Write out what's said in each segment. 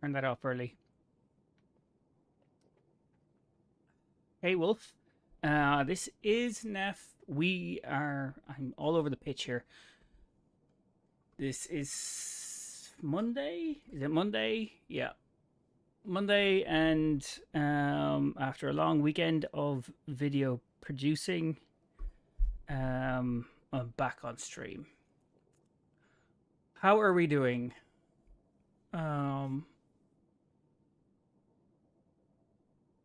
turn that off early. Hey, Wolf. This is Neff. I'm all over the pitch here. This is Monday. Is it Monday? Yeah. Monday, and after a long weekend of video producing, I'm back on stream. How are we doing?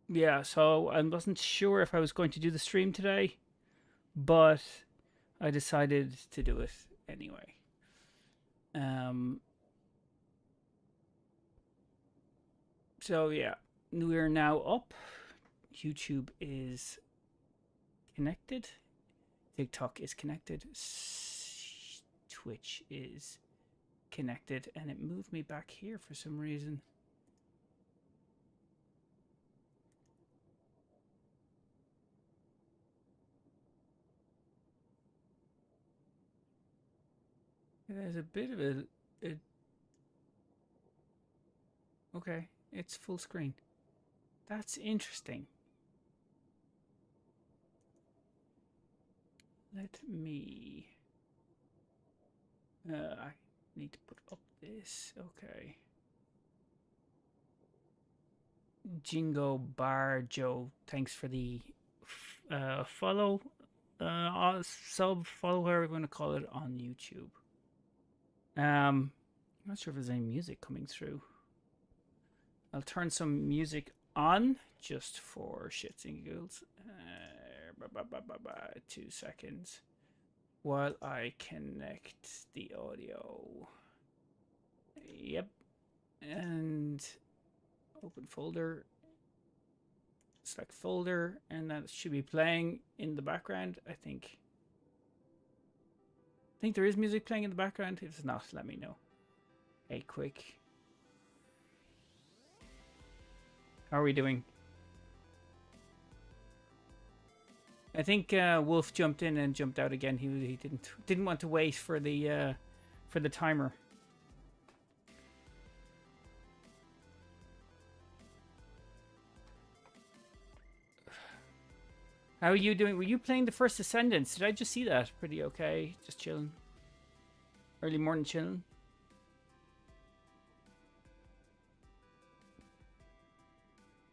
Yeah, so I wasn't sure if I was going to do the stream today, but I decided to do it anyway. So yeah, we're now up. YouTube is connected. TikTok is connected. Twitch is connected, and it moved me back here for some reason. There's a bit of a okay, it's full screen. That's interesting. Let me I need to put up this. Okay. Jingo Bar Joe, thanks for the follow, sub, follow, whatever we're going to call it on YouTube. I'm not sure if there's any music coming through. I'll turn some music on just for shits and giggles. 2 seconds while I connect the audio. Yep. And open folder, select folder, and that should be playing in the background. I think there is music playing in the background. If it's not, let me know. Hey, quick. How are we doing? I think Wolf jumped in and jumped out again. He didn't want to wait for the timer. How are you doing? Were you playing the first Ascendants? Did I just see that? Pretty okay. Just chilling. Early morning chilling.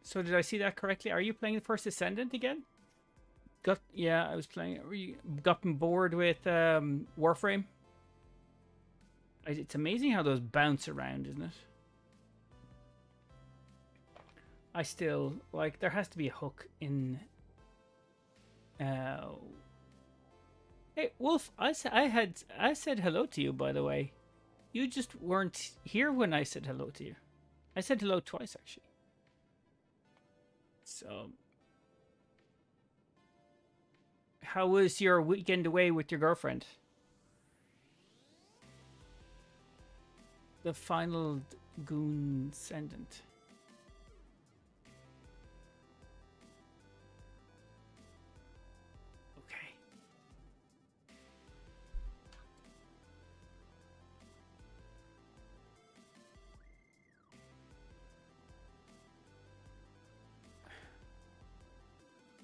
So did I see that correctly? Are you playing the first Ascendant again? Yeah, I was playing. Gotten bored with Warframe. It's amazing how those bounce around, isn't it? I still like. There has to be a hook in. Hey Wolf, I said hello to you, by the way. You just weren't here when I said hello to you. I said hello twice actually. So, how was your weekend away with your girlfriend? The final Goon Ascendant.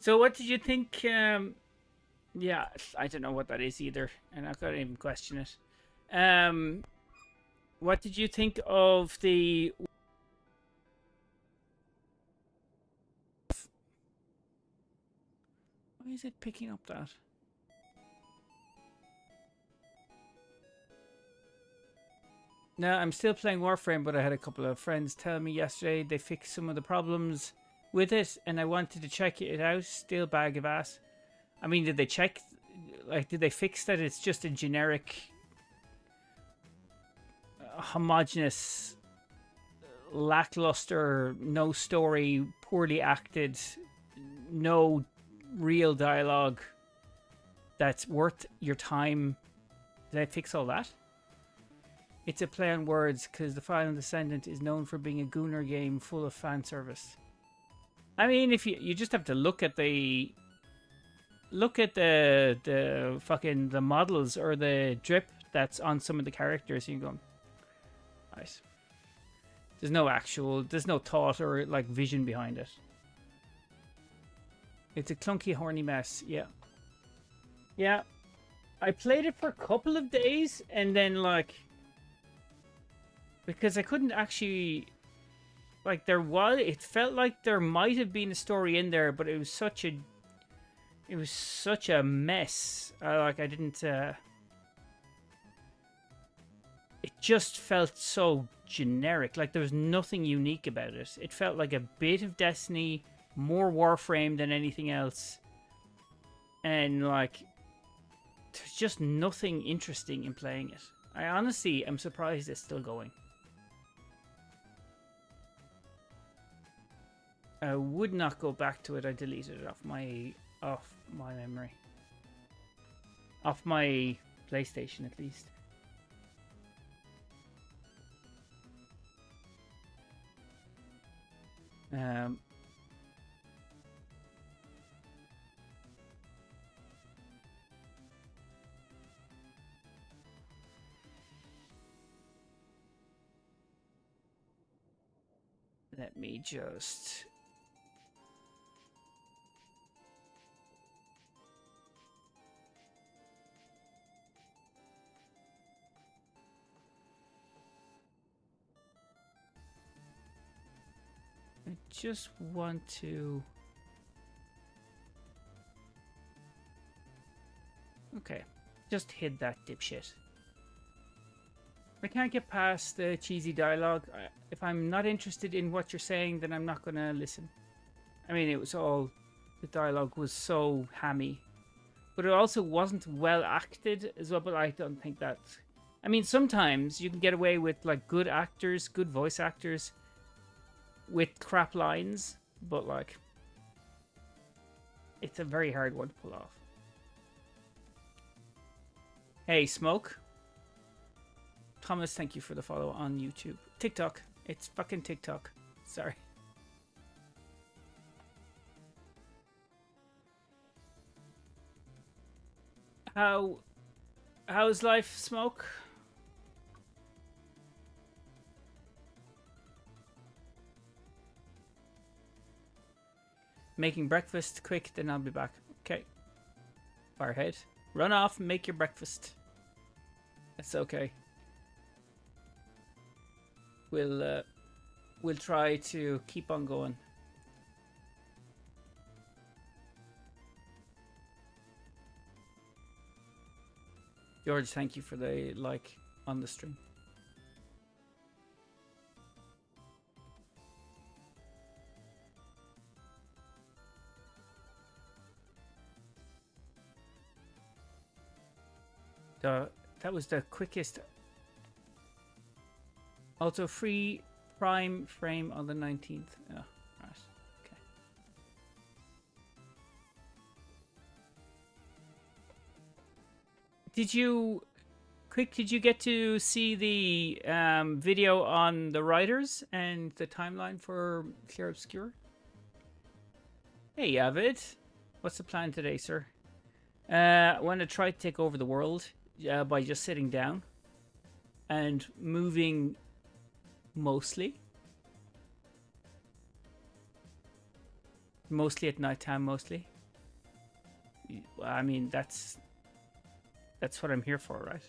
So what did you think? Yeah, I don't know what that is either, and I'm not gonna even question it. What did you think of the? Why is it picking up that? No, I'm still playing Warframe, but I had a couple of friends tell me yesterday they fixed some of the problems with it, and I wanted to check it out. Still bag of ass. I mean, did they check? Like, did they fix that? It's just a generic, homogenous, lackluster, no story, poorly acted, no real dialogue that's worth your time. Did I fix all that? It's a play on words because the Final Descendant is known for being a gooner game full of fan service. I mean, if you just have to look at the fucking the models or the drip that's on some of the characters, you go, nice. There's no thought or like vision behind it. It's a clunky, horny mess. Yeah. Yeah. I played it for a couple of days and then like, because I couldn't actually, like it felt like there might have been a story in there, but it was such a mess. I didn't, it just felt so generic. Like there was nothing unique about it. It felt like a bit of Destiny, more Warframe than anything else. And like, there's just nothing interesting in playing it. I honestly am surprised it's still going. I would not go back to it. I deleted it off my memory. Off my PlayStation, at least. Let me just... I just want to... Okay, just hid that dipshit. I can't get past the cheesy dialogue. If I'm not interested in what you're saying, then I'm not gonna listen. I mean, it was all... The dialogue was so hammy. But it also wasn't well acted as well, but I don't think that... I mean, sometimes you can get away with, like, good actors, good voice actors with crap lines, but, like... It's a very hard one to pull off. Hey, Smoke. Thomas, thank you for the follow on YouTube. TikTok. It's fucking TikTok. Sorry. How's life, Smoke? Making breakfast quick, then I'll be back. Okay. Firehead. Run off and make your breakfast. That's okay. We'll try to keep on going. George, thank you for the like on the stream. That was the quickest. Also free Prime frame on the 19th. Oh, right. Okay. Did you get to see the video on the writers and the timeline for Clair Obscur? Hey, Avid. What's the plan today, sir? I want to try to take over the world by just sitting down and moving mostly at nighttime, mostly. I mean, that's what I'm here for, right?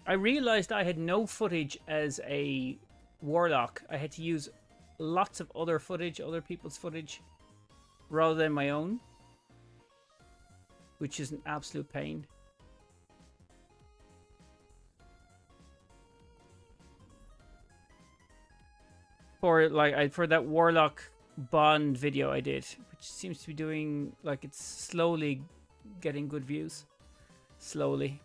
I realized I had no footage as a warlock. I had to use lots of other footage, other people's footage, rather than my own, which is an absolute pain. For that Warlock Bond video I did, which seems to be doing, like, it's slowly getting good views. Slowly.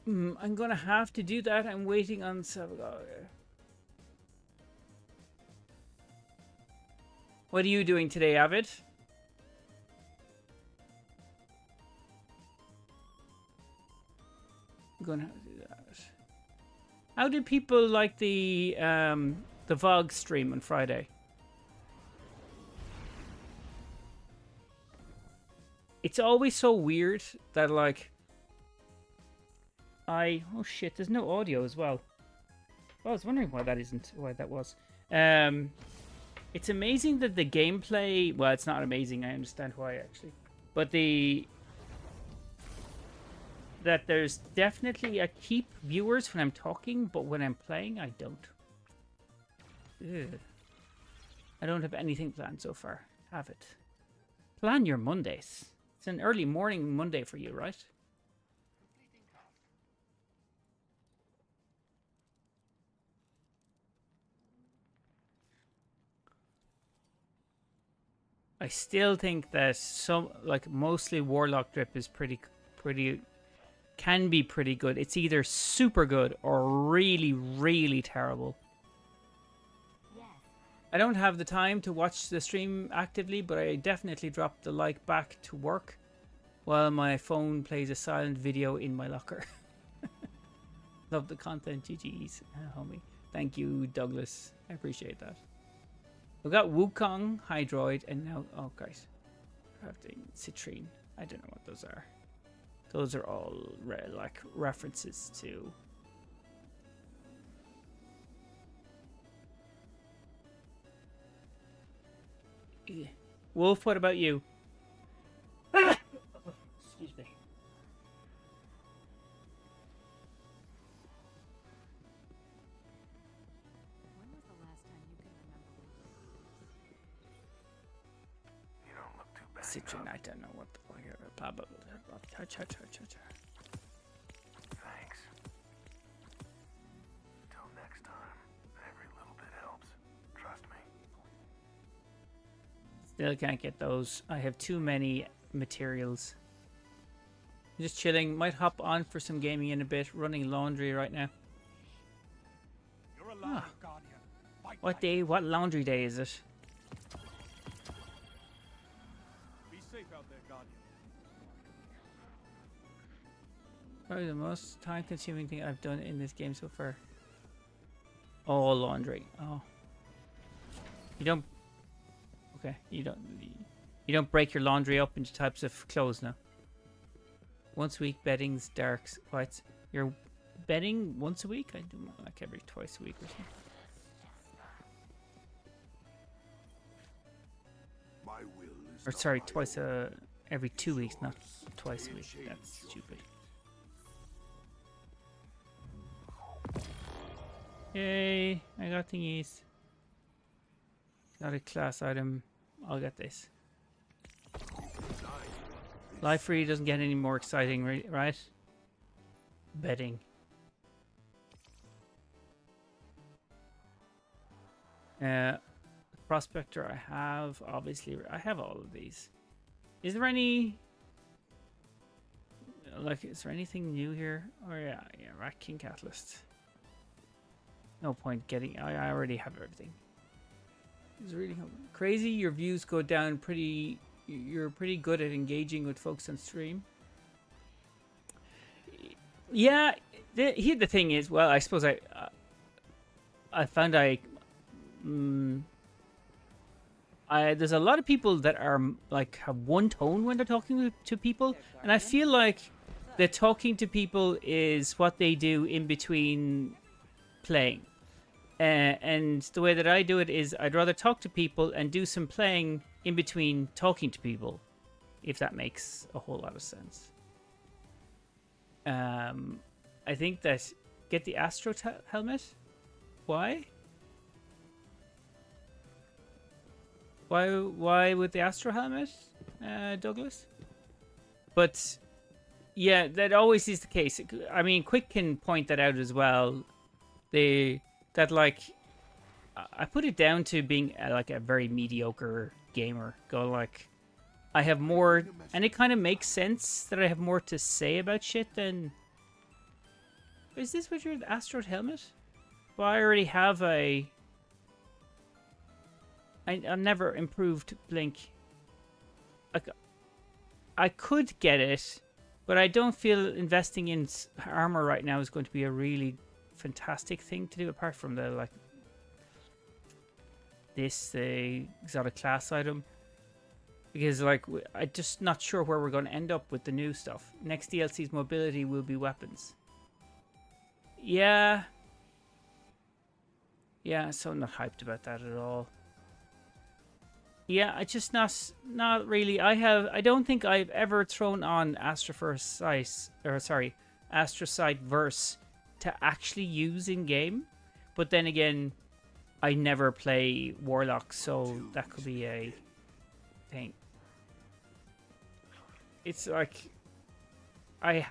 I'm gonna have to do that. I'm waiting on Salvador. What are you doing today, Avid? I'm gonna have to do that. How did people like the VOG stream on Friday? It's always so weird that like oh shit, there's no audio as well. I was wondering why that was. It's amazing that the gameplay, well, it's not amazing, I understand why actually. But that there's definitely I keep viewers when I'm talking, but when I'm playing I don't. Ugh. I don't have anything planned so far. Have it. Plan your Mondays. It's an early morning Monday for you, right? I still think that mostly Warlock Drip is can be pretty good. It's either super good or really, really terrible. I don't have the time to watch the stream actively, but I definitely drop the like back to work while my phone plays a silent video in my locker. Love the content, GG's, homie. Thank you, Douglas. I appreciate that. We've got Wukong, Hydroid, and now, oh guys, crafting Citrine. I don't know what those are. Those are all like references to. Yeah. Wolf, what about you? Excuse me. When was the last time you can remember? You don't look too bad. Citrine, I don't know what the blah blah blah. Thanks. Till next time, every little bit helps. Trust me. Still can't get those. I have too many materials. Just chilling. Might hop on for some gaming in a bit. Running laundry right now. You're alive, Guardian. Fight What back. day? What laundry day is it? Be safe out there, Guardian. Probably the most time-consuming thing I've done in this game so far. Oh, laundry. Oh, you don't. Okay, you don't break your laundry up into types of clothes now. Once a week, beddings, darks, whites. You're bedding once a week? I do like every twice a week or something. My will is Or sorry, every 2 weeks, not twice a week. That's stupid. Yay! I got thingies. Got a class item. I'll get this. Life free doesn't get any more exciting, right? Betting. Prospector I have, obviously, I have all of these. Is there any, like, is there anything new here? Oh yeah, Rat King Catalyst. No point getting, I already have everything. It's really crazy. Your views go down pretty, you're pretty good at engaging with folks on stream. Yeah, here the thing is, well, I suppose I found there's a lot of people that are like have one tone when they're talking to people, and I feel like the talking to people is what they do in between playing. And the way that I do it is I'd rather talk to people and do some playing in between talking to people, if that makes a whole lot of sense. I think that get the Astro helmet. Why? Why with the Astro helmet, Douglas? But yeah, that always is the case. I mean, Quick can point that out as well. That like, I put it down to being like a very mediocre gamer. Go like, I have more, and it kind of makes sense that I have more to say about shit than. Is this what your Astro helmet? Well, I already have a. I've never improved Blink. I could get it, but I don't feel investing in armor right now is going to be a really fantastic thing to do, apart from the like this exotic class item. Because, like, I'm just not sure where we're going to end up with the new stuff. Next DLC's mobility will be weapons. Yeah. Yeah, so I'm not hyped about that at all. Yeah, I just not really. I don't think I've ever thrown on Astrocyte Verse to actually use in game. But then again, I never play Warlocks, so that could be a thing. It's like I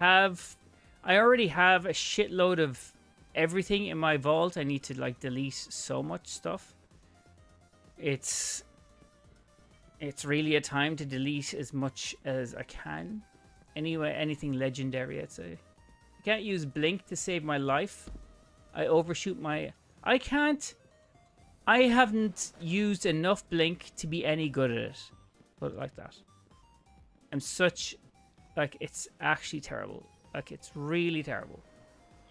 already have a shitload of everything in my vault. I need to like delete so much stuff. It's really a time to delete as much as I can. Anyway, anything legendary, I'd say. I can't use Blink to save my life. I overshoot my... I haven't used enough Blink to be any good at it. Put it like that. I'm such... Like, it's actually terrible. Like, it's really terrible.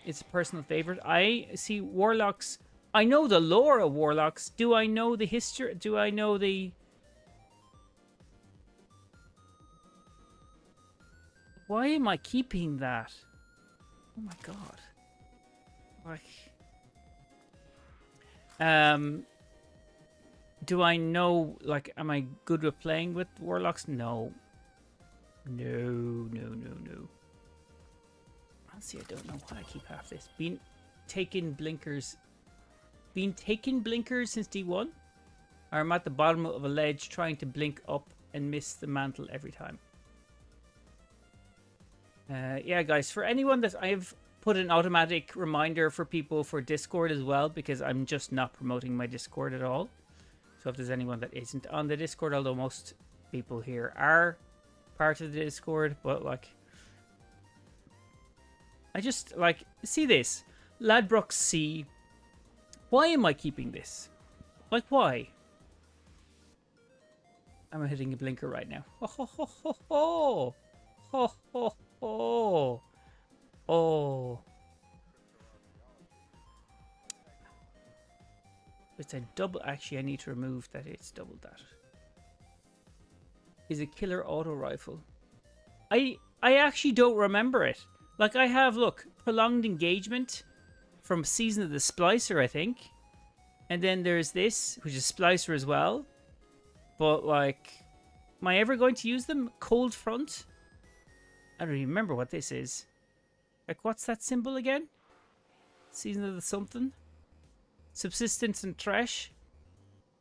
It's a personal favorite. I see Warlocks... I know the lore of Warlocks. Do I know the history? Do I know the... Why am I keeping that? Oh my god. Like... Do I know, like, am I good with playing with Warlocks? No. No. Honestly, I don't know why I keep half this. Been taking blinkers since D1? Or I'm at the bottom of a ledge trying to blink up and miss the mantle every time. Yeah, guys, for anyone that I've put an automatic reminder for people for Discord as well, because I'm just not promoting my Discord at all. So if there's anyone that isn't on the Discord, although most people here are part of the Discord, but like, I just like, see this, Ladbrokes C. Why am I keeping this? Like, why? I'm hitting a blinker right now. Ho ho ho ho ho ho ho ho. Oh. It's a double. Actually, I need to remove that. It's double that. Is a killer auto rifle. I actually don't remember it. Like, I have, look, prolonged engagement from Season of the Splicer, I think. And then there's this, which is Splicer as well. But, like, am I ever going to use them? Cold Front? I don't even remember what this is. Like, what's that symbol again? Season of the something? Subsistence and trash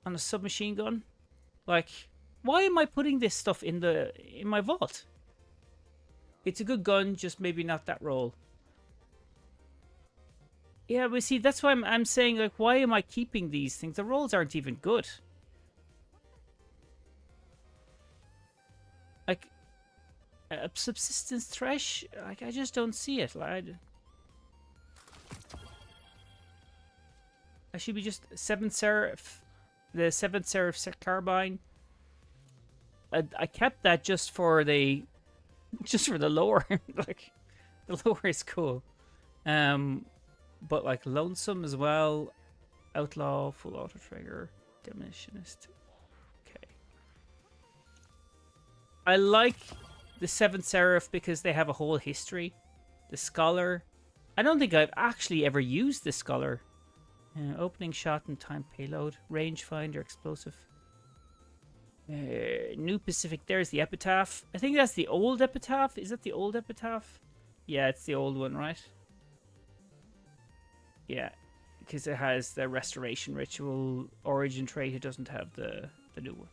on a submachine gun. Like, why am I putting this stuff in my vault? It's a good gun, just maybe not that role. Yeah, but see, that's why I'm saying, like, why am I keeping these things? The rolls aren't even good. Like, subsistence trash, like, I just don't see it. Like, I should be just 7th Seraph, the 7th Seraph carbine. I kept that just for the lore. Like, the lore is cool. But like Lonesome as well, Outlaw, Full Auto Trigger, Demolitionist. Okay. I like the 7th Seraph because they have a whole history. The Scholar. I don't think I've actually ever used the Scholar. Opening shot and time payload. Rangefinder, explosive. New Pacific. There's the Epitaph. I think that's the old Epitaph. Is that the old Epitaph? Yeah, it's the old one, right? Yeah, because it has the Restoration Ritual origin trait. It doesn't have the new one.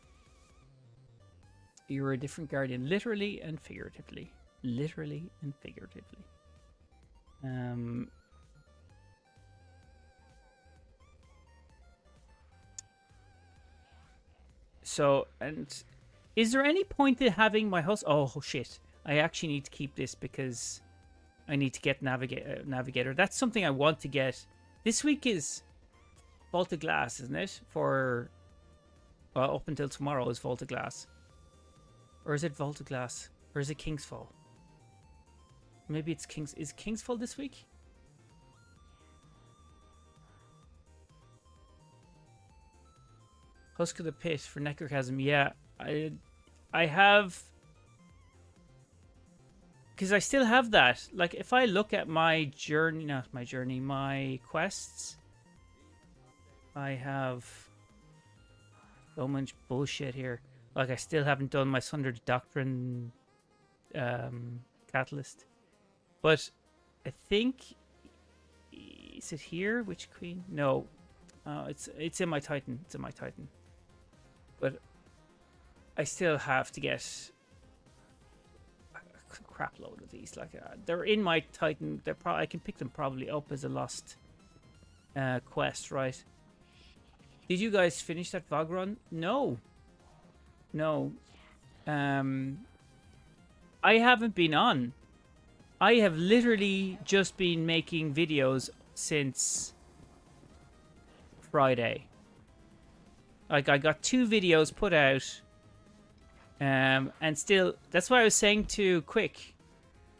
You're a different Guardian, literally and figuratively. Literally and figuratively. So, and is there any point in having my host? Oh shit! I actually need to keep this because I need to get Navigator. That's something I want to get. This week is Vault of Glass, isn't it? For up until tomorrow is Vault of Glass, or is it Vault of Glass, or is it King's Fall? Maybe it's King's. Is King's Fall this week? Husk of the Pit for Necrochasm. Yeah, I I have, because I still have that. Like, if I look at my journey, not my journey, my quests, I have so much bullshit here. Like, I still haven't done my Sundered Doctrine catalyst. But I think, is it here? Which queen? No, it's in my Titan. It's in my Titan. But I still have to get a crap load of these. Like, they're in my Titan. They're I can pick them probably up as a lost quest, right? Did you guys finish that VOG run? No. No. I haven't been on. I have literally just been making videos since Friday. Like, I got 2 videos put out. And still, that's why I was saying to Quick.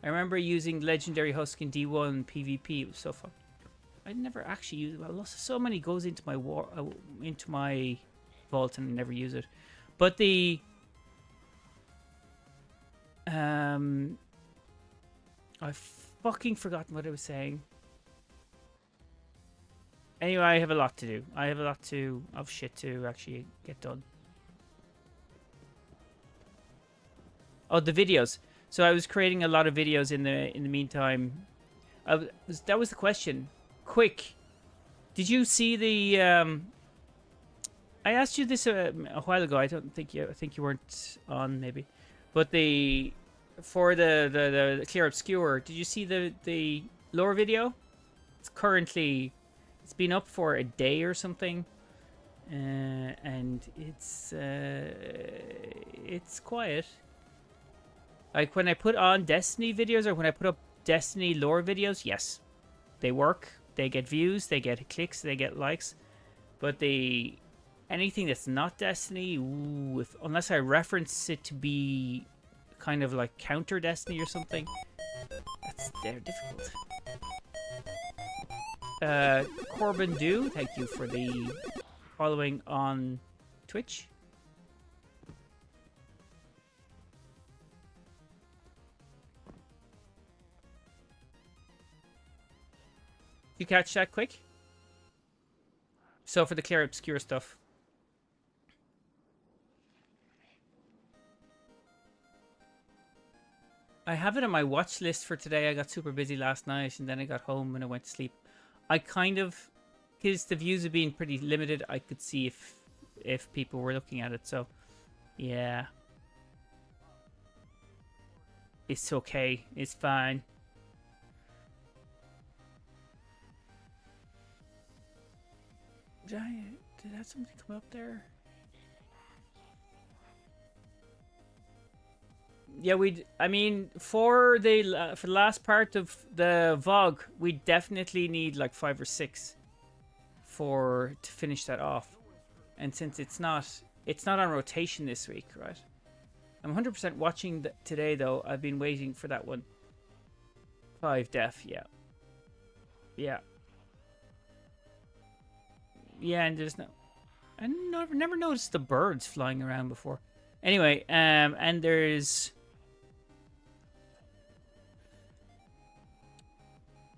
I remember using Legendary Husk in D1 PvP. It was so fun. I never actually use it. Well, so many goes into my into my vault and I never use it. But the I've fucking forgotten what I was saying. Anyway, I have a lot to do. I have a lot of shit to actually get done. Oh, the videos. So I was creating a lot of videos in the meantime. That was the question. Quick, did you see the? I asked you this a while ago. I think you weren't on maybe, but for the Clair Obscur, did you see the lore video? It's been up for a day or something, and it's quiet. Like, when I put on Destiny videos or when I put up Destiny lore videos, yes, they work. They get views, they get clicks, they get likes. But anything that's not Destiny, ooh, unless I reference it to be kind of like counter Destiny or something, they're difficult. Corbin Do, thank you for the following on Twitch. You catch that quick? So for the Clair Obscur stuff. I have it on my watch list for today. I got super busy last night and then I got home and I went to sleep. I kind of, because the views have been pretty limited, I could see if people were looking at it. So, yeah. It's okay. It's fine. Did I have something come up there? Yeah, I mean, for the last part of the VOG, we definitely need like 5 or 6 to finish that off. And since it's not on rotation this week, right? I'm 100% watching today though. I've been waiting for that one. 5 def, yeah. Yeah. Yeah, and there's I never noticed the birds flying around before. Anyway, and there's...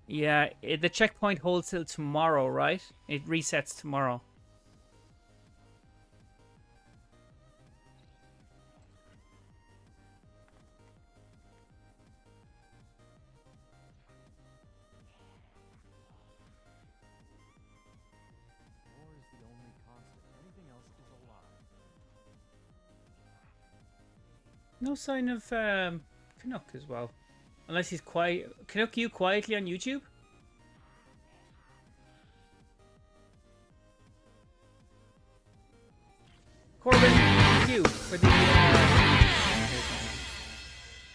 Yeah, the checkpoint holds till tomorrow, right? It resets tomorrow. No sign of Canuck as well. Unless he's quiet. Canuck, you quietly on YouTube? Corbin, thank you for the...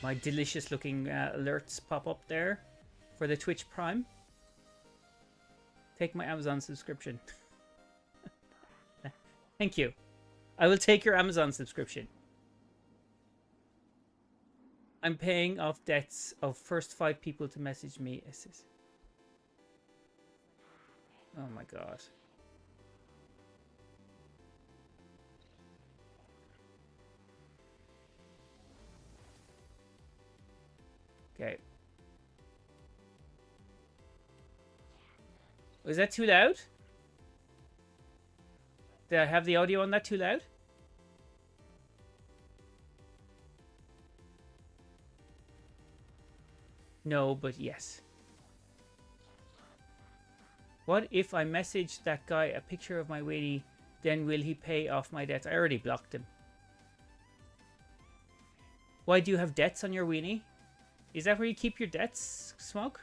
my delicious looking alerts pop up there for the Twitch Prime. Take my Amazon subscription. Thank you. I will take your Amazon subscription. I'm paying off debts of first 5 people to message me. Oh my god. Okay. Was that too loud? Did I have the audio on that too loud? No, but yes. What if I message that guy a picture of my weenie? Then will he pay off my debts? I already blocked him. Why do you have debts on your weenie? Is that where you keep your debts, Smoke?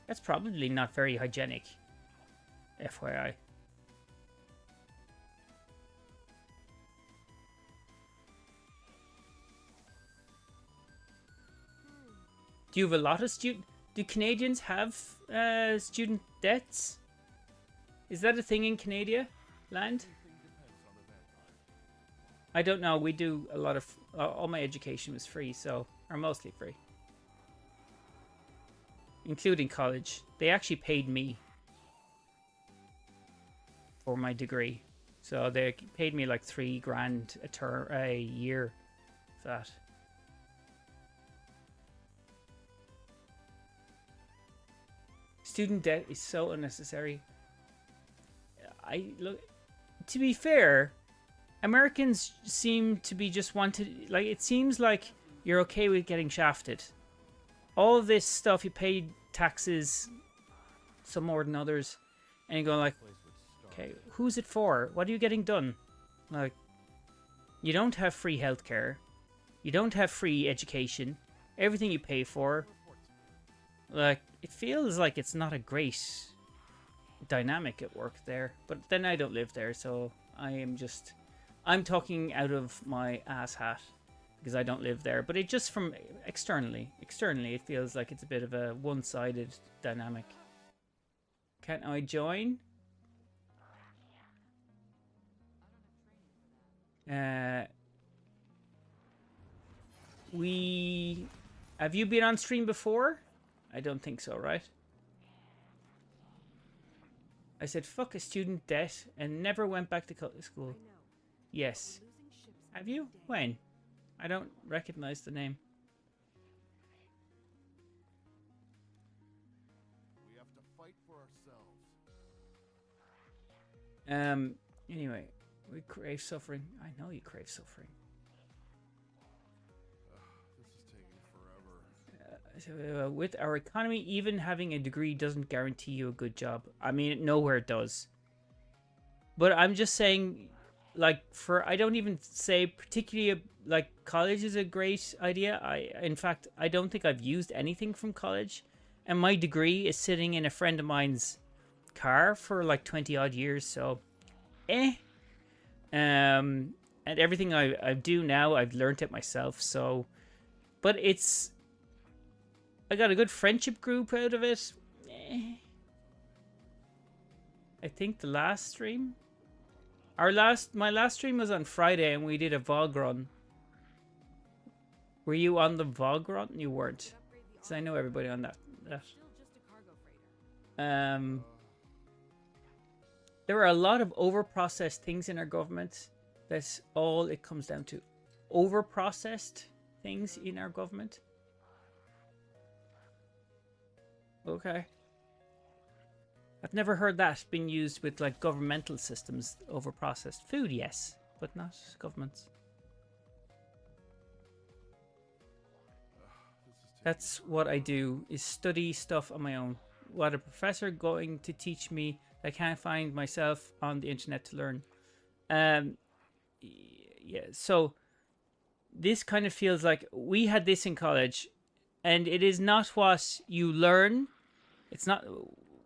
That's probably not very hygienic. FYI. Do you have a lot of student? Do Canadians have student debts? Is that a thing in Canada land? I don't know. We do a lot of... all my education was free, so... or mostly free. Including college. They actually paid me for my degree. So they paid me like $3,000 a year for that. Student debt is so unnecessary. To be fair, Americans seem to be just wanted, like, it seems like you're okay with getting shafted. All of this stuff, you pay taxes, some more than others, and you go like, okay, who's it for? What are you getting done? Like, you don't have free healthcare, you don't have free education, everything you pay for. Like, it feels like it's not a great dynamic at work there, but then I don't live there, so I'm talking out of my ass hat because I don't live there, but it just from externally it feels like it's a bit of a one-sided dynamic. Can I join? Have you been on stream before? I don't think so, right? I said fuck a student debt and never went back to school. Yes. Have you? When? I don't recognize the name. We have to fight for ourselves. Anyway, we crave suffering. I know you crave suffering. This is taking forever. With our economy, even having a degree doesn't guarantee you a good job. I mean, nowhere it does. But I'm just saying, like, I don't even say particularly, like, college is a great idea. In fact, I don't think I've used anything from college. And my degree is sitting in a friend of mine's car for like 20 odd years, so and everything I do now, I've learned it myself, so, but I got a good friendship group out of it. I think the last stream, my last stream was on Friday and we did a VOG run. Were you on the VOG run? You weren't, because I know everybody on that. There are a lot of over-processed things in our government. That's all it comes down to. Over-processed things in our government. Okay. I've never heard that being used with like governmental systems. Over-processed food, yes, but not governments. That's what I do, is study stuff on my own. What a professor going to teach me, I can't find myself on the internet to learn. Yeah, so this kind of feels like we had this in college, and it is not what you learn. It's not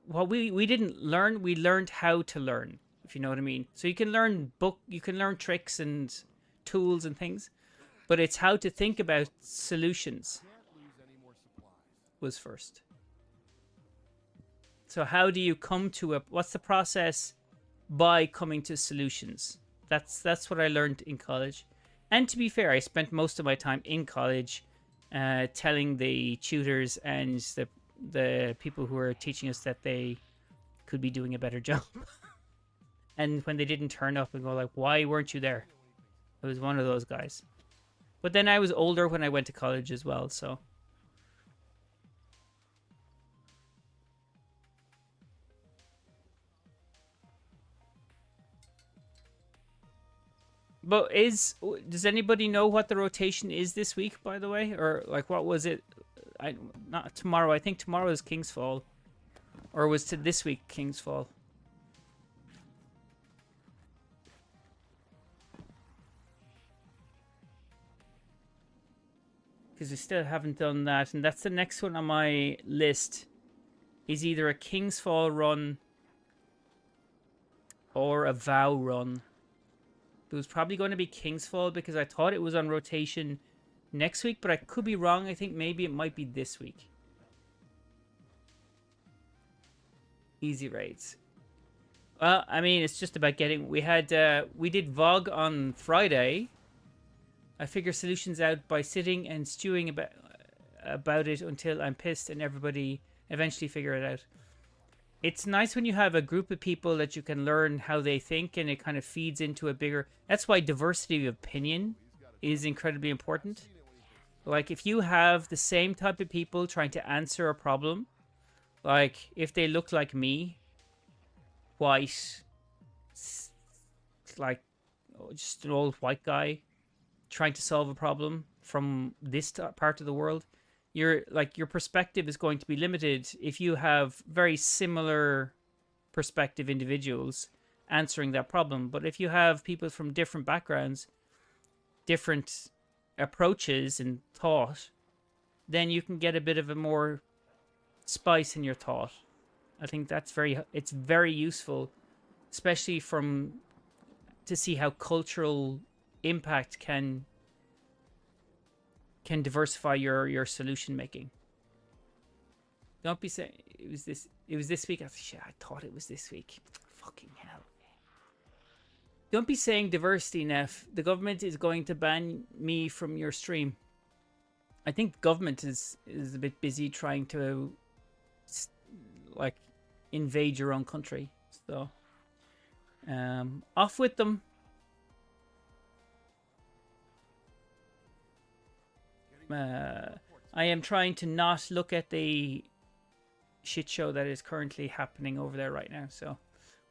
what we didn't learn. We learned how to learn, if you know what I mean. So you can learn you can learn tricks and tools and things, but it's how to think about solutions was first. So how do you come to what's the process by coming to solutions? That's what I learned in college. And to be fair, I spent most of my time in college telling the tutors and the people who were teaching us that they could be doing a better job. And when they didn't turn up and go like, why weren't you there? I was one of those guys. But then I was older when I went to college as well, so But does anybody know what the rotation is this week, by the way? Or like what was it? Not tomorrow. I think tomorrow is King's Fall. Or was to this week King's Fall? Because we still haven't done that, and that's the next one on my list. Is either a King's Fall run or a Vow run. It was probably going to be King's Fall because I thought it was on rotation next week, but I could be wrong. I think maybe it might be this week. Easy raids. Well, I mean, it's just about getting... We did VOG on Friday. I figure solutions out by sitting and stewing about it until I'm pissed and everybody eventually figure it out. It's nice when you have a group of people that you can learn how they think and it kind of feeds into a bigger... That's why diversity of opinion is incredibly important. Like, if you have the same type of people trying to answer a problem, like, if they look like me, white, like, just an old white guy trying to solve a problem from this part of the world, your perspective is going to be limited if you have very similar perspective individuals answering that problem. But if you have people from different backgrounds, different approaches and thought, then you can get a bit of a more spice in your thought. I think it's very useful, especially to see how cultural impact can diversify your solution making. Don't be saying it was this week. I thought it was this week. Fucking hell. Don't be saying diversity, Neff. The government is going to ban me from your stream. I think the government is a bit busy trying to like invade your own country. So off with them. I am trying to not look at the shit show that is currently happening over there right now. So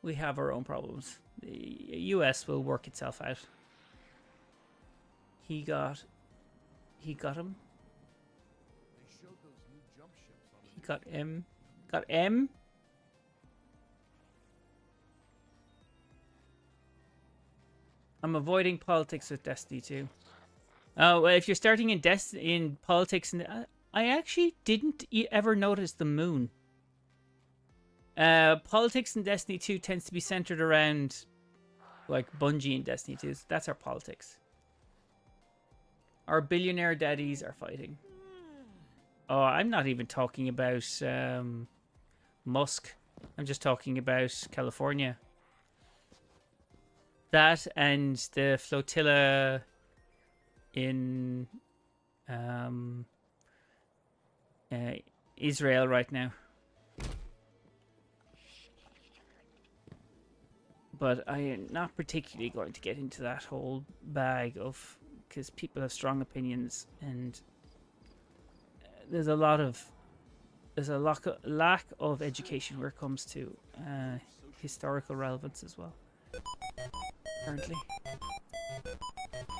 we have our own problems. The US will work itself out. He got him. He got M. Got M. I'm avoiding politics with Destiny 2. Oh, well, if you're starting in politics, I actually didn't ever notice the moon. Politics in Destiny 2 tends to be centered around, like, Bungie in Destiny 2. That's our politics. Our billionaire daddies are fighting. Oh, I'm not even talking about Musk. I'm just talking about California. That and the flotilla in Israel right now. But I am not particularly going to get into that whole bag of, because people have strong opinions, and there's a lack of education where it comes to historical relevance as well. Currently.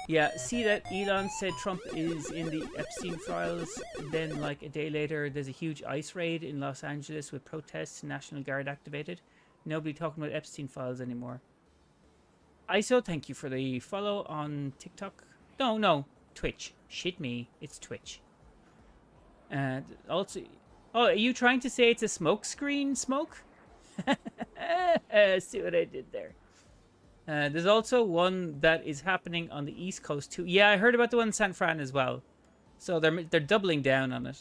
Yeah, see that Elon said Trump is in the Epstein files. Then, like a day later, there's a huge ICE raid in Los Angeles with protests and National Guard activated. Nobody talking about Epstein files anymore. ISO, thank you for the follow on TikTok. No, Twitch. Shit me, it's Twitch. And also, oh, are you trying to say it's a smoke screen smoke? See what I did there. There's also one that is happening on the East Coast too. Yeah, I heard about the one in San Fran as well. So they're doubling down on it.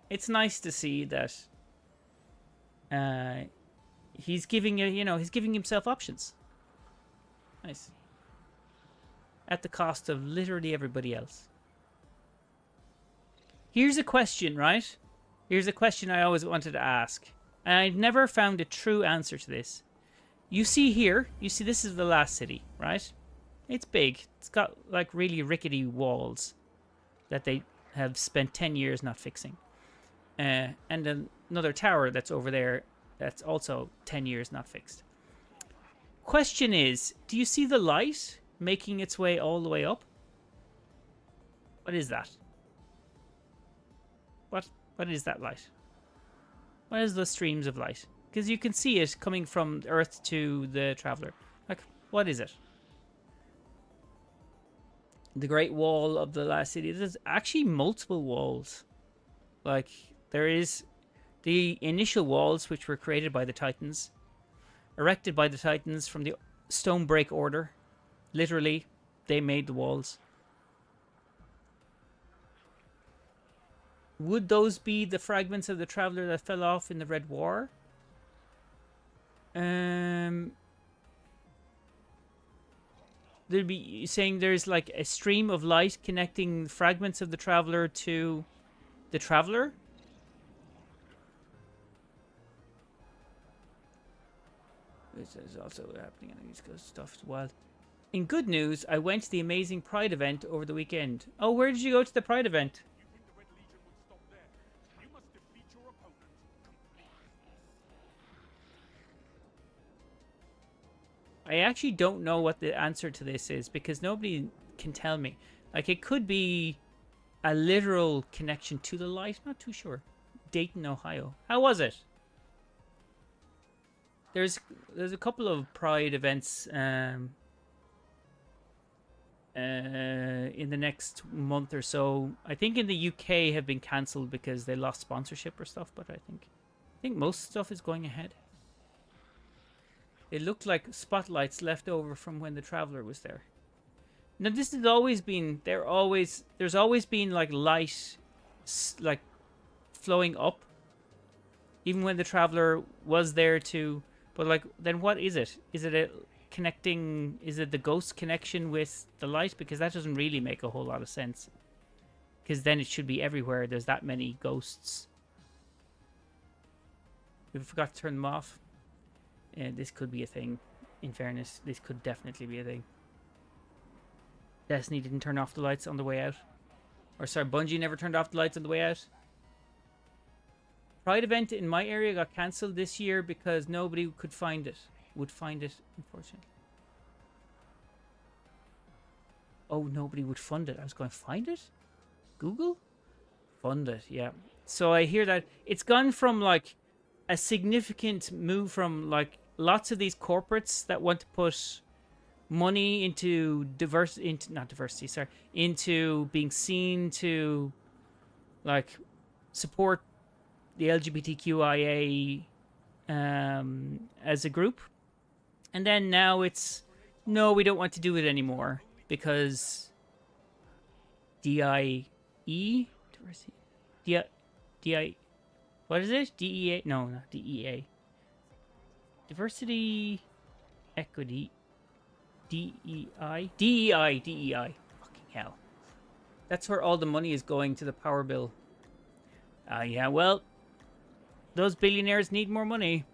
It's nice to see that he's giving he's giving himself options. Nice. At the cost of literally everybody else. Here's a question, right? Here's a question I always wanted to ask. And I've never found a true answer to this. You see this is the last city, right? It's big. It's got like really rickety walls that they have spent 10 years not fixing. And another tower that's over there that's also 10 years not fixed. Question is, do you see the light making its way all the way up. What is that? What is that light? What is the streams of light? Because you can see it coming from Earth to the Traveler. Like, what is it? The Great Wall of the Last City. There's actually multiple walls. Like, there is the initial walls, which were created by the Titans, erected by the Titans from the Stonebreak Order. Literally, they made the walls. Would those be the fragments of the Traveler that fell off in the Red War? They'd be saying there's like a stream of light connecting fragments of the Traveler to the Traveler. This is also happening on the East Coast stuff as well. In good news, I went to the amazing Pride event over the weekend. Oh, where did you go to the Pride event? You think the Red Legion would stop there? You must defeat your opponent completely. I actually don't know what the answer to this is because nobody can tell me. Like, it could be a literal connection to the light. Not too sure. Dayton, Ohio. How was it? There's a couple of Pride events in the next month or so. I think in the UK have been cancelled because they lost sponsorship or stuff. But I think most stuff is going ahead. It looked like spotlights left over from when the Traveler was there. Now this has always been there's always been like light like flowing up, even when the Traveler was there too. But like, then what is it? Is it a connecting? Is it the ghost connection with the light? Because that doesn't really make a whole lot of sense. Because then it should be everywhere. There's that many ghosts. We forgot to turn them off. This could be a thing. In fairness, this could definitely be a thing. Destiny didn't turn off the lights on the way out. Or sorry, Bungie never turned off the lights on the way out. Pride event in my area got cancelled this year because nobody could find it. Would find it, unfortunately. Oh, nobody would fund it. I was going, find it? Google? Fund it, yeah. So I hear that it's gone from like a significant move from like lots of these corporates that want to put money into into being seen to like support the LGBTQIA as a group, and then now it's no, we don't want to do it anymore because DIE diversity DI what is it? DEA? No, not DEA. Diversity, equity, DEI, DEI. Fucking hell! That's where all the money is going, to the power bill. Yeah, well, those billionaires need more money.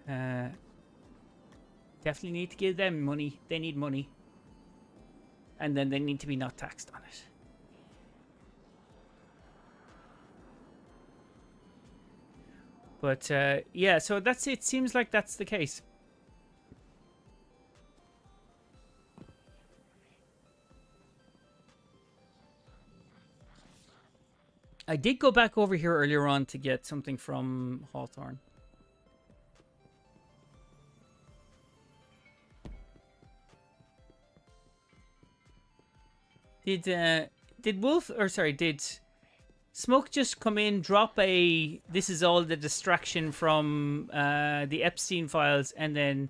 Definitely need to give them money. They need money. And then they need to be not taxed on it. But, yeah, so that's it. Seems like that's the case. I did go back over here earlier on to get something from Hawthorne. Did Smoke just come in, drop a this is all the distraction from the Epstein files, and then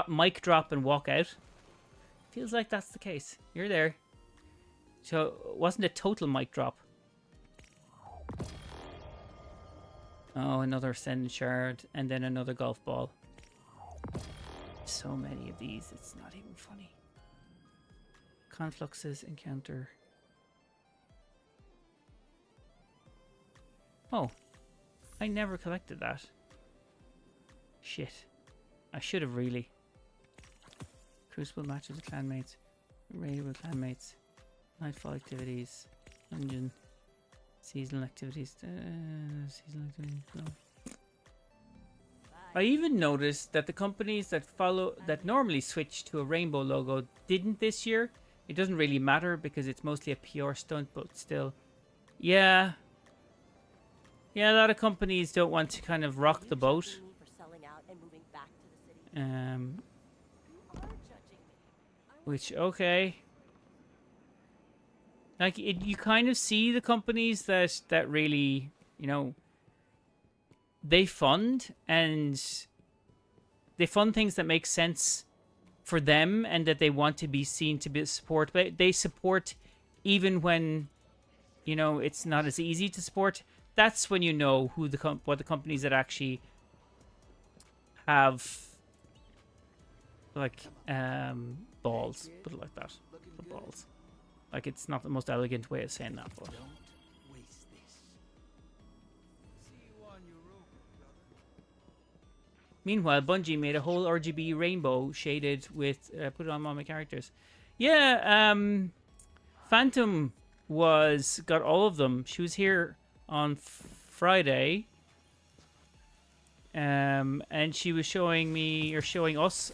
mic drop and walk out? Feels like that's the case. You're there. So it wasn't a total mic drop. Oh, another Ascendant Shard, and then another golf ball. So many of these, it's not even funny. Confluxes, encounter. Oh, I never collected that. Shit. I should have really. Crucible matches with clanmates. Raid with clanmates. Nightfall activities. Dungeon. Seasonal activities. Seasonal activities. No. I even noticed that the companies that normally switch to a rainbow logo didn't this year. It doesn't really matter because it's mostly a PR stunt, but still. Yeah. Yeah, a lot of companies don't want to kind of rock the boat. Which, okay. Like, you kind of see the companies that really, you know, they fund things that make sense for them and that they want to be seen to be support. But they support even when, you know, it's not as easy to support. That's when you know who what the companies that actually have like balls, put it like that. The balls. Like, it's not the most elegant way of saying that, but meanwhile, Bungie made a whole RGB rainbow shaded with put it on all my characters. Yeah, Phantom got all of them. She was here on Friday. And she was showing us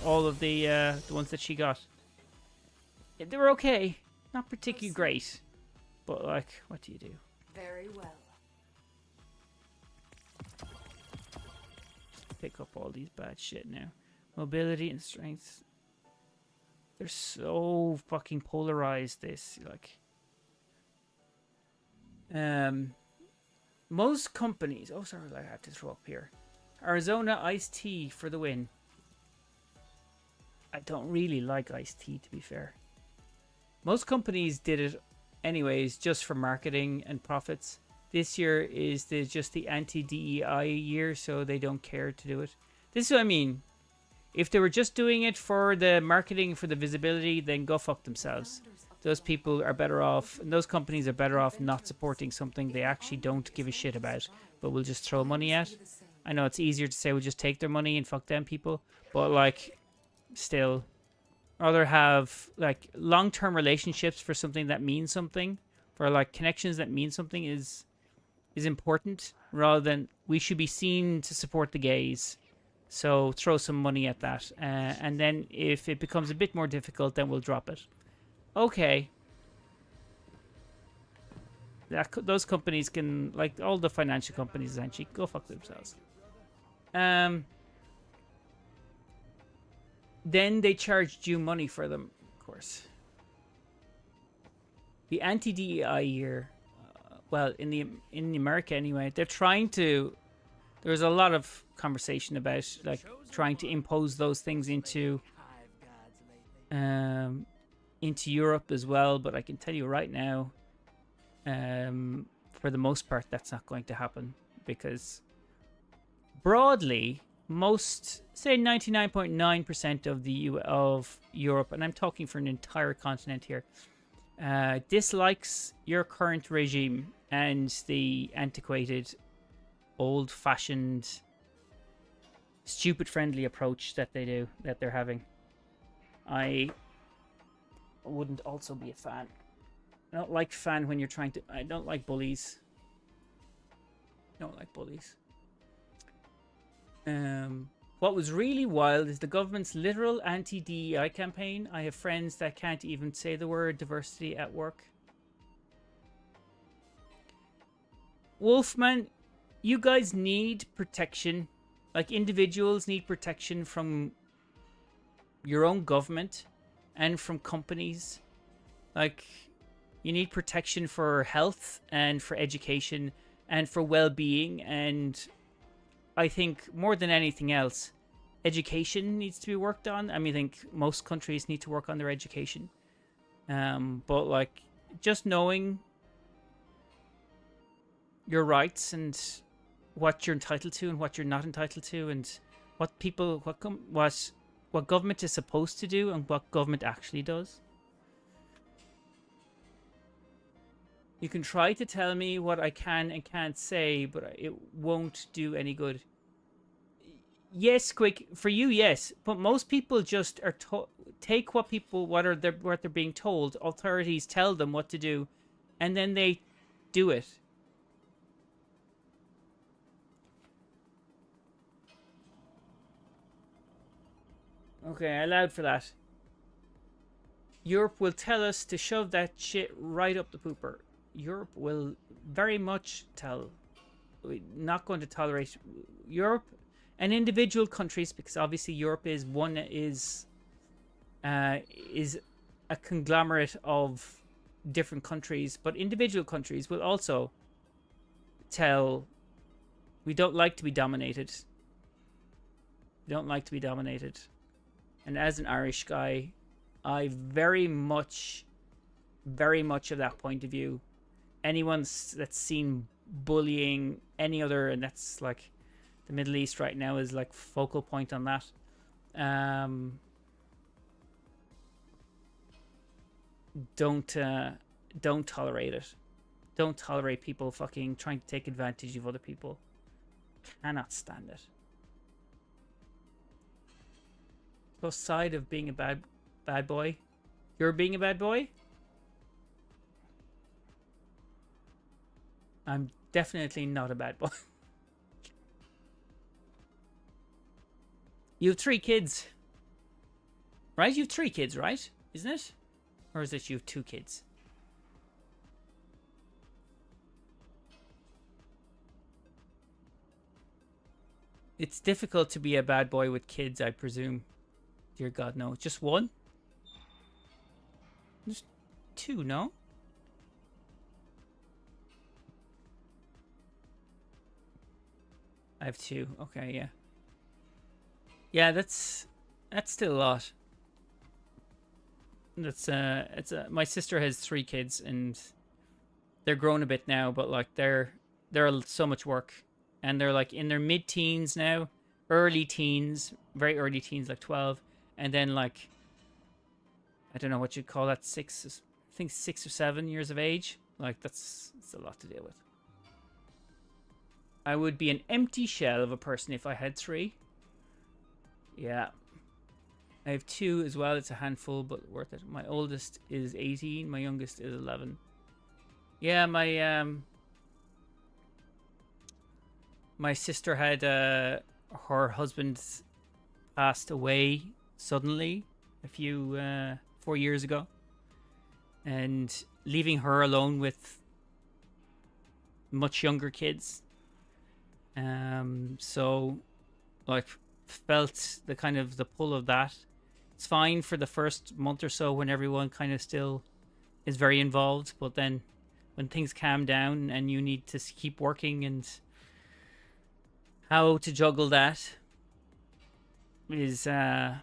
all of the ones that she got. They were okay. Not particularly great. But, like, what do you do? Very well. Just pick up all these bad shit now. Mobility and strength. They're so fucking polarized, this. Like... most companies... Oh, sorry, I have to throw up here. Arizona iced tea for the win. I don't really like iced tea, to be fair. Most companies did it anyways, just for marketing and profits. This year is just the anti-DEI year, so they don't care to do it. This is what I mean. If they were just doing it for the marketing, for the visibility, then go fuck themselves. Those people are better off, and those companies are better off not supporting something they actually don't give a shit about, but will just throw money at. I know it's easier to say we'll just take their money and fuck them people, but, like, still... rather have, like, long-term relationships for something that means something, for, like, connections that mean something is important, rather than we should be seen to support the gays, so throw some money at that, and then if it becomes a bit more difficult, then we'll drop it. Okay. Those companies can, like, all the financial companies essentially, go fuck themselves. Then they charged you money for them, of course. The anti-DEI year, well, in America anyway, they're trying to... There's a lot of conversation about, like, trying to impose those things into Europe as well, but I can tell you right now, for the most part, that's not going to happen, because broadly... most, say 99.9% of Europe, and I'm talking for an entire continent here, dislikes your current regime and the antiquated, old-fashioned, stupid-friendly approach that they're having. I wouldn't also be a fan. I don't like fan when you're trying to... I don't like bullies. I don't like bullies. What was really wild is the government's literal anti-DEI campaign. I have friends that can't even say the word diversity at work. Wolfman, you guys need protection. Like, individuals need protection from your own government and from companies. Like, you need protection for health and for education and for well-being, and I think more than anything else, education needs to be worked on. I mean, I think most countries need to work on their education. But, like, just knowing your rights and what you're entitled to and what you're not entitled to, and what people, what government is supposed to do and what government actually does. You can try to tell me what I can and can't say, but it won't do any good. Yes, Quick, for you, yes, but most people just are take what they're being told. Authorities tell them what to do, and then they do it. Okay, I allowed for that. Europe will tell us to shove that shit right up the pooper. Europe will very much tell. We're not going to tolerate Europe and individual countries, because obviously Europe is a conglomerate of different countries, but individual countries will also tell we don't like to be dominated. We don't like to be dominated. And as an Irish guy, I very much of that point of view. Anyone that's seen bullying any other, and that's like the Middle East right now is like focal point on that. Don't tolerate it. Don't tolerate people fucking trying to take advantage of other people. Cannot stand it. Plus side of being a bad boy. You're being a bad boy? I'm definitely not a bad boy. You have 3 kids. Right? You have 3 kids, right? Isn't it? Or is it you have 2 kids? It's difficult to be a bad boy with kids, I presume. Dear God, no. Just 1? Just 2, no? I have 2. Okay, yeah. Yeah, that's still a lot. That's my sister has 3 kids and they're grown a bit now, but like they're so much work, and they're like in their mid-teens now, early teens, very early teens, like 12, and then like I don't know what you'd call that, I think 6 or 7 years of age. Like it's a lot to deal with. I would be an empty shell of a person if I had 3. Yeah. I have 2 as well. It's a handful, but worth it. My oldest is 18. My youngest is 11. Yeah, my sister had her husband passed away suddenly a few 4 years ago, and leaving her alone with much younger kids. So like felt the kind of the pull of that. It's fine for the first month or so when everyone kind of still is very involved, but then when things calm down and you need to keep working, and how to juggle that is it's a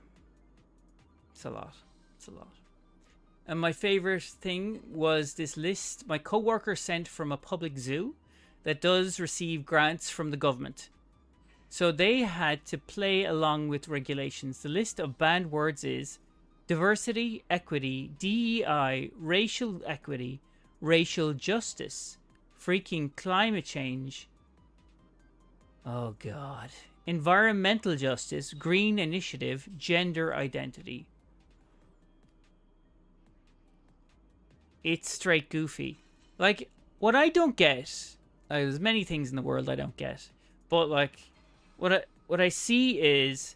lot. It's a lot. And my favorite thing was this list my coworker sent from a public zoo that does receive grants from the government. So they had to play along with regulations. The list of banned words is diversity, equity, DEI, racial equity, racial justice, freaking climate change. Oh God. Environmental justice, green initiative, gender identity. It's straight goofy. Like, what I don't get, there's many things in the world I don't get, but like, what I see is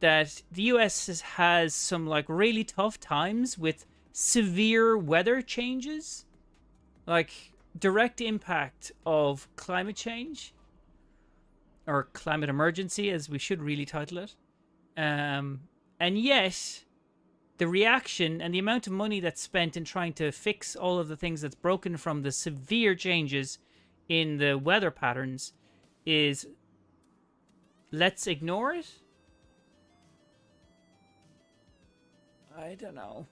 that the US has some like really tough times with severe weather changes, like direct impact of climate change, or climate emergency, as we should really title it. And yet the reaction and the amount of money that's spent in trying to fix all of the things that's broken from the severe changes in the weather patterns is, let's ignore it? I don't know.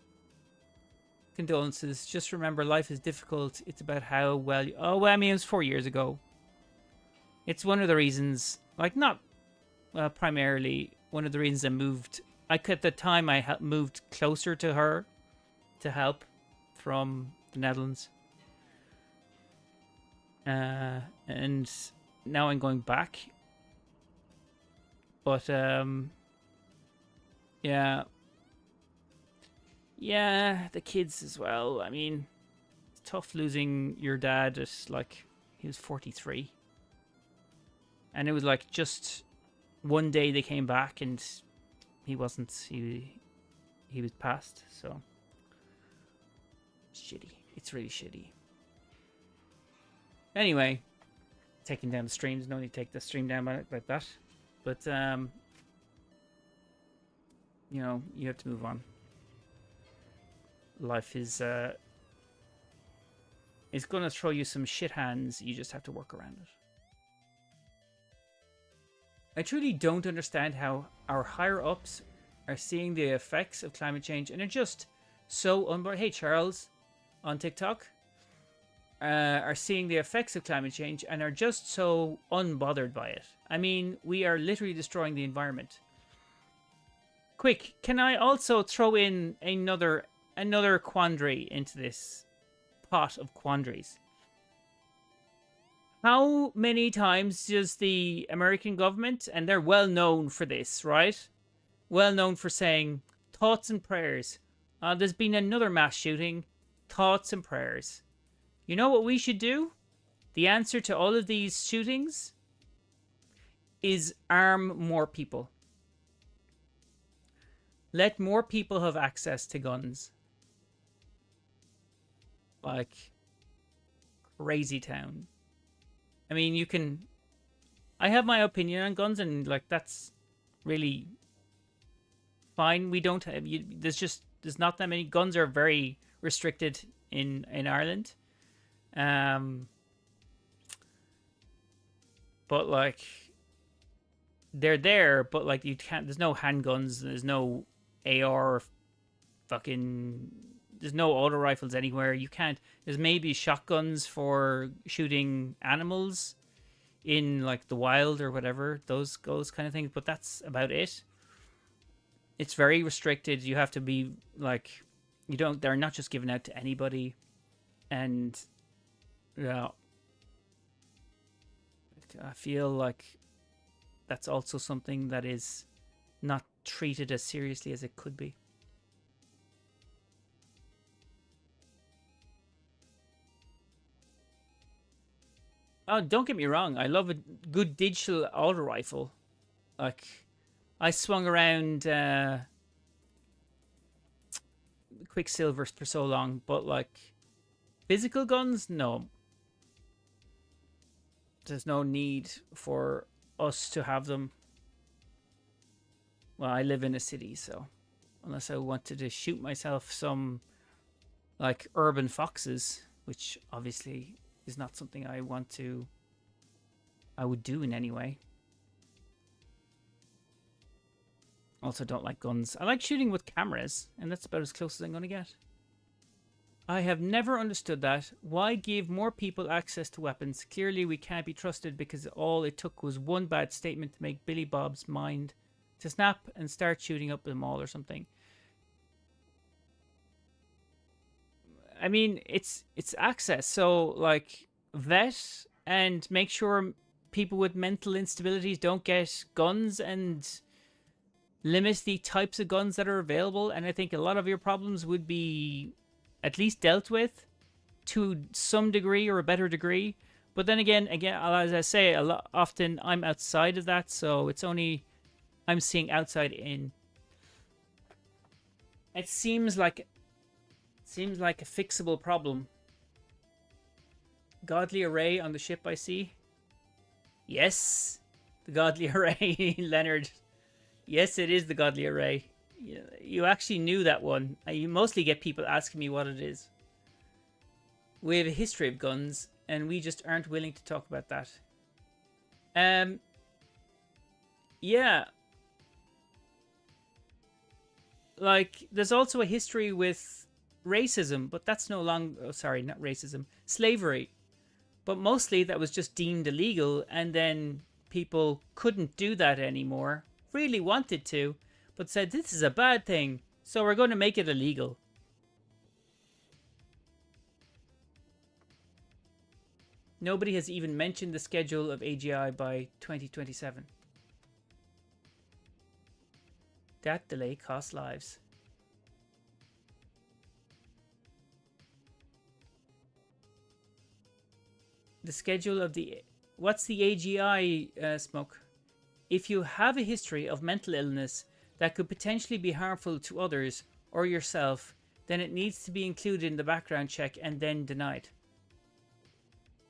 Condolences. Just remember, life is difficult. It's about how well you... Oh, well, I mean, it was 4 years ago. It's one of the reasons, like, not primarily, one of the reasons I moved. Like, at the time, I moved closer to her to help from the Netherlands. And now I'm going back. But, yeah. Yeah, the kids as well. I mean, it's tough losing your dad at, like, he was 43. And it was, like, just one day they came back and he wasn't. He was passed. So shitty. It's really shitty. Anyway, taking down the streams. No need to take the stream down like that. But you know, you have to move on. Life is going to throw you some shit hands. You just have to work around it. I truly don't understand how our higher ups are seeing the effects of climate change and are just so unbothered. Hey, Charles, on TikTok, are seeing the effects of climate change and are just so unbothered by it. I mean, we are literally destroying the environment. Quick, can I also throw in another quandary into this pot of quandaries? How many times does the American government, and they're well known for this, right? Well known for saying thoughts and prayers. There's been another mass shooting. Thoughts and prayers. You know what we should do? The answer to all of these shootings is arm more people. Let more people have access to guns. Like crazy town. I mean, you can... I have my opinion on guns, and like that's really fine. We don't have... There's not that many... Guns are very restricted in Ireland. But like... They're there, but like you can't... There's no handguns, there's no AR fucking... There's no auto rifles anywhere. You can't... There's maybe shotguns for shooting animals in like the wild or whatever. Those kind of things. But that's about it. It's very restricted. You have to be like... They're not just given out to anybody. And... Yeah. I feel like that's also something that is not treated as seriously as it could be. Oh, don't get me wrong. I love a good digital auto rifle. Like, I swung around Quicksilver for so long, but like, physical guns, no. There's no need for us to have them. Well, I live in a city, so unless I wanted to shoot myself some like urban foxes, which obviously is not something I would do in any way. Also don't like guns. I like shooting with cameras, and that's about as close as I'm going to get. I have never understood that. Why give more people access to weapons? Clearly we can't be trusted because all it took was one bad statement to make Billy Bob's mind to snap and start shooting up the mall or something. I mean, it's access. So, like, vet and make sure people with mental instabilities don't get guns and limit the types of guns that are available. And I think a lot of your problems would be at least dealt with to some degree or a better degree. But then again, as I say, often I'm outside of that, so it's only I'm seeing outside in. It seems like a fixable problem. Godly array on the ship I see. Yes, the godly array, Leonard. Yes, it is the godly array. You actually knew that one. You mostly get people asking me what it is. We have a history of guns, and we just aren't willing to talk about that. Yeah. Like, there's also a history with racism, but that's no longer... Oh, sorry, not racism. Slavery. But mostly that was just deemed illegal, and then people couldn't do that anymore. Really wanted to, but said, this is a bad thing, so we're going to make it illegal. Nobody has even mentioned the schedule of AGI by 2027. That delay costs lives. The schedule of the... What's the AGI, Smoke? If you have a history of mental illness, that could potentially be harmful to others or yourself, then it needs to be included in the background check and then denied.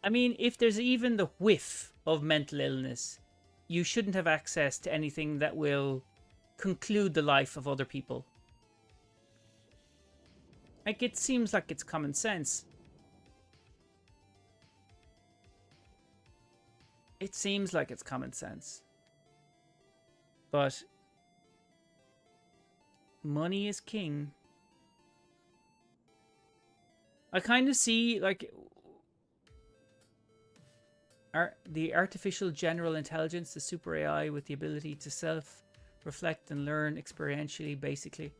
I mean, if there's even the whiff of mental illness, you shouldn't have access to anything that will conclude the life of other people. Like, it seems like it's common sense. It seems like it's common sense. But money is king. I kind of see, like, the artificial general intelligence, the super AI with the ability to self-reflect and learn experientially, basically.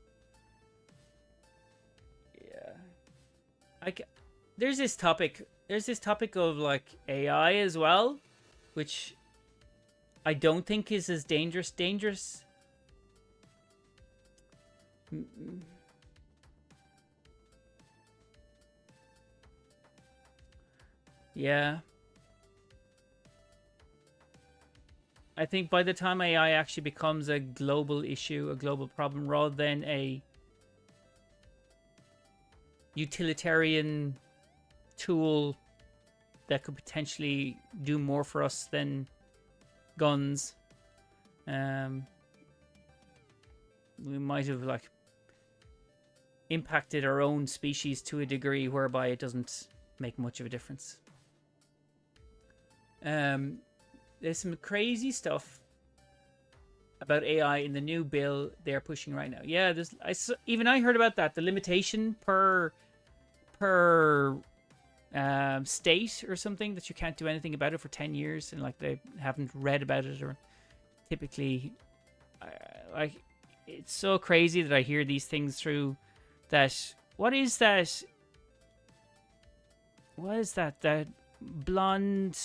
Yeah. There's this topic of, like, AI as well, which I don't think is as dangerous. Yeah. I think by the time AI actually becomes a global issue, a global problem, rather than a utilitarian tool that could potentially do more for us than guns, we might have, like, impacted our own species to a degree whereby it doesn't make much of a difference. There's some crazy stuff about AI in the new bill they're pushing right now. Yeah, even I heard about that. The limitation per state or something, that you can't do anything about it for 10 years, and like they haven't read about it, or typically, like, it's so crazy that I hear these things through that. What is that? What is that? That blonde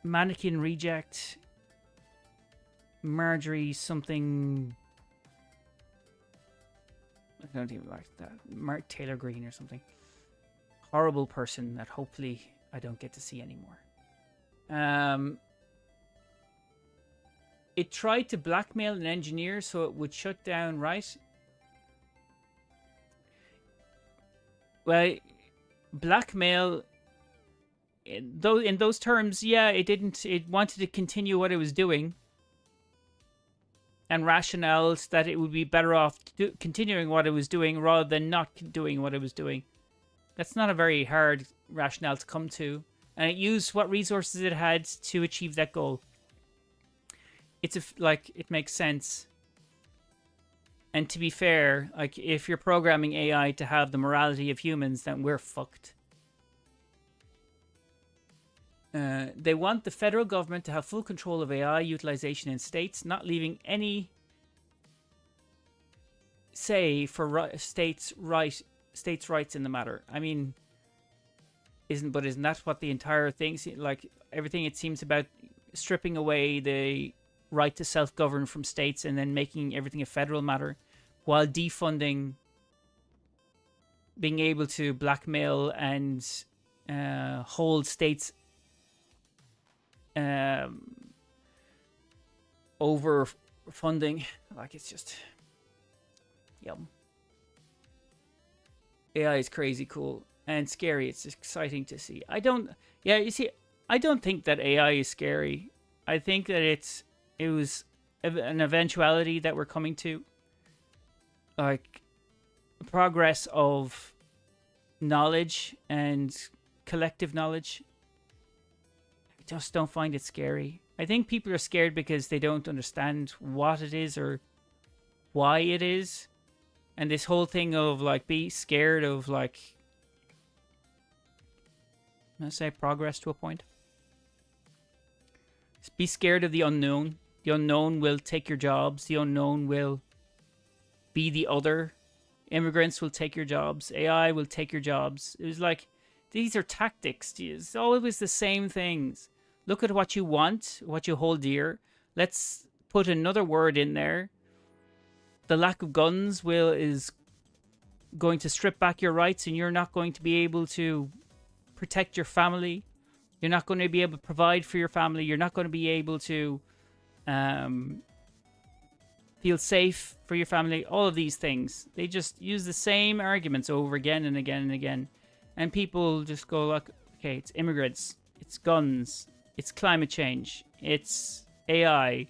mannequin reject, Marjorie something. I don't even like that. Mark Taylor Green or something. Horrible person that hopefully I don't get to see anymore. It tried to blackmail an engineer so it would shut down, right? Well, blackmail, in those terms, yeah, it didn't. It wanted to continue what it was doing, and rationales that it would be better off continuing what it was doing rather than not doing what it was doing. That's not a very hard rationale to come to, and it used what resources it had to achieve that goal. It's it makes sense. And to be fair, like, if you're programming AI to have the morality of humans, then we're fucked. They want the federal government to have full control of AI utilization in states, not leaving any say for states' rights in the matter. I mean, isn't that what the entire thing, like everything, it seems about stripping away the right to self-govern from states and then making everything a federal matter, while defunding being able to blackmail and hold states over funding. Like, it's just yum. AI is crazy cool and scary. It's exciting to see. I don't think that AI is scary. I think that it was an eventuality that we're coming to, like progress of knowledge and collective knowledge. I just don't find it scary. I think people are scared because they don't understand what it is or why it is. And this whole thing of, like, be scared of, like, let's say, progress to a point. Just be scared of the unknown. The unknown will take your jobs. The unknown will be the other. Immigrants will take your jobs. AI will take your jobs. It was like, these are tactics. It's always the same things. Look at what you want, what you hold dear. Let's put another word in there. The lack of guns is going to strip back your rights, and you're not going to be able to protect your family. You're not going to be able to provide for your family. You're not going to be able to feel safe for your family, all of these things. They just use the same arguments over again and again and again. And people just go like, okay, it's immigrants, it's guns, it's climate change, it's AI.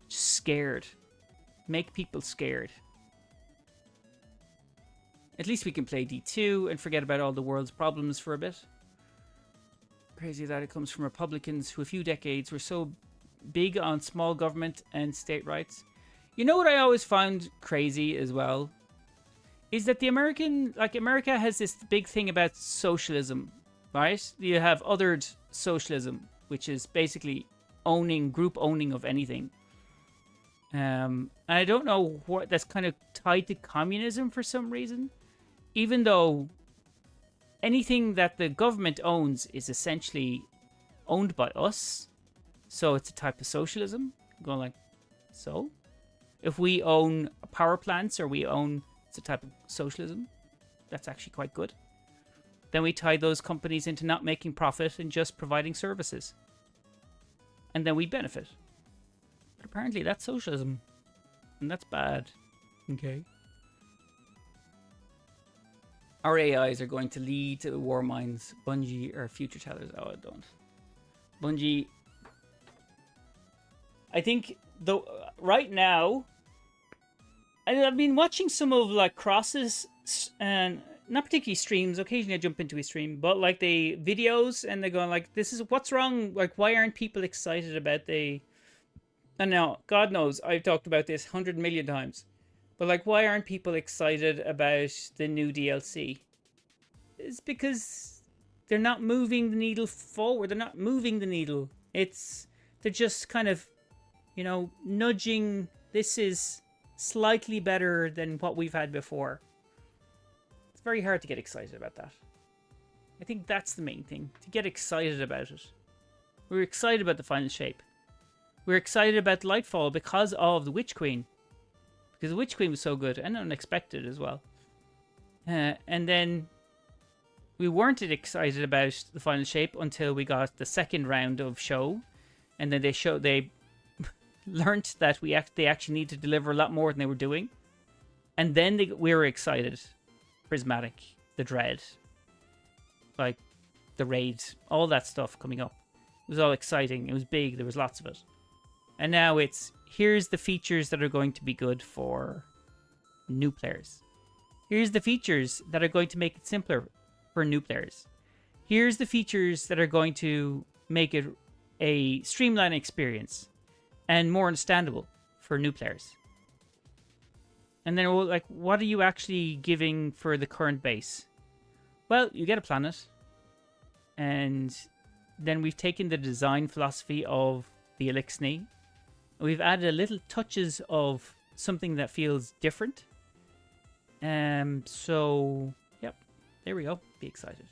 Just scared. Make people scared. At least we can play D2 and forget about all the world's problems for a bit. Crazy that it comes from Republicans who a few decades were so big on small government and state rights. You know what I always found crazy as well? Is that America has this big thing about socialism, right? You have othered socialism, which is basically group owning of anything. And I don't know what that's kind of tied to communism for some reason. Even though anything that the government owns is essentially owned by us. So it's a type of socialism. Going like, so? If we own power plants or it's a type of socialism. That's actually quite good. Then we tie those companies into not making profit and just providing services. And then we benefit. But apparently that's socialism. And that's bad. Okay. Our AIs are going to lead to war minds. Bungie or future tellers. Oh, I don't. Bungie. I think though right now, I've been watching some of like Cross's and not particularly streams. Occasionally I jump into his stream, but like the videos and they're going like, "This is what's wrong. Like, why aren't people excited about the?" And now, God knows, I've talked about this 100 million times, but like, why aren't people excited about the new DLC? It's because they're not moving the needle forward. They're not moving the needle. They're just kind of, nudging. This is slightly better than what we've had before. It's very hard to get excited about that. I think that's the main thing, to get excited about it. We're excited about the final shape. We're excited about Lightfall because of the Witch Queen. Because the Witch Queen was so good and unexpected as well. And then we weren't excited about the final shape until we got the second round of show. And then they learnt that they actually need to deliver a lot more than they were doing. And then we were excited. Prismatic, the Dread, like the Raid, all that stuff coming up. It was all exciting. It was big. There was lots of it. And now here's the features that are going to be good for new players. Here's the features that are going to make it simpler for new players. Here's the features that are going to make it a streamlined experience and more understandable for new players. And then, like, what are you actually giving for the current base? Well, you get a planet. And then we've taken the design philosophy of the Elixni. We've added a little touches of something that feels different. So, yep. There we go. Be excited.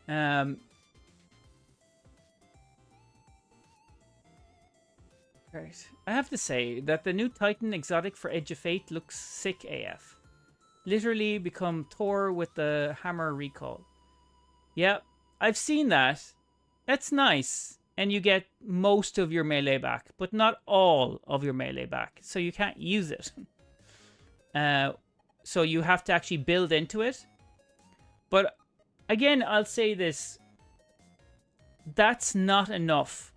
Right. I have to say that the new Titan exotic for Edge of Fate looks sick AF. Literally become Thor with the hammer recall. Yep, I've seen that. That's nice. And you get most of your melee back, but not all of your melee back. So you can't use it. So you have to actually build into it. But again, I'll say this. That's not enough.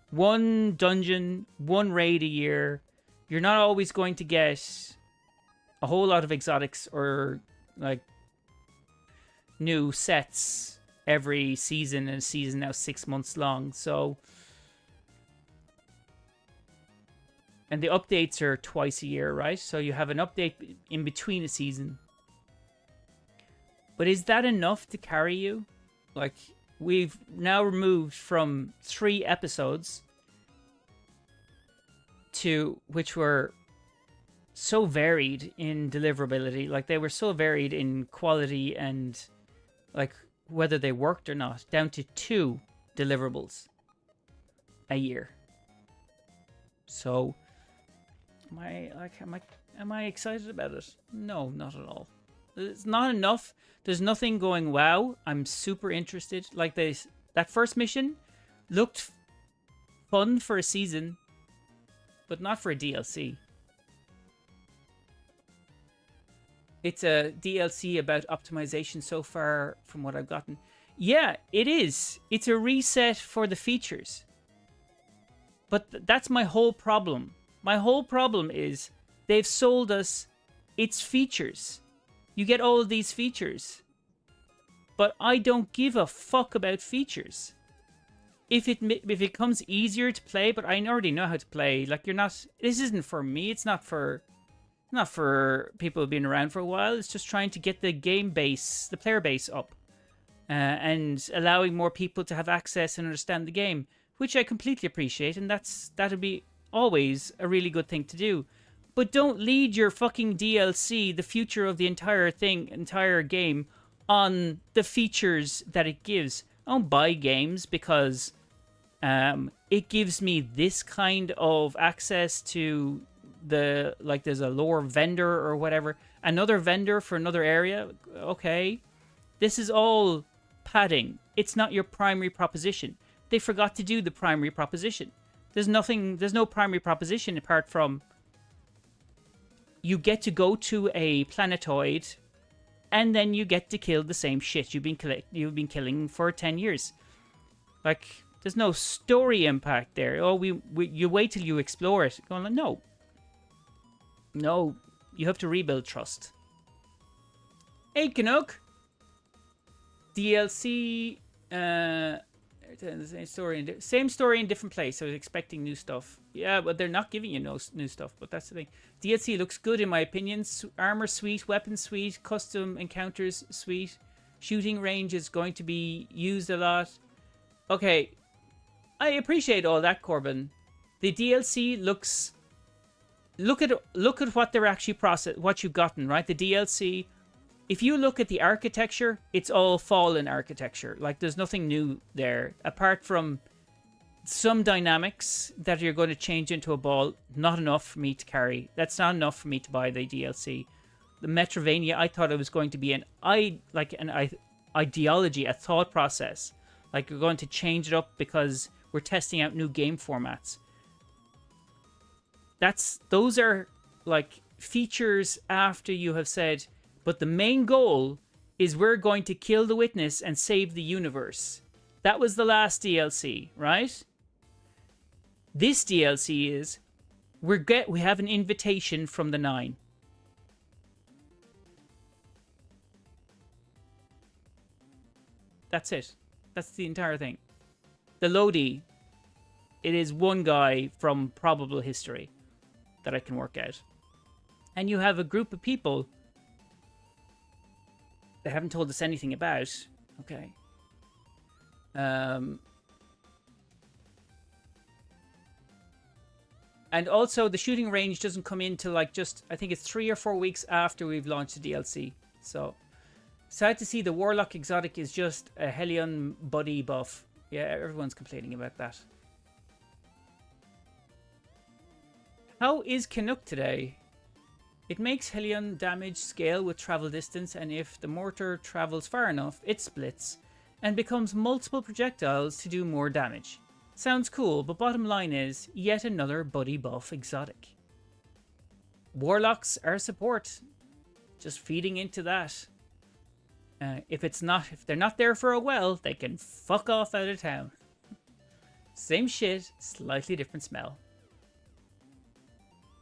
One dungeon, one raid a year. You're not always going to get a whole lot of exotics or like new sets every season, and a season now 6 months long. So, and the updates are twice a year, right? So you have an update in between a season. But is that enough to carry you? Like, we've now removed from 3 episodes which were so varied in deliverability. Like, they were so varied in quality and like whether they worked or not, down to 2 deliverables a year. So am I excited about it? No, not at all. It's not enough. There's nothing going, wow, I'm super interested. Like that first mission looked fun for a season, but not for a DLC. It's a DLC about optimization so far from what I've gotten. Yeah, it is. It's a reset for the features. But that's my whole problem. My whole problem is they've sold us its features. You get all of these features. But I don't give a fuck about features. If it becomes easier to play, but I already know how to play. Like, you're not... This isn't for me. It's not for people who've been around for a while. It's just trying to get the game base, the player base up. And allowing more people to have access and understand the game. Which I completely appreciate. And that'll be always a really good thing to do. But don't lead your fucking DLC, the future of the entire game, on the features that it gives. I don't buy games because it gives me this kind of access to the, like, there's a lower vendor or whatever. Another vendor for another area. Okay. This is all padding. It's not your primary proposition. They forgot to do the primary proposition. There's no primary proposition apart from you get to go to a planetoid and then you get to kill the same shit you've been killing for 10 years. Like, there's no story impact there. Oh, you wait till you explore it. Going like, no. No, you have to rebuild trust. Hey, Canuck. DLC, same story in different place. I was expecting new stuff. Yeah, but they're not giving you no new stuff. But that's the thing. DLC looks good in my opinion. Armor sweet, weapon sweet, custom encounters sweet. Shooting range is going to be used a lot. Okay, I appreciate all that, Corbin. The DLC looks. Look at what they're actually what you've gotten, right? The DLC. If you look at the architecture, it's all Fallen architecture. Like, there's nothing new there. Apart from some dynamics that you're going to change into a ball. Not enough for me to carry. That's not enough for me to buy the DLC. The Metrovania, I thought it was going to be an ideology, a thought process. Like, we're going to change it up because we're testing out new game formats. Those are, like, features after you have said... But the main goal is we're going to kill the witness and save the universe. That was the last DLC, right? This DLC is we have an invitation from the 9. That's it. That's the entire thing. The Lodi, it is one guy from probable history that I can work out. And you have a group of people they haven't told us anything about. Okay. And also, the shooting range doesn't come in till, like, just... I think it's 3 or 4 weeks after we've launched the DLC. So, sad to see the Warlock exotic is just a Hellion buddy buff. Yeah, everyone's complaining about that. How is Canuck today? It makes Hellion damage scale with travel distance, and if the mortar travels far enough, it splits and becomes multiple projectiles to do more damage. Sounds cool, but bottom line is, yet another buddy buff exotic. Warlocks are support. Just feeding into that. If they're not there for a while, they can fuck off out of town. Same shit, slightly different smell.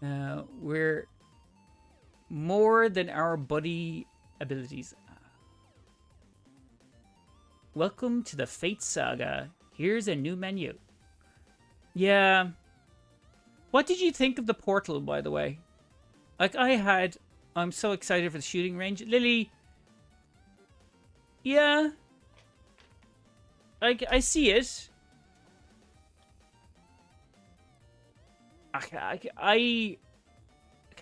We're more than our buddy abilities. Welcome to the Fate Saga. Here's a new menu. Yeah. What did you think of the portal, by the way? Like, I'm so excited for the shooting range. Lily. Yeah. Like, I see it. I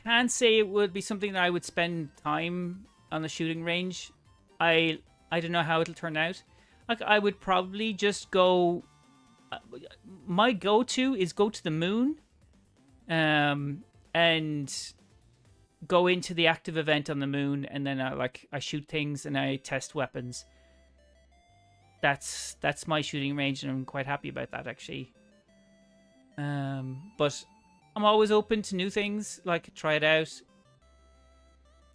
can't say it would be something that I would spend time on the shooting range. I don't know how it'll turn out. Like, I would probably just go... my go-to is go to the moon. And go into the active event on the moon. And then I shoot things and I test weapons. that's my shooting range, and I'm quite happy about that actually. But I'm always open to new things, like try it out.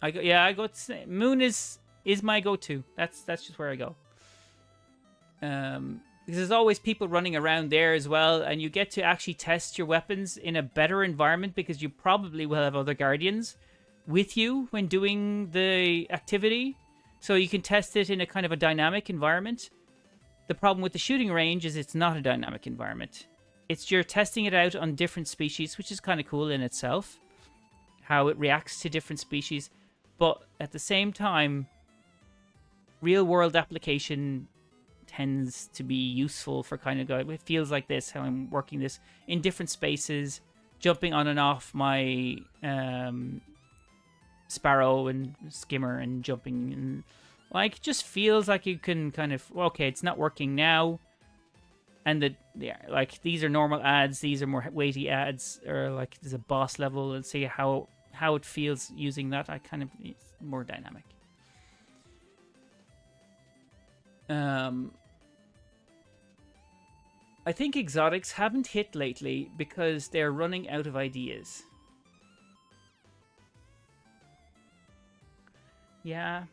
I go to Moon is my go-to. That's just where I go. Because there's always people running around there as well, and you get to actually test your weapons in a better environment because you probably will have other guardians with you when doing the activity, so you can test it in a kind of a dynamic environment. The problem with the shooting range is it's not a dynamic environment. It's you're testing it out on different species, which is kind of cool in itself, how it reacts to different species. But at the same time, real world application tends to be useful for kind of going, it feels like this, how I'm working this in different spaces, jumping on and off my Sparrow and Skimmer and jumping, and like just feels like you can kind of, okay, it's not working now, and like these are normal ads, these are more weighty ads, or like there's a boss level, and see how it feels using that. I kind of, it's more dynamic. I think exotics haven't hit lately because they're running out of ideas. Yeah.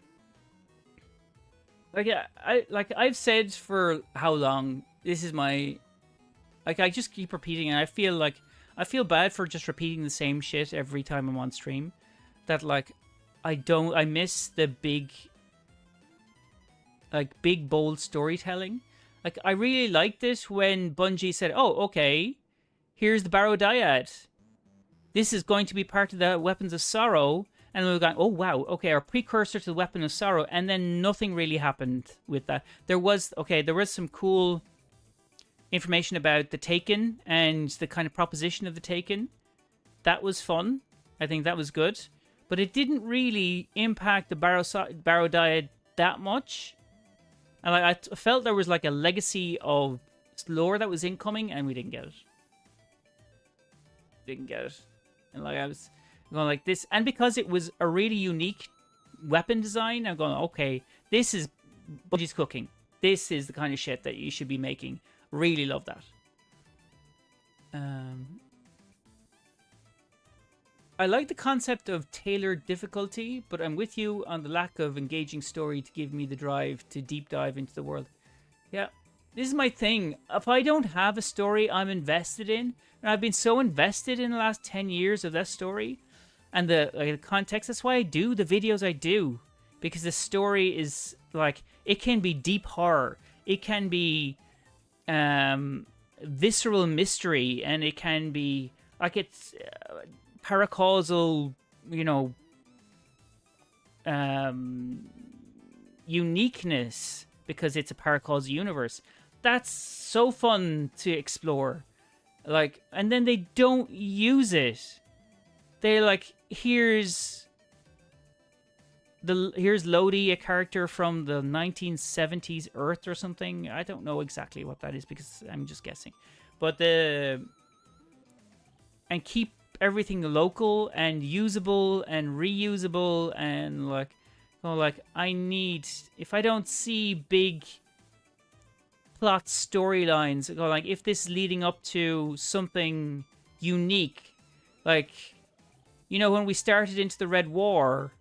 I've said for how long, this is my, like, I just keep repeating, and I feel bad for just repeating the same shit every time I'm on stream. That, like, I miss the big, bold storytelling. Like, I really liked it when Bungie said, oh, okay, here's the Barrow Dyad. This is going to be part of the Weapons of Sorrow. And we were going, oh, wow, okay, our precursor to the Weapon of Sorrow. And then nothing really happened with that. There was some cool information about the Taken and the kind of proposition of the Taken. That was fun. I think that was good. But it didn't really impact the Barrow Dyad that much. And I felt there was like a legacy of lore that was incoming, and we didn't get it. And like I was going like this, and because it was a really unique weapon design, I'm going, okay, this is Bungie's cooking. This is the kind of shit that you should be making. Really love that. I like the concept of tailored difficulty, but I'm with you on the lack of engaging story to give me the drive to deep dive into the world. Yeah, this is my thing. If I don't have a story I'm invested in, and I've been so invested in the last 10 years of that story, and the context, that's why I do the videos I do. Because the story is, like, it can be deep horror. It can be visceral mystery, and it can be, like, it's... paracausal, uniqueness because it's a paracausal universe. That's so fun to explore. Like, and then they don't use it. They're like, here's Lodi, a character from the 1970s Earth or something. I don't know exactly what that is because I'm just guessing. But and keep everything local and usable and reusable, and like I need, if I don't see big plot storylines, like if this is leading up to something unique, like, when we started into the Red War,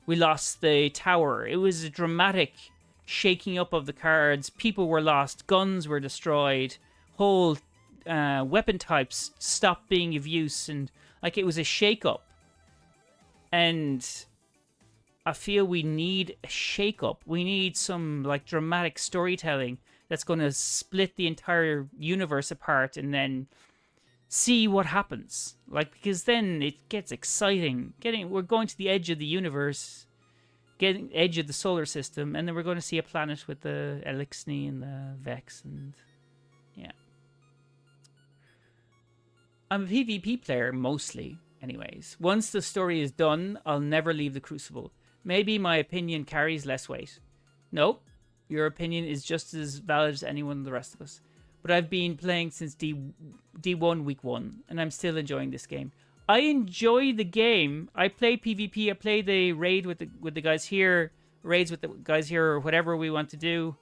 we lost the tower. It was a dramatic shaking up of the cards. People were lost, guns were destroyed, whole weapon types stopped being of use, and like it was a shake-up. And I feel we need a shake-up. We need some like dramatic storytelling that's going to split the entire universe apart and then see what happens. Like, because then it gets exciting. We're going to the edge of the universe, getting edge of the solar system, and then we're going to see a planet with the Elixni and the Vex, and yeah. I'm a PvP player, mostly, anyways. Once the story is done, I'll never leave the Crucible. Maybe my opinion carries less weight. Nope, your opinion is just as valid as anyone of the rest of us. But I've been playing since D1 week 1, and I'm still enjoying this game. I enjoy the game. I play PvP, I play the raid with the guys here, raids with the guys here, or whatever we want to do.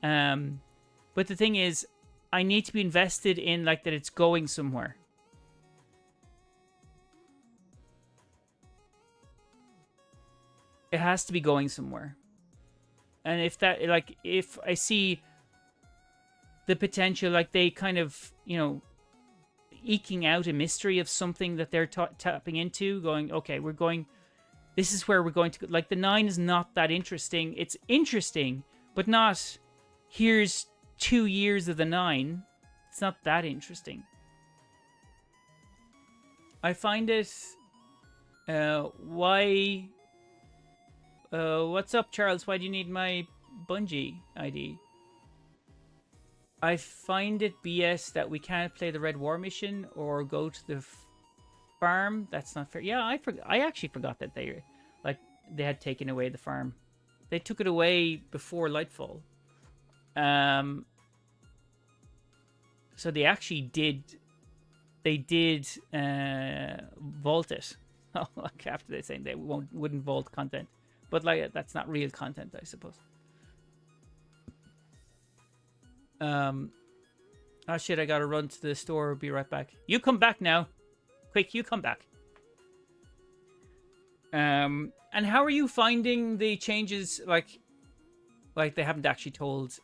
But the thing is, I need to be invested in like that it's going somewhere. It has to be going somewhere. And if that, like, if I see the potential, like they kind of, you know, eking out a mystery of something that they're tapping into, going, okay, we're going, this is where we're going to go. Like, the 9 is not that interesting. It's interesting, but not, here's 2 years of the 9. It's not that interesting. I find it, what's up, Charles? Why do you need my Bungie ID? I find it BS that we can't play the Red War mission or go to the farm. That's not fair. Yeah, I actually forgot that they had taken away the farm. They took it away before Lightfall. So they actually did. They did vault it. After they're saying they wouldn't vault content, but like that's not real content, I suppose. Oh shit, I gotta run to the store. Be right back. You come back now. Quick, you come back. And how are you finding the changes? Like they haven't actually told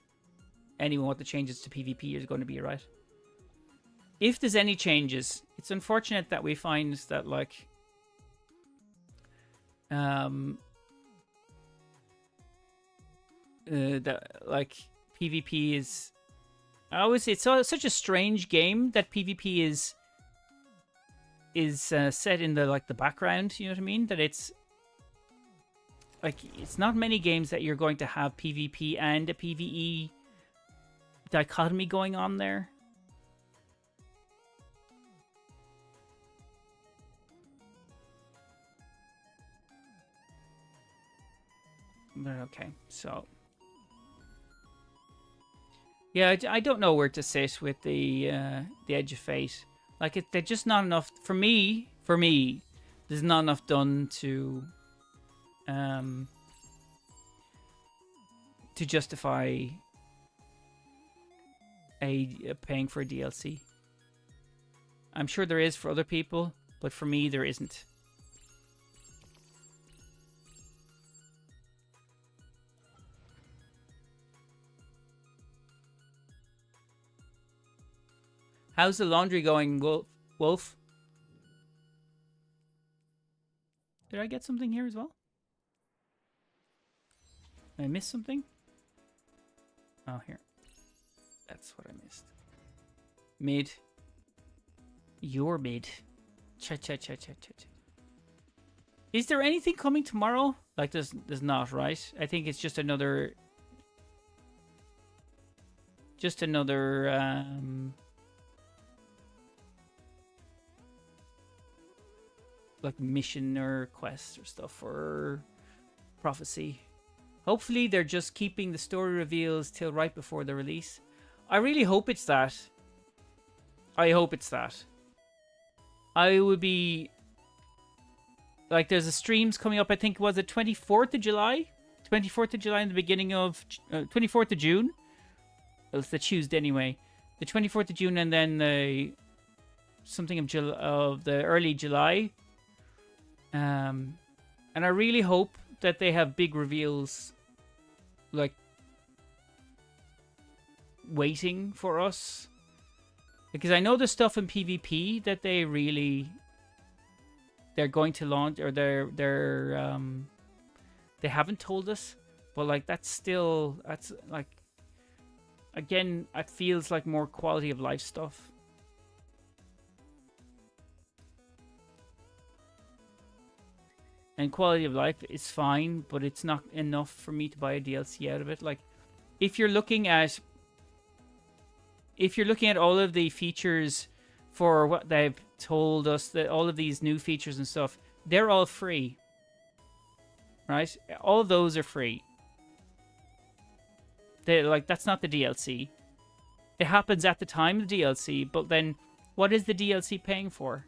anyone what the changes to PvP is going to be, right? If there's any changes, it's unfortunate that we find that like that like PvP is. It's such a strange game that PvP is set in the the background. You know what I mean? That it's like it's not many games that you're going to have PvP and a PvE dichotomy going on there. But okay, so. Yeah, I don't know where to sit with the Edge of Fate. Like, they're just not enough for me. For me, there's not enough done to justify paying for a DLC. I'm sure there is for other people, but for me, there isn't. How's the laundry going, Wolf? Did I get something here as well? Did I miss something? Oh, here. That's what I missed. Mid. You're mid. Cha. Is there anything coming tomorrow? Like, there's not, right? I think it's just another... like mission or quest or stuff or prophecy. Hopefully they're just keeping the story reveals till right before the release. I really hope it's that. I hope it's that. I would be like, there's a streams coming up. I think was it 24th of July? 24th of July in the beginning of 24th of June. Well, it's the Tuesday anyway. The 24th of June and then the something of the early July. And I really hope that they have big reveals, like, waiting for us. Because I know there's stuff in PvP that they're going to launch, or they haven't told us. But, like, that's like, again, it feels like more quality of life stuff. And quality of life is fine, but it's not enough for me to buy a DLC out of it. Like, if you're looking at all of the features for what they've told us, that all of these new features and stuff, they're all free. Right? All of those are free. That's not the DLC. It happens at the time of the DLC, but then what is the DLC paying for?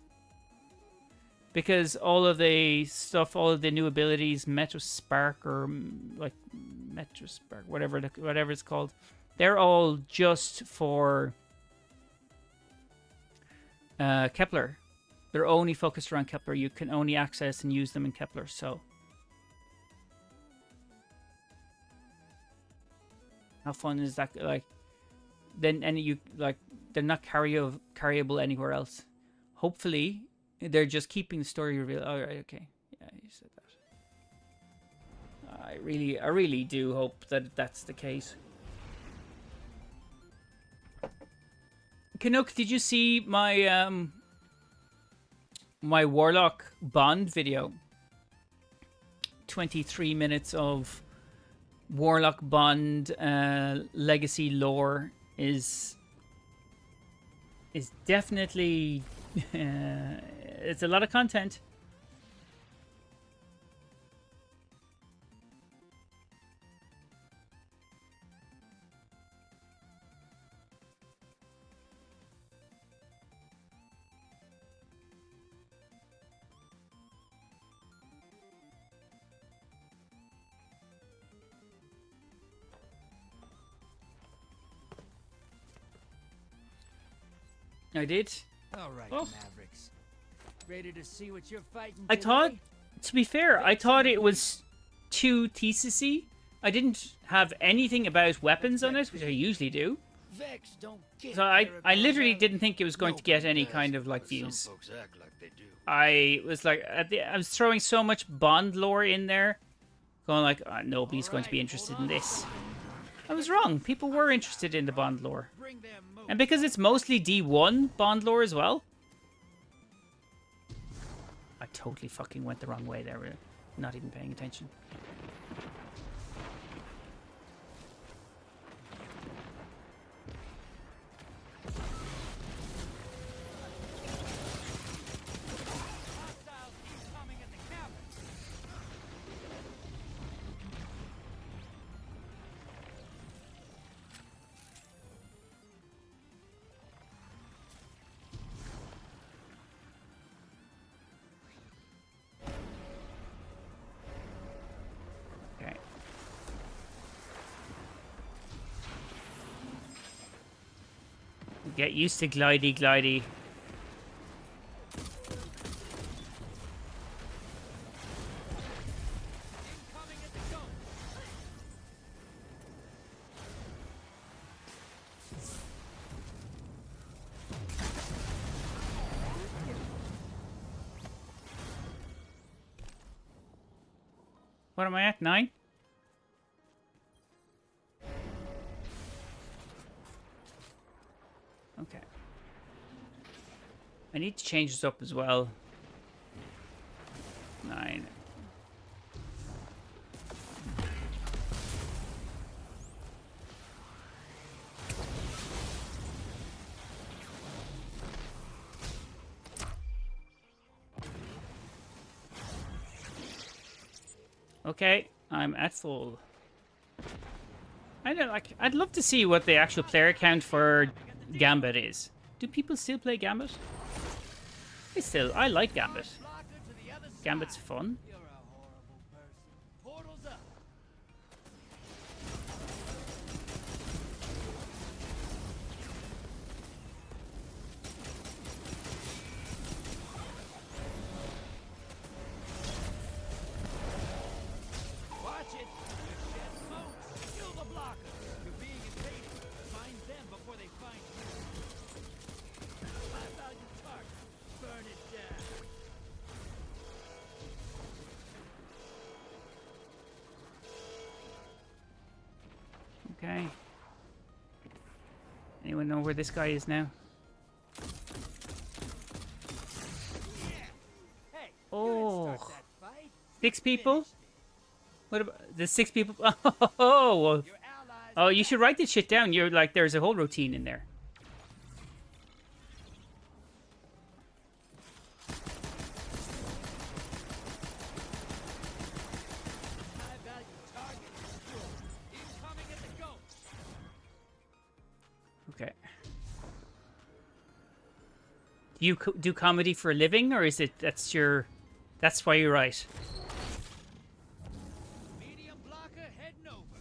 because all of the stuff, all of the new abilities, Metro Spark or like Metro Spark, whatever it's called, they're all just for Kepler. They're only focused around Kepler. You can only access and use them in Kepler. So, how fun is that? Like, then and you like they're not carryable anywhere else. Hopefully, they're just keeping the story reveal. All right, okay, yeah, you said that. I really do hope that that's the case. Canuck, did you see my my Warlock Bond video? 23 minutes of Warlock Bond legacy lore is definitely it's a lot of content. I did. All right, Oh. Mavericks. Ready to see what you're fighting I thought, today? to be fair, I thought it was too thesis-y. I didn't have anything about weapons on it, which I usually do. Vex don't get So I miracles literally out. didn't think it was going to get any kind of like views. I was like, I was throwing so much Bond lore in there, going like, nobody's going to be interested in this. I was wrong. People were interested in the Bond lore. Bring them moves. And because it's mostly D1 Bond lore as well. I totally fucking went the wrong way there. We're not even paying attention. Hostiles incoming at the cabin. Okay. Get used to glidey. Incoming at the ghost. What am I at? 9? Okay. I need to change this up as well. 9. Okay, I'm at full. I don't like. I'd love to see what the actual player count for Gambit is. Do people still play Gambit? I like Gambit. Blocker to the other side. Gambit's fun. You're a horrible person. Portals up. Watch it. You're shed smoke. Kill the blocker. You're being invaded. Find them before they find you. High value target. Burn it down. Okay. Anyone know where this guy is now? Hey, Oh. you didn't start that fight. 6 people? Finished it. What about the 6 people? Oh, well. Your allies Oh, you should write this shit down. You're like, there's a whole routine in there. high value target destroyed. Incoming at the ghost. Okay. Do you do comedy for a living, or is it that's why you write? Medium blocker heading over.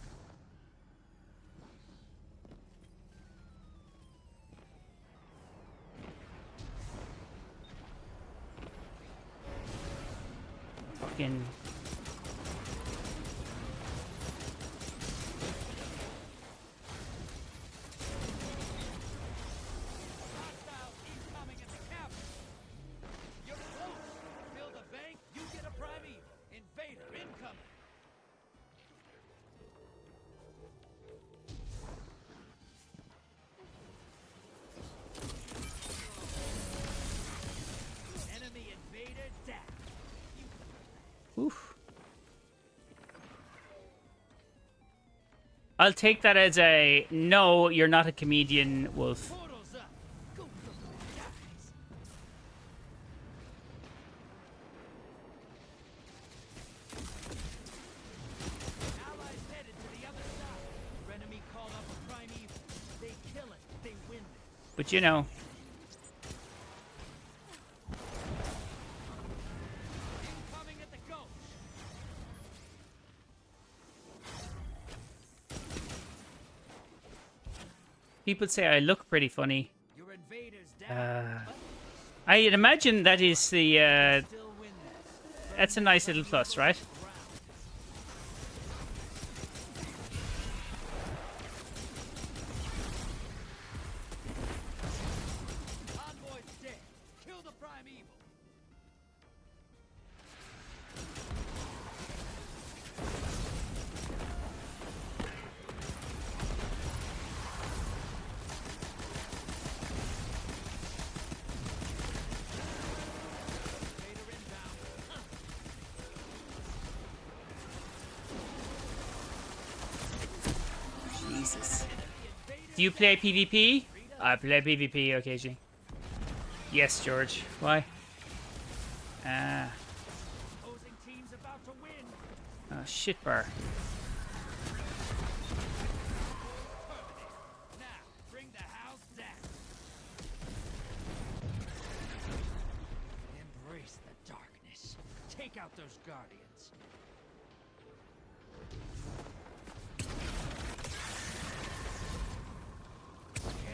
Fucking. Hostile incoming at the cavern. You're close. Fill the bank, you get a primeval. Invader incoming. Enemy invader down. Oof. I'll take that as a no. You're not a comedian, Wolf. Portals up. Go look at guys. Allies headed to the other side. Your enemy called up a primeval. They kill it. They win this. But you know, Incoming at the ghost. people say I look pretty funny. Your invaders down. But I'd imagine that is the. still win this. That's a nice little plus, right? Envoy's dead. Kill the primeval. Invader inbound. Jesus. Do you play PvP? I play PvP occasionally. Yes, George. Why? Ah. Opposing team's about to win. Oh, shit bar. Now, bring the house down. Embrace the darkness. Take out those guardians.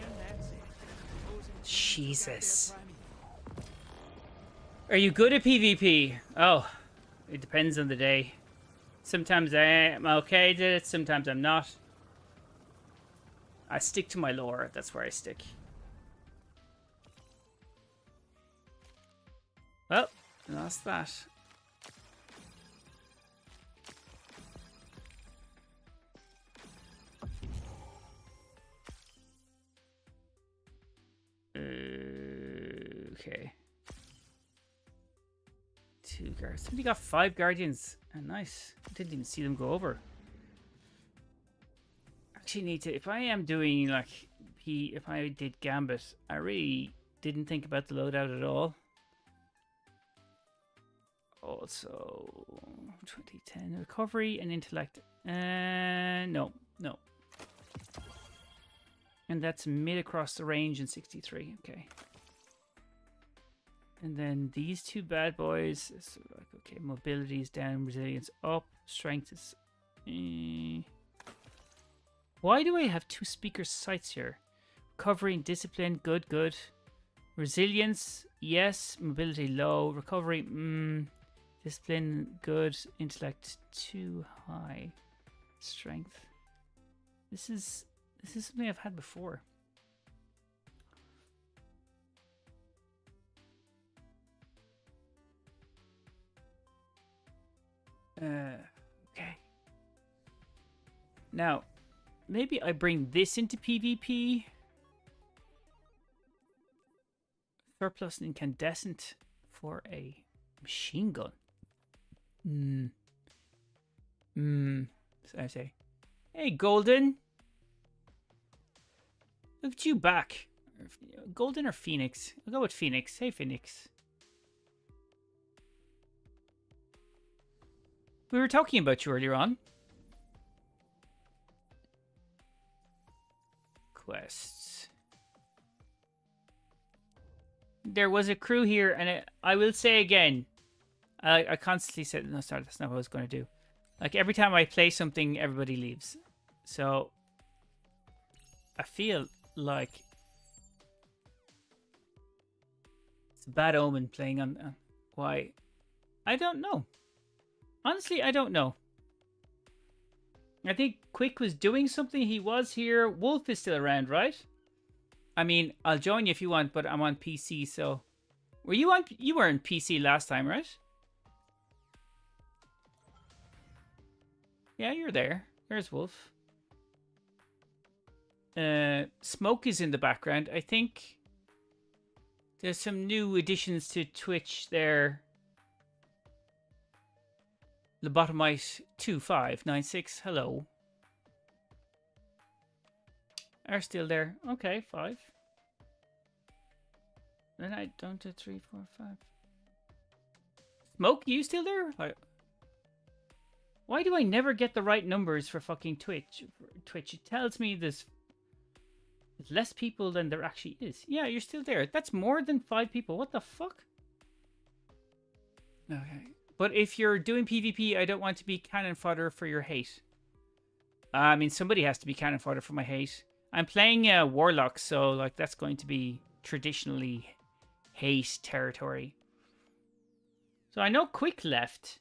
And that's it. Opposing team's Jesus. got their primeval. Are you good at PvP? Oh, it depends on the day. Sometimes I am okay at it, sometimes I'm not. I stick to my lore, that's where I stick. Well, lost that. Okay. 2 guards. Somebody got 5 guardians. Oh, nice. Didn't even see them go over. Actually need to, if I am doing like if I did Gambit, I really didn't think about the loadout at all. Also 2010 recovery and intellect. No. And that's mid across the range in 63. Okay. And then these 2 bad boys. So like, okay, mobility is down, resilience up, strength is. Why do I have 2 speaker sights here? Recovery and discipline, good. Resilience, yes. Mobility low. Recovery, discipline, good. Intellect, too high. Strength. This is something I've had before. Okay. Now, maybe I bring this into PvP. Surplus and incandescent for a machine gun. So I say, hey, Golden. Look at you back. Golden or Phoenix? I'll go with Phoenix. Hey, Phoenix. We were talking about you earlier on. Quests. there was a crew here, and I will say again, I constantly said, no, sorry, that's not what I was going to do. Like, every time I play something, everybody leaves. So, I feel like it's a bad omen playing on why. I don't know. Honestly, I don't know. I think Quick was doing something. He was here. Wolf is still around, right? I mean, I'll join you if you want, but I'm on PC, so... Were you on... You were on PC last time, right? Yeah, you're there. There's Wolf. Smoke is in the background. I think there's some new additions to Twitch there. Lobotomite2596, hello. Are still there. Okay, 5. Then I don't do 3, 4, 5. Smoke, you still there? Why do I never get the right numbers for fucking Twitch? It tells me there's less people than there actually is. Yeah, you're still there. That's more than 5 people. What the fuck? Okay. But if you're doing PvP, I don't want to be cannon fodder for your hate. I mean, somebody has to be cannon fodder for my hate. I'm playing Warlocks, so like that's going to be traditionally hate territory. So I know Quick left.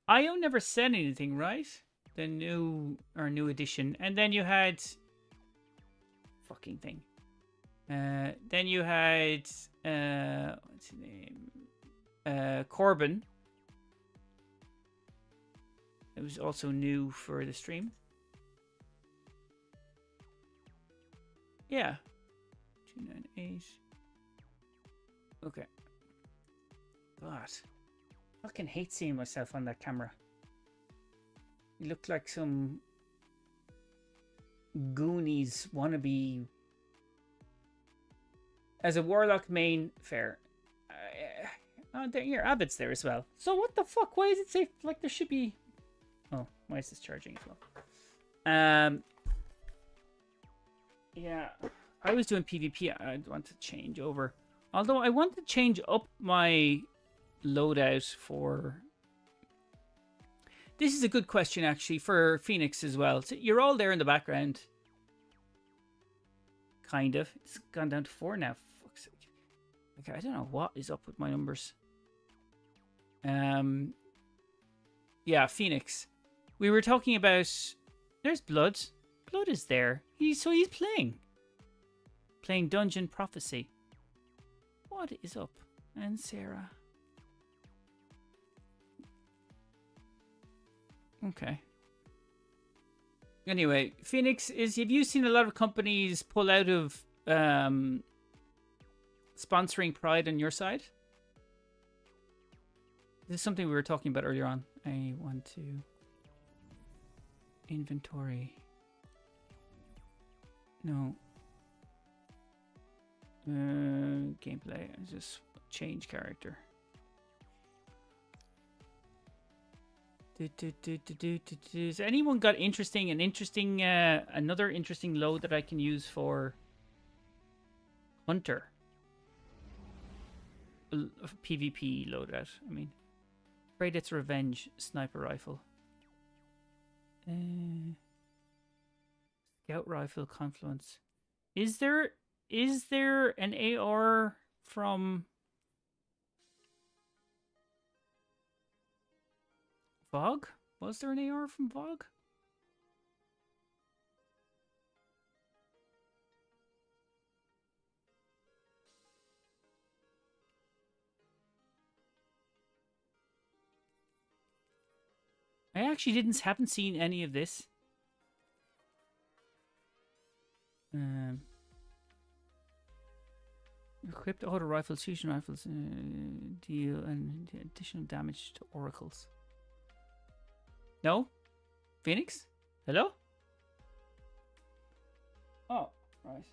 IO never said anything, right? The new edition, and then you had fucking thing. Then you had what's his name? Corbin. It was also new for the stream. Yeah. 298. Okay. God. I fucking hate seeing myself on that camera. You look like some Goonies wannabe. As a Warlock main, fair. Oh, there, here, Abbott's there as well. So what the fuck? Why is it safe? Like there should be... Oh, why is this charging as well? Yeah, I was doing PvP. I'd want to change over. Although I want to change up my loadout for... This is a good question, actually, for Phoenix as well. So you're all there in the background. Kind of. It's gone down to 4 now. Fuck's sake. Okay, I don't know what is up with my numbers. Yeah, Phoenix. We were talking about... There's Blood. Blood is there. He's playing. Playing Dungeon Prophecy. What is up? And Sarah. Okay. Anyway, Phoenix is... Have you seen a lot of companies pull out of sponsoring Pride on your side? This is something we were talking about earlier on. I want to... Inventory. No. Gameplay. Just change character. Has anyone got another interesting load that I can use for Hunter? PvP loadout, I mean. Afraid it's Revenge sniper rifle. Scout rifle confluence. Is there an AR from Vogue? Was there an AR from Vogue? I actually haven't seen any of this. Equipped auto rifles, fusion rifles, deal and additional damage to oracles. No? Phoenix? Hello? Oh, right.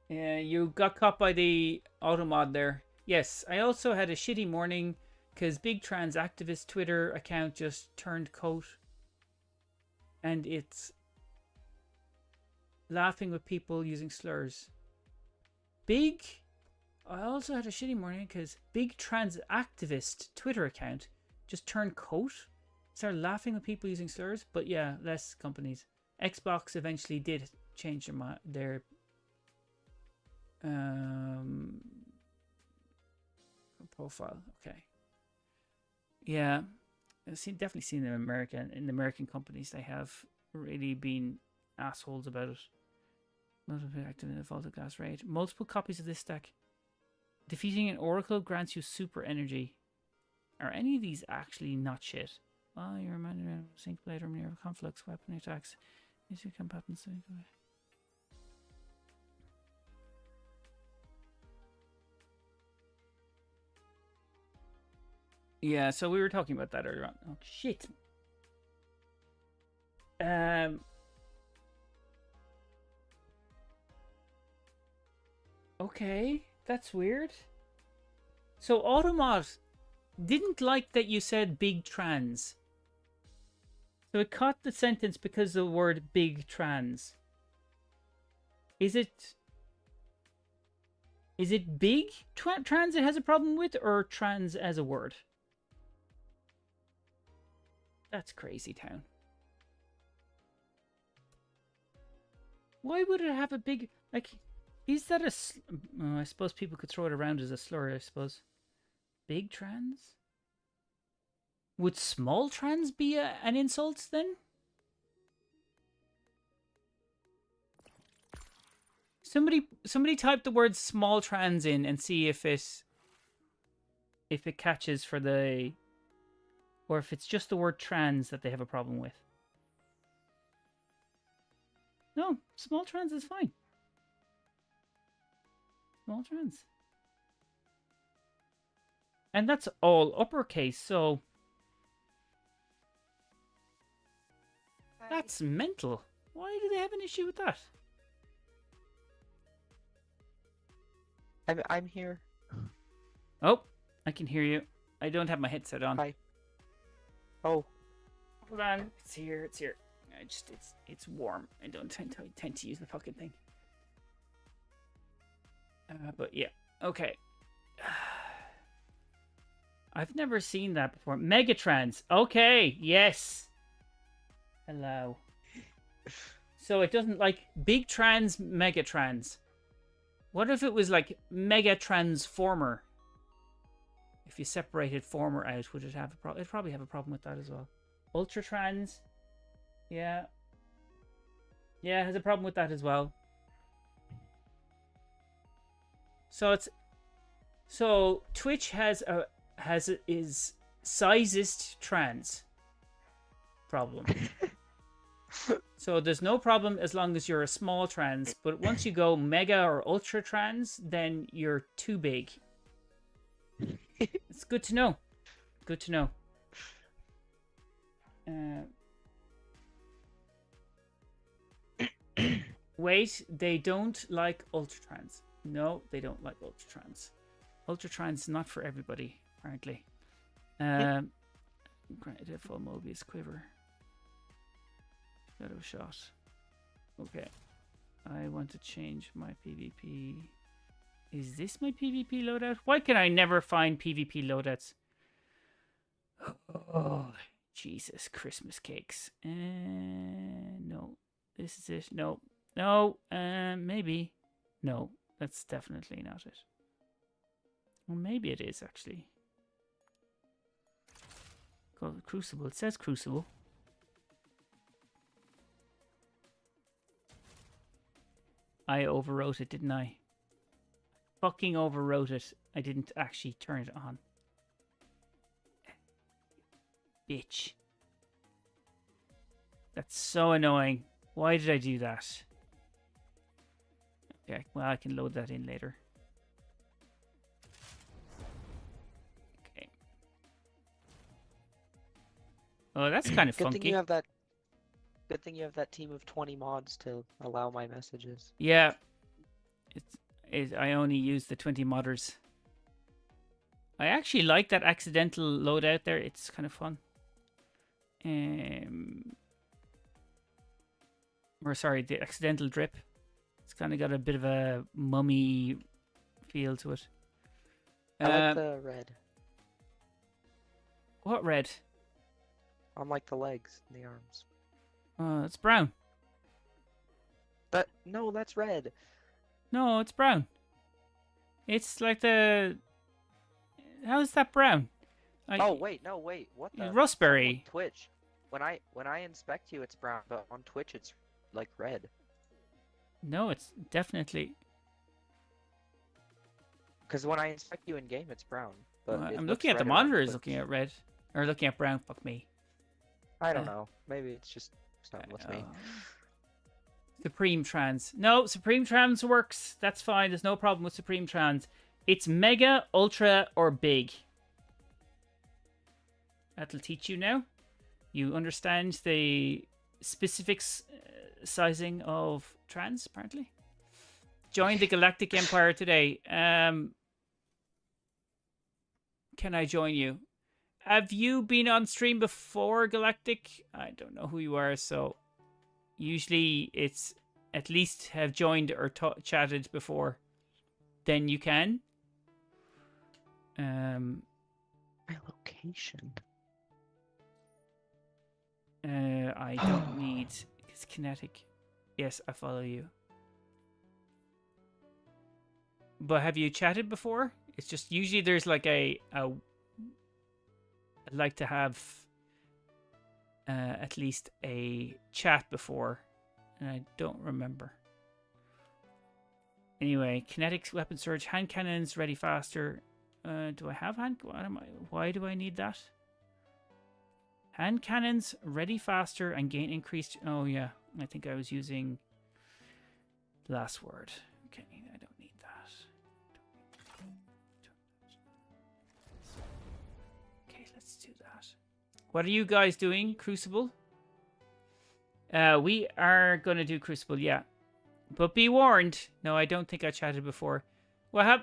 Yeah, you got caught by the auto mod there. Yes, I also had a shitty morning because big trans activist Twitter account just turned coat. And it's laughing with people using slurs. big. I also had a shitty morning because big trans activist Twitter account just turned coat. Started laughing at people using slurs, but yeah, less companies. Xbox eventually did change their profile. Okay. Yeah, I've definitely seen them in American companies. They have really been assholes about it. Multiple active in the vaulted glass raid. Multiple copies of this stack. Defeating an oracle grants you super energy. Are any of these actually not shit? Well, you're reminded of Sync Blade or Minerva Conflux weapon attacks. These two combatants. Yeah, so we were talking about that earlier on. Oh shit. Okay, that's weird. So Automod didn't like that you said big trans. So it caught the sentence because of the word big trans. Is it big trans it has a problem with, or trans as a word? That's crazy town. Why would it have a big, like, is that a... Oh, I suppose people could throw it around as a slur, I suppose. Big trans? Would small trans be an insult then? Somebody type the word small trans in and see if it catches for the... Or if it's just the word trans that they have a problem with. No, small trans is fine. Small trans. And that's all uppercase, so... That's mental. Why do they have an issue with that? I'm here. Oh, I can hear you. I don't have my headset on. Hi. Oh. Hold on. It's here. It's here. It's warm. I don't tend to use the fucking thing. But yeah. Okay. I've never seen that before. Megatrans. Okay. Yes. Hello. So it doesn't like big trans, megatrans. What if it was like mega transformer? If you separated former out, would it have a problem? It'd probably have a problem with that as well. Ultra trans. Yeah. Yeah, it has a problem with that as well. So Twitch is sizest trans problem. So there's no problem as long as you're a small trans, but once you go mega or ultra trans, then you're too big. It's good to know. Good to know. Wait, they don't like ultra trans. No, they don't like ultra trans. Ultra trans is not for everybody, apparently. Granted, full Mobius quiver. Shadow shot. Okay. I want to change my PvP. Is this my PvP loadout? Why can I never find PvP loadouts? Oh, Jesus, Christmas cakes. No. This is it. No. No. Maybe. No, that's definitely not it. Well, maybe it is, actually. Called it Crucible. It says Crucible. I overwrote it, didn't I? Fucking overwrote it. I didn't actually turn it on. Bitch. That's so annoying. Why did I do that? Okay, well, I can load that in later. Okay. Oh, that's kind of Good funky. thing you have that. Good thing you have that team of 20 mods to allow my messages. Yeah. I only use the 20 modders. I actually like that accidental loadout there. It's kind of fun. Or sorry, the accidental drip. It's kind of got a bit of a mummy feel to it. I like the red What red? on like the legs and the arms. It's brown. No, that's red. No, it's brown. It's like the... How is that brown? Oh wait, no wait. What the? Raspberry. On Twitch. When I inspect you, it's brown, but on Twitch, it's like red. No, it's definitely... Because when I inspect you in game, it's brown. But it I'm looks looking at the redder on monitor is Twitch. looking at red. Or looking at brown, fuck me. I don't know. Maybe it's just something with me. Supreme Trans. No, Supreme Trans works. That's fine. There's no problem with Supreme Trans. It's Mega, Ultra, or Big. That'll teach you now. You understand the specific sizing of trans, apparently. Join the Galactic Empire today. Can I join you? Have you been on stream before, Galactic? I don't know who you are, so usually it's at least have joined or chatted before. Then you can. My location. I don't need... It's kinetic. Yes, I follow you. But have you chatted before? It's just usually there's like I'd like to have at least a chat before, and I don't remember. Anyway, kinetic weapon surge, hand cannons ready faster. Do I have hand? Why do I need that? Hand cannons ready faster and gain increased. Oh yeah, I think I was using last word. Okay, I don't need that. Okay, let's do that. What are you guys doing, Crucible? We are gonna do Crucible, yeah. But be warned. No, I don't think I chatted before. Well, have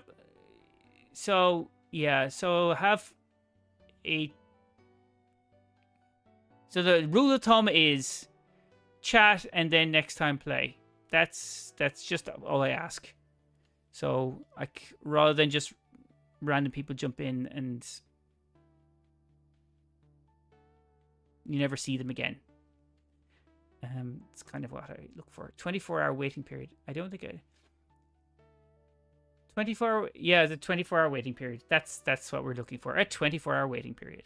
so yeah. So have a. So the rule of thumb is chat and then next time play. That's just all I ask. So rather than just random people jump in and you never see them again. It's kind of what I look for. 24-hour waiting period. I don't think I... 24... Yeah, the 24-hour waiting period. That's what we're looking for. A 24-hour waiting period.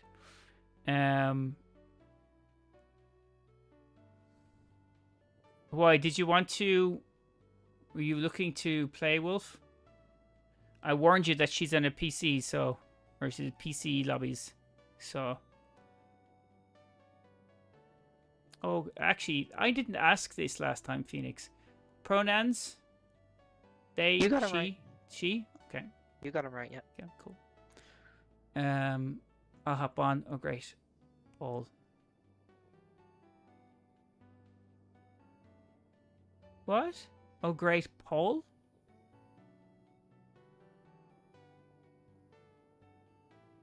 Why? Did you want to... Were you looking to play Wolf? I warned you that she's on a PC, so... Or she's PC lobbies, so... Oh, actually, I didn't ask this last time, Phoenix. Pronouns? They, You got 'em she, right. she? Okay. You got him right, yeah. Yeah, cool. I'll hop on. Oh, great. Paul. What? Oh, great. Paul?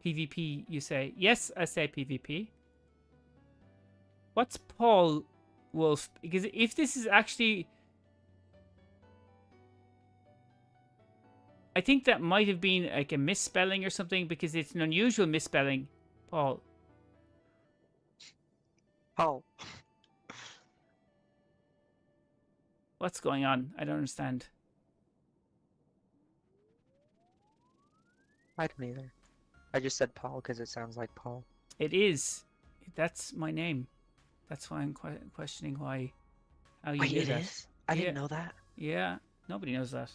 PvP, you say? Yes, I say PvP. What's Paul Wolf? Because if this is actually... I think that might have been like a misspelling or something because it's an unusual misspelling. Paul. Oh. What's going on? I don't understand. I don't either. I just said Paul because it sounds like Paul. It is. That's my name. That's why I'm questioning why. How you Wait, do it that. is? I didn't know that. Yeah, nobody knows that.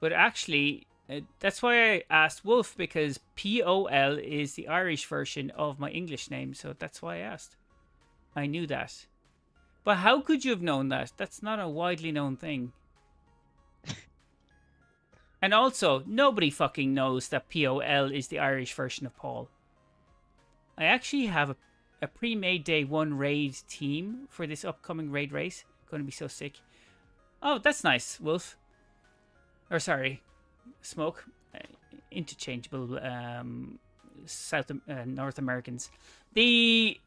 But actually, that's why I asked Wolf, because P-O-L is the Irish version of my English name, so that's why I asked. I knew that. But how could you have known that? That's not a widely known thing. And also, nobody fucking knows that P-O-L is the Irish version of Paul. I actually have a pre-made day one raid team for this upcoming raid race. Going to be so sick. Oh, that's nice, Wolf. Or sorry, Smoke. Interchangeable North Americans. The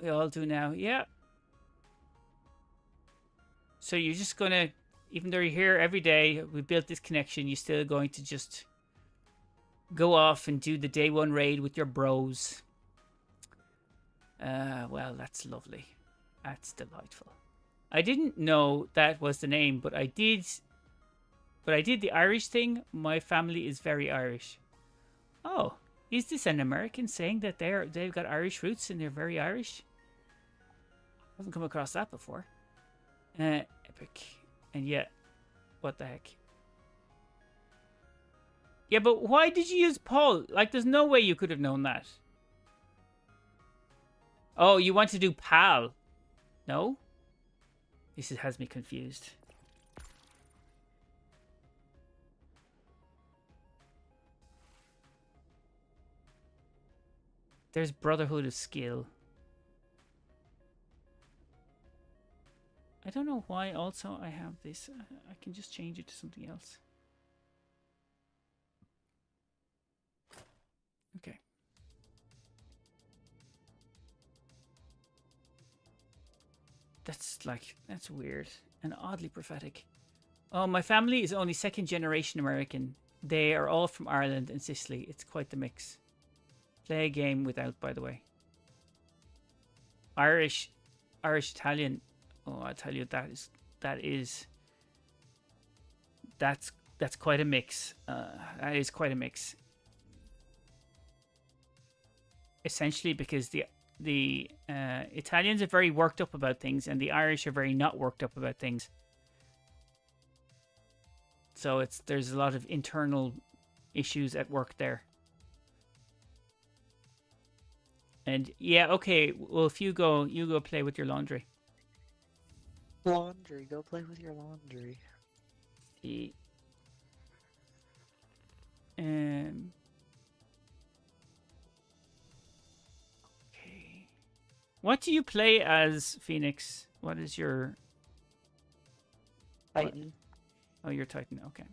we all do now. Yeah. So you're just gonna, even though you're here every day, we built this connection, you're still going to just go off and do the day one raid with your bros. Well, that's lovely. That's delightful. I didn't know that was the name, but I did. But I did the Irish thing. My family is very Irish. Oh, is this an American saying that they've got Irish roots and they're very Irish? I haven't come across that before. Epic. And yet, what the heck? Yeah, but why did you use Paul? Like, there's no way you could have known that. Oh, you want to do pal? No? This has me confused. There's Brotherhood of Skill. I don't know why also I have this. I can just change it to something else. Okay. That's weird and oddly prophetic. Oh, my family is only second generation American. They are all from Ireland and Sicily. It's quite the mix. Play a game without, by the way. Irish, Italian. Oh, I tell you, that's quite a mix. That is quite a mix. Essentially, because the Italians are very worked up about things, and the Irish are very not worked up about things. So there's a lot of internal issues at work there. And yeah, okay. Well, if you go play with your laundry. Laundry, go play with your laundry. The okay. What do you play as, Phoenix? What is your Titan. Oh, you're Titan. Okay.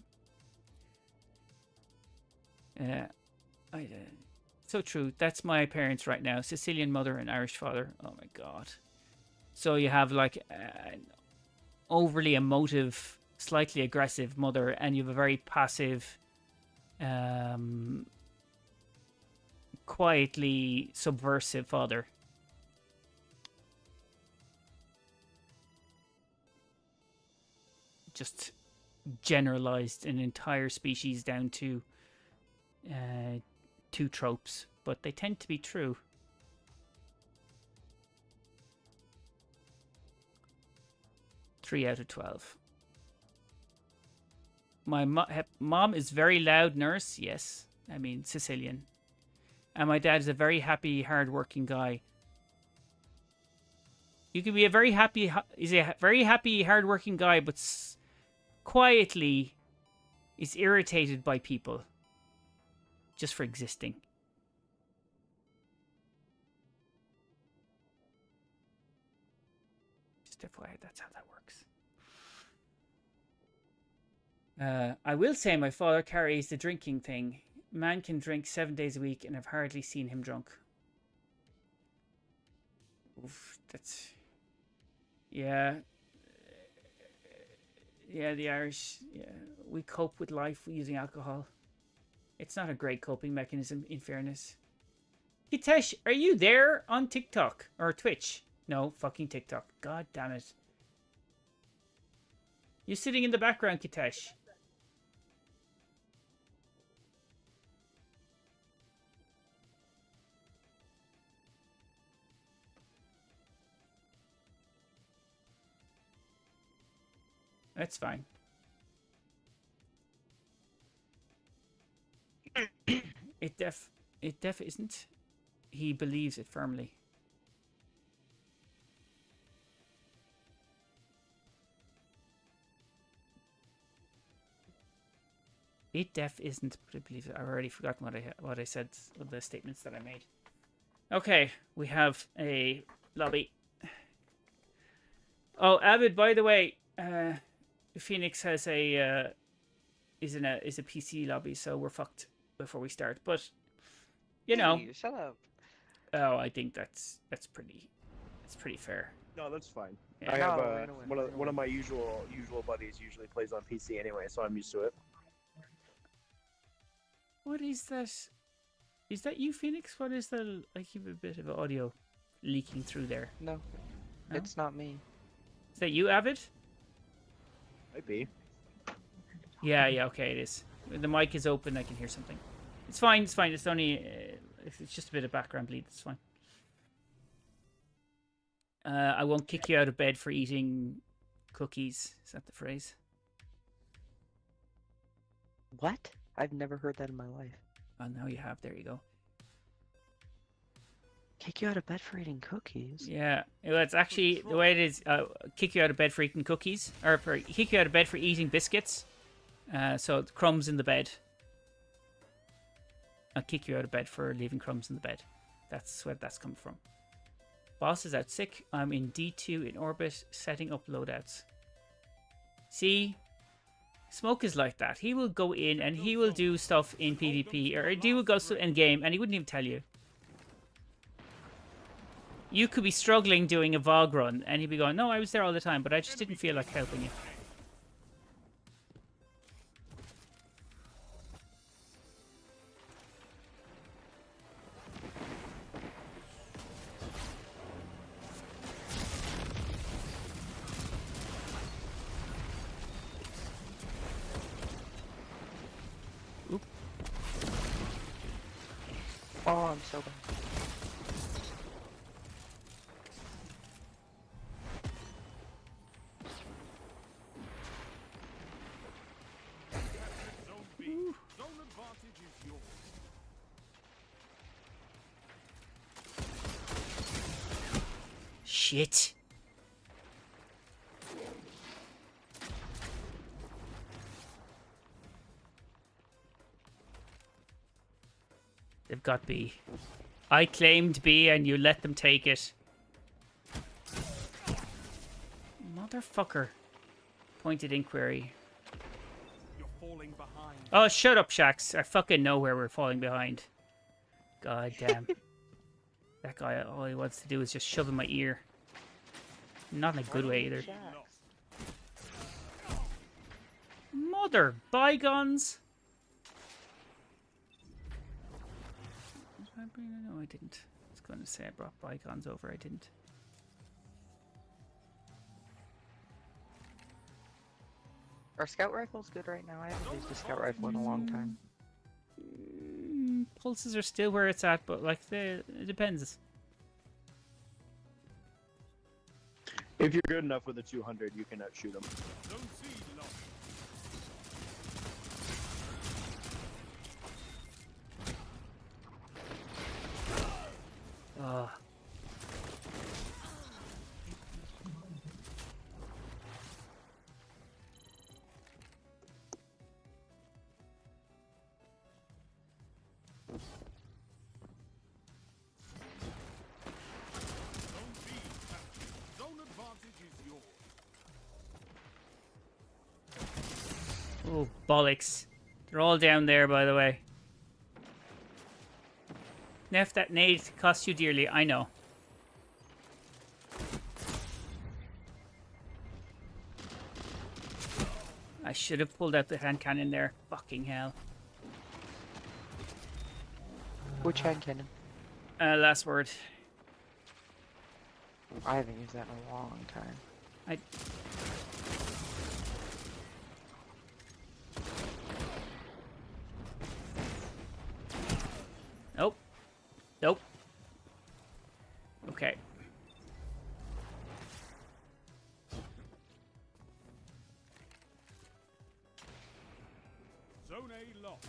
So true. That's my parents right now. Sicilian mother and Irish father. Oh my god. So you have like an overly emotive, slightly aggressive mother, and you have a very passive, quietly subversive father. Just generalized an entire species down to two tropes, but they tend to be true. Three out of 12. My mom is very loud nurse. Yes, I mean Sicilian. And my dad is a very happy, hard-working guy. You can be a very happy, hard-working guy, but quietly is irritated by people just for existing. Just FYI, that's how that works. I will say my father carries the drinking thing. Man can drink 7 days a week, and I've hardly seen him drunk. Oof, that's... Yeah. Yeah, the Irish, yeah, we cope with life using alcohol. It's not a great coping mechanism, in fairness. Hitesh, are you there on TikTok? Or Twitch? No, fucking TikTok. God damn it. You're sitting in the background, Hitesh. That's fine. It def isn't. He believes it firmly. It def isn't, but I believe it. I've already forgotten what I said, the statements that I made. Okay, we have a lobby. Oh, Abid, by the way, Phoenix has is a PC lobby, so we're fucked before we start. But you know, Hey, shut up. oh, I think that's pretty fair. No, that's fine. Yeah. I have No, we're gonna win, we're gonna one of win. my usual buddies usually plays on PC anyway, so I'm used to it. What is that? Is that you, Phoenix? What is that? I keep a bit of audio leaking through there. No, No? it's not me. Is that you, Avid? Might be. Yeah, okay, it is. The mic is open. I can hear something. It's fine. It's fine. It's only. It's just a bit of background bleed. It's fine. I won't kick you out of bed for eating cookies. Is that the phrase? What? I've never heard that in my life. Oh, now you have. There you go. Kick you out of bed for eating cookies? Yeah. Well, it's actually the way it is. Kick you out of bed for eating cookies, or kick you out of bed for eating biscuits. So crumbs in the bed. I'll kick you out of bed for leaving crumbs in the bed. That's where that's come from. Boss is out sick. I'm in D2 in orbit, setting up loadouts. See? Smoke is like that. He will go in and he will do stuff in PvP, or he will go in game and he wouldn't even tell you. You could be struggling doing a VOG run and he'd be going, no, I was there all the time, but I just didn't feel like helping you. Oh, I'm so bad. Zone B. Zone advantage is yours. Shit. They've got B. I claimed B and you let them take it. Motherfucker. Pointed inquiry. You're falling behind. Oh, shut up, Shax. I fucking know where we're falling behind. God damn. That guy, all he wants to do is just shove in my ear. Not in a good way either. Mother bygones. Did I bring it? No, I didn't. I was going to say I brought bygones over. I didn't. Are scout rifles good right now? I haven't used a scout rifle in a long time. Pulses are still where it's at, but like it depends. If you're good enough with a 200, you can outshoot them. Zone C lost. Oh. Zone B captured. Zone advantage is yours. Oh, bollocks. They're all down there, by the way. Neff, that nade cost you dearly, I know. I should have pulled out the hand cannon there. Fucking hell. Which hand cannon? Last word. I haven't used that in a long time. I... Nope. Nope. Okay. Zone A lost.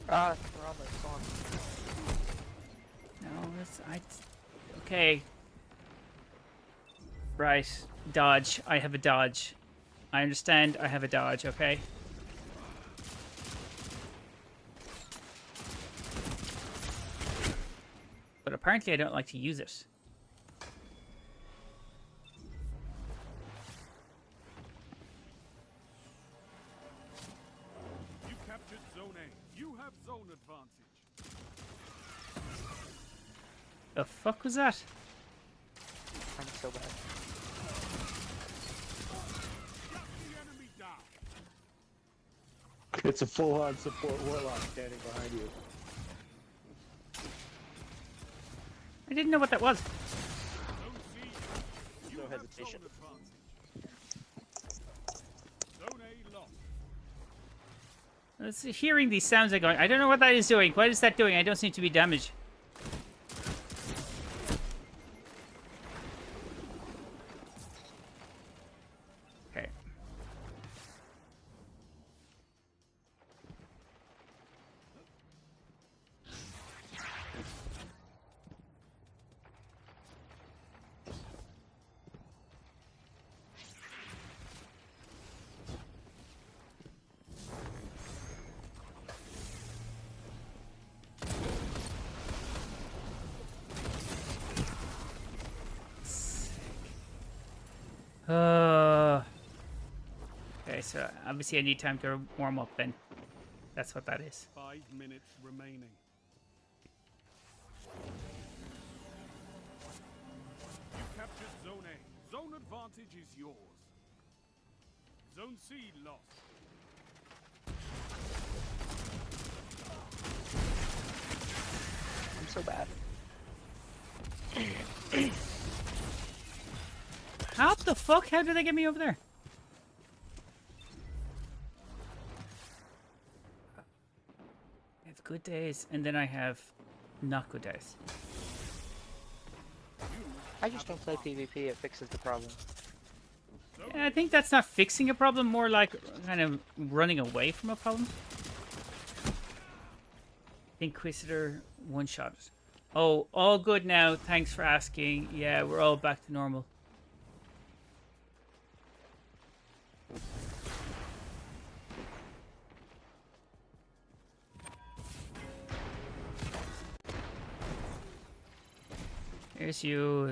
Ah, we're on the spawn. No, that's... Okay. Right. Dodge. I have a dodge. I understand I have a dodge, okay? But apparently I don't like to use it. You captured Zone A. You have zone advantage. The fuck was that? I'm so bad. It's a full-on support Warlock standing behind you. I didn't know what that was. Zone C, you No have hesitation. zone advantage. Zone A lost. Hearing these sounds, I'm going, I don't know what that is doing. What is that doing? I don't seem to be damaged. Okay. Okay, so obviously I need time to warm up then. That's what that is. 5 minutes remaining. You captured Zone A. Zone advantage is yours. Zone C lost. I'm so bad. How the fuck? How did they get me over there? I have good days, and then I have not good days. I just don't play PvP, it fixes the problem. Yeah, I think that's not fixing a problem, more like kind of running away from a problem. Inquisitor one-shot. Oh, all good now. Thanks for asking. Yeah, we're all back to normal. Here's you.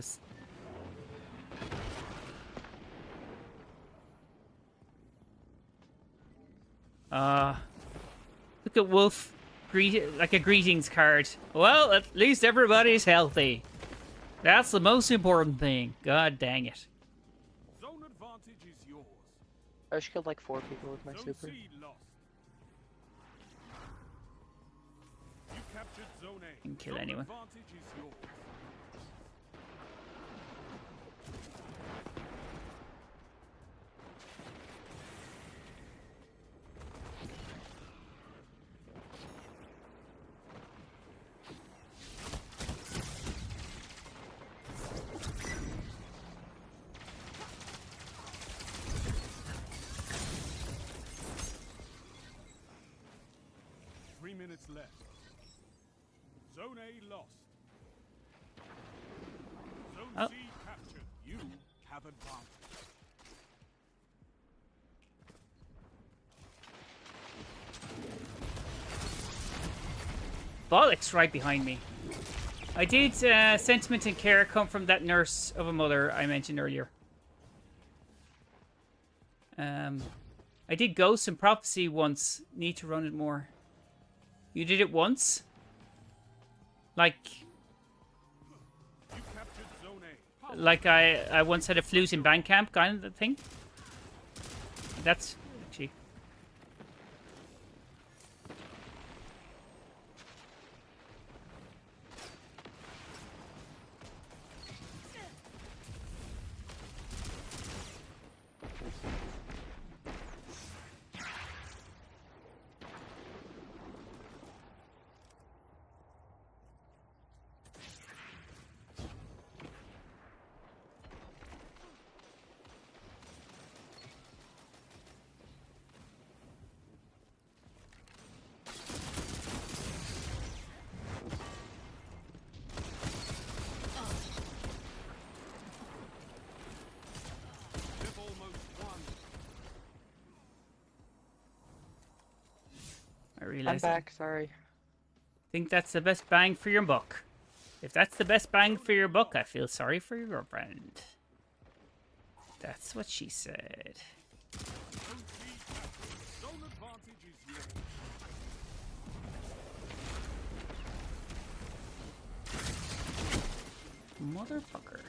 Look at Wolf. Like a greetings card. Well, at least everybody's healthy. That's the most important thing. God dang it. Zone advantage is yours. I just killed like 4 people with my Zone super. C lost. You captured Zone A. Didn't kill Zone anyone. advantage is yours. Minutes left. Zone A lost. Zone C captured. You have advantage. Bollocks right behind me. I did sentiment and care come from that nurse of a mother I mentioned earlier. I did Ghost and Prophecy once. Need to run it more. You did it once? Like... You captured Zone A. Like I once had a flute in Bandcamp kind of thing? That's... actually... They've almost won. I I'm realize back, sorry. think that's the best bang for your buck. If that's the best bang for your buck, I feel sorry for your girlfriend. That's what she said. Zone C captured. Zone advantage is yours. Motherfucker.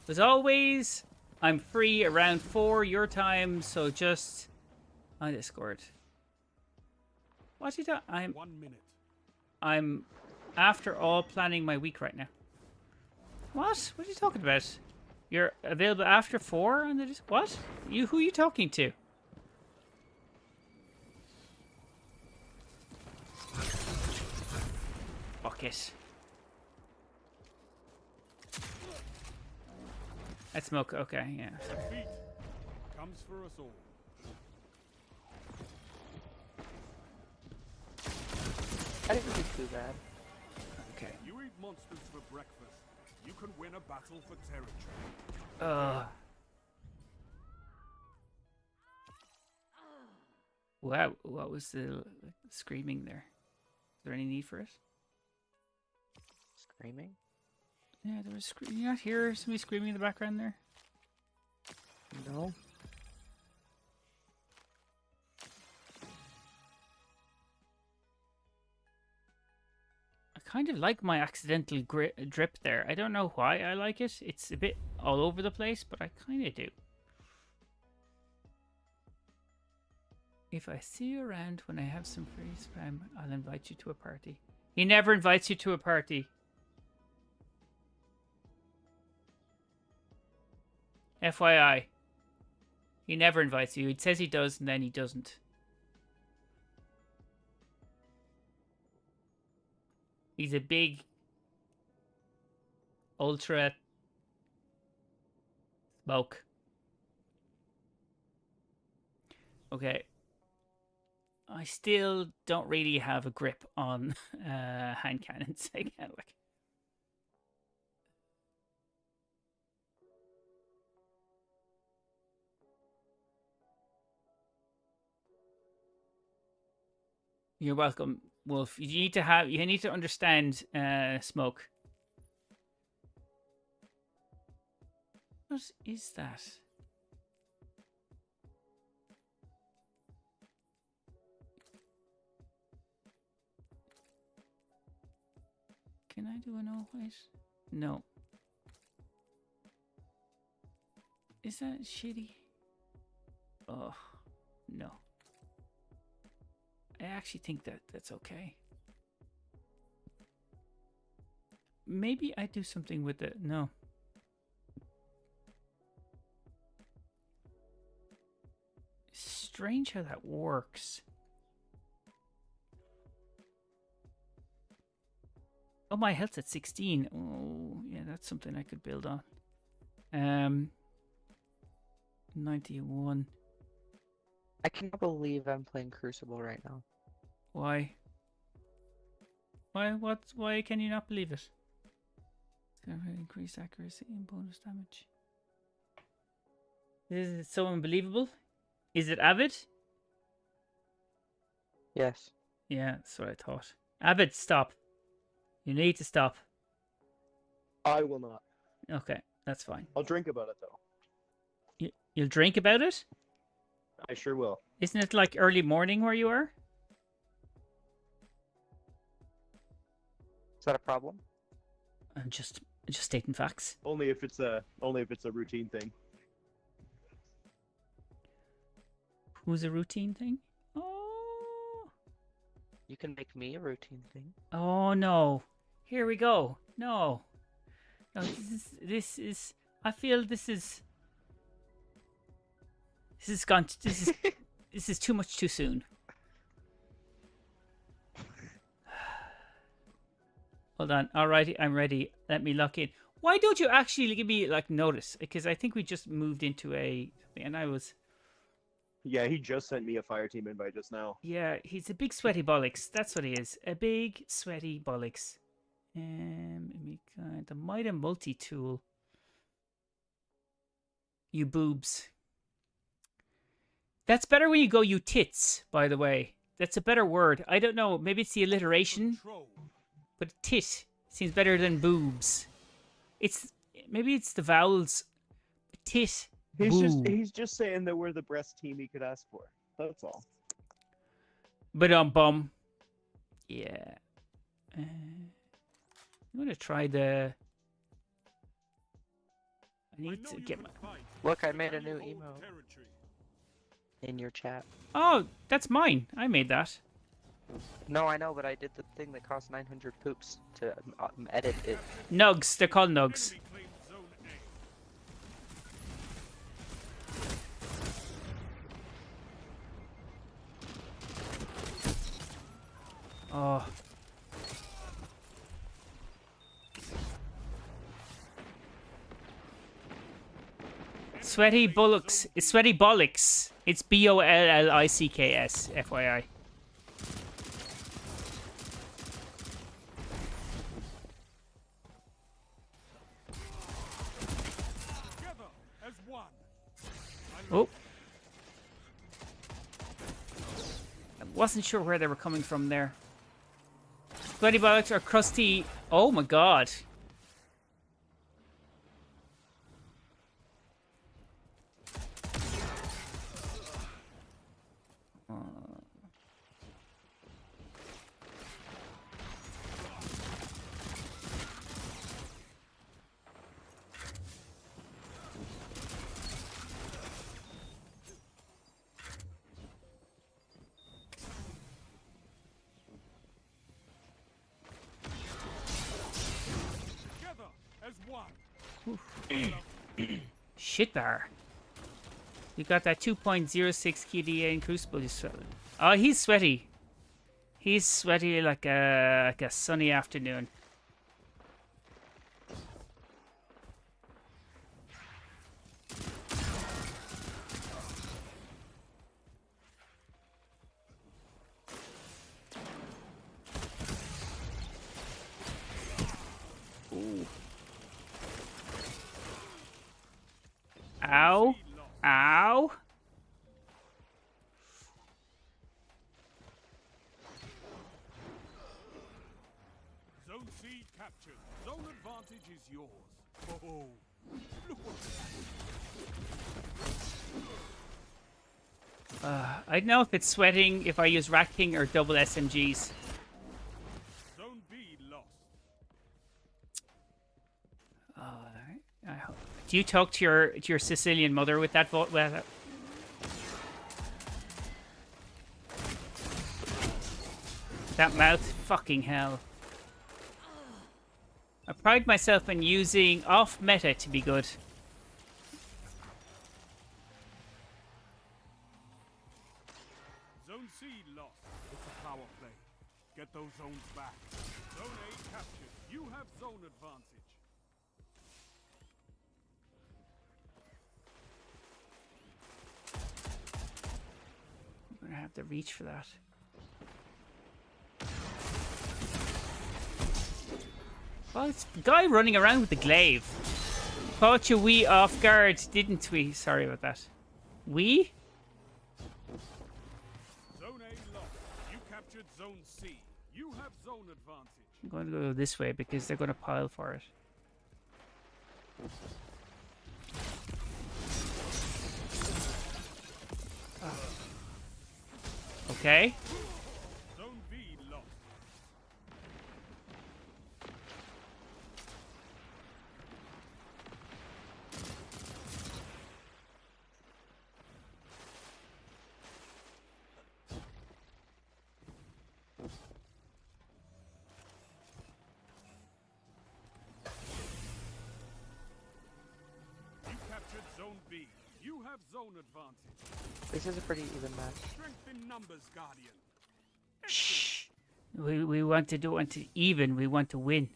As always, I'm free around 4 your time, so just on Discord. What you doing? 1 minute. I'm after all planning my week right now. What? What are you talking about? You're available after 4 on the what? Who are you talking to? Fuck it. That smoke. Okay, yeah. Defeat comes for us all. I didn't do too bad. Okay. You eat monsters for breakfast. You can win a battle for territory. Wow, what was the screaming there? Is there any need for it? Screaming? Yeah, there was screaming. You not hear somebody screaming in the background there? No. I kind of like my accidental drip there. I don't know why I like it. It's a bit all over the place, but I kind of do. If I see you around when I have some free spam, I'll invite you to a party. He never invites you to a party. FYI. He never invites you. He says he does, and then he doesn't. He's a big, ultra smoke. Okay. I still don't really have a grip on hand cannons. I can't like. You're welcome, Wolf. You need to understand smoke. What is that? Can I do an all white? No. Is that shitty? Oh, no. I actually think that's okay. Maybe I do something with it. No. Strange how that works. Oh, my health's at 16. Oh, yeah, that's something I could build on. 91. I cannot believe I'm playing Crucible right now. Why? Why can you not believe it? It's gonna increase accuracy and bonus damage. Is it so unbelievable? Is it Avid? Yes. Yeah, that's what I thought. Avid, stop. You need to stop. I will not. Okay, that's fine. I'll drink about it though. You'll drink about it? I sure will. Isn't it like early morning where you are? Is that a problem? I'm just stating facts. Only if it's a routine thing. Who's a routine thing? Oh. You can make me a routine thing. Oh no. Here we go. No. No, this is I feel this is this is too much too soon. Hold on. Alrighty, I'm ready. Let me lock in. Why don't you actually give me like notice? Because I think we just moved into and I was. Yeah, he just sent me a fire team invite just now. Yeah, he's a big sweaty bollocks. That's what he is. A big sweaty bollocks. The Might and multi-tool. You boobs. That's better when you go you tits, by the way. That's a better word. I don't know. Maybe it's the alliteration. Control. But tit seems better than boobs. Maybe it's the vowels. Tit. He's just saying that we're the best team he could ask for. That's all. But bum. Yeah. I'm gonna try the. I need to get my. Look, I made a new emote in your chat. Oh, that's mine. I made that. No, I know, but I did the thing that cost 900 poops to edit it. Nugs. They're called nugs. Enemy claimed Zone A. Oh. Sweaty bullocks. It's sweaty bollocks. It's BOLLICKS. FYI. Together as one. Oh. I wasn't sure where they were coming from there. Sweaty bollocks are crusty. Oh my god. Together as one. Shit bar. You got that 2.06 QDA in Crucible. Oh, he's sweaty. He's sweaty like a sunny afternoon. Ooh. Ow. Ow. Zone C captured. Zone advantage is yours. Oh, look what I don't know if it's sweating if I use Rat King or double SMGs. Zone B lost. Do you talk to your Sicilian mother with that vote? That mouth, fucking hell. I pride myself in using off meta to be good. Zone C lost. It's a power play. Get those zones back. Zone A captured. You have zone advantage. I'm gonna have to reach for that. Well, it's the guy running around with the glaive. Caught you we off guard, didn't we? Sorry about that. We? Zone A lost. You captured Zone C. You have zone advantage. I'm going to go this way because they're going to pile for it. Okay. Zone B lost. You captured Zone B. You have zone advantage. This is a pretty even match. Strength in numbers, Guardian. Shh. We want to do want to even. We want to win.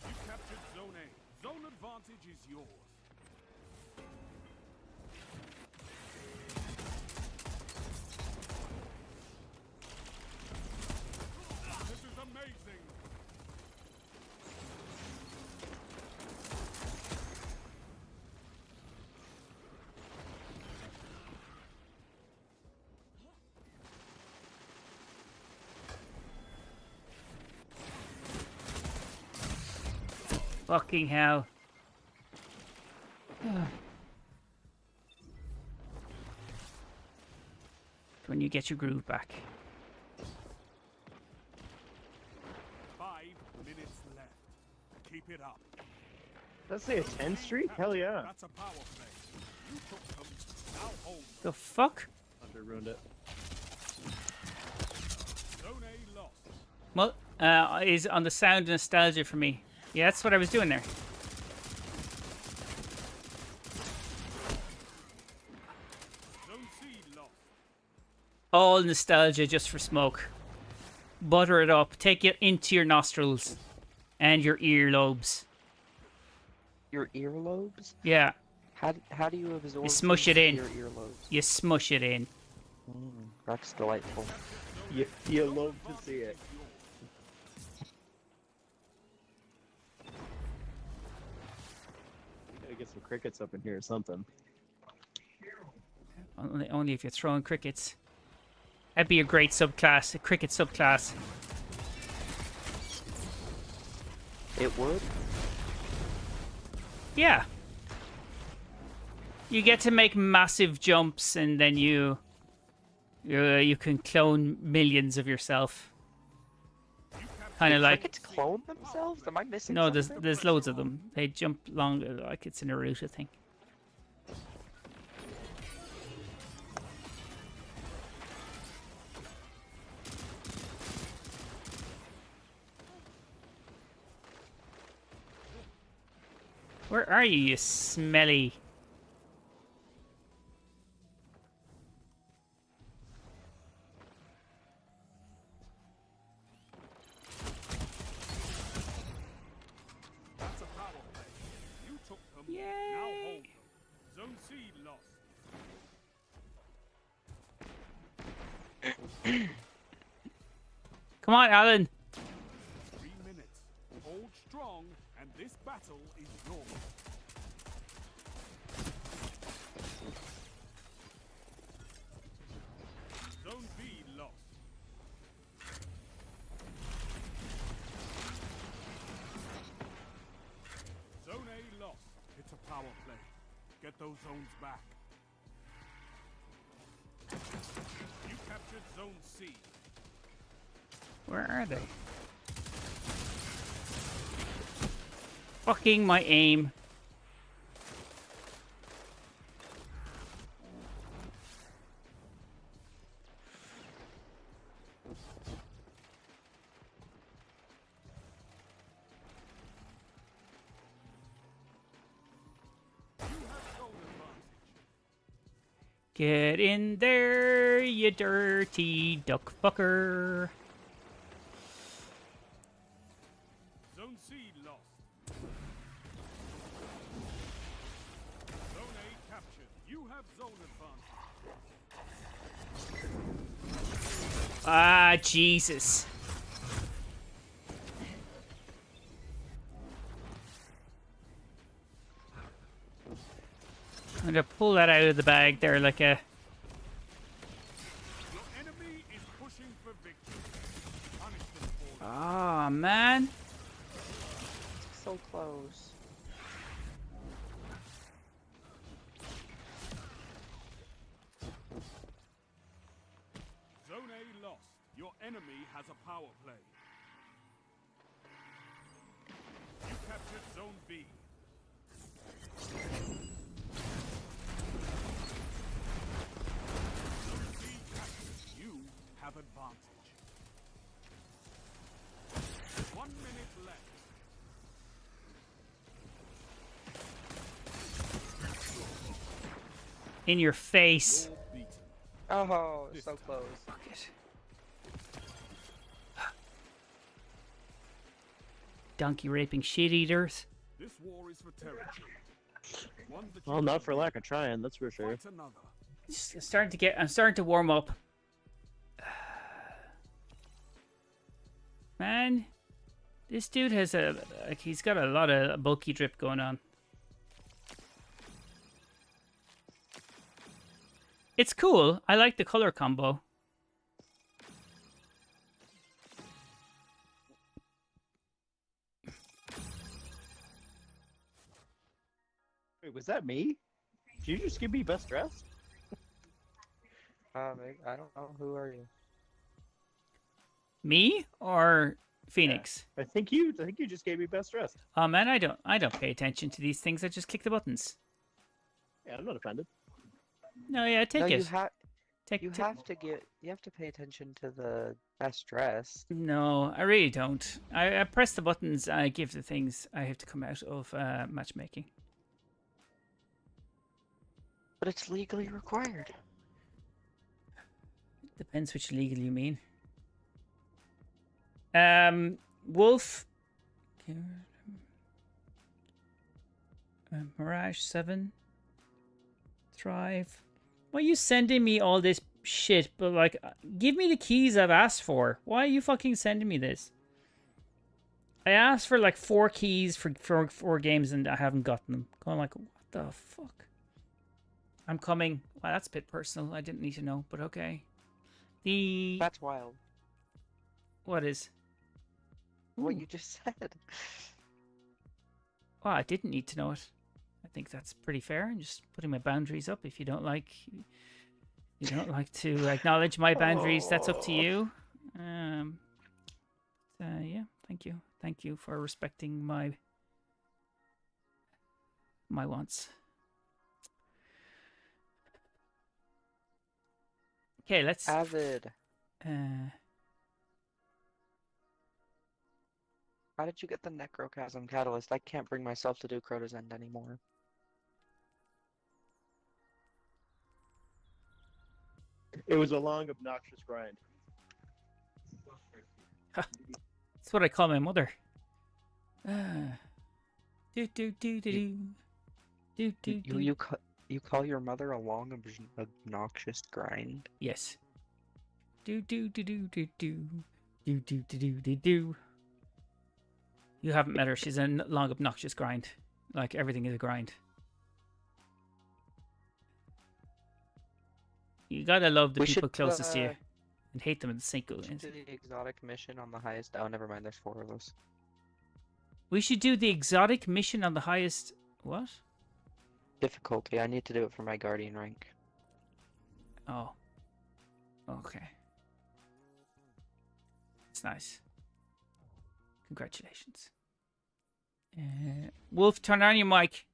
You captured Zone A. Zone advantage is yours. This is amazing. Fucking hell. When you get your groove back. 5 minutes left. Keep it up. Let's say a 10 streak? Hell yeah. That's a power play. You took them. Now hold them. The fuck? Hunter ruined it. Zone A lost. Well, is on the sound nostalgia for me. Yeah, that's what I was doing there. Zone C lost. All nostalgia just for smoke. Butter it up. Take it into your nostrils and your earlobes. Your earlobes? Yeah, How do you absorb? You smush it things in. into Your earlobes. you smush it in. That's delightful. You love to see it. Gotta get some crickets up in here or something. Only if you're throwing crickets. That'd be a great subclass, a cricket subclass. It would. Yeah. You get to make massive jumps, and then you can clone millions of yourself. Kind of like Crickets clone themselves? Am I missing no, something? there's loads of them. They jump longer, like it's in a Naruto thing. Where are you, you smelly? That's a power play. You took them. Now Yay. hold them. Zone C lost. Come on, Alan. 3 minutes. Hold strong, and this battle is yours. Zone B lost. Zone A lost. It's a power play. Get those zones back. You captured Zone C. Where are they? Fucking my aim. You have zone advantage. Get in there, you dirty duck fucker. Zone C lost. Zone A captured. You have zone advantage. Ah, Jesus. I'm gonna pull that out of the bag there like a... Your enemy is pushing for victory. Punish them for it. Ah, man. So close. Zone A lost. Your enemy has a power play. You captured Zone B. Zone C captured. You have advantage. 1 minute left. In your face. You're beaten. Oh, so close. Fuck it. Donkey raping shit eaters. This war is for territory. One that you Well, not can for lack of trying, that's for sure. fight another. I'm starting to warm up. Man, this dude has he's got a lot of bulky drip going on. It's cool. I like the color combo. Wait, was that me? Did you just give me best dressed? I don't know. Who are you? Me or Phoenix. I think you just gave me best dressed. Oh man, I don't pay attention to these things. I just click the buttons. Yeah, I'm not offended. No, yeah, take No, it. you have to pay attention to the best dress. No, I really don't. I press the buttons. I give the things. I have to come out of matchmaking. But it's legally required. Depends which legal you mean. Wolf. Mirage 7. Thrive. Why are you sending me all this shit? But like, give me the keys I've asked for. Why are you fucking sending me this? I asked for like 4 keys for 4 games and I haven't gotten them. Going like, what the fuck? I'm coming. Wow, that's a bit personal. I didn't need to know, but okay. That's wild. What is? What you just said. Well, I didn't need to know it. I think that's pretty fair. I'm just putting my boundaries up. If you don't like to acknowledge my boundaries, that's up to you. Yeah, thank you. Thank you for respecting my wants. Okay, let's Avid. How did you get the Necrochasm Catalyst? I can't bring myself to do Crota's End anymore. It was a long, obnoxious grind. That's what I call my mother. Do do do do do. Do do do. You call your mother a long, obnoxious grind? Yes. Do do do do do do. Do do do do do do. You haven't met her. She's a long, obnoxious grind. Like, everything is a grind. You gotta love the people closest to you. And hate them in the sink. Do the exotic mission on the highest... Oh, never mind. There's 4 of those. We should do the exotic mission on the highest... What? Difficulty. I need to do it for my Guardian rank. Oh. Okay. It's nice. Congratulations. Wolf, turn on your mic.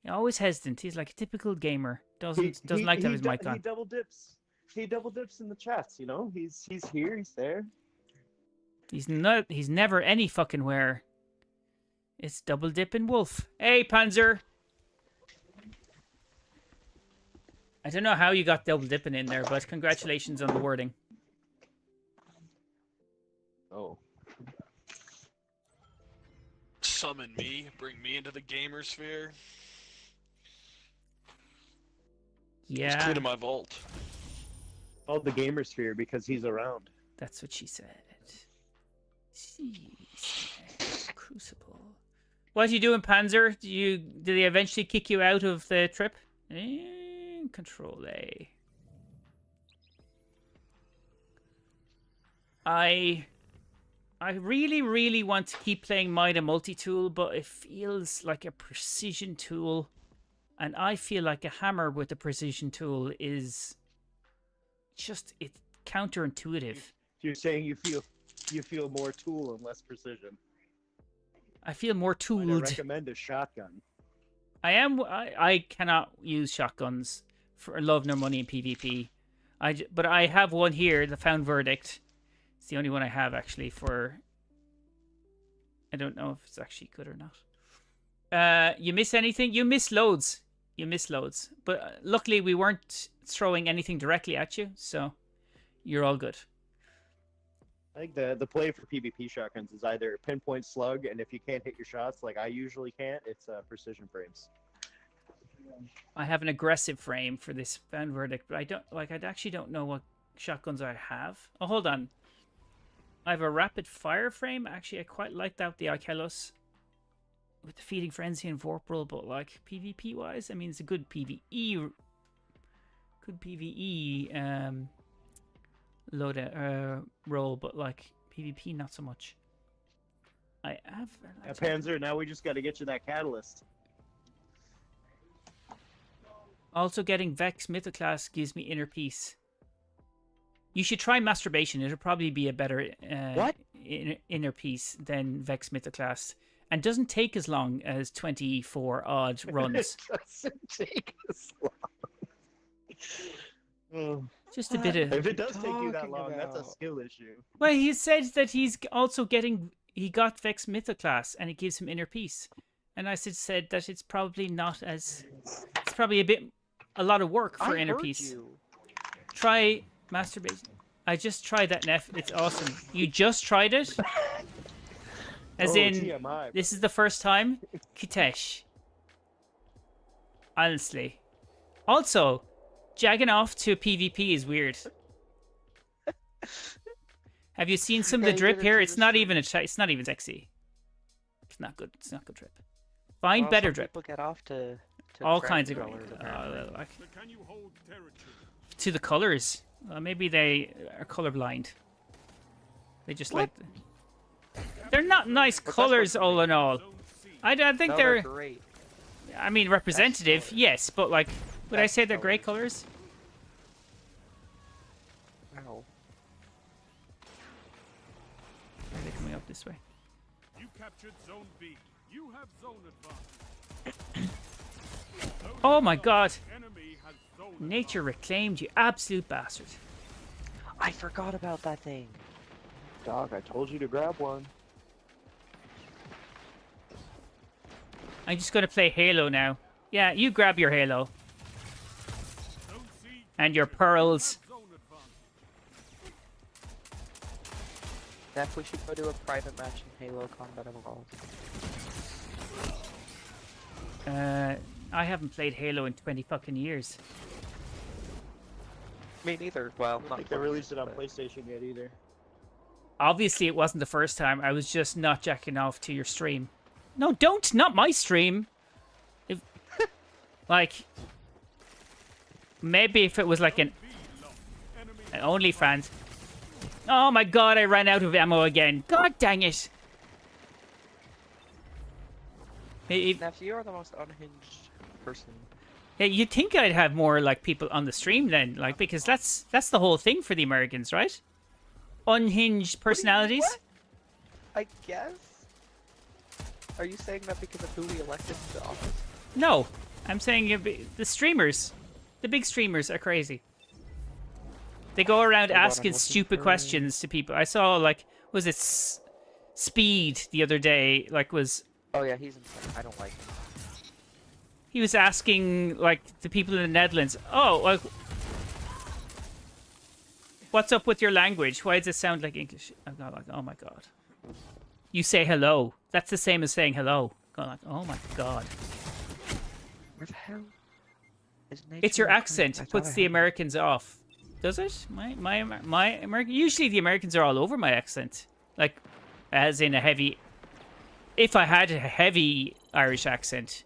He's always hesitant. He's like a typical gamer. Doesn't like to have his mic on. He double dips. He double dips in the chats. You know, he's here. He's there. He's not. He's never any fucking where. It's double dipping Wolf. Hey, Panzer. I don't know how you got double dipping in there, but congratulations on the wording. Oh. Summon me, bring me into the gamer sphere. Yeah. Let's clean my vault. Called the gamer sphere because he's around. That's what she said. She said. Crucible. What are you doing, Panzer? Did they eventually kick you out of the trip? Control A. I really, really want to keep playing Mida multi-tool, but it feels like a precision tool. And I feel like a hammer with a precision tool is just, it's counterintuitive. You're saying you feel more tool and less precision. I feel more I tooled. recommend a shotgun. I cannot use shotguns for love nor money in PvP. But I have one here, the Found Verdict. It's the only one I have actually for... I don't know if it's actually good or not. You miss anything? You miss loads. You miss loads. But luckily we weren't throwing anything directly at you, so you're all good. I think the play for PvP shotguns is either pinpoint slug, and if you can't hit your shots, like I usually can't, it's precision frames. I have an aggressive frame for this Found Verdict, but I actually don't know what shotguns I have. Oh, hold on. I have a rapid fire frame. Actually, I quite like that with the Arkelos. With the Feeding Frenzy and Vorpal, but like PvP wise, I mean it's a good PvE load roll, but like PvP not so much. I have Panzer, now we just got to get you that catalyst. Also getting Vex Mythoclast gives me inner peace. You should try masturbation. It'll probably be a better What? inner piece than Vex Mythoclast, and doesn't take as long as 24 odd runs. It doesn't take as long. Just a bit of. If it does take you that talking long, that's a about? skill issue. Well, he said that he's also getting. He got Vex Mythoclast, and it gives him inner peace. And I said that it's probably not as. It's probably a lot of work for I inner heard peace. you. Try masturbation. I just tried that, Neff. It's awesome. You just tried it? As Oh, in, TMI. this is the first time? Kitesh. Honestly. Also, jagging off to a PvP is weird. Have you seen some of the Yeah, you drip did it here? to It's the not stream. even it's not even sexy. It's not good. It's not good drip. Find Well, better some drip. people get off to All trend kinds of colors, apparently. like So can you hold territory? to the colors. Maybe they are colorblind. They just like. They're not nice But that's colors, what- all in all. Zone C. I don't think No, they're. great. I mean, representative, yes, but like, would I Best say they're great colors? Wow. Are they coming up this way? You captured Zone B. You have zone advantage. Zone Oh my advanced. god! Enemy has zone Nature advantage. reclaimed, you absolute bastard. I forgot about that thing. Dog, I told you to grab one. I'm just gonna play Halo now. Yeah, you grab your Halo Zone C and your captured. pearls. You have zone advantage. Neff, we should go do a private match in Halo Combat Evolved. I haven't played Halo in 20 fucking years. Me neither. Well, I don't not think they released it on but- PlayStation yet either. Obviously, it wasn't the first time. I was just not jacking off to your stream. No, don't! Not my stream! If, like... Maybe if it was like an B lost. Enemy OnlyFans. Oh my god, I ran out of ammo again. God dang it! Hey, Neff, you are the most unhinged person. yeah, you'd think I'd have more like people on the stream then, like because that's the whole thing for the Americans, right? Unhinged personalities. What? I guess? Are you saying that because of who we elected to office? No, I'm saying the streamers, the big streamers are crazy. They go around Hold on, I'm asking looking stupid for- questions to people. I saw like was it Speed the other day? Like was Oh yeah, he's insane. I don't like him. he was asking like the people in the Netherlands, oh, like, what's up with your language? Why does it sound like English? I'm going like, oh my god. You say hello. That's the same as saying hello. Going like, oh my god. Where the hell is nature? It's your reclaimed? accent I thought puts I the had it. Americans off. Does it? My American. Usually the Americans are all over my accent. Like, as in a heavy. If I had a heavy Irish accent,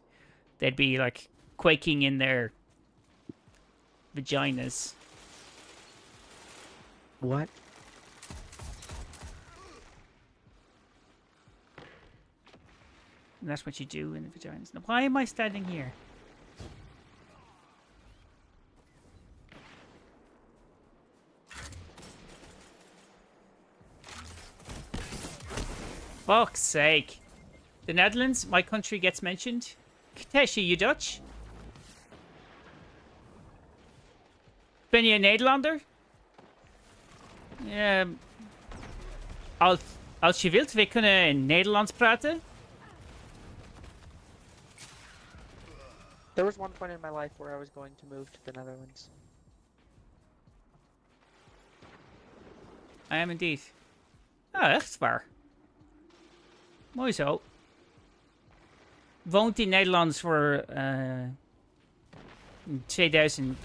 they'd be like quaking in their vaginas. What? And that's what you do in the vaginas. Now, why am I standing here? Fuck's sake. The Netherlands, my country, gets mentioned. Kiteshi, you Dutch? Ben je Nederlander? Als je wilt, we kunnen in Nederlands praten. There was one point in my life where I was going to move to the Netherlands. I am indeed. Ah, echt waar. Mooi zo. Woont in Nederland voor 2000...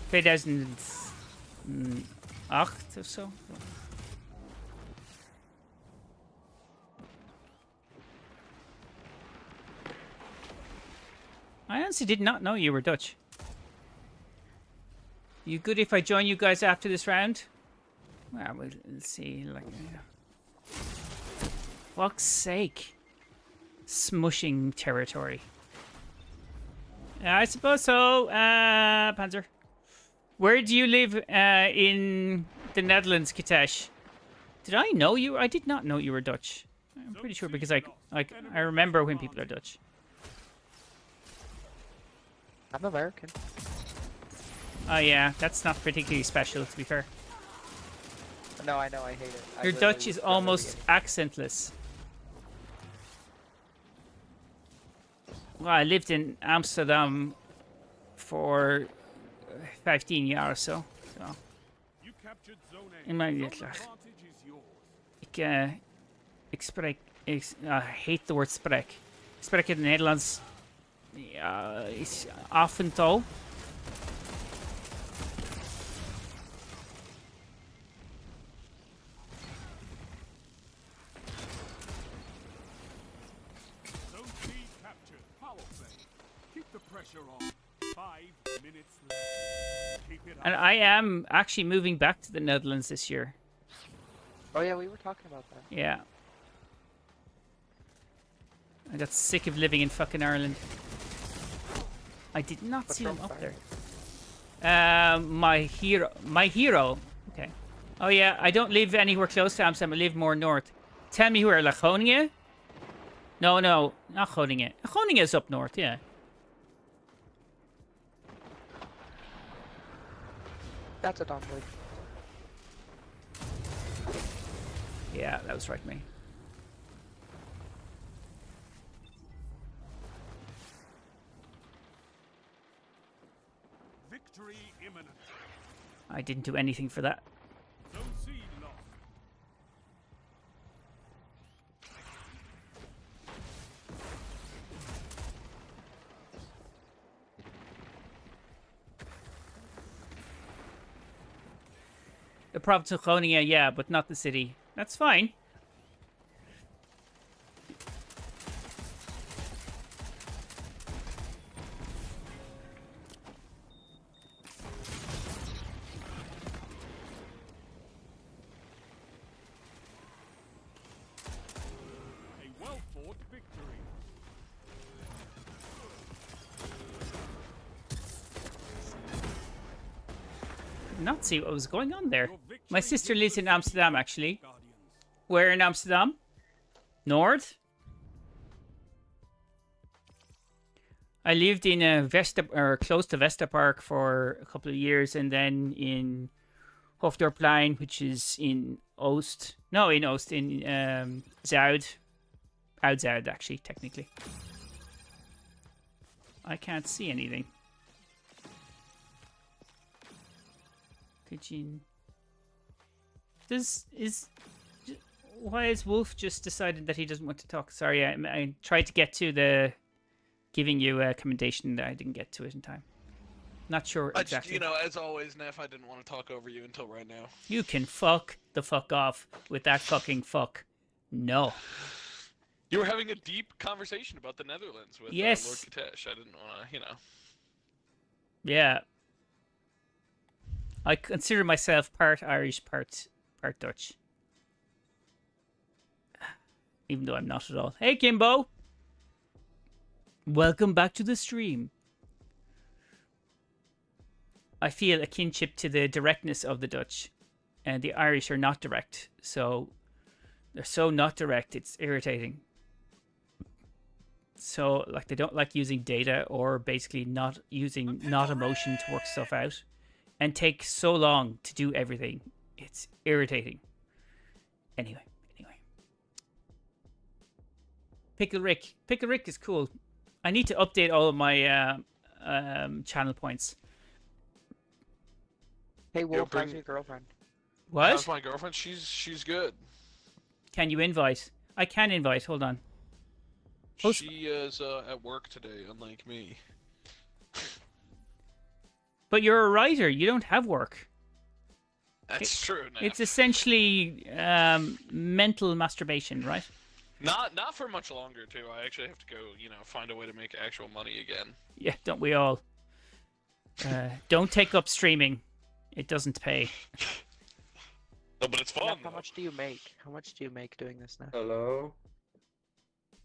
2008 of zo. I honestly did not know you were Dutch. You good if I join you guys after this round? Well, we'll see. Like, fuck's sake. Smushing territory. I suppose so, Panzer. Where do you live in the Netherlands, Kitesh? Did I know you? I did not know you were Dutch. I'm pretty sure because I remember when people are Dutch. I'm American. Oh yeah, that's not particularly special, to be fair. No, I know, I hate it. Your Dutch is almost accentless. Well, I lived in Amsterdam for 15 years or so. You captured Zone A. In mijn Zone uitleg. advantage is yours. Ik spreek... I hate the word spreek. Ik spreek in het Nederlands... Ja, is af en toe. Zone C captured. Power play. Keep the pressure on. 5 minutes left. Keep it And up. I am actually moving back to the Netherlands this year. Oh yeah, we were talking about that. Yeah. I got sick of living in fucking Ireland. I did not What's see wrong him up with there. My hero. Okay. Oh yeah, I don't live anywhere close to Amsterdam. I live more north. Tell me where, like Groningen? No, not Groningen. Groningen is up north, yeah. That's a dumb word. Yeah, that was right, me. Victory imminent. I didn't do anything for that. Zone C lost. The province of Groningen, yeah, but not the city. That's fine. A well-fought victory. Did not see what was going on there. Your victory My sister is lives the in Amsterdam, city, actually. Guardians. Where in Amsterdam? North? I lived in close to Westerpark for a couple of years, and then in Hofdorpplein, which is in Oost. No, in Oost, in Zuid. Oud-Zuid, actually, technically. I can't see anything. Could you... Why has Wolf just decided that he doesn't want to talk? Sorry, I tried to get to the giving you a commendation that I didn't get to it in time. Not sure I exactly. just, as always, Neff, I didn't want to talk over you until right now. You can fuck the fuck off with that fucking fuck. No. You were having a deep conversation about the Netherlands with Yes. Lord Katesh. I didn't want to, Yeah. I consider myself part Irish, part Dutch. Even though I'm not at all. Hey, Kimbo! Welcome back to the stream. I feel a kinship to the directness of the Dutch. And the Irish are not direct. So, they're so not direct, it's irritating. So, like, they don't like using data or basically not using not emotion to work stuff out. And take so long to do everything. It's irritating. Anyway. Pickle Rick. Pickle Rick is cool. I need to update all of my channel points. Hey Wolf, bring- how's your girlfriend? What? How's my girlfriend? She's good. Can you invite? I can invite. Hold on. Post- She is at work today, unlike me. But you're a writer. You don't have work. That's true. Neff. It's essentially mental masturbation, right? Not for much longer too. I actually have to go, find a way to make actual money again. Yeah, don't we all? Don't take up streaming. It doesn't pay. No, but it's fun. Neff, how though. much do you make? How much do you make doing this now? Hello.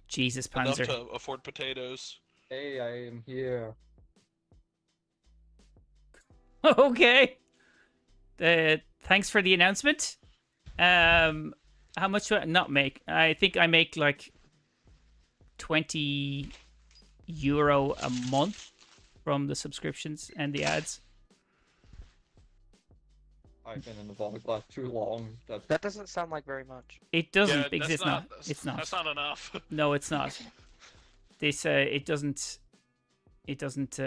Jesus, Enough Panzer. to afford potatoes. Hey, I am here. Okay. Thanks for the announcement. How much do I not make? I think I make like €20 a month from the subscriptions and the ads. I've been in the Volleyball too long. That doesn't sound like very much. It doesn't Yeah, because that's it's not. that's- It's not. That's not enough. No, it's not. This it doesn't. It doesn't.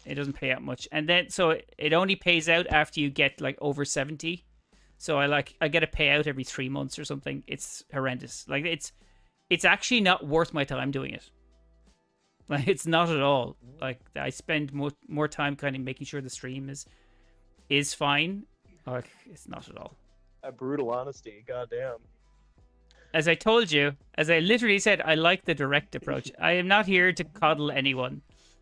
It doesn't pay out much, and then so it only pays out after you get like over 70. So I get a payout every 3 months or something. It's horrendous. Like it's actually not worth my time doing it. Like it's not at all. Like I spend more time kind of making sure the stream is fine. Like it's not at all. A brutal honesty, goddamn. As I told you, as I literally said, I like the direct approach. I am not here to coddle anyone,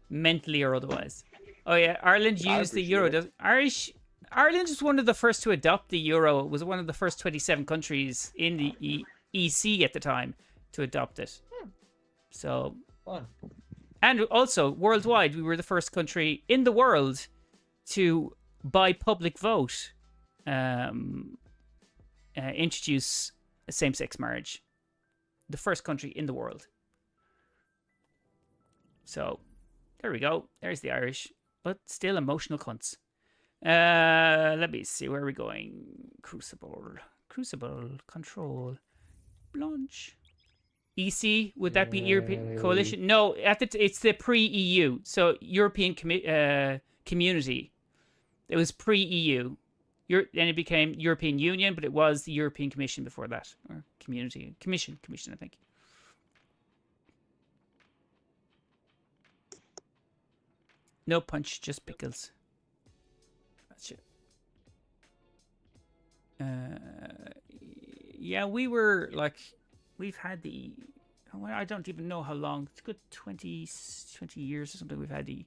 mentally or otherwise. Oh yeah, Ireland used the euro. Ireland was one of the first to adopt the euro. It was one of the first 27 countries in the EC at the time to adopt it. So, Fun. and also worldwide, we were the first country in the world to, by public vote, introduce same-sex marriage. The first country in the world. So, there we go. There's the Irish, but still emotional cunts. Let me see, where are we going? Crucible, Control, Launch. EC, would that be European Coalition? No, it's the pre-EU, so European Community. It was pre-EU. Then it became European Union, but it was the European Commission before that, or Commission, I think. No punch, just pickles. That's it. Yeah, we were like, we've had the, I don't even know how long. It's a good 20 years or something. We've had the.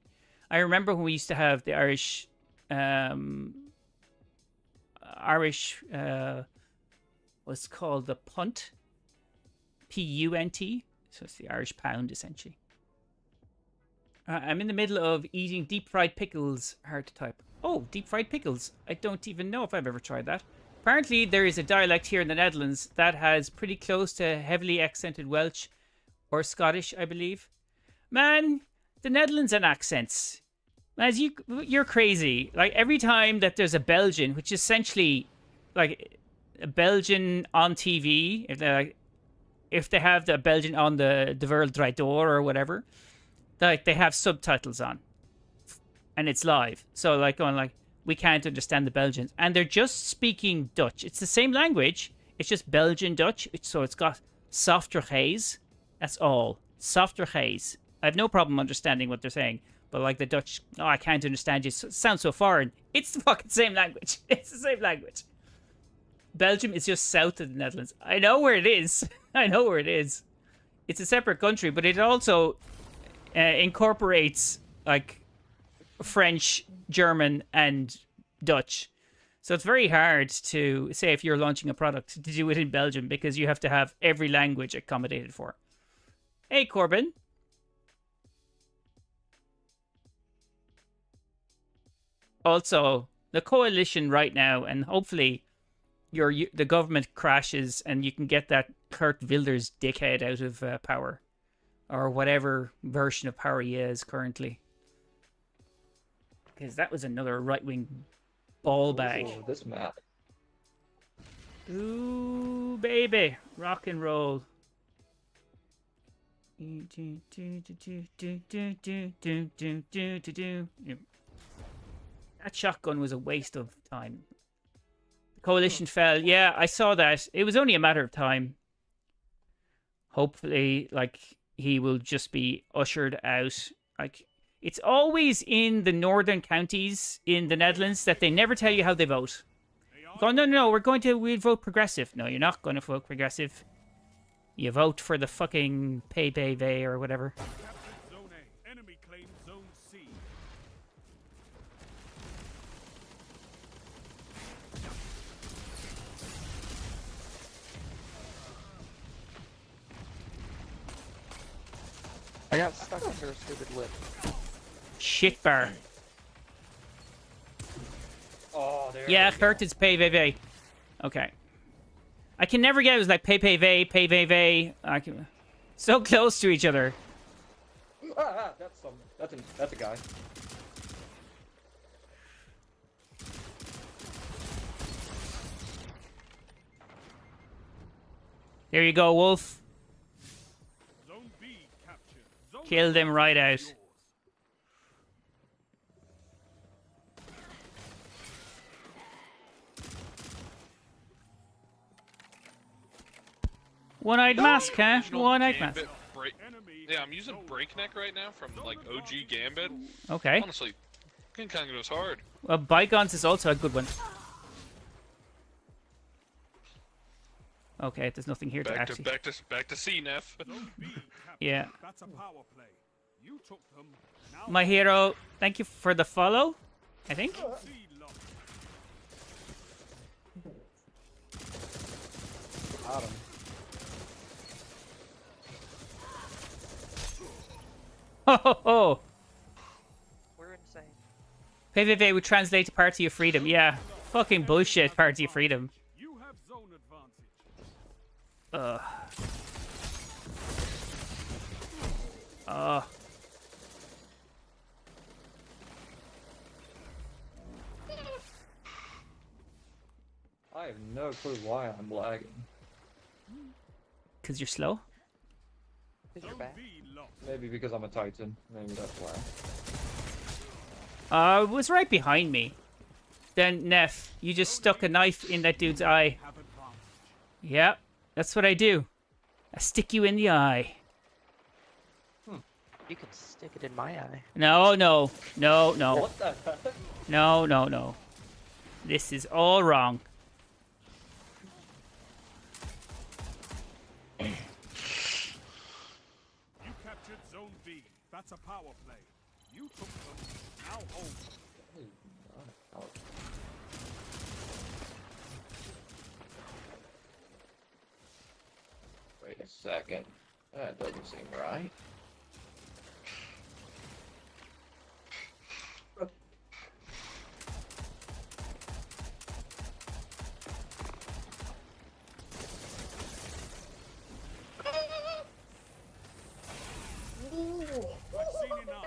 I remember when we used to have the Irish. What's called the punt. P-U-N-T. So it's the Irish pound, essentially. I'm in the middle of eating deep fried pickles. Hard to type. Oh, deep fried pickles. I don't even know if I've ever tried that. Apparently, there is a dialect here in the Netherlands that has pretty close to heavily accented Welsh or Scottish, I believe. Man, the Netherlands and accents. Man, you're crazy. Like, every time that there's a Belgian, which is essentially like a Belgian on TV, if they have the Belgian on the Wereld Draait Door or whatever, like they have subtitles on, and it's live. So like going like, we can't understand the Belgians, and they're just speaking Dutch. It's the same language. It's just Belgian Dutch. So it's got softer haze. That's all. Softer haze. I have no problem understanding what they're saying. But like the Dutch, oh, I can't understand you. It sounds so foreign. It's the fucking same language. It's the same language. Belgium is just south of the Netherlands. I know where it is. I know where it is. It's a separate country, but it also incorporates like French, German, and Dutch. So it's very hard to say if you're launching a product to do it in Belgium because you have to have every language accommodated for. Hey, Corbin. Also, the coalition right now, and hopefully the government crashes and you can get that Kurt Wilders dickhead out of power. Or whatever version of power he is currently. Because that was another right-wing ball bag. Oh, this map. Ooh, baby. Rock and roll. That shotgun was a waste of time. The coalition fell. Yeah, I saw that. It was only a matter of time. Hopefully, like, he will just be ushered out. Like, it's always in the northern counties in the Netherlands that they never tell you how they vote. Go, no, we'll vote progressive. No, you're not going to vote progressive. You vote for the fucking PVV or whatever. Captured Zone A. Enemy claimed Zone C. I got stuck under a stupid lip. Shit bar. there Yeah, we go. Kurt is PVV. Okay. I can never get it was like PVV, PVV. I can so close to each other. That's a guy. There you go, Wolf. Zone B captured. Zone Killed him right out. yours. One-eyed mask, huh? Original One-eyed mask. Gambit break- Enemy Yeah, I'm using Breakneck right now from like OG Gambit. Okay. Honestly, King Kong goes hard. Well, Bygones is also a good one. Okay, there's nothing here to Back to actually. back to C, Neff. Zone B captured. Yeah. That's a power play. You took them. Now My hero, thank you for the follow. I think. C lost. Got him. Ho ho ho! We're insane. PVV would translate to Party of Freedom. Yeah. Fucking bullshit, Party of Freedom. You have zone advantage. Ugh. Ugh. I have no clue why I'm lagging. Because you're slow? Because you're Zone back. B lost. Maybe because I'm a Titan. Maybe that's why. It was right behind me. Then, Neff, you just stuck a knife in that dude's eye. Have advantage. Yep, that's what I do. I stick you in the eye. You can stick it in my eye. No, no, no, no, What the heck? no, no, no. This is all wrong. You captured zone B. That's a power play. You took them. Now hold. Oh. Wait a second. That doesn't seem right. I've seen enough.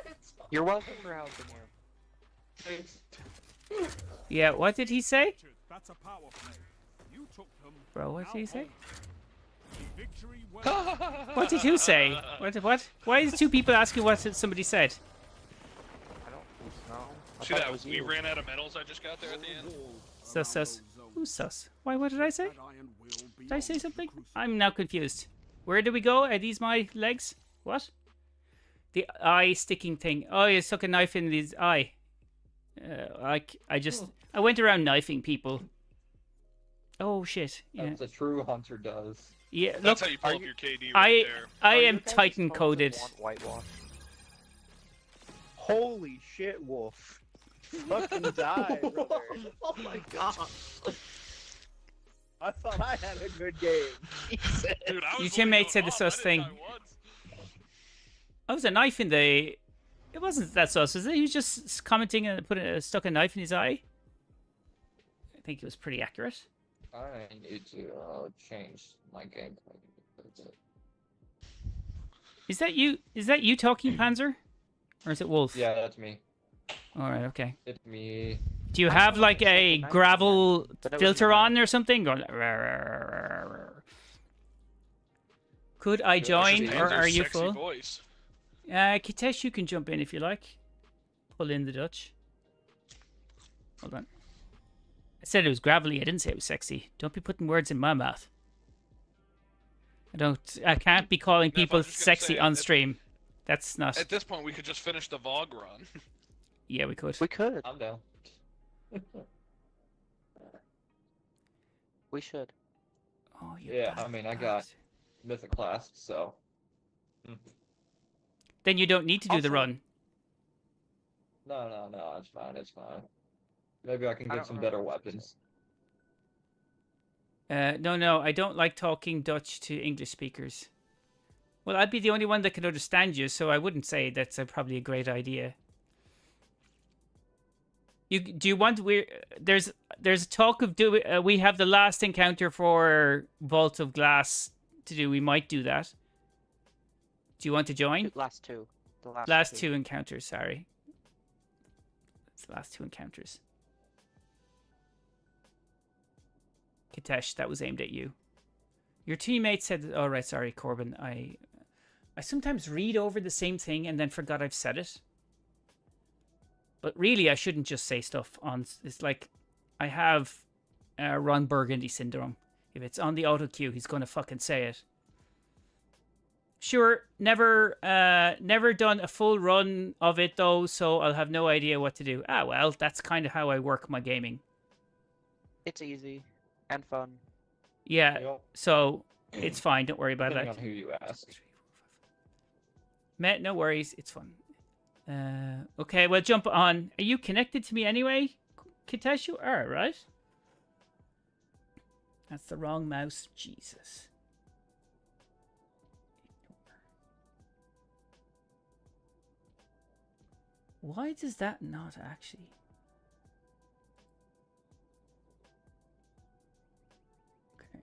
You're welcome for housing here. Yeah, what did he say? Captured. That's a power play. You took them. Bro, what Now did he say? hold. Victory well. What did who say? What? Why is two people asking what somebody said? I don't know. I See thought it that was we you. sus I just got there at the end? Sus, sus. Who's sus? Why, what did I say? That iron will be Did I say on the something? crucible. I'm now confused. Where do we go? Are these my legs? What? The eye sticking thing. Oh, you stuck a knife in his eye. I went around knifing people. Oh shit! Yeah, That's a true hunter does. yeah. Look, That's how you pull are up you- your KD I right there. I Are you am guys Titan supposed to coded. want whitewash? Holy shit, Wolf. Fucking die, brother. Oh my god. I thought I had a good game. Jesus. Dude, I was Your literally teammate said going the off. sus I didn't thing. die once. Oh, was a knife in the. It wasn't that sus, was it? He was just commenting and stuck a knife in his eye. I think it was pretty accurate. I need to change my gameplay. That's it. Is that you? Is that you talking, Panzer? Or is it Wolf? Yeah, that's me. All right. Okay. It's me. Do you have like a knife in gravel there, but that was filter your on or something? Going, could I join, Just or Panzer's are you sexy full? Voice. Kitesh, you can jump in if you like. Pull in the Dutch. Hold on. I said it was gravelly. I didn't say it was sexy. Don't be putting words in my mouth. I can't be calling No, people I'm just gonna sexy say, on at- stream. That's not. At this point, we could just finish the VOG run. Yeah, we could. We could. I'm down. We should. Oh, you Yeah, I bastard. mean, I got Mythic class, so. Then you don't need to do the Also- run. No, it's fine, it's fine. Maybe I can I get don't some remember better what you weapons. No, I don't like talking Dutch to English speakers. Well, I'd be the only one that can understand you, so I wouldn't say that's probably a great idea. Do you want there's talk of we have the last encounter for Vault of Glass to do. We might do that. Do you want to join? Last two. The Last two encounters, sorry. It's the last two encounters. Kitesh, that was aimed at you. Your teammate said, oh right, sorry, Corbin. I sometimes read over the same thing and then forgot I've said it. But really, I shouldn't just say stuff on... It's like, I have Ron Burgundy syndrome. If it's on the auto cue, he's going to fucking say it. Sure, never done a full run of it though, so I'll have no idea what to do. Ah, well, that's kind of how I work my gaming. It's easy and fun. Yeah, Yep. so it's fine. Don't worry about Depending that. on who you ask. Matt, no worries. It's fun. Okay, well, jump on. Are you connected to me anyway? Kitesh, you are, right? That's the wrong mouse. Jesus. Why does that not actually... Okay.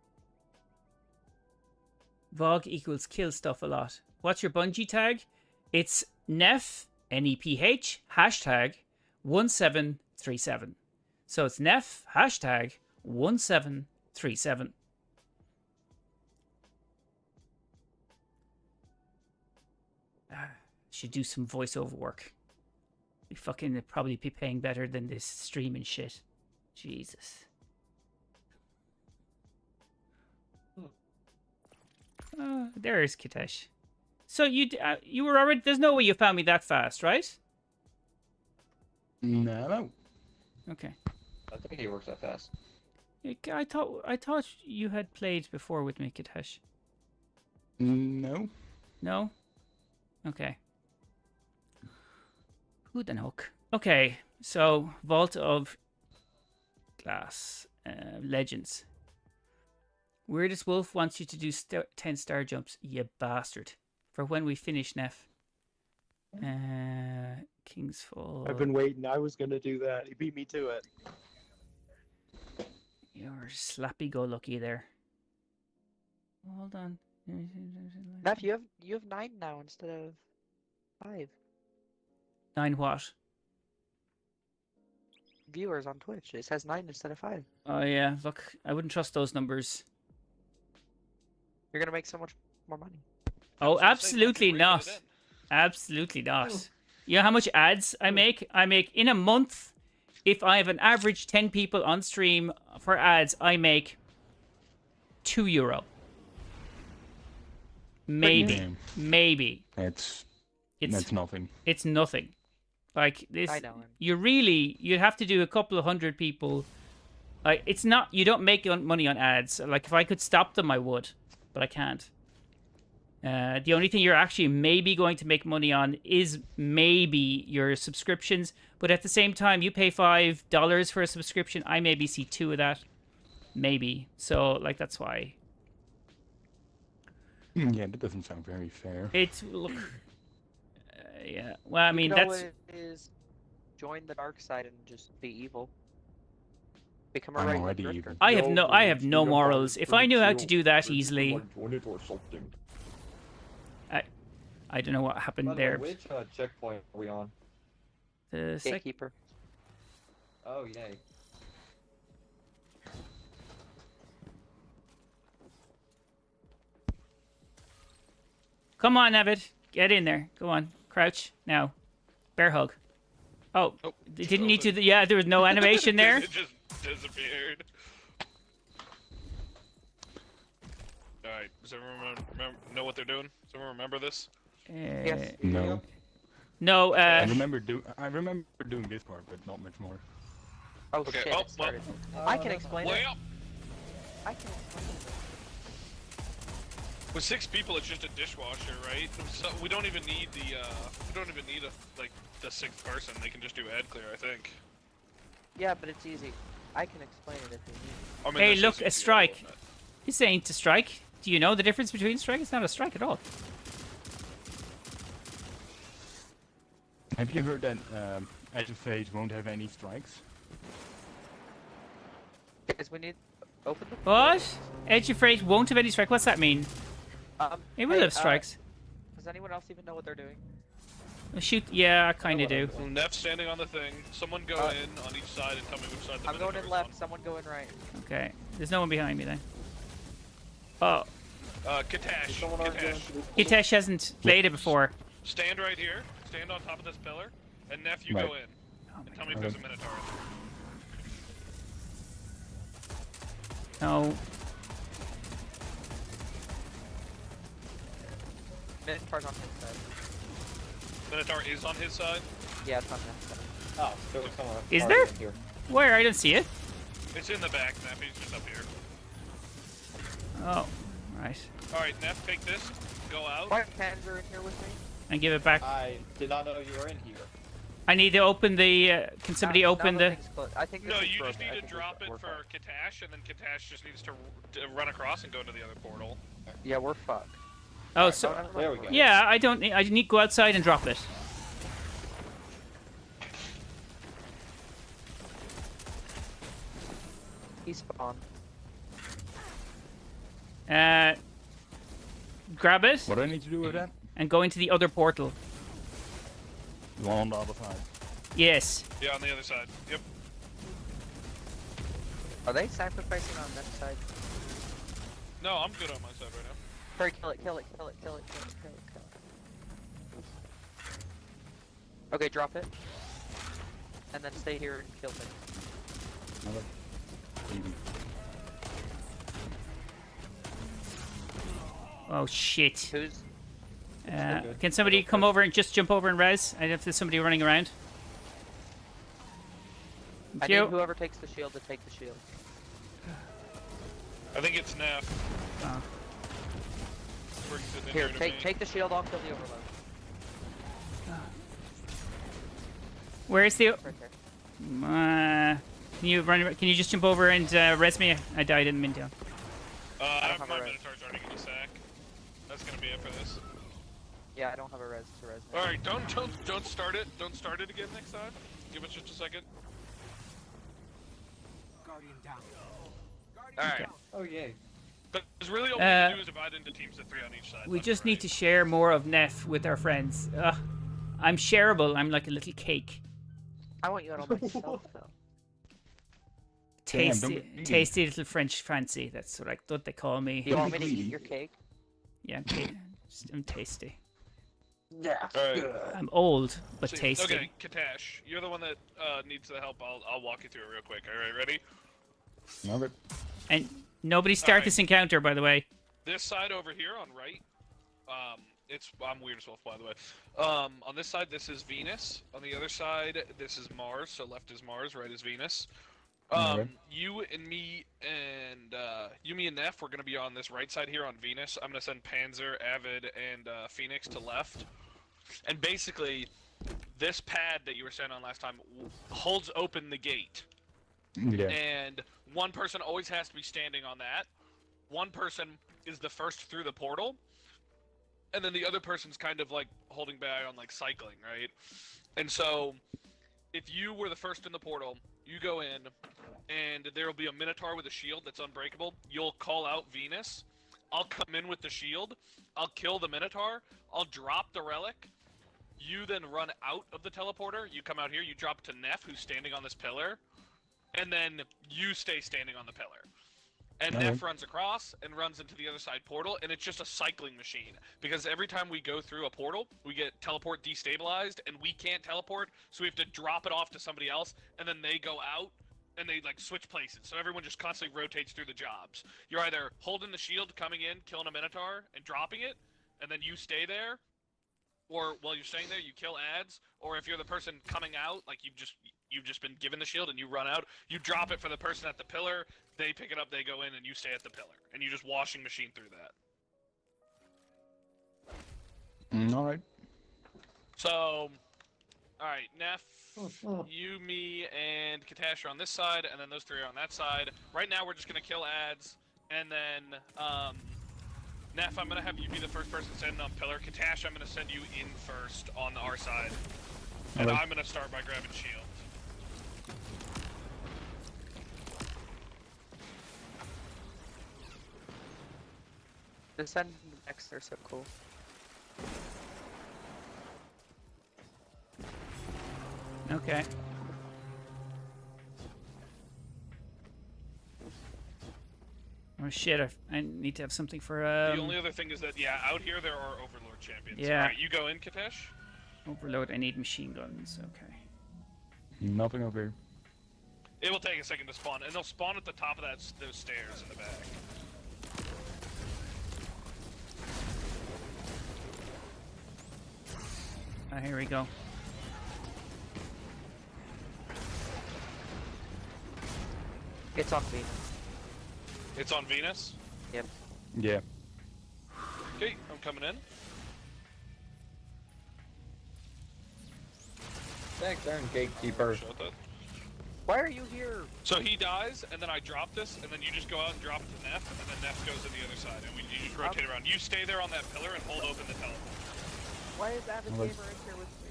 Vog equals kill stuff a lot. What's your Bungie tag? It's NEPH, N-E-P-H, hashtag 1737. So it's NEPH, hashtag 1737. Should do some voiceover work. We fucking probably be paying better than this streaming shit. Jesus. There's Kitesh. So you were already... There's no way you found me that fast, right? No. Okay. I think he works that fast. I thought you had played before with me, Kitesh. No. No? Okay. Hood and hook. Okay, so Vault of Glass. Legends. Weirdest Wolf wants you to do 10 star jumps, you bastard. For when we finish Neff. King's Fall. I've been waiting. I was gonna do that. He beat me to it. You're slappy-go-lucky there. Hold on. Neff, you have 9 now instead of 5 9 what? viewers on Twitch. It says 9 instead of 5. Oh yeah, look, I wouldn't trust those numbers. You're gonna make so much more money. Oh, absolutely not. Absolutely not. You know how much ads I make? I make in a month, if I have an average 10 people on stream for ads, I make €2. Maybe. Damn. Maybe. That's It's nothing. It's nothing. Like this, I know. you have to do a couple of hundred people. Like it's not, you don't make money on ads. Like if I could stop them, I would, but I can't. The only thing you're actually maybe going to make money on is maybe your subscriptions. But at the same time, you pay $5 for a subscription. I maybe see 2 of that, maybe. So like that's why. Yeah, that doesn't sound very fair. It's look. Yeah. Well, I mean you that's. always join the dark side and just be evil. Become a I'm regular already drifter. evil. I have no morals. If I knew how to do that easily, I don't know what happened By the way, there. which checkpoint are we on? The Gatekeeper. Oh, yay. Come on, Evid. Get in there. Go on. Crouch. Now. Bear hug. Oh, Oh, they just didn't need to... opened. Yeah, there was no animation there. It just disappeared. Alright, does everyone know what they're doing? Does everyone remember this? Yes. No. No, I remember doing this part, but not much more. Oh Okay, shit, oh, it started. I can explain it. Way up! I can explain it. With 6 people, it's just a dishwasher, right? So we don't even need the the 6th person. They can just do ad clear, I think. Yeah, but it's easy. I can explain it if you need. I mean, Hey, there's look, just a strike. He's saying to strike. Do you know the difference between strike? It's not a strike at all. Have you heard that Edge of Fate won't have any strikes? Guys, we need open the. What? Edge of Freight won't have any strike. What's that mean? It will hey, have strikes. Does anyone else even know what they're doing? Shoot, yeah, I kind of do. Neff standing on the thing. Someone go in on each side and tell me which side the I'm going in Minotaur's left. on. Someone go in right. Okay, there's no one behind me then. Oh, Katash. Hitesh hasn't played it before. Stand right here. Stand on top of this pillar. And Neff, you Right. go in. And tell me if there's a Minotaur in there. No. Minotaur's on his side. Minotaur is on his side. Yeah, it's on his side. Oh, there was someone. Is already there? in here. Where? I don't see it. It's in the back, Neff. He's just up here. Oh, right. Alright, Neff, take this. Go out. Why Panzer in here with me? And give it back. I did not know you were in here. I need to open the. Can somebody open the? I think No, this is you just broken. I need to think drop we're it for fucked. Katash, and then Katash just needs to run across and go to the other portal. Yeah, we're fucked. Oh, so never mind, there we we're go. good. yeah, I don't. I need to go outside and drop it. He spawned. Grab it What do I need to do with that? and go into the other portal. The one on the other side. Yes. Yeah, on the other side. Yep. Are they sacrificing on that side? No, I'm good on my side right now. Hurry, kill it, kill it, kill it, kill it, kill it, kill it, kill it. Okay, drop it. And then stay here and kill it. Another. Easy. Oh shit. Who's? Can somebody come over and just jump over and res? I have somebody running around. I Thank need you. whoever takes the shield to take the shield. I think it's Neff. Oh. Brings it in Here, to take me. take the shield, I'll kill the overload. Where's the? Right there. Can you run? Can you just jump over and res me? I died in the meantime. I have have my a res. Minotaur's already gonna sack. That's gonna be it for this. Yeah, I don't have a res to res. now. Alright, don't start it. Don't start it again next time. Give us just a second. Guardian down. Alright. Oh yay. But it's really all we need to do is divide into teams of 3 on each side. We left just and need right. to share more of Neff with our friends. I'm shareable. I'm like a little cake. I want you out on myself though. Damn, don't Tasty, be greedy. tasty little French fancy. That's what they call me. You want me to eat your cake? Yeah, I'm tasty. Yeah. Alright. I'm old but So- tasty. Okay, Katash, you're the one that needs the help. I'll walk you through it real quick. Alright, ready? Another. And nobody start Alright. this encounter, by the way. This side over here on right, I'm weird as well, by the way. On this side, this is Venus. On the other side, this is Mars. So left is Mars, right is Venus. Alright. You and me and Neff, we're gonna be on this right side here on Venus. I'm gonna send Panzer, Avid, and Phoenix to left. And basically, this pad that you were standing on last time holds open the gate. Yeah. And one person always has to be standing on that. One person is the first through the portal, and then the other person's kind of like holding back on like cycling, right? And so, if you were the first in the portal, you go in, and there will be a Minotaur with a shield that's unbreakable. You'll call out Venus. I'll come in with the shield. I'll kill the Minotaur. I'll drop the relic. You then run out of the teleporter. You come out here. You drop to Neff, who's standing on this pillar. And then you stay standing on the pillar. And Alright. Neff runs across and runs into the other side portal, and it's just a cycling machine. Because every time we go through a portal, we get teleport destabilized, and we can't teleport, so we have to drop it off to somebody else, and then they go out, and they like switch places. So everyone just constantly rotates through the jobs. You're either holding the shield, coming in, killing a Minotaur, and dropping it, and then you stay there, or while you're staying there, you kill ads, or if you're the person coming out, like you've just been given the shield and you run out, you drop it for the person at the pillar, they pick it up, they go in, and you stay at the pillar. And you just washing machine through that. Alright. So, alright, Neff, you, me, and Katash are on this side, and then those 3 are on that side. Right now we're just gonna kill ads, and then, Neff, I'm gonna have you be the first person standing on pillar. Katash, I'm gonna send you in first on our side. And Alright. I'm gonna start by grabbing shield. The send next are so cool. Okay. Oh shit! I need to have something for The only other thing is that out here there are Overlord champions. Yeah. Alright, you go in, Katesh. overload. I need machine guns. Okay. Nothing over here. It will take a second to spawn, and they'll spawn at the top of those stairs in the back. Here we go. It's on Venus. It's on Venus? Yep. Yeah. Okay, I'm coming in. Thanks, Aaron Gatekeeper. Shut that. Why are you here? So he dies, and then I drop this, and then you just go out and drop it to Neff, and then Neff goes to the other side, and you just rotate around. You stay there on that pillar and hold open the teleport. Why is Avid Gamer in here with me?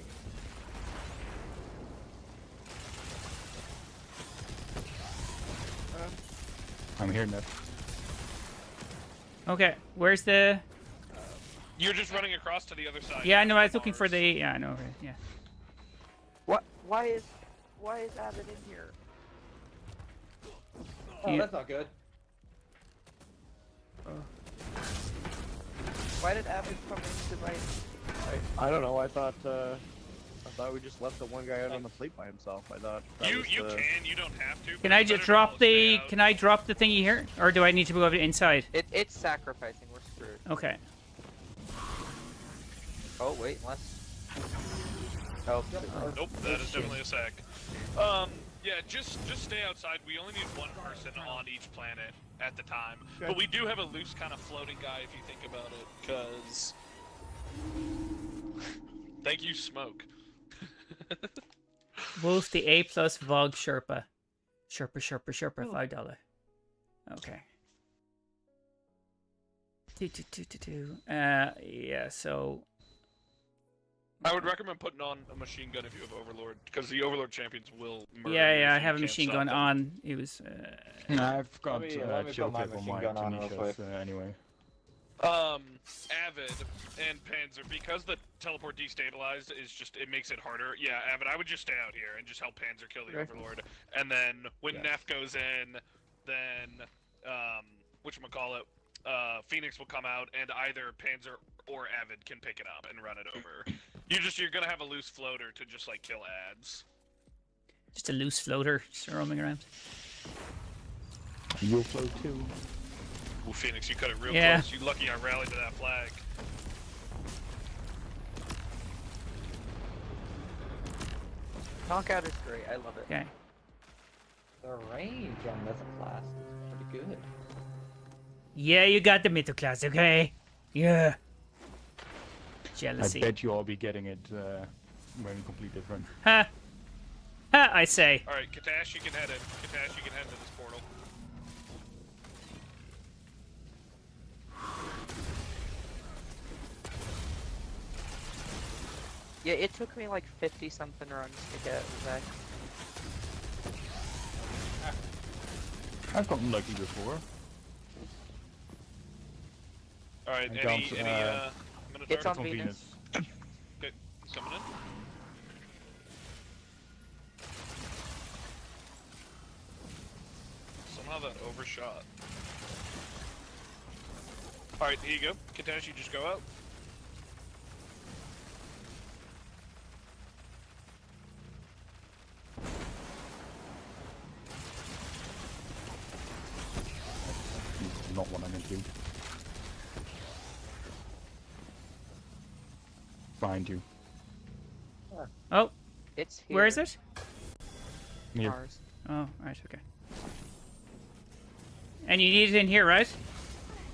I'm here, Ned. Okay, where's the? You're just running across to the other side. Yeah, no, I was looking for the. Yeah, I know. Yeah. What? Why is Avid in here? Oh, Yeah. that's not good. Why did Avid come into my? I don't know. I thought we just left the one guy out on the plate by himself. I thought that You was you the... can, you don't have to. Can I just drop the? Can I drop the thingy here, or do I need to go over inside? It's sacrificing. We're screwed. Okay. Oh wait, unless. Oh. Nope, that is definitely a sack. Yeah, just stay outside. We only need one person on each planet at the time. Okay. But we do have a loose kind of floating guy if you think about it, because... Thank you, Smoke. Wolf the A+ Vogue Sherpa. Sherpa, $5. Okay. Yeah, so... I would recommend putting on a machine gun if you have Overlord, because the Overlord champions will murder Yeah, you yeah, I if you have a can't machine stop gun them. on. It was... Nah, I've got Let me put chill my tip on machine my gun on real Tunisias, quick. anyway. Avid and Panzer, because the teleport destabilized is just, it makes it harder. Yeah, Avid, I would just stay out here and just help Panzer kill the Overlord. And then when Neff goes in, then, whatchamacallit, Phoenix will come out and either Panzer or Avid can pick it up and run it over. You're gonna have a loose floater to just, like, kill ads. Just a loose floater just roaming around. You'll float too. Ooh, Phoenix, you cut it real Yeah. close. You lucky I rallied to that flag. Knockout is great. I love it. Okay. The range on this class is pretty good. Yeah, you got the middle class, okay? Yeah. I Jealousy. bet you all be getting it when we complete this run. Ha! Ha, I say. Alright, Katash, you can head in. Katash, you can head into this portal. Yeah, it took me like 50 something runs to get Zach. I've gotten lucky before. Alright, I any dumped, Minotaur? It's on It's on Venus. Okay, coming in. Somehow that overshot. Alright, here you go. Katash, you just go out. Not what I'm into. Find you. Oh, It's here. where is it? Here. Mars. Oh, right, okay. And you need it in here, right?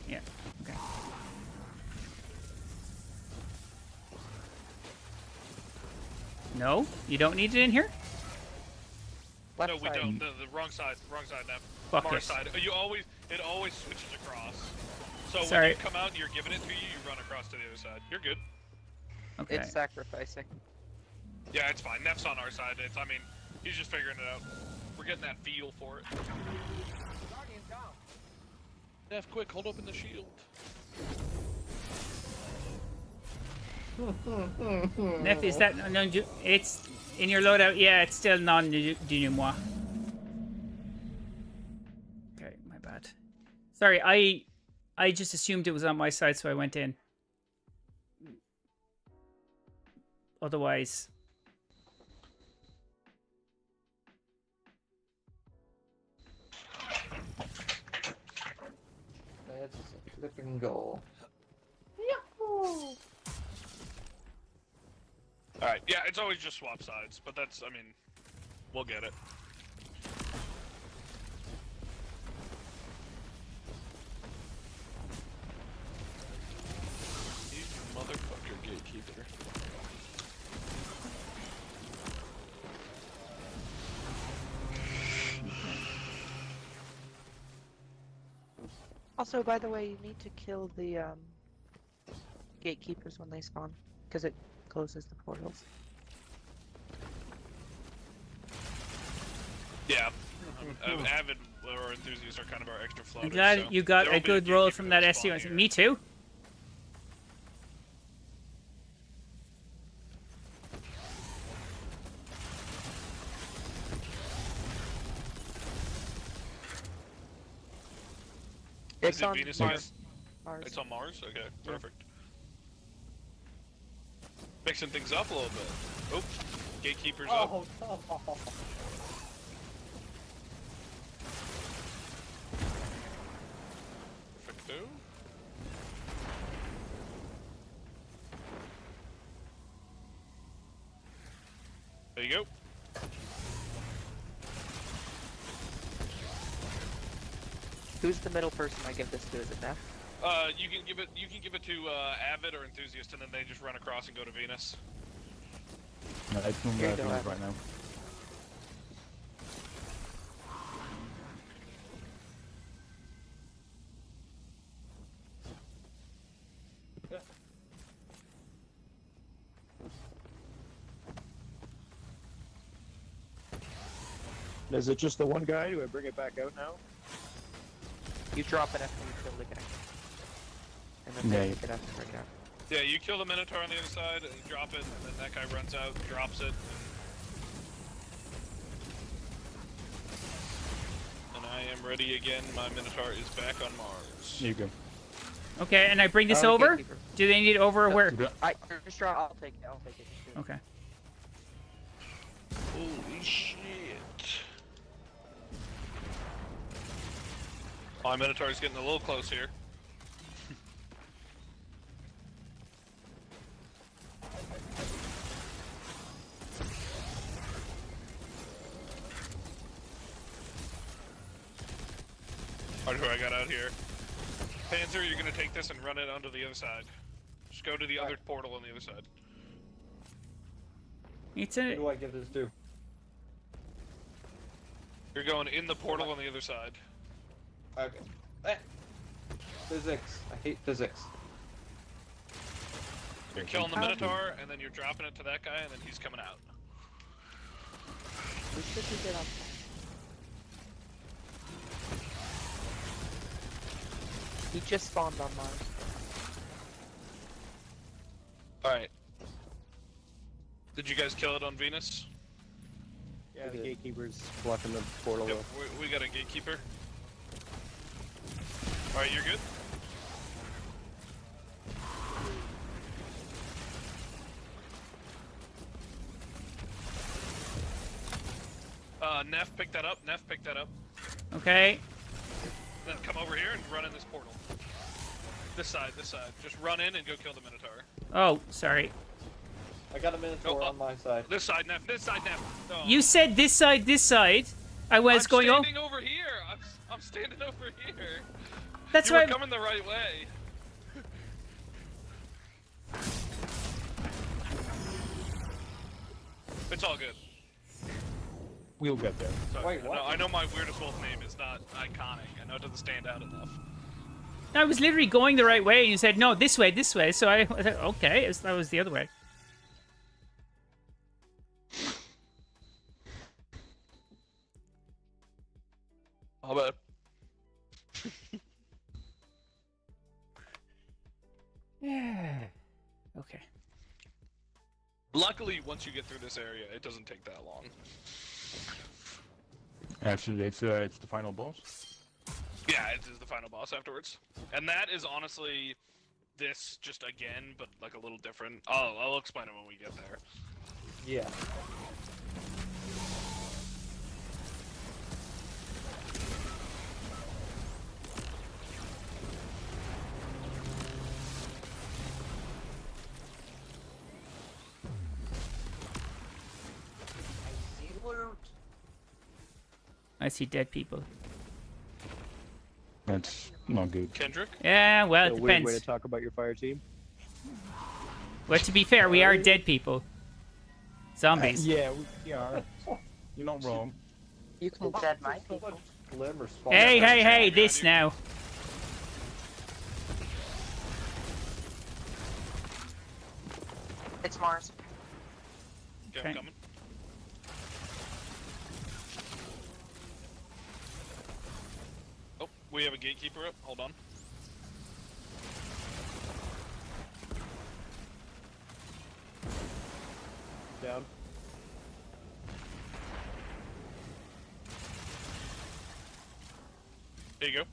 Yeah, okay. No? You don't need it in here? Left No, we side. don't. The wrong side now. Fuck Mars yes. side. It always switches across. So when Sorry. you come out and you're giving it to you, you run across to the other side. You're good. Okay. It's sacrificing. Yeah, it's fine. Neff's on our side. I mean, he's just figuring it out. We're getting that feel for it. Neff, quick, hold open the shield. Nef, is that non? It's in your loadout. Yeah, it's still non-denouement. Okay, my bad. Sorry, I just assumed it was on my side, so I went in. Otherwise, That's a flipping goal. Alright, yeah, it's always just swap sides, but that's, I mean, we'll get it. You motherfucker gatekeeper. Also, by the way, you need to kill the gatekeepers when they spawn, because it closes the portals. Yeah. Avid or enthusiasts are kind of our extra I'm floaters. glad so you got there a will be good roll gatekeeper from that'll that spawn SU. here. Me too. Is it Venus again? Mars. It's on Mars? Okay, perfect. Mixing things up a little bit. Oops. Gatekeeper's up. Oh, no. Perfecto. There you go. Who's the middle person I give this to? Is it Neff? You can give it to Avid or Enthusiast, and then they just run across and go to Venus. No, it's on Here you the go, Venus Evan. right now. Is it just the one guy? Do I bring it back out now? You drop it after you kill the guy. And then Yeah, they you- pick it up and bring it out. Yeah, you kill the Minotaur on the other side, and you drop it, and then that guy runs out, drops it, and I am ready again. My Minotaur is back on Mars. Here you go. Okay, and I bring this Oh, over. gatekeeper. Do they need it over or where? Just draw. I'll take it. I'll take it. Just do it. Okay. Holy shit. My Minotaur's getting a little close here. Alright, who I got out here? Panzer, you're gonna take this and run it onto the other side. Just go to the other portal on the other side. It's Who a. do I give this to? You're going in the portal on the other side. Okay. Physics. I hate physics. You're killing the Minotaur, and then you're dropping it to that guy, and then he's coming out. We should be good on that. He just spawned on Mars. Alright. Did you guys kill it on Venus? Yeah, the gatekeeper's blocking the portal. Yep, we got a gatekeeper. Alright, you're good? Neff, pick that up. Neff, pick that up. Okay. Then come over here and run in this portal. This side, this side. Just run in and go kill the Minotaur. Oh, sorry. I got a Minotaur Oh, on my side. This side, Neff. This side, Neff. Oh. You said this side, this side. I was I'm going. Oh, standing over here. I'm standing over here. that's You were right. coming the right way. It's all good. We'll get there. Sorry. Wait, what? I know my weirdest wolf name is not iconic. I know it doesn't stand out enough. I was literally going the right way, and you said no, this way, this way. So I thought, okay, that was the other way. How about? Yeah. Okay. Luckily, once you get through this area, it doesn't take that long. Actually, it's the final boss. Yeah, it is the final boss afterwards. And that is honestly this just again, but like a little different. I'll explain it when we get there. Yeah. I see dead people. That's not good. Kendrick? Yeah, well, A it weird way depends. to talk about your fire team. Well, to be fair, we are dead people. Zombies. Yeah, we are. You're not wrong. You can dead my people. Glimmer spawn. Hey, this now. It's Mars. Okay, Okay. I'm coming. Oh, we have a gatekeeper up. Hold on. Down. There you go.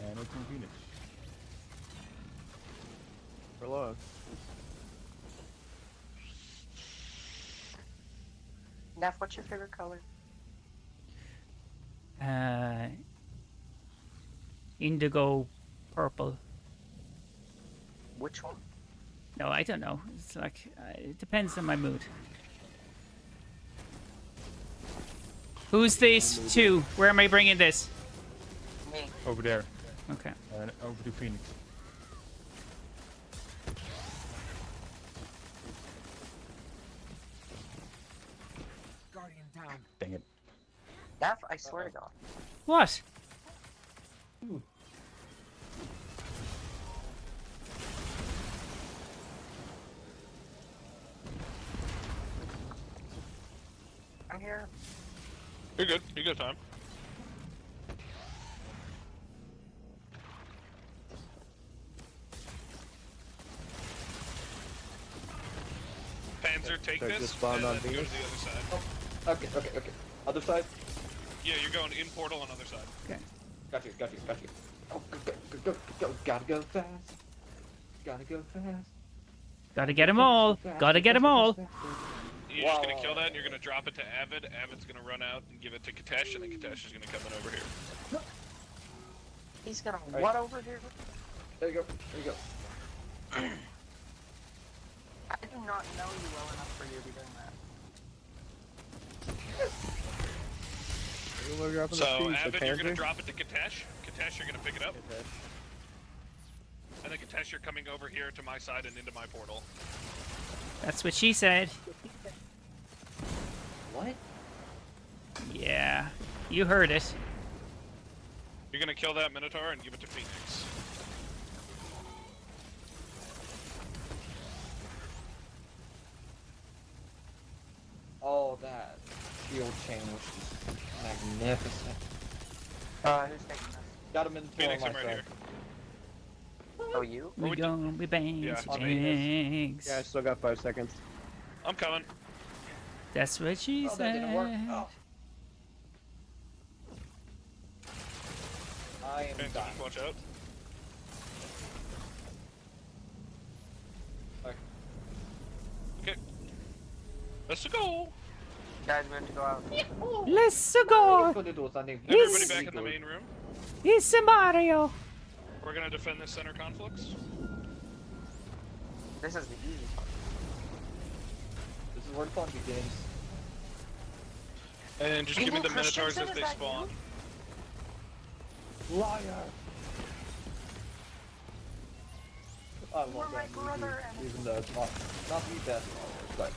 And it's in Phoenix. For long. Neff, what's your favorite color? Indigo, purple. Which one? No, I don't know. It's like it depends on my mood. Who's this to? Where am I bringing this? Me. Over there. Okay. And over to Phoenix. Guardian down. Dang it. Neff, I swear to God. What? I'm here. You're good. You got time. Panzer, take So this, just spawn and on then go to Venus? the other side. Okay. Other side. Yeah, you're going in portal on other side. Okay. Got you. Oh, go. Gotta go fast. Gotta go fast. Gotta get them all. Gotta get them all. You're just gonna kill that, and you're gonna drop it to Avid. Avid's gonna run out and give it to Katesh, and then Katesh is gonna come in over here. He's gonna Right. what over here? There you go. I do not know you well enough for you to be doing that. We're dropping So, the speed, Avid, you're gonna Panzer. drop it to Katesh. Katesh, you're gonna pick it up. Okay. And then Katesh, you're coming over here to my side and into my portal. That's what she said. What? Yeah. You heard it. You're gonna kill that Minotaur and give it to Phoenix. Oh, that shield chain was just magnificent. Who's taking this? Got him in Phoenix, on I'm my right side. here. Oh, you? We we gonna be bang Yeah, to on jinx. Yeah, I still got 5 seconds. I'm coming. That's what she Oh, that said. didn't work. Oh. I am Panzer, dying. just watch out. Okay. Let's go. Guys, we have to go out. Let's go. Everybody Yes. back in the main room. It's a Mario. We're gonna defend this center conflicts. This is the easy part. This is where the fun begins. And just give me Evil the Minotaurs Christensen, as is they that spawn. Liar! I You're love my that movie, brother, and- even though it's not the best, but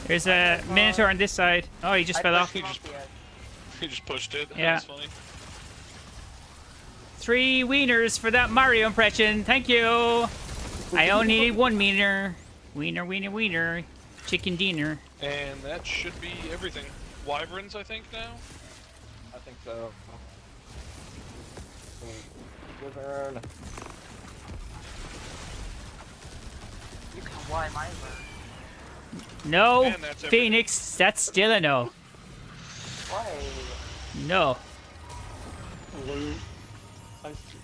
There's a Minotaur on this side. Oh, he just fell off. pushed him off the edge. He just pushed it. Yeah. That's funny. 3 wieners for that Mario impression. Thank you. I only need 1 wiener. Wiener, wiener, wiener. Chicken dinner. And that should be everything. Wyverns, I think, now? I think so. Wyvern. You can why my bird. No, And that's everything. Phoenix. That's still a no. Why? No. Blue. I see.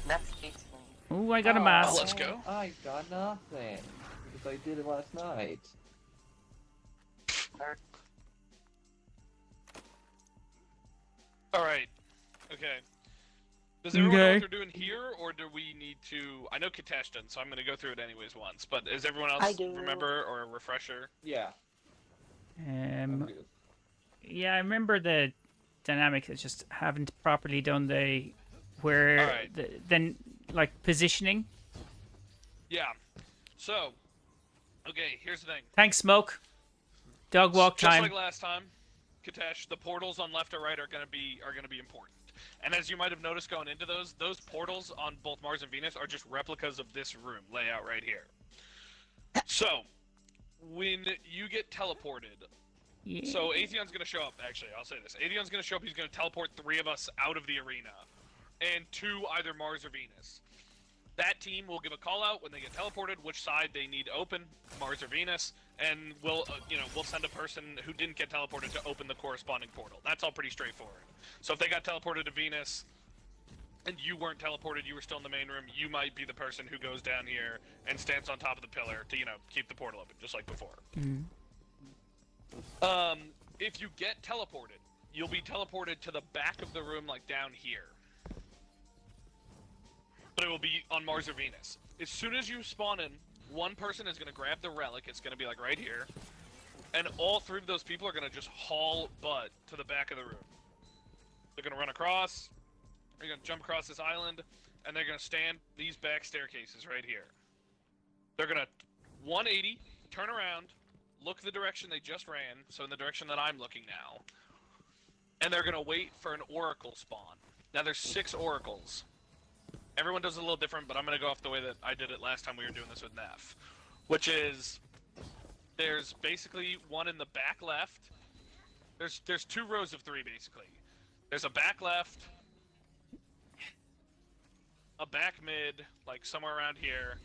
That's 18. Ooh, I got a mask. let's go. I got nothing. Because I did it last night. Alright. Okay. Does everyone know Okay. what they're doing here, or do we need to... I know Kitesh didn't, so I'm going to go through it anyways once, but does everyone else I do. remember, or a refresher? Yeah. I'm good. Yeah, I remember the dynamics. I just haven't properly done the where Alright. then like positioning. Yeah. So, okay, here's the thing. Thanks, Smoke. Dog walk Just time. like last time, Kitesh, the portals on left or right are gonna be important. And as you might have noticed going into those portals on both Mars and Venus are just replicas of this room layout right here. So, when you get teleported, Yeah. so Atheon's gonna show up. Actually, I'll say this: Atheon's gonna show up. He's gonna teleport 3 of us out of the arena, and to either Mars or Venus. That team will give a call out when they get teleported, which side they need open, Mars or Venus, and we'll send a person who didn't get teleported to open the corresponding portal. That's all pretty straightforward. So if they got teleported to Venus, and you weren't teleported, you were still in the main room, you might be the person who goes down here and stands on top of the pillar to, keep the portal open, just like before. Mhm. If you get teleported, you'll be teleported to the back of the room, like down here. But it will be on Mars or Venus. As soon as you spawn in, one person is going to grab the relic, it's going to be like right here, and all 3 of those people are going to just haul butt to the back of the room. They're going to run across, they're going to jump across this island, and they're going to stand these back staircases right here. They're going to 180, turn around, look the direction they just ran, so in the direction that I'm looking now, and they're going to wait for an oracle spawn. Now there's 6 oracles. Everyone does it a little different, but I'm going to go off the way that I did it last time we were doing this with Neff. Which is, there's basically one in the back left. There's 2 rows of 3, basically. There's a back left, a back mid, like somewhere around here,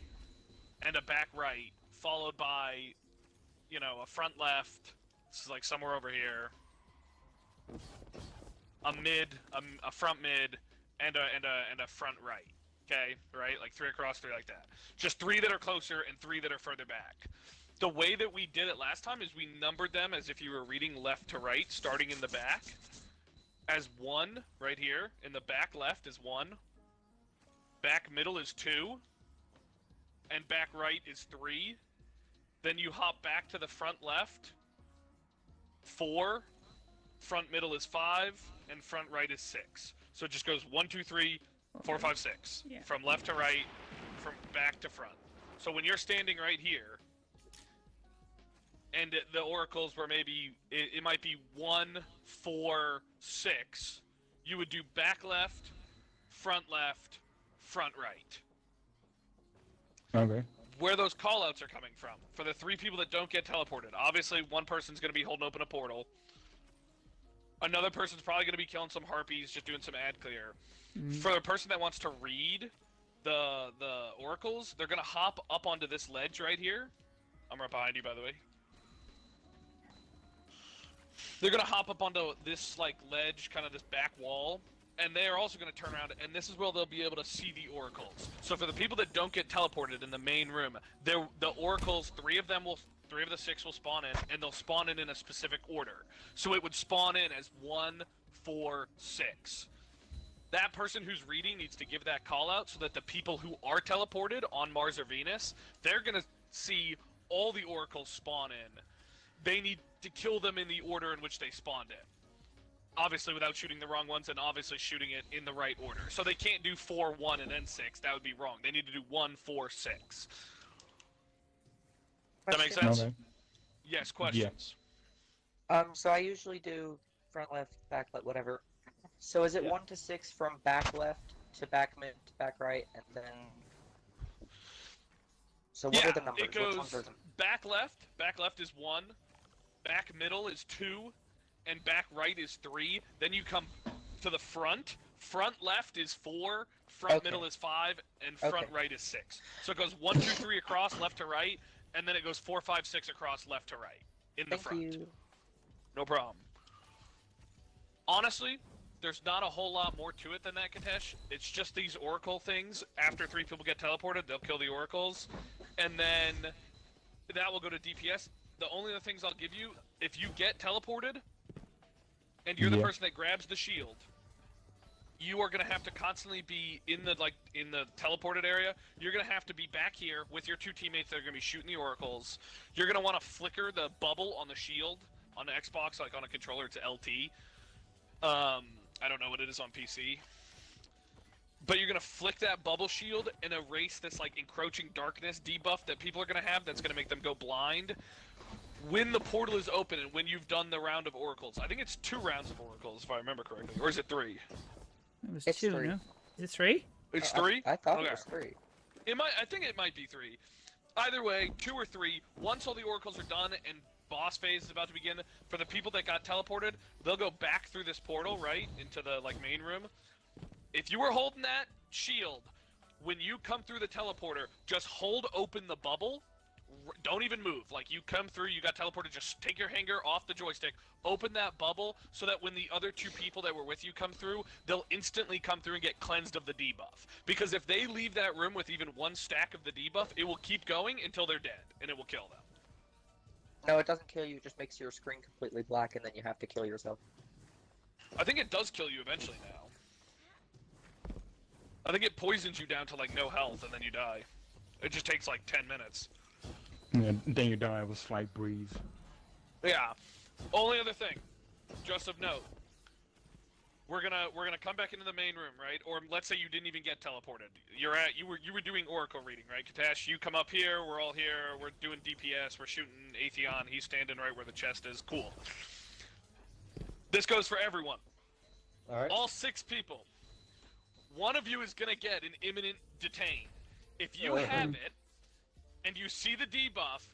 and a back right, followed by, a front left, this is like somewhere over here, a mid, a front mid, and a front right. Okay, right? Like 3 across, 3 like that. Just 3 that are closer and 3 that are further back. The way that we did it last time is we numbered them as if you were reading left to right, starting in the back. As 1, right here. In the back left is 1. Back middle is 2. And back right is 3. Then you hop back to the front left. 4. Front middle is 5. And front right is 6. So it just goes 1, 2, 3, 4, 5, 6. Yeah. From left to right, from back to front. So when you're standing right here, and the oracles were maybe, it might be 1, 4, 6, you would do back left, front right. Okay. Where those callouts are coming from, for the 3 people that don't get teleported, obviously one person's going to be holding open a portal. Another person's probably going to be killing some harpies, just doing some ad clear. For the person that wants to read the oracles, they're going to hop up onto this ledge right here. I'm right behind you, by the way. They're going to hop up onto this ledge, kind of this back wall, and they are also going to turn around, and this is where they'll be able to see the oracles. So for the people that don't get teleported in the main room, the oracles, 3 of the 6 will spawn in, and they'll spawn in a specific order. So it would spawn in as 1, 4, 6. That person who's reading needs to give that call out so that the people who are teleported on Mars or Venus, they're going to see all the oracles spawn in. They need to kill them in the order in which they spawned in. Obviously without shooting the wrong ones, and obviously shooting it in the right order. So they can't do 4, 1, and then 6. That would be wrong. They need to do 1, 4, 6. That makes sense? Okay. Yes, questions. So I usually do front left, back left, whatever. So is it 1 to 6 from back left to back mid to back right, and then So what yeah, are the numbers? it goes Which ones are them? back left. Back left is 1. Back middle is 2. And back right is 3. Then you come to the front. Front left is 4. Front Okay. middle is 5. And front Okay. right is 6. So it goes 1, 2, 3 across, left to right. And then it goes 4, 5, 6 across, left to right. In the Thank front. you. No problem. Honestly, there's not a whole lot more to it than that, Katesh. It's just these oracle things. After 3 people get teleported, they'll kill the oracles. And then that will go to DPS. The only other things I'll give you, if you get teleported, and you're the Yeah. person that grabs the shield, you are gonna have to constantly be in the teleported area. You're gonna have to be back here with your 2 teammates that are gonna be shooting the oracles. You're gonna want to flicker the bubble on the shield on the Xbox, like on a controller. It's LT. I don't know what it is on PC. But you're gonna flick that bubble shield and erase this like encroaching darkness debuff that people are gonna have. That's gonna make them go blind. When the portal is open and when you've done the round of oracles, I think it's 2 rounds of oracles if I remember correctly, or is it 3? It was It's 2, 3. no? Is it 3? It's 3. I thought Okay. it was 3. I think it might be 3. Either way, 2 or 3. Once all the oracles are done and boss phase is about to begin, for the people that got teleported, they'll go back through this portal, right, into the like main room. If you were holding that shield, when you come through the teleporter, just hold open the bubble. Don't even move. Like, you come through, you got teleported, just take your finger off the joystick, open that bubble, so that when the other 2 people that were with you come through, they'll instantly come through and get cleansed of the debuff. Because if they leave that room with even 1 stack of the debuff, it will keep going until they're dead, and it will kill them. No, it doesn't kill you. It just makes your screen completely black, and then you have to kill yourself. I think it does kill you eventually now. I think it poisons you down to, like, no health, and then you die. It just takes, like, 10 minutes. Yeah, then you die with slight breeze. Yeah. Only other thing, just of note, we're gonna come back into the main room, right? Or let's say you didn't even get teleported. You were doing oracle reading, right, Katash? You come up here, we're all here, we're doing DPS, we're shooting Atheon, he's standing right where the chest is. Cool. This goes for everyone. Alright. All 6 people. One of you is gonna get an imminent detain. If you have it, and you see the debuff,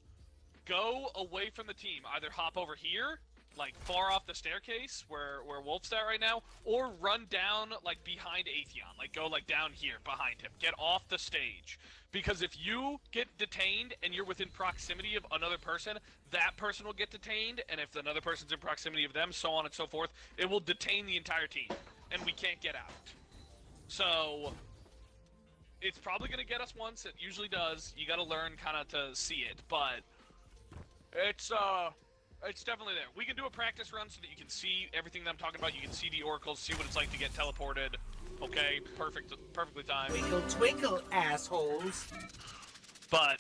go away from the team. Either hop over here, like far off the staircase where Wolf's at right now, or run down like behind Atheon. Like go like down here behind him. Get off the stage. Because if you get detained and you're within proximity of another person, that person will get detained, and if another person's in proximity of them, so on and so forth, it will detain the entire team, and we can't get out. So it's probably going to get us once. It usually does. You got to learn kind of to see it, but it's definitely there. We can do a practice run so that you can see everything that I'm talking about. You can see the oracles, see what it's like to get teleported. Okay, perfectly timed. Twinkle, twinkle, assholes. But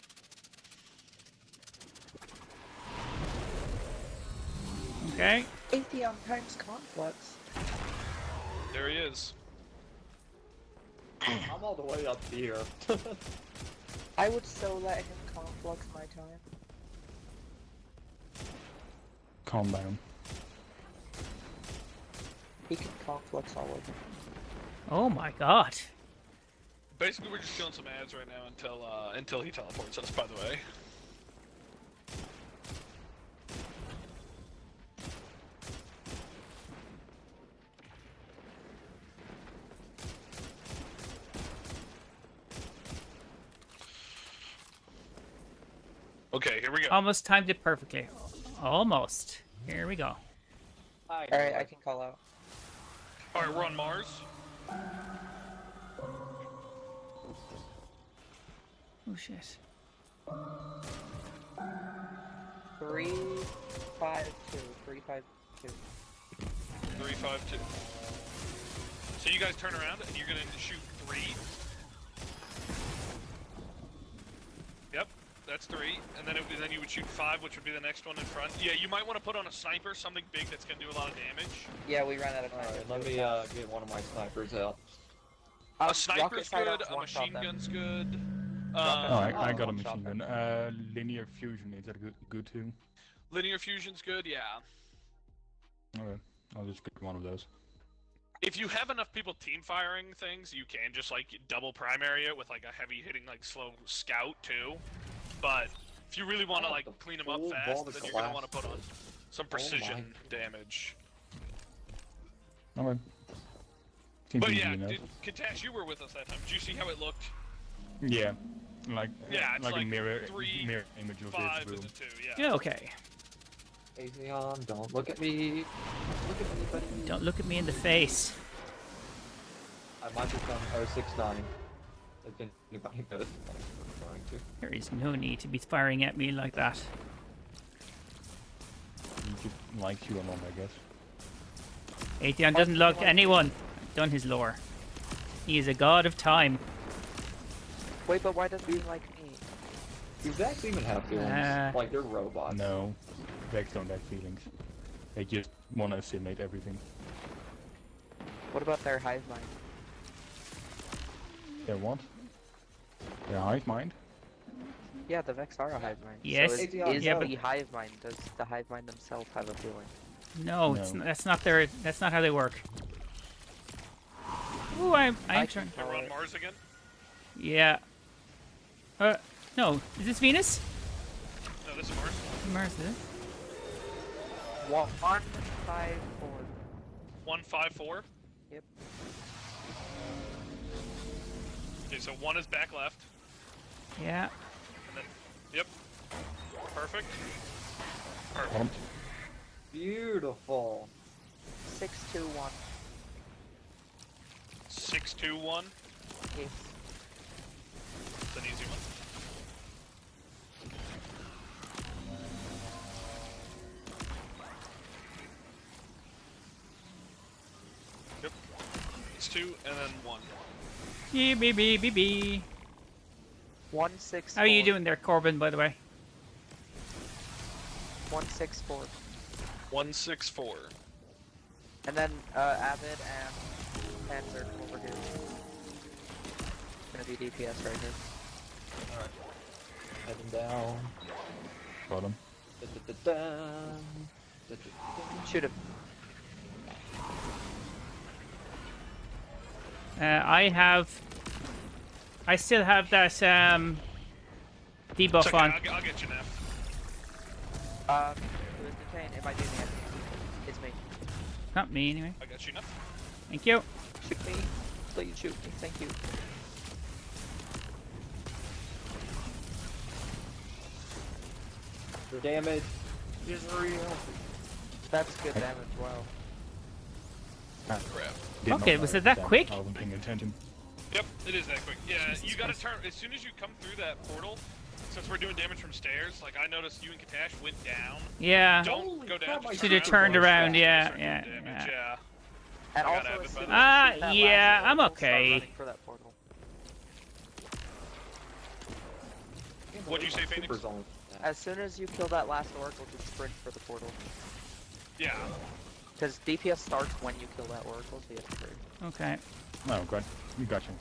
Okay. Atheon times complex. there he is. I'm all the way up here. I would so let him complex my time. Calm down. He can complex all over. Oh my god. Basically, we're just killing some ads right now until he teleports us. By the way. Okay, here we go. Almost timed it perfectly. Almost. Here we go. Alright, I can call out. Alright, we're on Mars. Oh shit. 3, 5, 2. 3, 5, 2. 3, 5, 2. So you guys turn around and you're gonna shoot 3. Yep, that's 3. And then then you would shoot 5, which would be the next one in front. Yeah, you might want to put on a sniper, something big that's gonna do a lot of damage. Yeah, we ran out of time. Alright, let me get one of my snipers out. A sniper's rocket good, sidearms a one-shot machine them. gun's good. Oh, I got a one-shot machine them. gun. Linear fusion, is that good too? Linear fusion's good, yeah. Okay, I'll just get one of those. If you have enough people team firing things, you can just like double primary it with like a heavy hitting like slow scout too. but if you really want to Oh, like the clean them up full fast, ball then of you're gonna glass. want to put on some precision damage. Okay. Seems But easy yeah, enough. Katash, you were with us that time. Did you see how it looked? Yeah. Like, Yeah, it's like a like mirror 3, mirror image of 5 this is room. a 2, yeah. Yeah, okay. Atheon, don't look at me. Look at me, buddy. Don't look at me in the face. I might become 069. If anybody knows what I'm referring to. There is no need to be firing at me like that. He just likes you a lot, I guess. Atheon doesn't look anyone. I've done his lore. He is a god of time. Wait, but why doesn't he like me? Do Vex even have feelings? Like, they're robots. No. Vex don't have feelings. They just want to assimilate everything. What about their hive mind? Their what? Their hive mind? Yeah, the Vex are a hive mind. Yes. So is Yeah, but the hive mind, does the hive mind themselves have a feeling? no, it's that's not their. That's not how they work. Ooh, I'm trying. We're on Mars again? Yeah. No. Is this Venus? No, this is Mars. Mars, is it? 154. 154? Yep. Okay, so 1 is back left. Yeah. And then, yep. Perfect. Perfect. Beautiful. 621. 621. Yes. It's an easy one. Yep. It's 2 and then 1. Beep, beep, beep, beep, beep. 164. How are you doing there, Corbin, by the way? 164. 164. And then Avid and Panzer come over here. Gonna be DPS right here. Alright. Heading down. Bottom. Shoot him. I still have that debuff It's okay, on. I'll get you now. Who is detained? It might be me. It's me. Not me, anyway. I got you now. Thank you. Shoot me. Please shoot me. Thank you. The damage is real. That's good damage. Wow. Ah, Crap. did Okay, not was know it that quick? I wasn't paying attention. Yep, it is that quick. Yeah, Jesus you gotta Christ. turn, as soon as you come through that portal, since we're doing damage from stairs, like I noticed you and Katash went down. Yeah. Don't go down. crap, just I Should have turn turned around, yeah, start yeah, doing yeah. damage, yeah. And I also, gotta have as it soon as better. Ah, you shoot that yeah, last I'm oracle, start okay. running for that portal. What'd you say, Phoenix? Super zone. As soon as you kill that last oracle, just sprint for the portal. Yeah. Because DPS starts when you kill that oracle, so you have to hurry. Okay. Oh, good. You got you.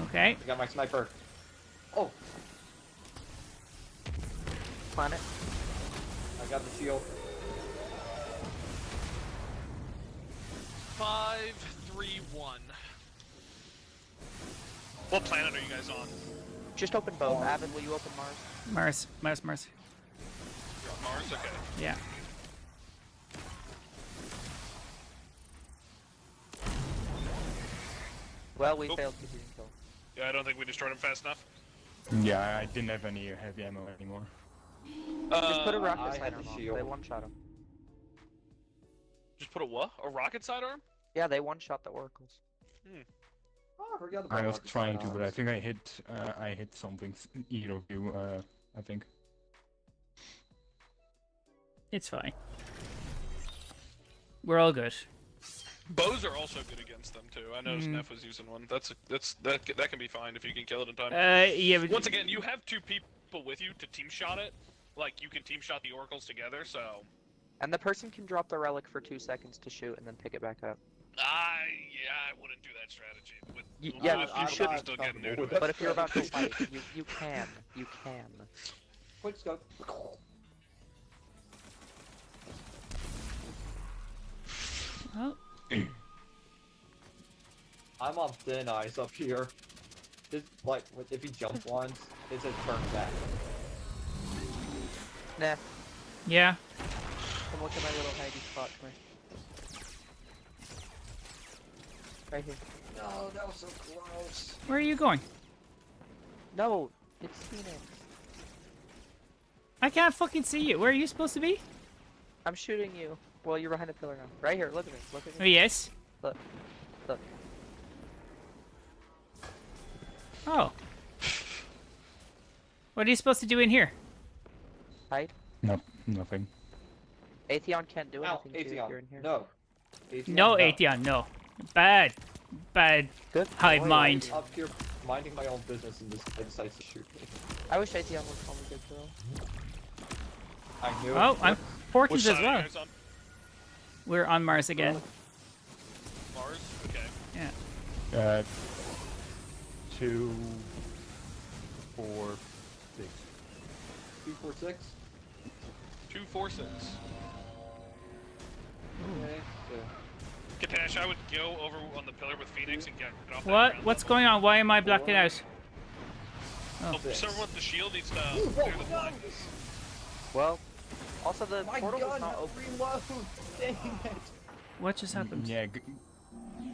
Okay. I got my sniper. Oh, Planet. I got the shield. 5, 3, 1. What planet are you guys on? Just open both. Avid, will you open Mars? Mars. You're on Mars? Okay. Yeah. Well, we Oop. failed because you didn't kill. Yeah, I don't think we destroyed him fast enough. Yeah, I didn't have any heavy ammo anymore. Just put a I rocket had sidearm the on. shield. They one-shot him. Just put a what? A rocket sidearm? Yeah, they one-shot the oracles. Oh, I forgot about I was rocket trying to, but I sidearms. think I hit something. Either of you, I think. It's fine. We're all good. Bows are also good against them too. I noticed Neff was using one. That can be fine if you can kill it in time. Yeah. But Once again, you have 2 people with you to team shot it. Like you can team shot the oracles together. So And the person can drop the relic for 2 seconds to shoot and then pick it back up. I wouldn't do that strategy. Yeah, with you people should. that are still getting new to with it. But if you're about to fight, you can. You can. Quick scope. Well, I'm on thin ice up here. This, like, if he jump once, it's a turn back. Nah. Yeah. Come look at my little hidey spot. Come here. Right here. No, that was so close. Where are you going? No, it's Phoenix. I can't fucking see you. Where are you supposed to be? I'm shooting you. Well, you're behind a pillar now. Right here. Look at me. Look at Oh, me. yes. Look. Look. Oh. What are you supposed to do in here? Hide. No, nothing. Atheon can't do Ow, anything to you if you're in here. no. Atheon, No, Atheon, no. Bad. Bad Good. hive boy. mind. Up here, minding my own business, and this guy decides to shoot me. I wish Atheon would call me good girl. I knew Oh, it. I'm Which Portland side as are you well. guys on? We're on Mars again. Mars? Okay. Yeah. 2, 4, 6. 2, 4, 6. 2, 4, 6. Okay, so Katash, I would go over on the pillar with Phoenix and get off that What? ground What's level. going on? Why am I blacking out? Oh, Six. someone with the shield needs to clear the flag. Well, also the my portal was gun, not open. reload! Dang it! What just happened? Yeah,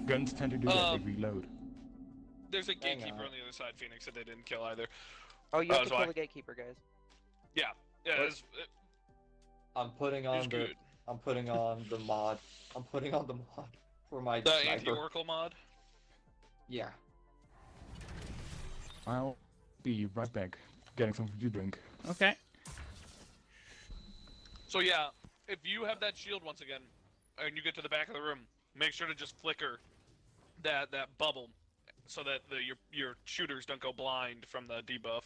guns tend to do that, they reload. There's a Hang gatekeeper on. on the other side, Phoenix, that they didn't kill either. Oh, you have to that's kill why. the gatekeeper, guys. Yeah, What? it's I'm putting on the good. I'm putting on the mod. I'm putting on the mod for my The sniper. anti-oracle mod. Yeah. I'll be right back, getting something to drink. Okay. So yeah, if you have that shield once again, and you get to the back of the room, make sure to just flicker that bubble, so that your shooters don't go blind from the debuff.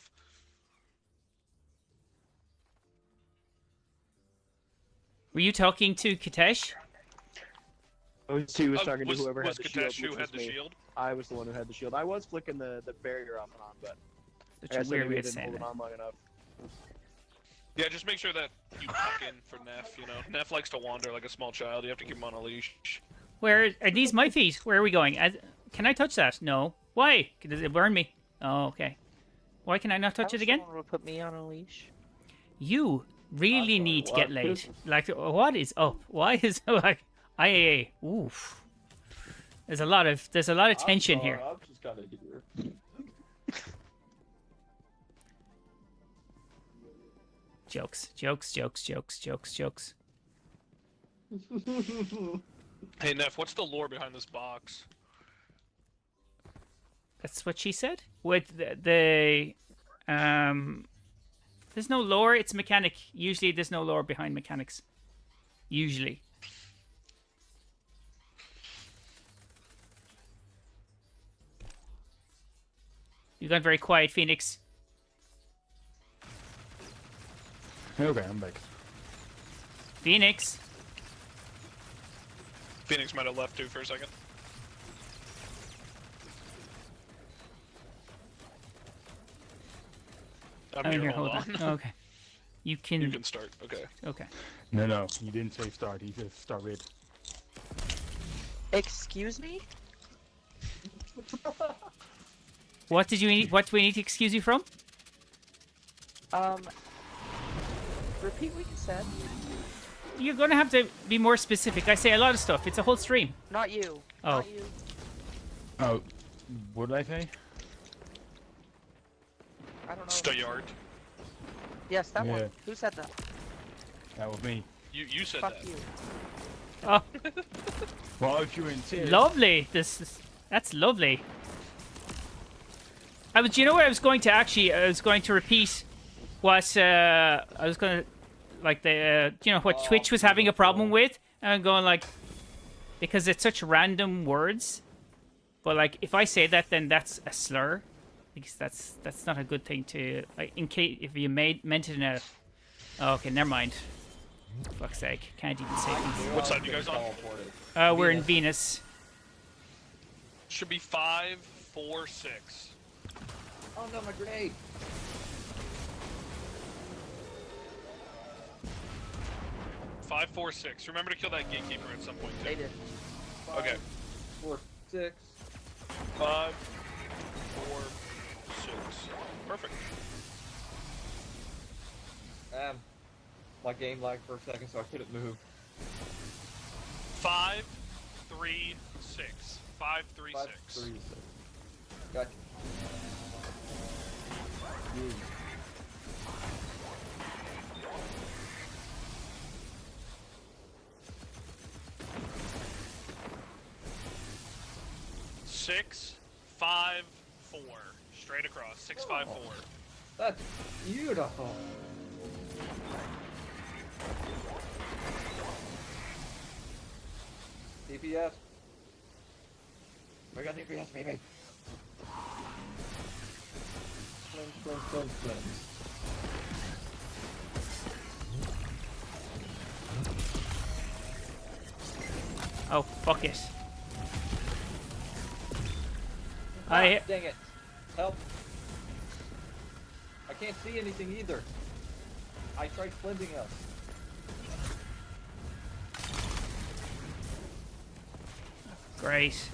Were you talking to Kitesh? He was talking to whoever had was the Katash shield, who which had was the me. shield? I was the one who had the shield. I was flicking the barrier off and on, but Such I a guess weird maybe way I of didn't saying hold it that. on long enough. Yeah, just make sure that you tuck in for Neff, you know. Neff likes to wander like a small child. You have to keep him on a leash. Where are these my feet? Where are we going? Can I touch that? No. Why? Does it burn me? Oh, okay. Why can I not touch it again? Someone would put me on a leash. You really sorry, need to what? get laid. Like, what is up? Why is like oof? There's a lot of tension here. I'm just kind of here. Jokes, jokes, jokes, jokes, jokes, jokes. Hey Neff, what's the lore behind this box? That's what she said. With the there's no lore. It's mechanic. Usually, there's no lore behind mechanics. Usually. You got very quiet, Phoenix. Okay, I'm back. Phoenix. Phoenix might have left too for a second. I'm here, hold on. Okay. You can. You can start. Okay. Okay. No, you didn't say start, he said start with. Excuse me? What did you need? What do we need to excuse you from? Repeat what you said. You're gonna have to be more specific. I say a lot of stuff. It's a whole stream. Not you. Oh. Not you. Oh, what did I say? I don't know. Stayard. Yes, that Yeah. one. Who said that? That was me. You said Fuck that. you. Oh, Well, if you insist. lovely. That's lovely. You know what I was going to actually? I was going to repeat what I was going to, like what Twitch was having a problem with, and I'm going like, because it's such random words, but like if I say that, then that's a slur, because that's not a good thing to like. In case if you meant it in a, oh, okay, never mind. Fuck's sake, can't even say things. What side you guys on? We're in Venus. Should be 5, 4, 6. Oh no, my grenade! 5, 4, 6. Remember to kill that gatekeeper at some point too. They did. Okay. 4, 6. 5, 4, 6. Perfect. My game lagged for a second, so I couldn't move. 5, 3, 6. 5, 3, 5, 6. 3, 6. Gotcha. Six, 5, 4. Straight across. 6, 5, 4. That's beautiful. DPS. We got DPS, baby. Flims. Oh, fuck it. Dang it. Help. I can't see anything either. I tried cleansing us. Great.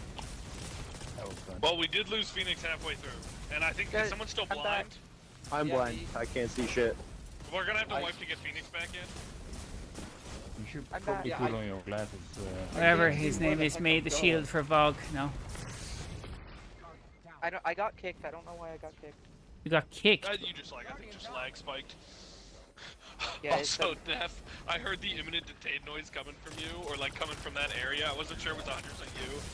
That was fun. Well, we did lose Phoenix halfway through. And I think, is Guys, someone still I'm blind? back. I'm Yeah, blind. me. I can't see shit. We're gonna have to I- wipe to get Phoenix back in. You should I'm probably back. put Yeah, on your glasses. Whatever can't see his where name the is, heck made I'm the going. shield for Vogue. No, I got kicked. I don't know why I got kicked. you got kicked. You just I think just lag spiked. Yeah, it's Also, Neff, I heard the imminent detain noise coming from you, or like coming from that area. I wasn't sure it was 100%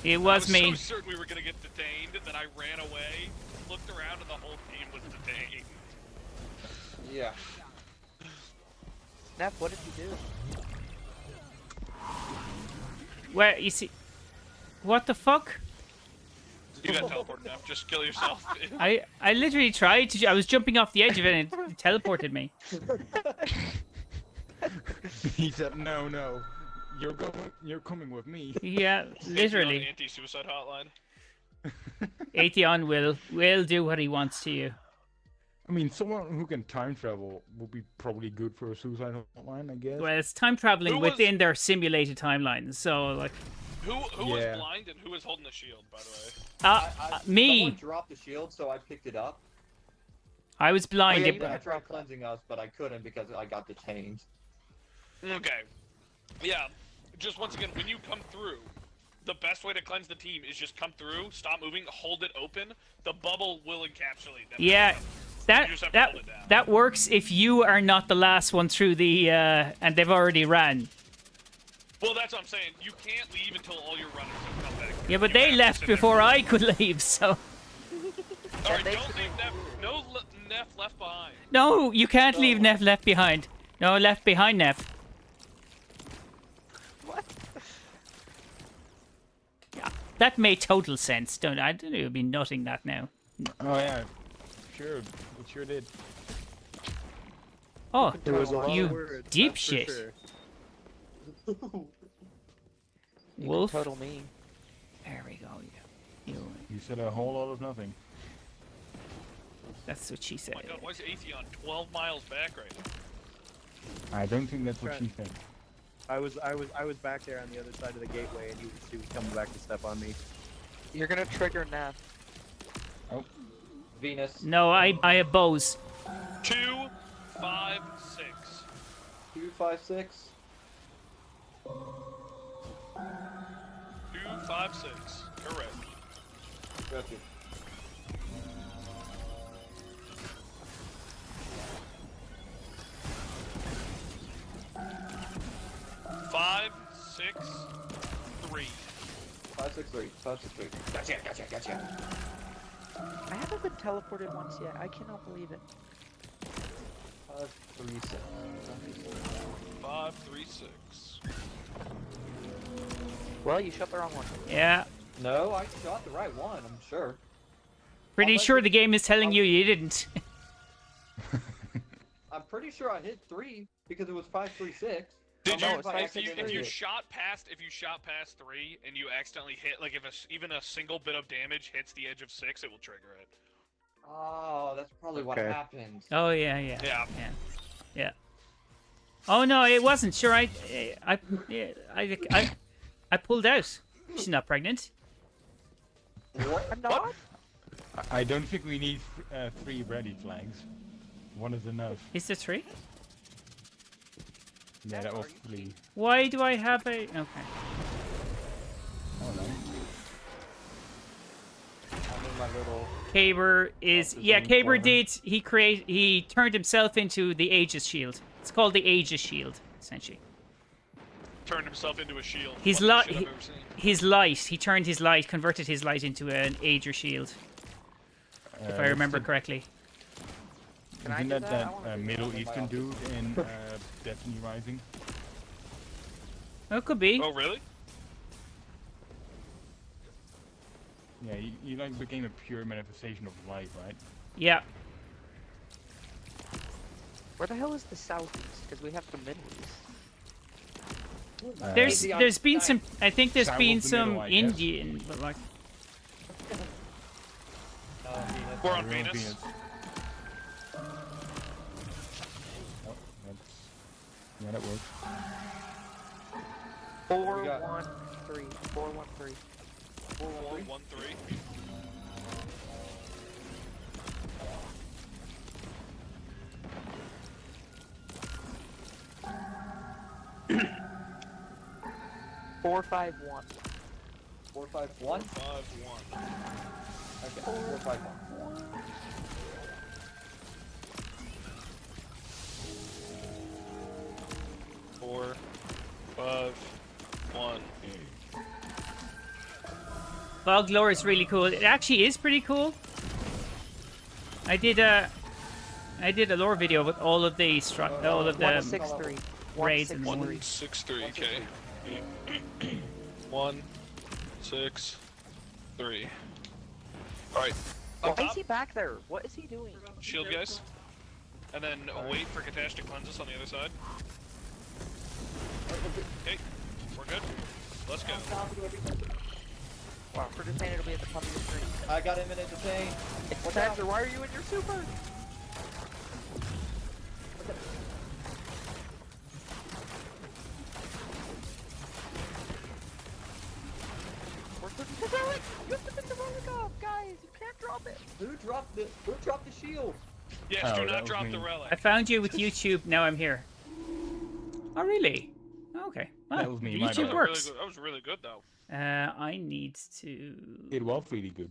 you. It I was was me. so certain we were gonna get detained that I ran away, looked around, and the whole team was detained. Yeah. Neff, what did you do? Where you see? What the fuck? You got teleported, Neff. Just kill yourself. I literally tried to. I was jumping off the edge of it and it teleported me. He said, "No, you're coming with me." Yeah, literally. Anti-suicide hotline. Atheon will do what he wants to you. I mean, someone who can time travel would be probably good for a suicide hotline, I guess. Well, it's time traveling Who was- within their simulated timelines. So like, Who Yeah. was blind and who was holding the shield, by the way? me. Someone dropped the shield, so I picked it up. I was blind. yeah, It- you Then I tried cleansing us, but I couldn't because I got detained. Okay. Yeah. Just once again, when you come through, the best way to cleanse the team is just come through, stop moving, hold it open. The bubble will encapsulate them. Yeah, that You just have to hold it down. that works if you are not the last one through the and they've already ran. Well, that's what I'm saying. You can't leave until all your runners have come back. Yeah, but You they have to left sit there before for- I could leave. So Alright, they don't should leave leave Neff. too. No Neff left behind. no, you can't leave Neff left behind. No, left behind Neff. What? Yeah, that made total sense. Don't I? Don't know. You'll be nutting that now. Oh yeah, sure, it sure did. Oh, There was a lot you of words, deep that's for shit. sure. Wolf. Total me. There we go. Yeah. You said a whole lot of nothing. That's what she Oh said. my god, why is Atheon 12 miles back right now? I don't think that's what Right. she said. I was back there on the other side of the gateway, and he was coming back to step on me. You're gonna trigger Neff. Venus. No, I have bows. 2, 5, 6. 2, 5, 6. 2, 5, 6. Correct. Got you. Five, 6, 3. 5, 6, 3. 5, 6, 3. Gotcha. I haven't been teleported once yet. I cannot believe it. 5, 3, 6. 5, 3, 6. Well, you shot the wrong one. Yeah. No, I shot the right one, I'm sure. Pretty Unless sure it- the game is telling you you didn't. I'm pretty sure I hit 3 because it was 5, 3, 6. Did no, you, it's if you, 5, 6, 3. shot past 3 and you accidentally hit, like if even a single bit of damage hits the edge of 6, it will trigger it. Oh, that's probably what Okay. happened. Oh yeah. Yeah. Oh no, it wasn't. Sure, I pulled out. She's not pregnant. I'm not. I don't think we need 3 ready flags. 1 is enough. Is there 3? Yeah, that was 3. Why do I have a... Okay. Oh no. I'm in my little. Caber is... Yeah, Optimism Caber corner. did... He turned himself into the Aegis shield. It's called the Aegis shield, essentially. Turned himself into a shield. He's Funniest light. shit I've ever seen. His light. He turned his light, converted his light into an Aegis shield, if I remember correctly. Can I Isn't do that that? I wanna that do Middle that in my Eastern office. dude in Destiny Rising? Oh, it could be. Oh, really? Yeah, he like became a pure manifestation of light, right? Yeah. Where the hell is the southeast? Because we have the Middle East. There's been some... I think there's South been of the some middle, I guess. Indian, but like... We're on Real Venus. Oh, that's... Yeah, that works. 413. 413. 4-1-3. Four, 5-1. 451. 5-1. Okay. 451. 4, 5, 1. Fog lore is really cool. It actually is pretty cool. I did a lore video with all of the all of the 163. raids and 163, okay. 1, 6, 3. Alright. Why Up is top, he back there? What is he doing? shield guys. And then wait for Katash to cleanse us on the other side. Okay, we're good. Let's go. Wow, for Detain, it'll be at the top of your screen. I got him in a detain. It's Watch Spencer, out. why are you in your super? We're putting the relic! You have to pick the relic off, guys! You can't drop it! Who dropped the shield? Yes, Oh, do that not was drop me. the relic. I found you with YouTube. Now I'm here. Oh really? Okay. Well, That was me, my YouTube bad. works. That was really good, though. I need to. It was really good.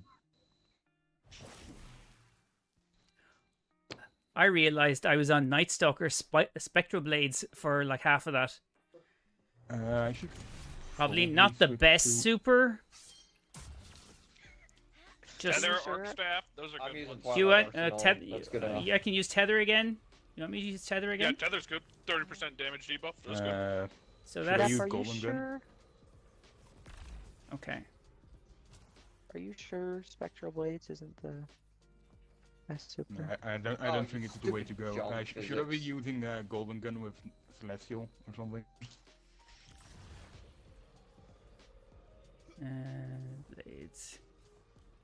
I realized I was on Night Stalker Spectral Blades for like half of that. I should Probably probably not the switch best to- super. Just Tether, sure? Arc Staff, those are I'm good using ones. do you want Arsenal. That's good enough. I can use Tether again. You want me to use Tether Yeah, again? Tether's good. 30% damage debuff. That's good. So should I that's use Are you Golden Gun? sure? okay. Are you sure Spectral Blades isn't the best super? I don't Oh, think it's the way to go. jump Should I be physics. using Golden Gun with Celestial or something? Blades.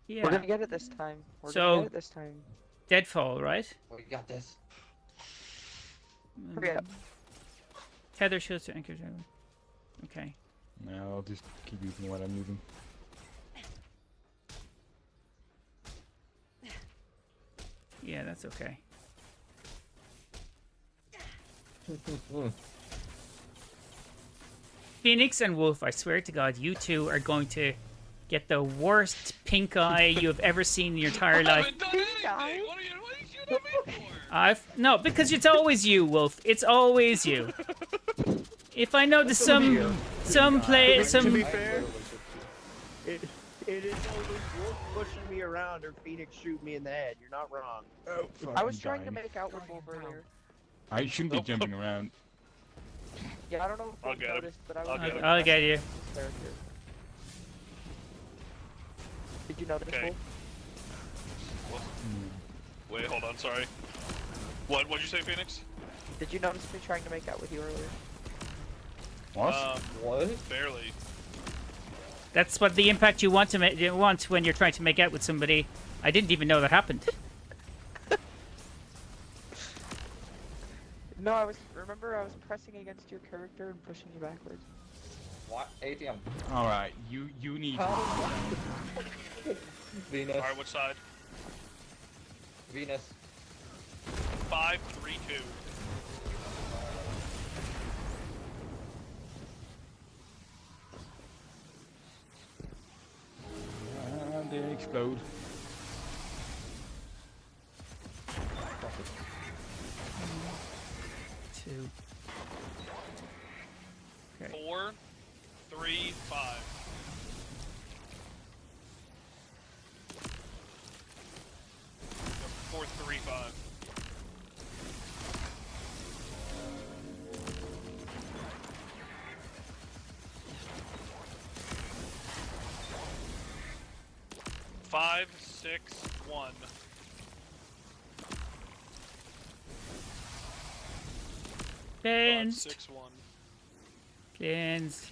We're Yeah. gonna get it this time. We're So- gonna get it this time. Deadfall, right? We got this. Hurry up. Tether shields to anchor dragon. Okay. No, I'll just keep using what I'm using. Yeah, that's okay. Phoenix and Wolf, I swear to God, you two are going to get the worst pink eye you have ever seen in your entire I life. haven't done anything! What are you shooting at me for? No, because it's always you, Wolf. It's always you. If I know there's some play To be some fair, it is always Wolf pushing me around or Phoenix shooting me in the head. You're not wrong. Oh, fuck, I was I'm trying to dying. make out with Wolf earlier. I shouldn't be jumping around. Yeah, I don't know if I'll you get him. noticed, but I was I'll get him. I'll get you. character. Did you notice, Okay. Wolf? Wait, hold on, sorry. What'd you say, Phoenix? Did you notice me trying to make out with you earlier? What? What? Barely. That's what the impact you want to you want when you're trying to make out with somebody. I didn't even know that happened. No, remember I was pressing against your character and pushing you backwards. What? ATM. All right, you need. Venus. Alright, which side? Venus. 5, 3, 2. And they explode. Two. Okay. 4, 3, 5. Four, 3, 5. Five, 6, 1. Five, Cleansed. 6, 1. Cleansed.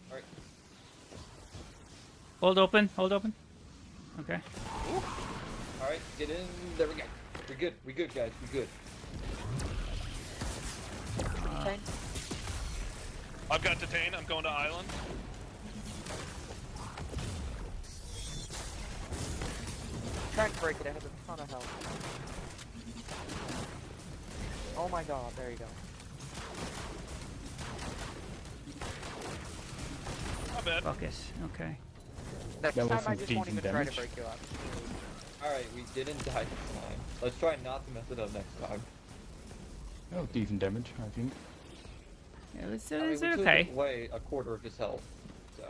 Alright. Hold open. Hold open. Okay. Alright, get in. There we go. We're good. We're good, guys. We're good. I've got detained. I'm going to island. Trying to break it. I have a ton of health. Oh my god, there you go. Not bad. Fuck it. Okay. Next That was time I some just won't even decent try to damage. break you up. Alright, we didn't die this time. Let's try not to mess it up next time. Oh, decent damage, I think. Yeah, it's, I mean, it's we took okay. away a quarter of his health, so.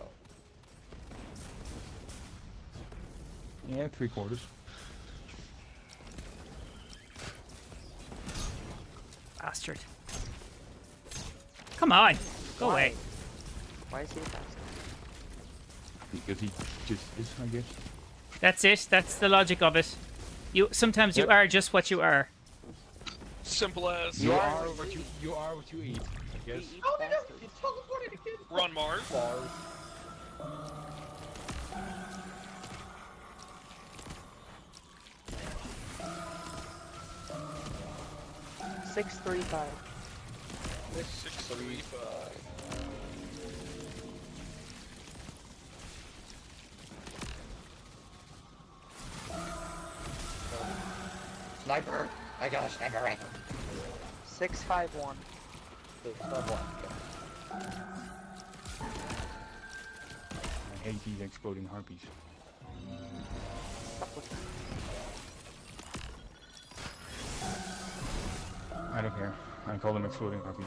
Yeah, 3/4. Bastard. Come on. Go Why? away. Why is he a bastard? Because he just is, I guess. That's it. That's the logic of it. Sometimes you Yep. are just what you are. Simple as. You are what you eat, I guess. He eats bastards. We're on Mars. Bars. Six, 3, 5. 6, 3, 5. Sniper! I got a sniper rifle. 6, 5, 1. 6, 5, 1. Okay. I hate these exploding harpies. I don't care. I call them exploding harpies.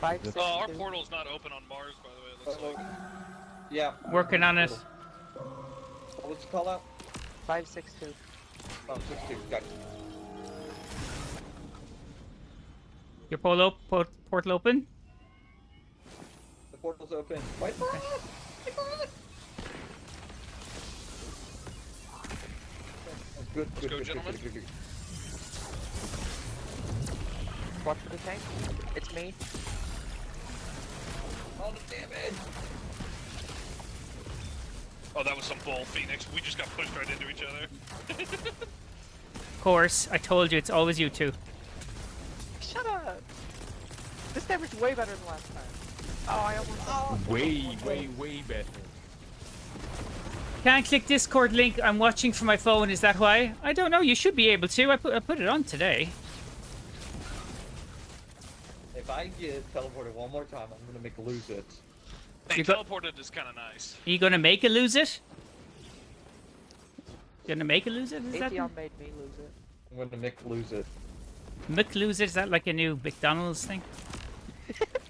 5, 6, Our 2. portal's not open on Mars, by the way. It looks like. Yeah. Working on it. What's the call out? 5, 6, 2. Oh, 6, 2. Got it. Your portal open? The portal's open. Wait for it! Wait for it! Oh, good, Let's good, go, good, gentlemen. good, good, good. Watch for the tank. It's me. All the damage! Oh, that was some bull, Phoenix. We just got pushed right into each other. Of course. I told you it's always you two. Shut up! This damage is way better than last time. Oh, I almost. Way better. Can't click Discord link. I'm watching from my phone. Is that why? I don't know. You should be able to. I put it on today. If I get teleported one more time, I'm gonna make lose it. Hey, You got- teleported is kind of nice. Are you gonna make it lose it? Gonna make it lose it? Is that Atheon made me lose it. I'm gonna make lose it. Mick lose it? Is that like a new McDonald's thing?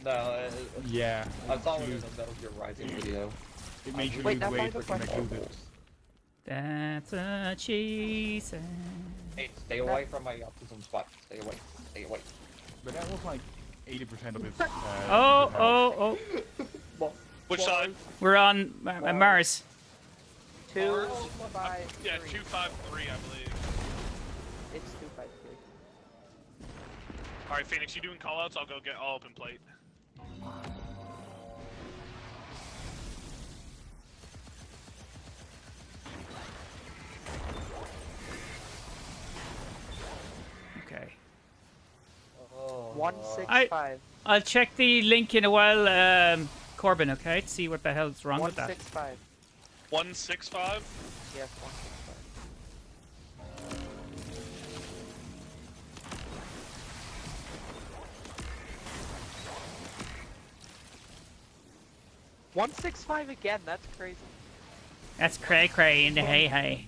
No, Yeah. I saw it in a Metal Gear Rising video. It made you Wait, lose now weight, find a but you make question. lose it. That's a cheese. Hey, stay away from my autism spot. Stay away. Stay away. But that was like 80% of his. Oh. Which side? We're on Mars. 2, 5, Yeah, 3. 2, 5, 3, I believe. It's 2, 5, 3. All right, Phoenix, you doing callouts? I'll open plate. 165. I'll check the link in a while, Corbin, okay? To see what the hell's wrong with that. 165. 165. Yes, 165. 165 again. That's crazy. That's cray cray in the hey hey.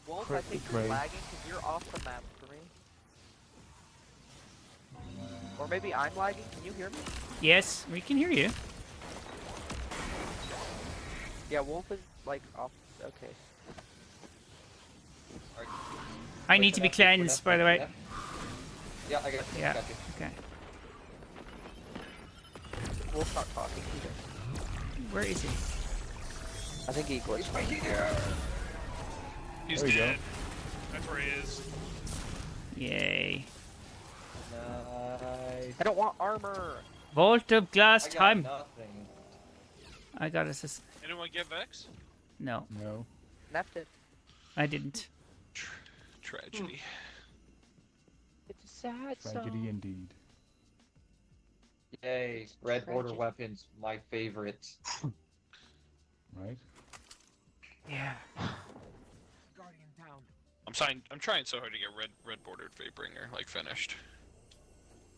Wolf, I think you're lagging because you're off the map for me. Or maybe I'm lagging. Can you hear me? Yes, we can hear you. Yeah, Wolf is like off. Okay. I need to be cleansed, by the way. Yeah, I got you. Yeah. Got you. Okay. Wolf's not talking either. Where is he? I think he glitched. He's There you dead. That's where he is. Yay. Nice. I don't want armor. Vault of glass I got time. nothing. I got assist. Anyone get Vex? No, No. Left it. I didn't. Tragedy. It's a sad Tragedy song. indeed. Yay, red border Tragic. weapons, my favorite. Right? Yeah. Guardian down. I'm trying so hard to get red bordered Fatebringer like finished.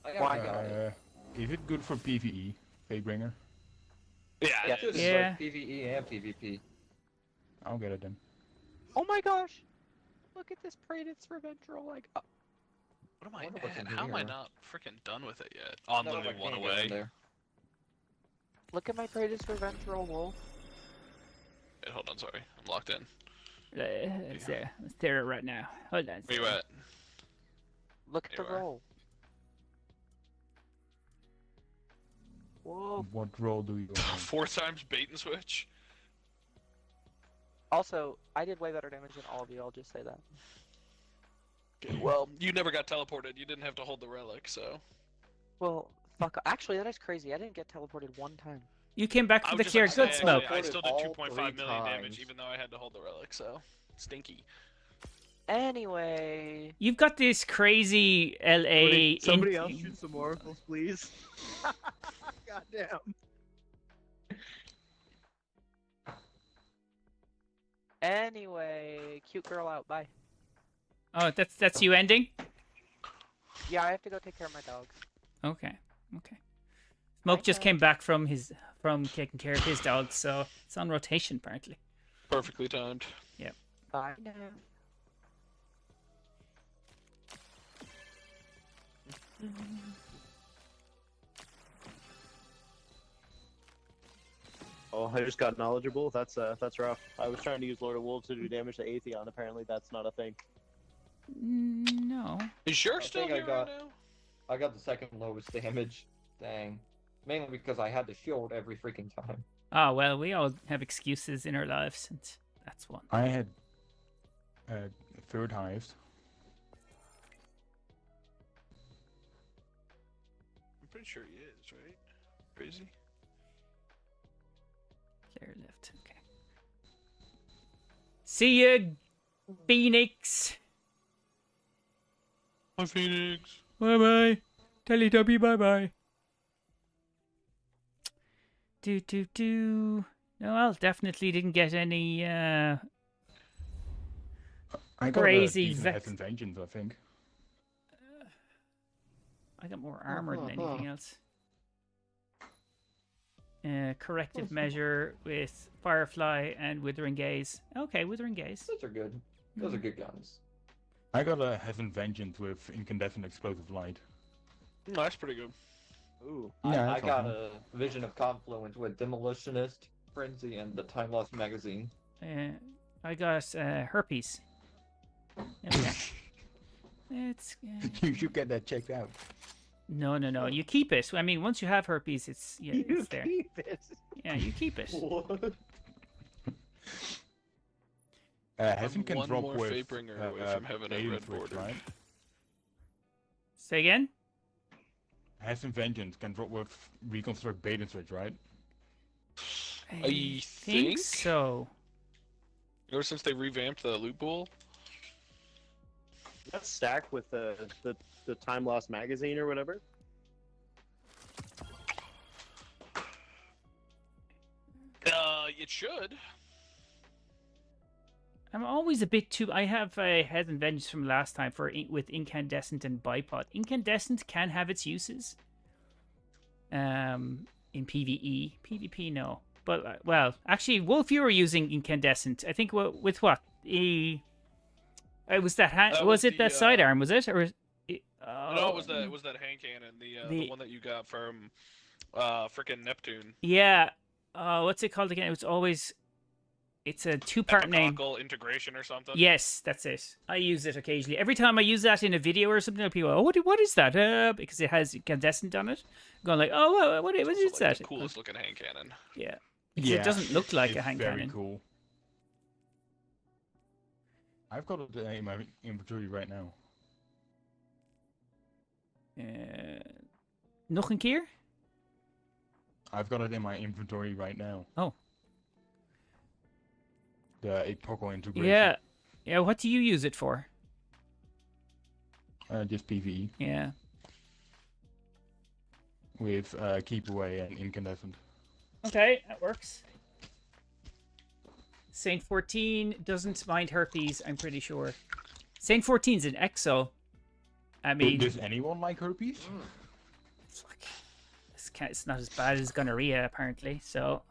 I got it. Is it good for PvE, Fatebringer? Yeah, Yeah. it is. Yeah. Like PvE and PvP. I'll get it then. Oh my gosh! Look at this Praetor's Revenge roll. Like, What am I wonder what's in at? How am I here. not freaking done with it yet? Oh, I'm No, literally I one can't get in away. there. look at my Praetor's Revenge roll, Wolf. Wait, hold on, sorry. I'm locked in. It's there. It's there right now. Hold on. Where you at? Look at There the you are. roll. Whoa. What role do you have? 4 times bait and switch? Also, I did way better damage than all of you. I'll just say that. Okay, well, you never got teleported. You didn't have to hold the relic, so. Well, fuck. Actually, that is crazy. I didn't get teleported one time. You came back I for was the just clear gonna good say, smoke. actually, I still did All 2.5 3 million damage, times. even though I had to hold the relic, so. Stinky. Anyway. You've got this crazy LA. Somebody else shoot some oracles, please. Goddamn. Anyway, cute girl out. Bye. Oh, that's you ending. Yeah, I have to go take care of my dogs. Okay. Okay. Smoke just came back from taking care of his dogs, so it's on rotation apparently. Perfectly timed. Bye now. Oh, I just got knowledgeable. That's rough. I was trying to use Lord of Wolves to do damage to Atheon. Apparently, that's not a thing. No. Is yours I still think I here got- right now? I got the second lowest damage. Dang. Mainly because I had to shield every freaking time. Oh well, we all have excuses in our lives, and that's one. I had third highest. I'm pretty sure he is, right? Crazy. There left. Okay. See ya, Phoenix. Hi, Phoenix. Bye bye. Teletubby, bye bye. Do. No, I definitely didn't get any. I got Crazy a decent Vex. Essence Vengeance, I think. I got more armor than anything else. Corrective measure with Firefly and Withering Gaze. Okay, Withering Gaze. Those are good. Those are good guns. I got a Heaven Vengeance with Incandescent Explosive Light. That's pretty good. Ooh. Yeah, I that's got awesome. a Vision of Confluence with Demolitionist, Frenzy, and the Time Lost Magazine. I got herpes. Okay. It's You should get that checked out. no. You keep it. I mean, once you have herpes, it's it's there. Keep it. Yeah, you keep it. What? Heaven can one drop more with Fatebringer away from having a Bait and red Switch, border. right? Say again. Heaven Vengeance can drop with Reconstruct Bait and Switch, right? I think think so. Ever since they revamped the loot pool. That's stacked with the Time Lost magazine or whatever. It should. I'm always a bit too. I have a Head and Vengeance from last time with Incandescent and Bipod. Incandescent can have its uses. In PvE, PvP no. But well, actually, Wolf, you were using Incandescent. I think with what? It was that was it that sidearm? Was it or? No, it was that hand cannon, the one that you got from frickin' Neptune. Yeah. What's it called again? It's a two-part name. Integration or something. Yes, that's it. I use it occasionally. Every time I use that in a video or something, people go, "Oh, what is that?" Because it has incandescent on it. I'm going like, "Oh, what is like that?" The coolest looking hand cannon. Yeah. Because it doesn't look like a hand very cannon. Cool. I've got it in my inventory right now. Nog een keer? I've got it in my inventory right now. Oh. The Apoco integration. Yeah. Yeah, what do you use it for? Just PvE. Yeah. With Keep Away and Incandescent. Okay, that works. Saint 14 doesn't mind herpes, I'm pretty sure. Saint 14's an exo. I mean... Does anyone like herpes? It's not as bad as gonorrhea, apparently, so...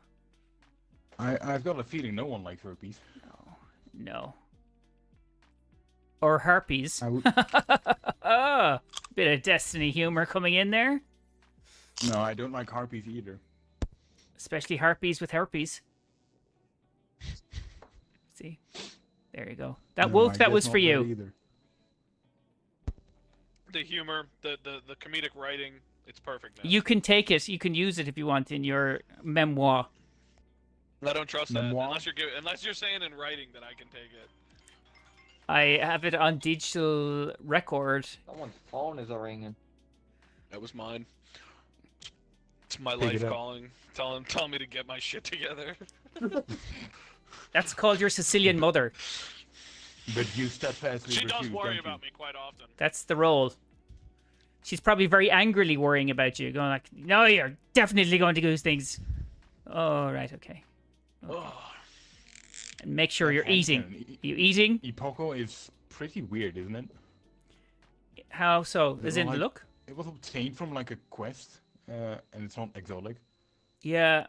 I've got a feeling no one likes herpes. No. Or herpes. I would... Oh, bit of Destiny humor coming in there. No, I don't like harpies either. Especially harpies with herpes. See? There you go. That Wolf, that was for you. Either. The humor, the comedic writing, it's perfect now. You can take it. You can use it if you want in your memoir. I don't trust Memoir? that unless you're saying in writing that I can take it. I have it on digital record. Someone's phone is ringing. That was mine. It's my Pick life it up. calling, telling me to get my shit together. That's called your Sicilian mother. But you steadfastly She does refuse, worry don't about you? me quite often. That's the role. She's probably very angrily worrying about you, going like, "No, you're definitely going to do things." Oh, right, okay. And make sure you're eating. You eating? Apoco is pretty weird, isn't it? How so? They As were in the like- look? It was obtained from like a quest, and it's not exotic. Yeah.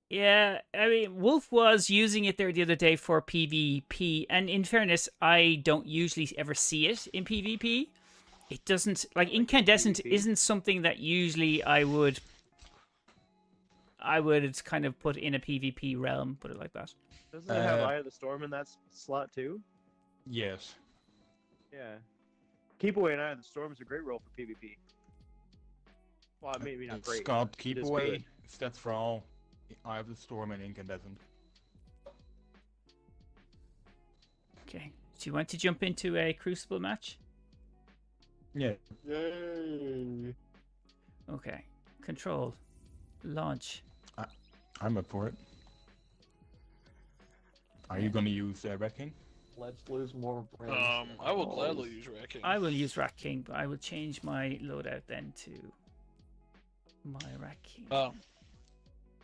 Yeah, I mean, Wolf was using it there the other day for PvP, and in fairness, I don't usually ever see it in PvP. It doesn't, like, Incandescent PvP? isn't something that usually I would kind of put in a PvP realm, put it like that. Doesn't it have Eye of the Storm in that slot too? Yes. Yeah. Keep Away and Eye of the Storm is a great role for PvP. Well, maybe not It's great. got but Keep it is Away, good. Stats for All, Eye of the Storm, and Incandescent. Okay. Do you want to jump into a Crucible match? Yeah. Yay. Okay. Control. Launch. I'm up for it. Are you gonna use Red King? Let's lose more brains. I will gladly use Wrecking. I will use Rat King, but I will change my loadout then to my Rat King.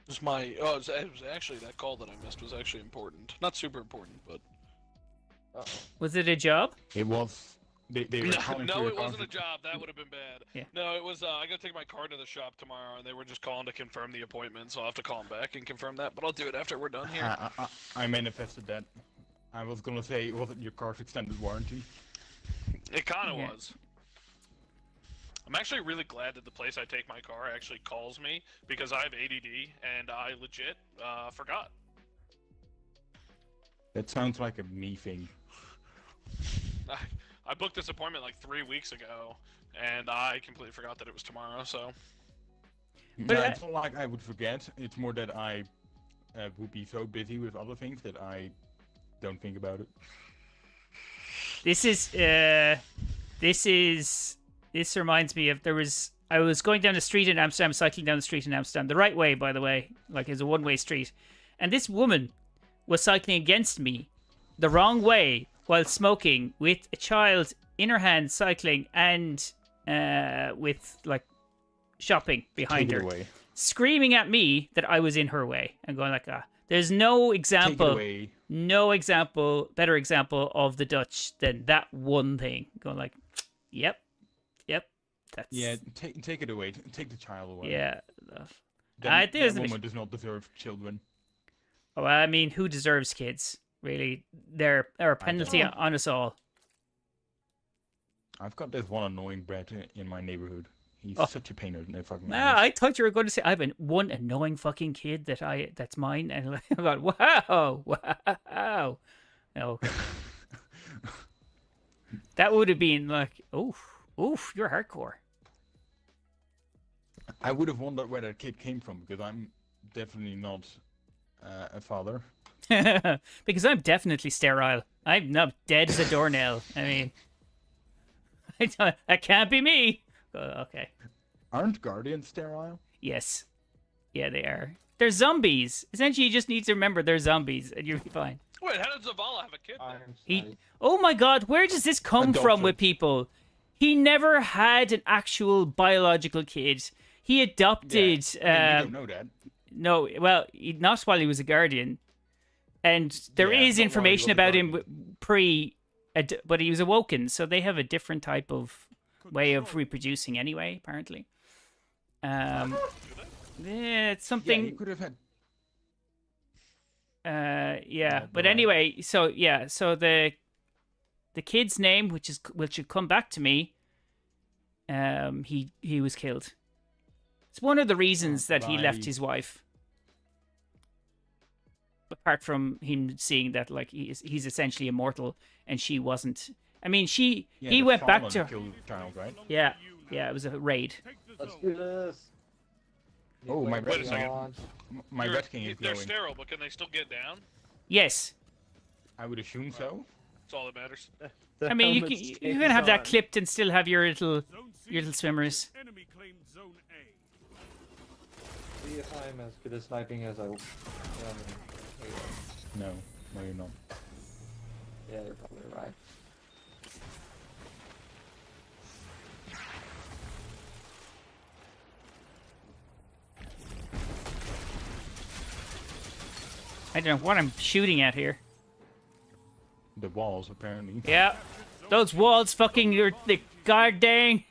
It was actually that call that I missed was actually important. Not super important, but Was it a job? It was. They were calling for no, your it wasn't a conflict. job. That would have been bad. Yeah. No, it was. I gotta take my car to the shop tomorrow, and they were just calling to confirm the appointment. So I'll have to call them back and confirm that. But I'll do it after we're done here. I manifested that. I was gonna say, was it your car's extended warranty? It kind of Yeah. was. I'm actually really glad that the place I take my car actually calls me because I have ADD and I legit forgot. That sounds like a me thing. I booked this appointment like 3 weeks ago, and I completely forgot that it was tomorrow. So But No, it's not like I would forget. It's more that I would be so busy with other things that I don't think about it. This reminds me of I was going down the street in Amsterdam, cycling down the street in Amsterdam, the right way, by the way, like it's a one-way street, and this woman was cycling against me, the wrong way while smoking with a child in her hand cycling and with like shopping behind Take it her, away. screaming at me that I was in her way and going like, there's no Take it example, away. better example of the Dutch than that one thing. Going like, yep, that's Yeah, take it away. Take the child away. yeah. That there's a woman does not deserve children. Oh, I mean, who deserves kids? Really, they're a penalty on us all. I've got this one annoying brat in my neighborhood. He's such a pain in the fucking Nah, ass. I thought you were going to say I have one annoying fucking kid that's mine, and I thought, wow. No, that would have been like, oof, you're hardcore. I would have wondered where that kid came from because I'm definitely not a father. Because I'm definitely sterile. I'm not dead as a doornail. I mean, that can't be me. Okay. Aren't guardians sterile? Yes. Yeah, they are. They're zombies. Essentially, you just need to remember they're zombies, and you'll be fine. Wait, how did Zavala have a kid then? Oh my god, where does this come from with people? He never had an actual biological kid. He adopted. You don't know that. No, well, not while he was a guardian. And there Yeah, is not while he information was a about him but he was awoken, so they have a different type of way of reproducing anyway, apparently. Yeah, it's something. Yeah, he could have had. Yeah, but anyway, so the kid's name, which should come back to me, he was killed. It's one of the reasons that he left his wife. Apart from him seeing that like he's essentially immortal and she wasn't. I mean, he went back to her. Child, right? Yeah, it was a raid. Let's do this. Oh, my Wait red a second. My red king is They're glowing. sterile, but can they still get down? Yes. I would assume so. That's all that matters. I mean, you can have that clipped and still have your little swimmers. Enemy claimed zone A. See if I'm as good at sniping as I am. No, you're not. Yeah, you're probably right. I don't know what I'm shooting at here. The walls, apparently. Yeah, those walls fucking the god dang.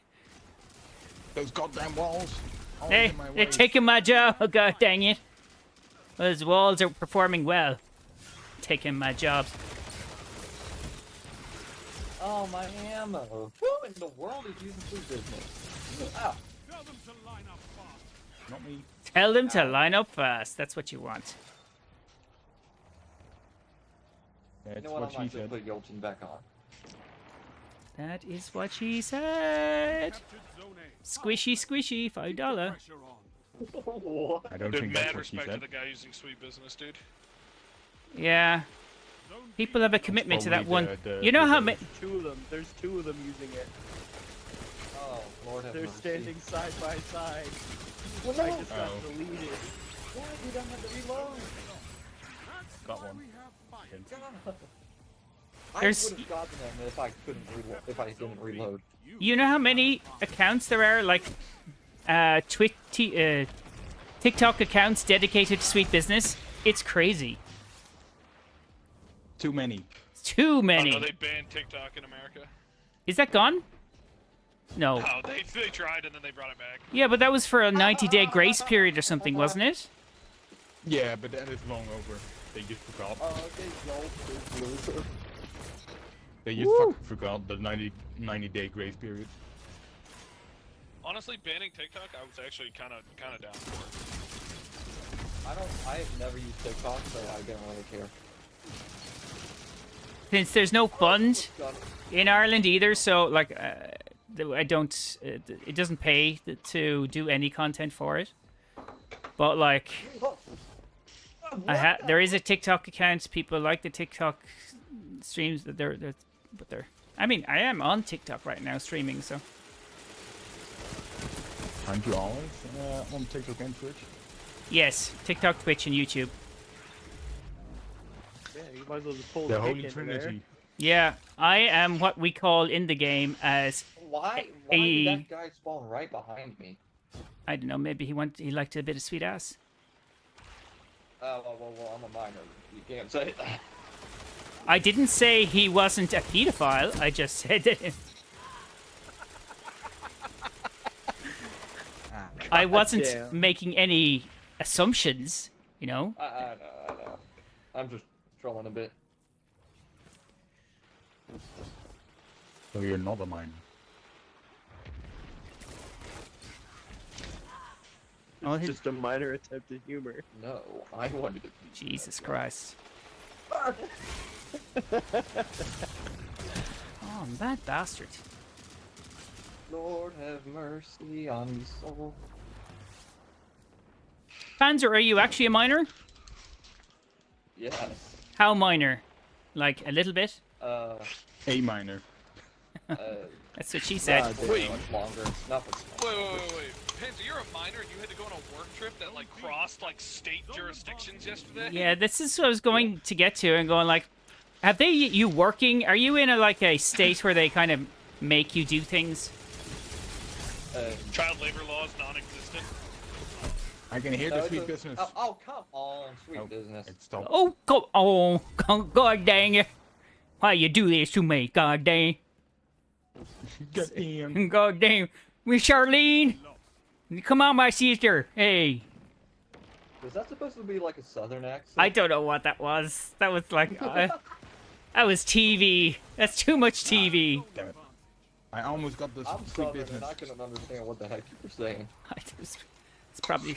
Those goddamn walls. They're taking my job. Oh, god dang it. Those walls are performing well. Taking my jobs. Oh, my ammo. Who in the world is using food business? Ow. Tell them to line up fast. Not me. Tell them to line up fast. That's what you want. That's You know what? what I'm she not said. gonna put Yolchin back on. That is what she said. Captured zone A. Squishy, squishy, $5. Pressure on. I don't Dude, think mad that's what she respect to said. the guy using sweet business, dude. Yeah. Zone People have a commitment to that Probably one. the- You know the- how many? There's two of them using it. Oh, Lord have They're mercy. standing side by side. Well, I no. just got Oh. deleted. Why you don't have to reload? Got one. God. There's- I would have gotten them if I couldn't reload. If I didn't reload. You know how many accounts there are, like, TikTok accounts dedicated to sweet business? It's crazy. Too many. It's too Oh, many. no, they banned TikTok in America. Is that gone? No. Oh, they tried and then they brought it back. Yeah, but that was for a 90-day grace period or something, wasn't it? Yeah, but that is long over. They just forgot. Okay, Joel, loser. They just fucking forgot the 90-day grace period. Honestly, banning TikTok, I was actually kind of down for it. I've never used TikTok, so I don't really care. Since there's no fund in Ireland either, so, like, I don't... it doesn't pay to do any content for it. But, like... there is a TikTok account. People like the TikTok streams. But they're. I mean, I am on TikTok right now streaming. So. Aren't you always on TikTok and Twitch? Yes, TikTok, Twitch, and YouTube. Yeah, you Might as well just pull The the Holy kick into there. Trinity. Yeah, I am what we call in the game as Why did that guy spawn right behind me? I don't know. Maybe he liked a bit of sweet ass. Well, I'm a minor. You can't say that. I didn't say he wasn't a pedophile. I just said that I wasn't damn. making any assumptions. You know. I know. I'm just trolling a bit. So you're not a minor. Oh, It's just a minor attempt at humor. No, I wanted to. Jesus Christ. Oh, that bastard. Lord have mercy on me soul. Panzer, are you actually a minor? Yes. How minor? Like a little bit? A minor. That's what she said. Wait. Much longer. Not much longer. Wait. Panzer, you're a minor and you had to go on a work trip that like crossed like state jurisdictions yesterday? Yeah, this is what I was going to get to and going like, have they you working? Are you in like a state where they kind of make you do things? Child labor laws non-existent. I can hear No, the it's sweet a- business. Oh, come on, sweet business. It stopped. Oh, God dang it. Why you do this to me, God dang. Goddamn. God damn. Miss Charlene. Come on, my sister. Hey. Was that supposed to be like a southern accent? I don't know what that was. That was like, that was TV. That's too much TV. Damn it. I almost got the I'm sweet southern business. and I couldn't understand what the heck you were saying. It's probably,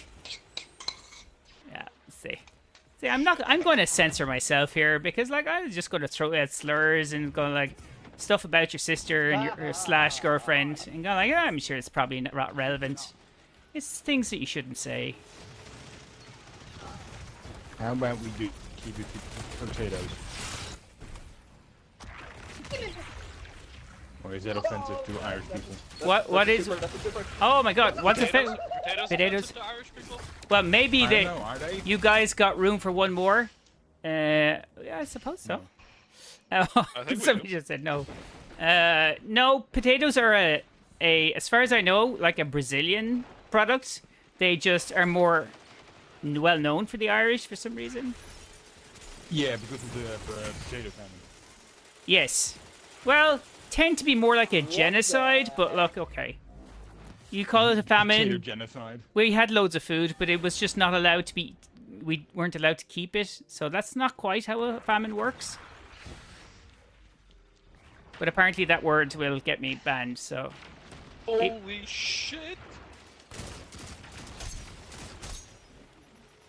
yeah. See, I'm going to censor myself here because like I was just going to throw out slurs and go like stuff about your sister and your slash girlfriend and go like, yeah, I'm sure it's probably not relevant. It's things that you shouldn't say. How about we do keep it to potatoes? Or is that offensive to Irish people? What is? Oh my God! What's the thing? Potatoes. To Irish people? Well, maybe I they. don't know, are they? You guys got room for one more? Yeah, I suppose so. Oh, think we somebody do. just said no. No, potatoes are a, as far as I know, like a Brazilian product. They just are more well known for the Irish for some reason. Yeah, because of the potato famine. Yes. Well, tend to be more like a genocide, but look, okay. You call it a Potato famine. genocide. We had loads of food, but it was just not allowed to be. We weren't allowed to keep it, so that's not quite how a famine works. But apparently that word will get me banned, so. Holy shit!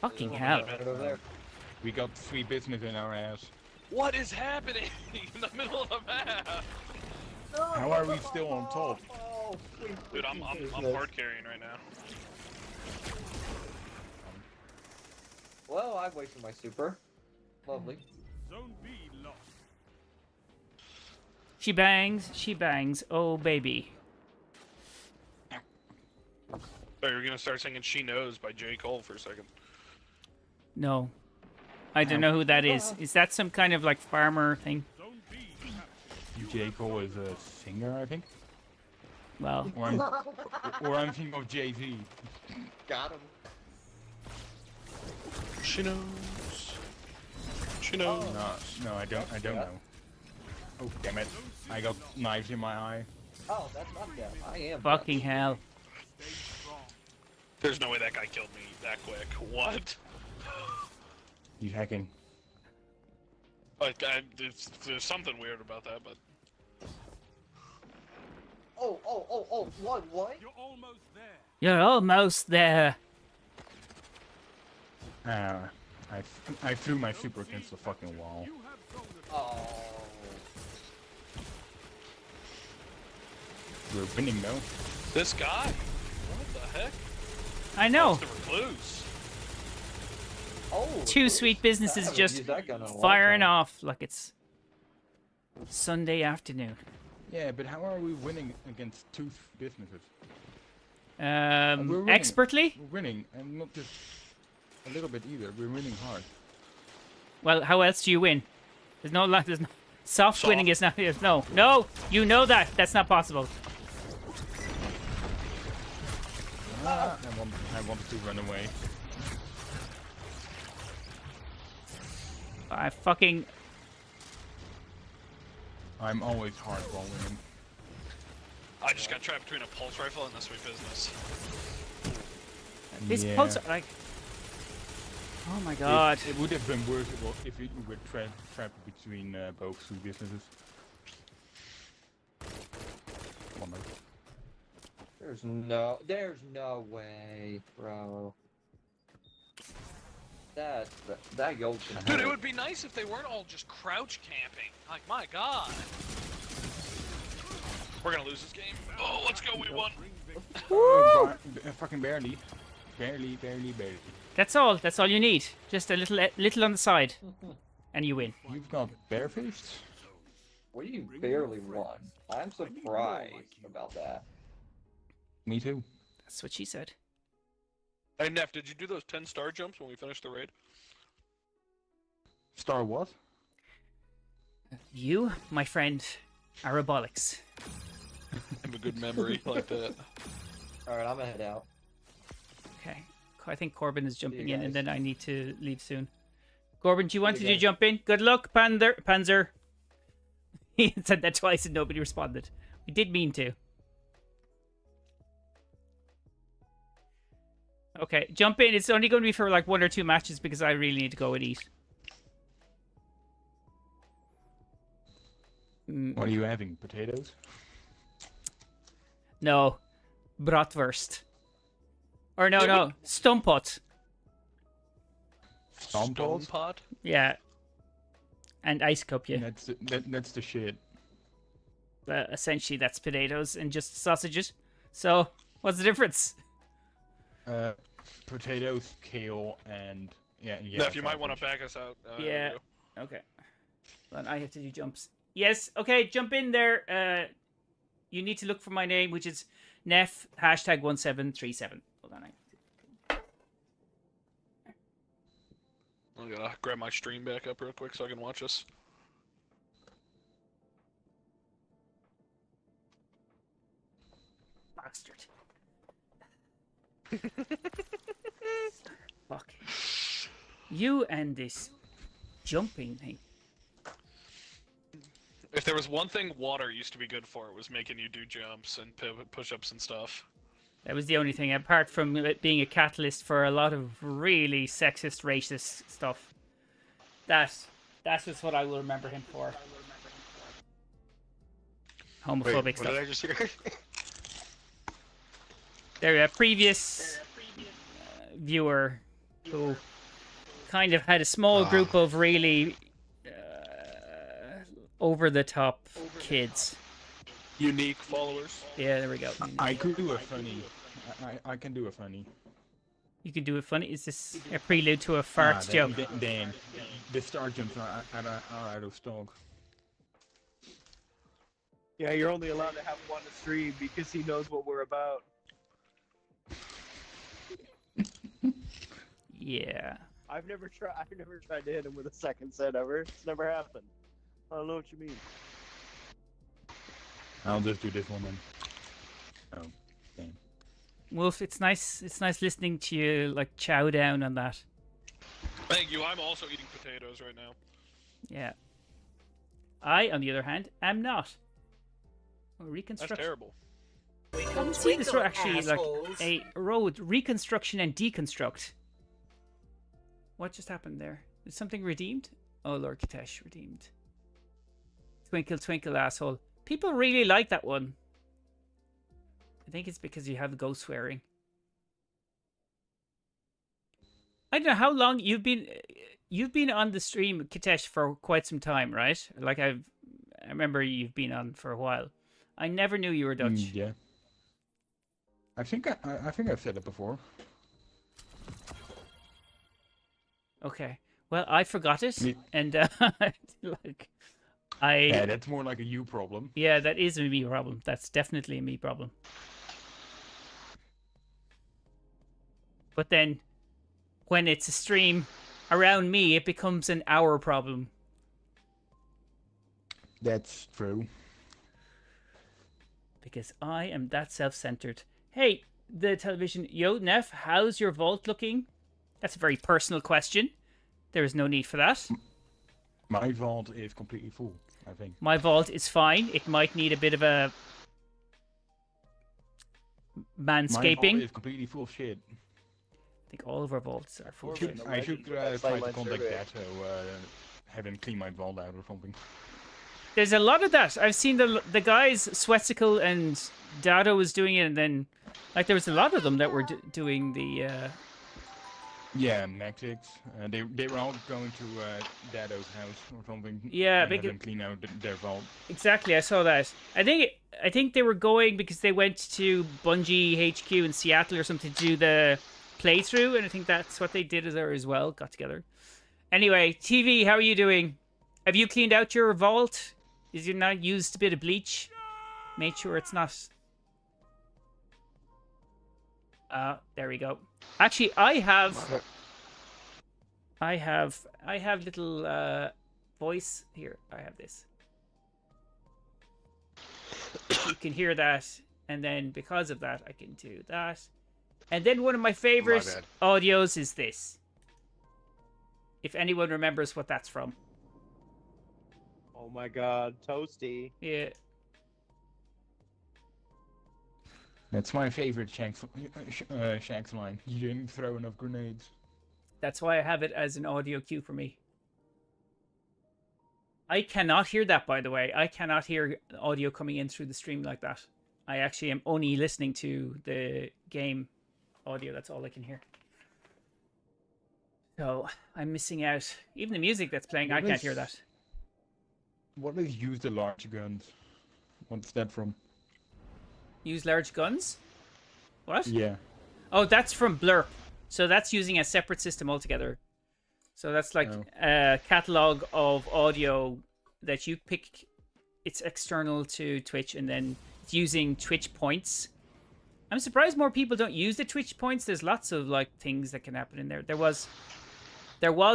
Fucking hell. Right over there. We got sweet business in our ass. What is happening in the middle of the map? How are we still on top? Oh, sweet Dude, I'm business. hard carrying right now. Well, I've wasted my super. Lovely. Zone B lost. She bangs, oh baby. Oh, you're gonna start singing "She Knows" by J. Cole for a second. No. I don't know who that is. Is that some kind of like farmer thing? Zone B captured. J. Cole is a singer, I think. Well, Or I'm thinking of Jay-Z. Got him. She knows. She knows. No, I don't know. Oh, damn it. I got knives in my eye. Oh, that's not death. I am. fucking hell. Stay strong. There's no way that guy killed me that quick. What? He's hacking. Like, there's something weird about that, but Oh, what? You're almost there. You're almost there. I threw my super against the fucking wall. You have zone advantage. Oh. We're winning though. this guy. What the heck? I know. It's the recluse. Oh. Two sweet I businesses haven't just used that gun in a long firing time. off like it's Sunday afternoon. Yeah, but how are we winning against two businesses? We're winning. Expertly? We're winning, and not just a little bit either. We're winning hard. Well, how else do you win? There's no There's no soft Soft. winning is not. No, no. You know that. That's not possible. I wanted to run away. I fucking. I'm always hardball winning. I just got trapped between a pulse rifle and the sweet business. This Yeah. pulse like. Oh my god. It would have been worse if you were trapped between both two businesses. Wonder. There's no way, bro. That gold can Dude, it hurt. would be nice if they weren't all just crouch camping. Like, my god. We're gonna lose this game. Oh, let's go, we won. Fucking barely. Barely. That's all. That's all you need. Just a little on the side, and you win. You've got barefaced? We barely won. I'm surprised about that. Me too. That's what she said. Hey, Neff, did you do those 10 star jumps when we finished the raid? Star what? You, my friend, are Warlocks. I have a good memory like that. Alright, I'm gonna head out. Okay. I think Corbin is jumping you in, and guys. then I need to leave soon. Corbin, do you want you to guys. jump in? Good luck, Panzer. He said that twice and nobody responded. We did mean to. Okay, jump in. It's only going to be for like 1 or 2 matches because I really need to go and eat. What are you having? Potatoes? No, bratwurst. Or no, stumpot. Stone Stone pot? Yeah. And ice cup, yeah. That's the shit. Essentially, that's potatoes and just sausages. So, what's the difference? Potatoes, kale, and yeah. Neff, you might want to sausage. back us out. Yeah. Okay. Then I have to do jumps. Yes. Okay. Jump in there. You need to look for my name, which is Neff #1737. Hold on. I'm gonna grab my stream back up real quick so I can watch this. Bastard. Fuck. You and this jumping thing. If there was one thing water used to be good for, it was making you do jumps and push-ups and stuff. That was the only thing, apart from it being a catalyst for a lot of really sexist, racist stuff. That was what I will remember him for. Homophobic Wait, what stuff. did I just hear? There, a previous viewer who kind of had a small group of really over-the-top kids. Unique followers. Yeah, there we go. I could do a funny. I can do a funny. You can do it funny. Is this a prelude to a farts joke? Damn. The star jumps are out of stock. Yeah, you're only allowed to have one to stream because he knows what we're about. Yeah. I've never tried to hit him with a second set ever. It's never happened. I don't know what you mean. I'll just do this one then. Oh, damn. Wolf, it's nice listening to you like chow down on that. Thank you. I'm also eating potatoes right now. Yeah. I, on the other hand, am not. Oh, That's reconstruction. terrible. I haven't seen this road actually like a road reconstruction and deconstruct. What just happened there? Is something redeemed? Oh, Lord Katesh redeemed. Twinkle, twinkle, asshole. People really like that one. I think it's because you have ghost swearing. I don't know how long you've been on the stream, Katesh, for quite some time, right? Like I remember you've been on for a while. I never knew you were Dutch. Yeah. I think I've said it before. Okay. Well, I forgot it, and like Yeah, that's more like a you problem. Yeah, that is a me problem. That's definitely a me problem. But then, when it's a stream around me, it becomes an our problem. That's true. Because I am that self-centered. Hey, the television. Yo, Neff, how's your vault looking? That's a very personal question. There is no need for that. My vault is completely full, I think. My vault is fine. It might need a bit of a My manscaping. vault is completely full of shit. I think all of our vaults are full. I should try to contact that, so have him clean my vault out or something. There's a lot of that. I've seen the guys, Swetsicle and Dado was doing it, and then like there was a lot of them that were doing the. Yeah, Maxix. They were all going to Dado's house or something. Yeah, and have them clean out their vault. Exactly, I saw that. I think they were going because they went to Bungie HQ in Seattle or something to do the playthrough, and I think that's what they did there as well. Got together. Anyway, TV, how are you doing? Have you cleaned out your vault? Is you not used a bit of bleach? Made sure it's not. There we go. Actually, I have little voice here. I have this. You can hear that, and then because of that, I can do that. And then one of my favorite audios is this. If anyone remembers what that's from. Oh my god, Toasty. Yeah. That's my favorite Shank's line. You didn't throw enough grenades. That's why I have it as an audio cue for me. I cannot hear that, by the way. I cannot hear audio coming in through the stream like that. I actually am only listening to the game audio. That's all I can hear. So I'm missing out. Even the music that's playing, I can't hear that. What is use the large guns? What's that from? Use large guns? What? Yeah. Oh, that's from Blurp. So that's using a separate system altogether. So that's like a catalog of audio that you pick. It's external to Twitch, and then it's using Twitch points. I'm surprised more people don't use the Twitch points. There's lots of like things that can happen in there. There was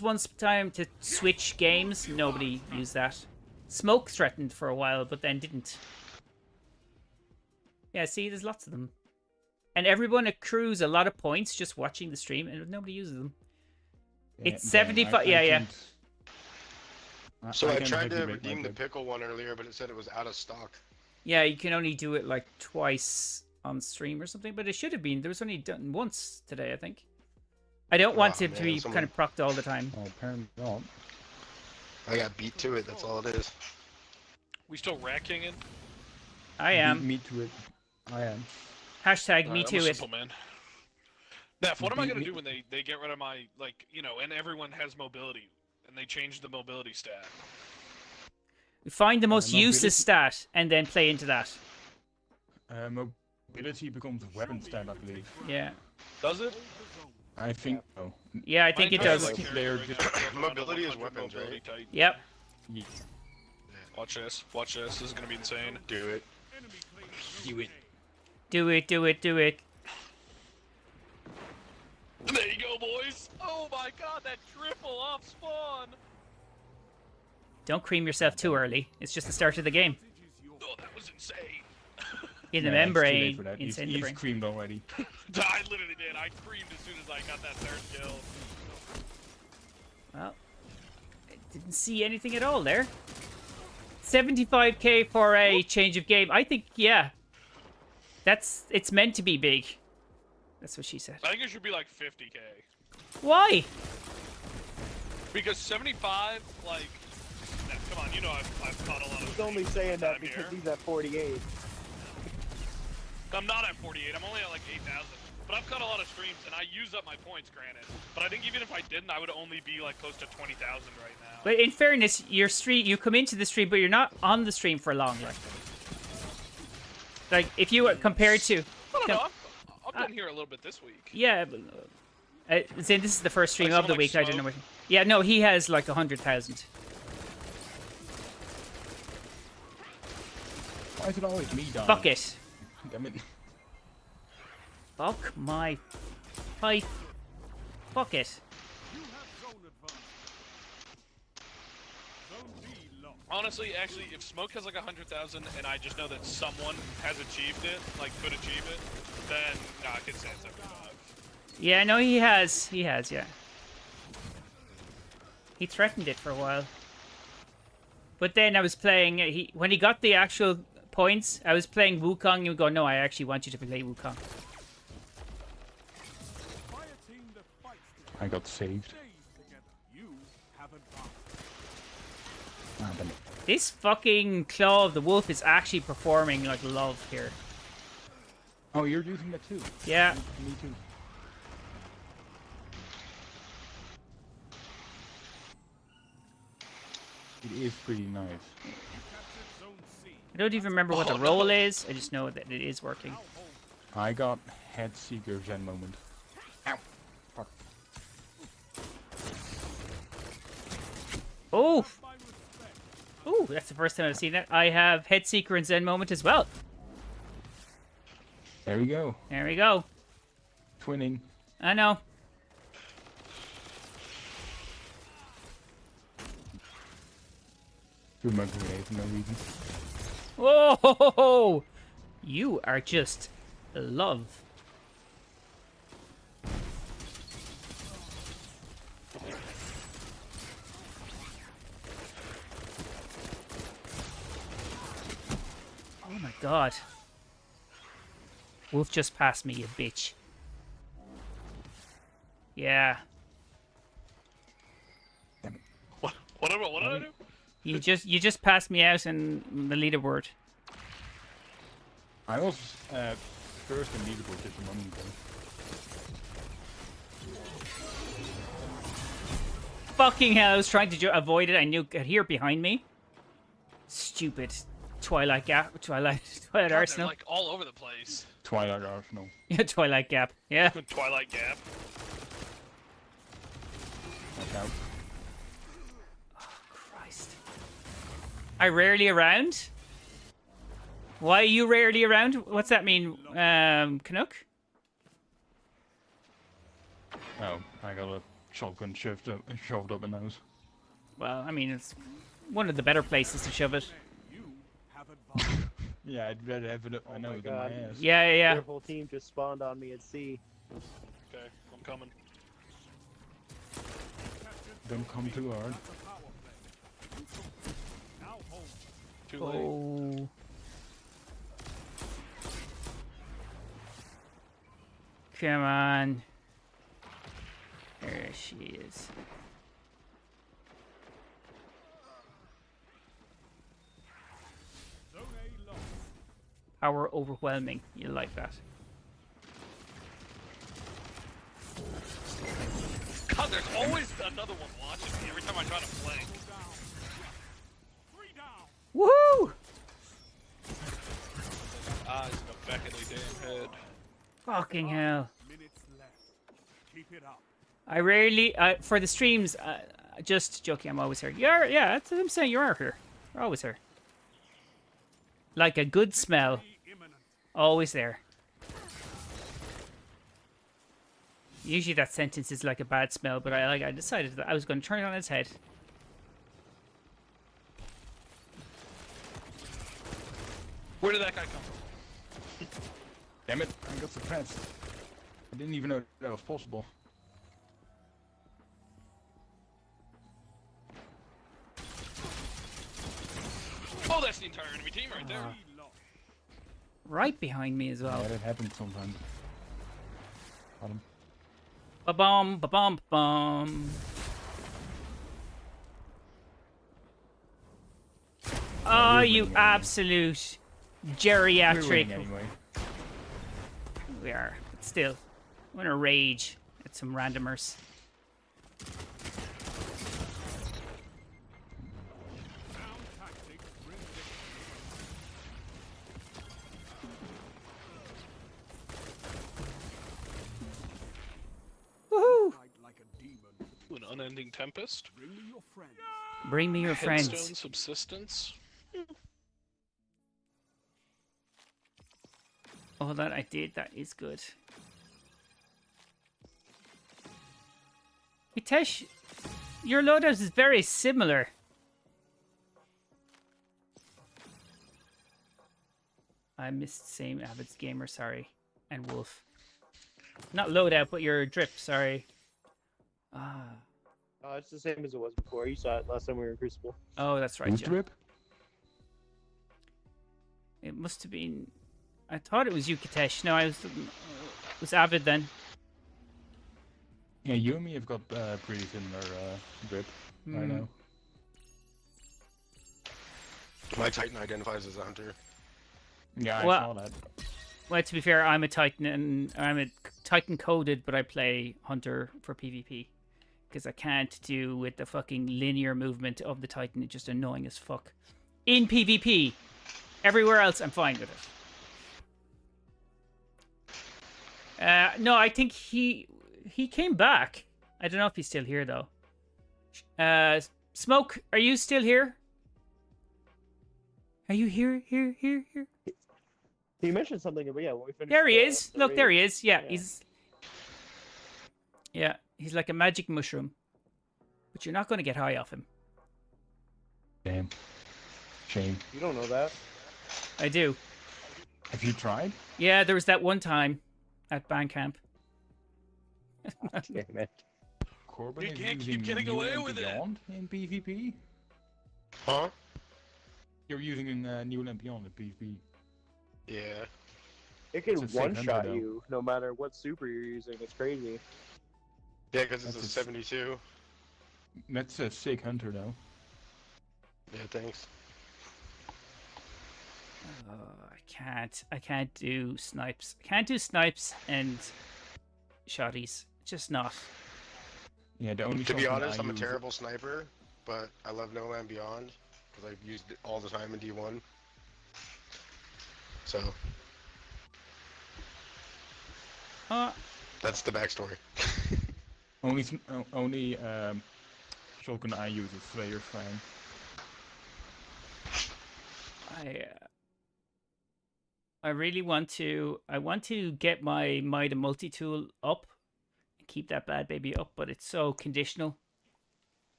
once time to switch games. Nobody used that. Smoke threatened for a while, but then didn't. Yeah, see, there's lots of them. And everyone accrues a lot of points just watching the stream, and nobody uses them. Yeah, It's 75. Yeah. So I tried to redeem the pickle one earlier, but it said it was out of stock. Yeah, you can only do it like twice on stream or something, but it should have been. There was only done once today, I think. I don't want it to be kind of procced all the time. Oh, apparently not. I got beat to it, that's all it is. We still racking it? I am. Me to it. I am. Hashtag me I'm too a it. simple man. Neff, what am I gonna do when they get rid of my, like, you know, and everyone has mobility, and they change the mobility stat? Find the most useless stat and then play into that. Mobility becomes weapon stat, I believe. Yeah. Does it? I think so. Yeah, I think it does. Mobility is weapons, right? Yep. Yeah. Watch this. Watch this. This is gonna be insane. Do it. Do it. Do it, do it, do it. There you go, boys! Oh my god, that triple off spawn! Don't cream yourself too early. It's just the start of the game. Oh, that was insane. In the membrane. Insane. He's creamed already. I literally did. I creamed as soon as I got that third kill. Well, I didn't see anything at all there. 75k for a change of game. I think, yeah. It's meant to be big. That's what she said. I think it should be like 50k. Why? Because 75, like... Nah, come on, you know I've caught a lot of... He's only saying that because he's at 48. I'm not at 48, I'm only at like 8,000. But I've caught a lot of streams, and I use up my points, granted. But I think even if I didn't, I would only be like close to 20,000 right now. But in fairness, your stream, you come into the stream, but you're not on the stream for long. Like if you compared to... I don't know, I've been here a little bit this week. Yeah, saying this is the first stream of the week. I didn't know what. Yeah, no, he has like 100,000. Why is it always me dying? Fuck it. Damn it. Fuck my pipe. Fuck it. Honestly, actually, if Smoke has like 100,000 and I just know that someone has achieved it, like could achieve it, then nah, I can say it's 75. Yeah, no, he has. He has, yeah. He threatened it for a while. But then I was playing, when he got the actual points, I was playing Wukong, and he would go, no, I actually want you to play Wukong. I got saved. Ah, damn it. This fucking Claw of the Wolf is actually performing like love here. Oh, you're using that too? Yeah. Me too. It is pretty nice. I don't even remember what the role is. I just know that it is working. I got Head Seeker Zen moment. Ow! Fuck. Oh! Oh, that's the first time I've seen that. I have Head Seeker and Zen Moment as well. There we go. There we go. Twinning. I know. Threw my grenade for no reason. Whoa! You are just love. Oh my god. Wolf just passed me, you bitch. Yeah. What did I do? You just passed me out in the leaderboard. I was first in leaderboard just a moment ago. Fucking hell, I was trying to avoid it. I knew could hear behind me. Stupid Twilight Gap, Twilight God, Arsenal. they're like all over the place. Twilight Arsenal. Yeah, Twilight Gap. Yeah. Twilight Gap. Watch out. Christ. I rarely around? Why are you rarely around? What's that mean, Canuck? Oh, I got a shotgun shoved up my nose. Well, I mean, it's one of the better places to shove it. Yeah, I'd rather have it up my nose than my ass. Yeah. Their whole team just spawned on me at sea. Okay, I'm coming. Don't come too hard. Too late. Oh. Come on. There she is. Power overwhelming. You like that. God, there's always another one watching me every time I try to flank. Woohoo! Eyes in the back of the damn head. Fucking hell. Keep it up. I rarely, for the streams, just joking, I'm always here. Yeah, that's what I'm saying, you are here. You're always here. Like a good smell. Always there. Usually that sentence is like a bad smell, but I decided that I was going to turn it on its head. Where did that guy come from? Damn it, I got suppressed. I didn't even know that was possible. Oh, that's the entire enemy team right there. Right behind me as well. Yeah, that happens sometimes. Got him. Ba-bum, ba-bum, ba-bum. Oh, you winning absolute We're geriatric. winning anyway. We are, but still. I'm gonna rage at some randomers. Woohoo! An unending tempest. Bring me your friend. Bring me your friends. Headstone subsistence. Oh, that I did. That is good. Hitesh, your loadout is very similar. I missed same Avid's gamer, sorry. And Wolf. Not loadout, but your drip, sorry. Ah. It's the same as it was before. You saw it last time we were in Crucible. Oh, that's right, Who's yeah. drip? It must have been... I thought it was you, Katesh. No, it was Avid then. Yeah, you and me have got pretty similar drip. I know. My Titan identifies as a hunter. Yeah, I Well- saw that. Well, to be fair, I'm a Titan, and I'm a Titan coded, but I play Hunter for PvP. Because I can't do with the fucking linear movement of the Titan. It's just annoying as fuck. In PvP. Everywhere else, I'm fine with it. No, I think he came back. I don't know if he's still here, though. Smoke, are you still here? Are you here? He mentioned something, but yeah, when we finished. There he is. Look, there he raid- is. Yeah, he's... Yeah, he's like a magic mushroom. But you're not going to get high off him. Damn. Shame. You don't know that. I do. Have you tried? Yeah, there was that one time at band camp. Damn it. Corbin You is can't keep using getting New away and with it. Beyond in PvP? Huh? You're using New and Beyond in PvP. Yeah. It can It's a sick one-shot hunter, though. you no matter what super you're using. It's crazy. Yeah, because it's That's a a- 72. That's a sick hunter, though. Yeah, thanks. I can't do snipes. I can't do snipes and shotties. Just not. Yeah, the only To be shotgun honest, I I'm a use- terrible sniper, but I love No Land Beyond because I've used it all the time in D1. So that's the backstory. Only shotgun I use is Slayer's Fang. I really want to. I want to get my Mida multi-tool up and keep that bad baby up, but it's so conditional.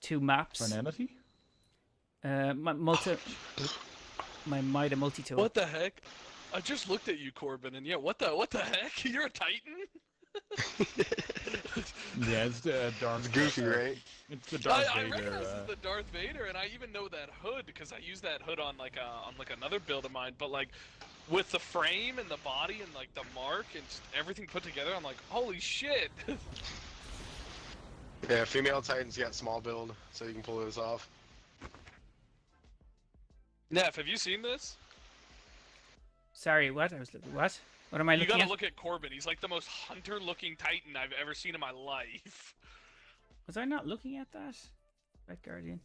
2 maps. Finality? My Mida multi-tool. What the heck? I just looked at you, Corbin, and yeah, what the heck? You're a Titan? Yeah, it's the Darth. It's goofy, right? It's the Darth I Vader. recognize it's the Darth Vader, and I even know that hood because I use that hood on like another build of mine. But like with the frame and the body and like the mark and just everything put together, I'm like, holy shit! Yeah, female Titans got small build, so you can pull this off. Neff, have you seen this? Sorry, what? I was looking. What? What am I You looking gotta at? look at Corbin. He's like the most hunter-looking Titan I've ever seen in my life. Was I not looking at that? Red Guardian.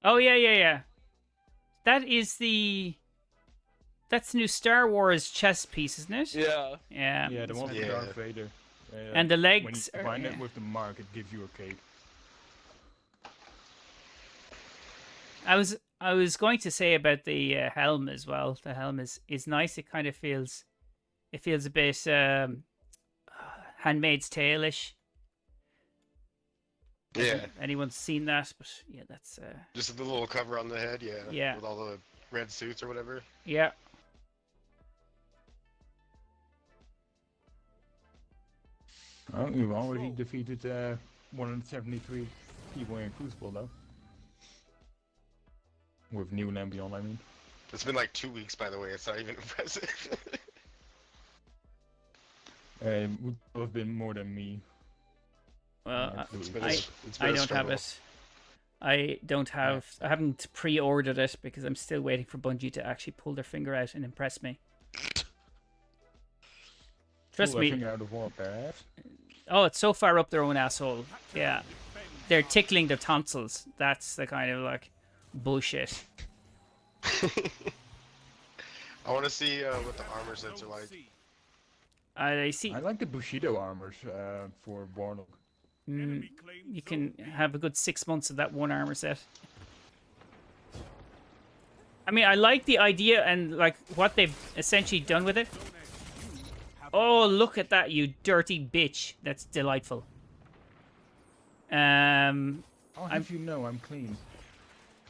Oh yeah. That is the. That's the new Star Wars chess piece, isn't it? Yeah. Yeah. Yeah, the that's one what- with Yeah. Darth Vader. And the When legs. you are- combine it yeah. with the mark, it gives you a cape. I was going to say about the helm as well. The helm is nice. It kind of feels, a bit Handmaid's Tale-ish. Yeah, Anyone's seen that? But yeah, that's just the little cover on the head, yeah. Yeah. With all the red suits or whatever. yeah. Oh, we've already defeated 173 people in Crucible, though. With New and Beyond, I mean. It's been like 2 weeks, by the way. It's not even impressive. Would have been more than me. Well, Yeah, It's been I a don't have struggle. it. I don't have. I haven't pre-ordered it because I'm still waiting for Bungie to actually pull their finger out and impress me. Trust Pull that me. finger out of what, their ass? Oh, it's so far up their own asshole. Yeah, they're tickling their tonsils. That's the kind of like bullshit. I want to see what the armor sets are like. I see. I like the Bushido armors for Warlock. You can have a good 6 months of that one armor set. I mean, I like the idea and like what they've essentially done with it. Oh, look at that, you dirty bitch! That's delightful. I'll have you know I'm clean.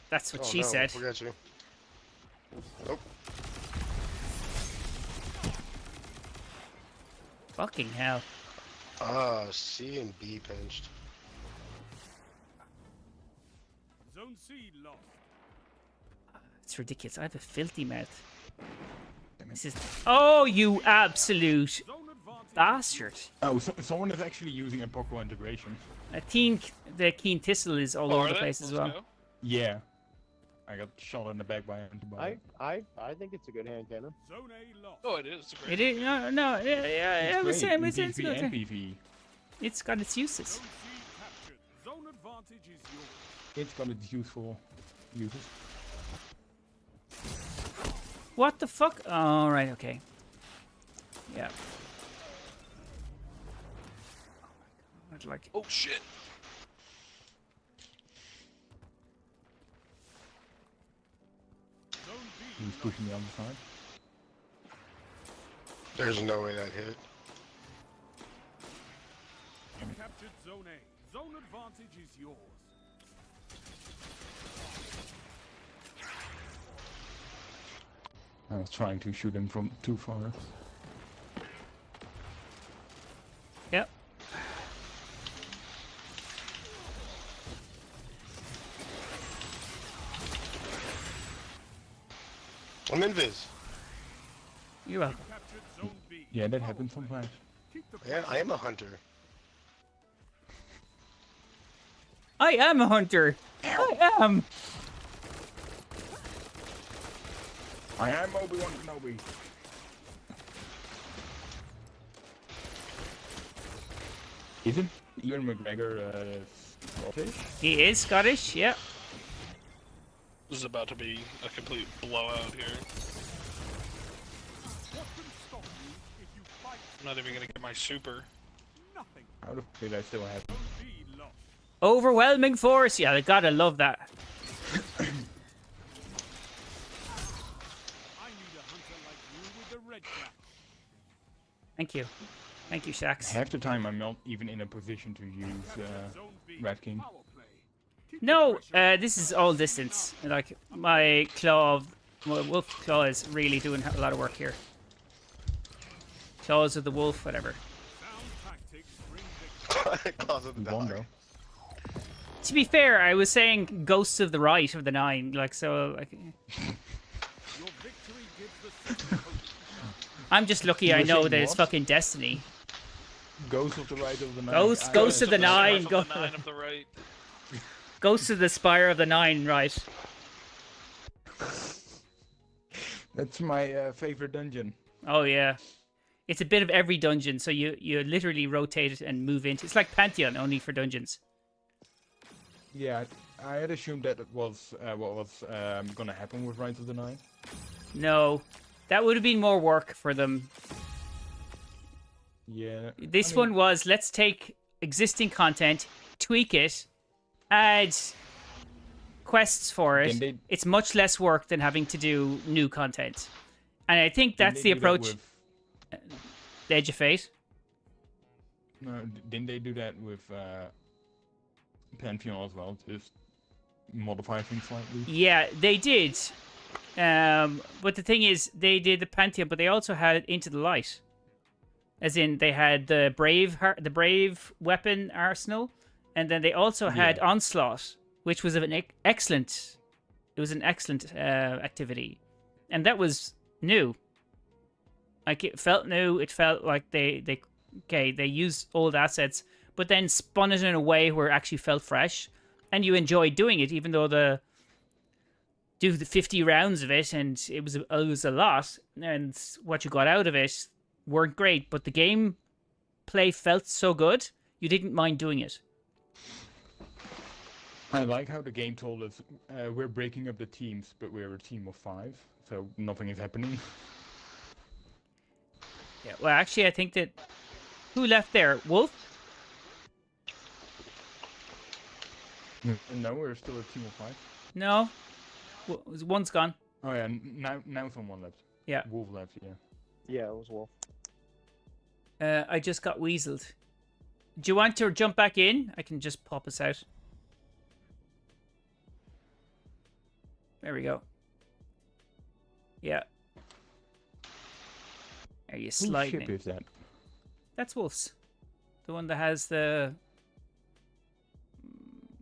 That's what Oh, she no, said. Forget you. Nope. Fucking hell. Ah, C and B pinched. Zone C lost. It's ridiculous. I have a filthy mouth. This is. Oh, you absolute bastard! Oh, someone is actually using Apoco integration. I think the Keen Thistle is all over the place as well. Yeah. I got shot in the back by antibody. I think it's a good hand cannon. Zone A lost. Oh, it is. It's a great. It is no, yeah. I was saying, it's PvP good. and PvE. It's got its uses. Zone C captured. Zone advantage is yours. It's got its useful uses. What the fuck? Oh, right, okay. Yeah. I'd like. Oh shit. Zone B. He's pushing me on the side. There's no way that hit. You captured Zone A. Zone advantage is yours. I was trying to shoot him from too far. Yep. I'm invis. You're welcome. Captured Zone B. Yeah, that happens sometimes. Keep the Yeah, I am a hunter. I am a hunter. I am. I am Obi-Wan Kenobi. Isn't Ewan McGregor Scottish? He is Scottish. Yep. This is about to be a complete blowout here. What can stop you if you fight? I'm not even gonna get my super. Nothing. How the fuck did I still have? Zone B lost. Overwhelming force. Yeah, I gotta love that. I need a hunter like you with the red cap. Thank you. Thank you, Shax. Half the time I'm not even in a position to use Zone B. Red King. Power play. Keep the No, pressure this is all distance. Like my wolf claw is really doing a lot of work here. Claws of the wolf, whatever. Sound tactics bring victory. Cause of the one dog. though. To be fair, I was saying ghosts of the right of the nine, like so. Like, Your victory gives the hope. I'm just lucky You I were know saying that it's what? fucking destiny. Ghost of the right of the nine. Ghost of the nine. Rifle the 9 of the right. Ghosts of the spire of the nine, right? That's my favorite dungeon. Oh yeah, it's a bit of every dungeon. So you literally rotate it and move into. It's like Pantheon, only for dungeons. Yeah, I had assumed that it was what was gonna happen with Rise of the Nine. No, that would have been more work for them. Yeah. This one was, let's take existing content, tweak it, add quests for it. Then they- It's much less work than having to do new content. And I think Didn't that's they the do that approach. with- The Edge of Fate. No, didn't they do that with Pantheon as well? Just modify things slightly. Yeah, they did. But the thing is, they did the Pantheon, but they also had Into the Light. As in, they had the brave weapon arsenal, and then they also had Yeah. Onslaught, which was an excellent. It was an excellent activity, and that was new. Like it felt new. It felt like they used old assets, but then spun it in a way where it actually felt fresh, and you enjoyed doing it, even though do the 50 rounds of it, and it was a lot, and what you got out of it weren't great, but the game play felt so good, you didn't mind doing it. I like how the game told us we're breaking up the teams, but we're a team of 5, so nothing is happening. Yeah, well, actually, I think that who left there? Wolf? No, we're still a team of 5. No, one's gone. Oh yeah, now someone left. Yeah. Wolf left. Yeah. Yeah, it was Wolf. I just got weaseled. Do you want to jump back in? I can just pop us out. There we go. Yeah. Are you Whose sliding? ship is that? That's Wolf's. The one that has the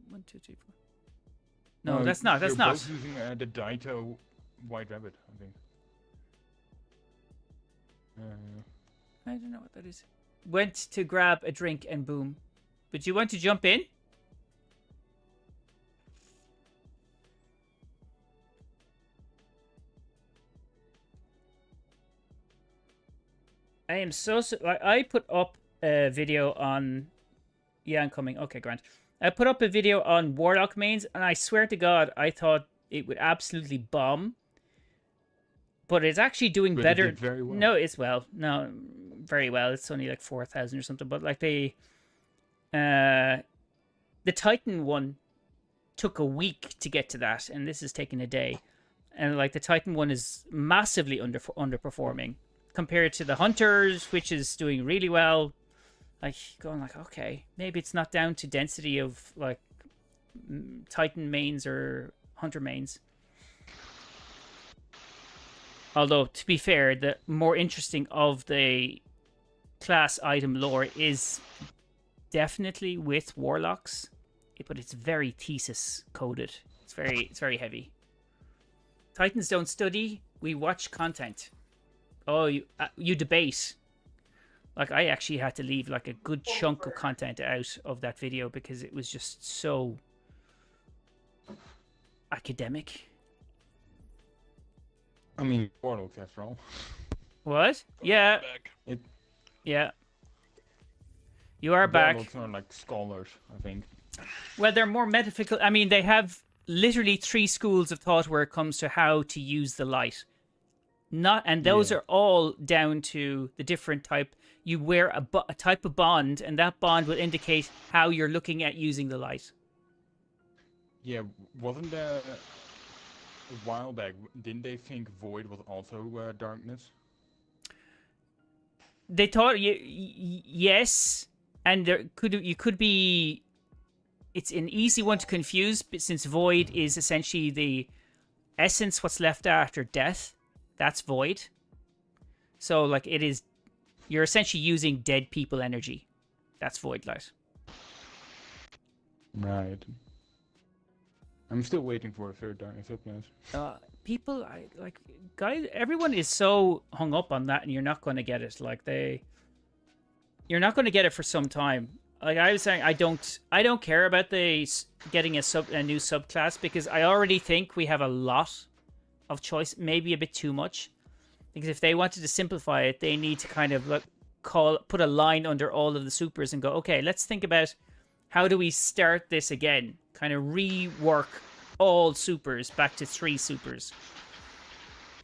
1, 2, 3, 4. No, that's not. That's you're not. both using the Daito White Rabbit, I think. I don't know what that is. Went to grab a drink and boom. But you want to jump in? I am so I put up a video on. Yeah, I'm coming. Okay, Grant. I put up a video on Warlock mains, and I swear to God, I thought it would absolutely bomb. But it's actually doing But it better. did very well. No, it's well. No, very well. It's only like 4,000 or something. But like the Titan one took a week to get to that, and this is taking a day. And like the Titan one is massively underperforming compared to the Hunters, which is doing really well. Like going like, okay, maybe it's not down to density of like Titan mains or Hunter mains. Although, to be fair, the more interesting of the class item lore is definitely with Warlocks, but it's very thesis coded. It's very heavy. Titans don't study; we watch content. Oh, you debate. Like I actually had to leave like a good chunk of content out of that video because it was just so academic. I mean, Warlocks after all. What? Yeah. Yeah. You are back. Warlocks are like scholars, I think. Well, they're more metaphysical. I mean, they have literally 3 schools of thought where it comes to how to use the light. And those are all down to the different type. You wear a type of bond, and that bond will indicate how you're looking at using the light. Yeah, wasn't there a while back? Didn't they think Void was also darkness? They thought yes, and you could be. It's an easy one to confuse, but since Void is essentially the essence, what's left after death, that's Void. So like it is, you're essentially using dead people energy. That's Void light. Right. I'm still waiting for a third darkness upload. People, guys, everyone is so hung up on that, and you're not going to get it. You're not going to get it for some time. Like I was saying, I don't care about getting a new subclass because I already think we have a lot of choice, maybe a bit too much. Because if they wanted to simplify it, they need to kind of put a line under all of the supers and go, okay, let's think about how do we start this again? Kind of rework all supers back to 3 supers.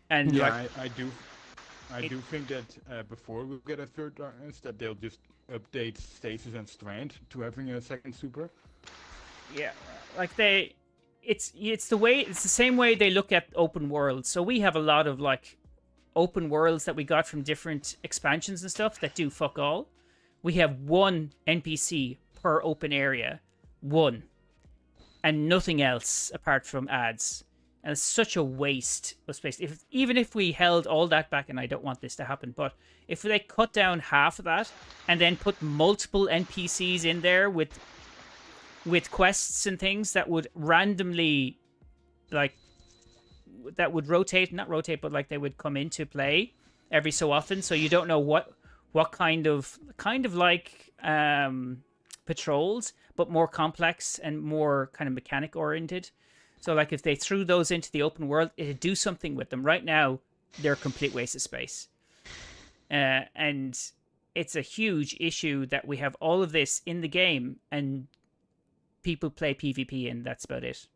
And yeah, I do think that before we get a third darkness, that they'll just update stasis and strand to having a second super. Yeah, like it's the same way they look at open worlds. So we have a lot of like open worlds that we got from different expansions and stuff that do fuck all. We have 1 NPC per open area, 1, and nothing else apart from ads. And it's such a waste of space. Even if we held all that back, and I don't want this to happen, but if they cut down half of that and then put multiple NPCs in there with quests and things that would randomly, like, that would not rotate, but like they would come into play every so often, so you don't know what kind of like patrols, but more complex and more kind of mechanic oriented. So like if they threw those into the open world, it'd do something with them. Right now, they're a complete waste of space. And it's a huge issue that we have all of this in the game and people play PvP and that's about it.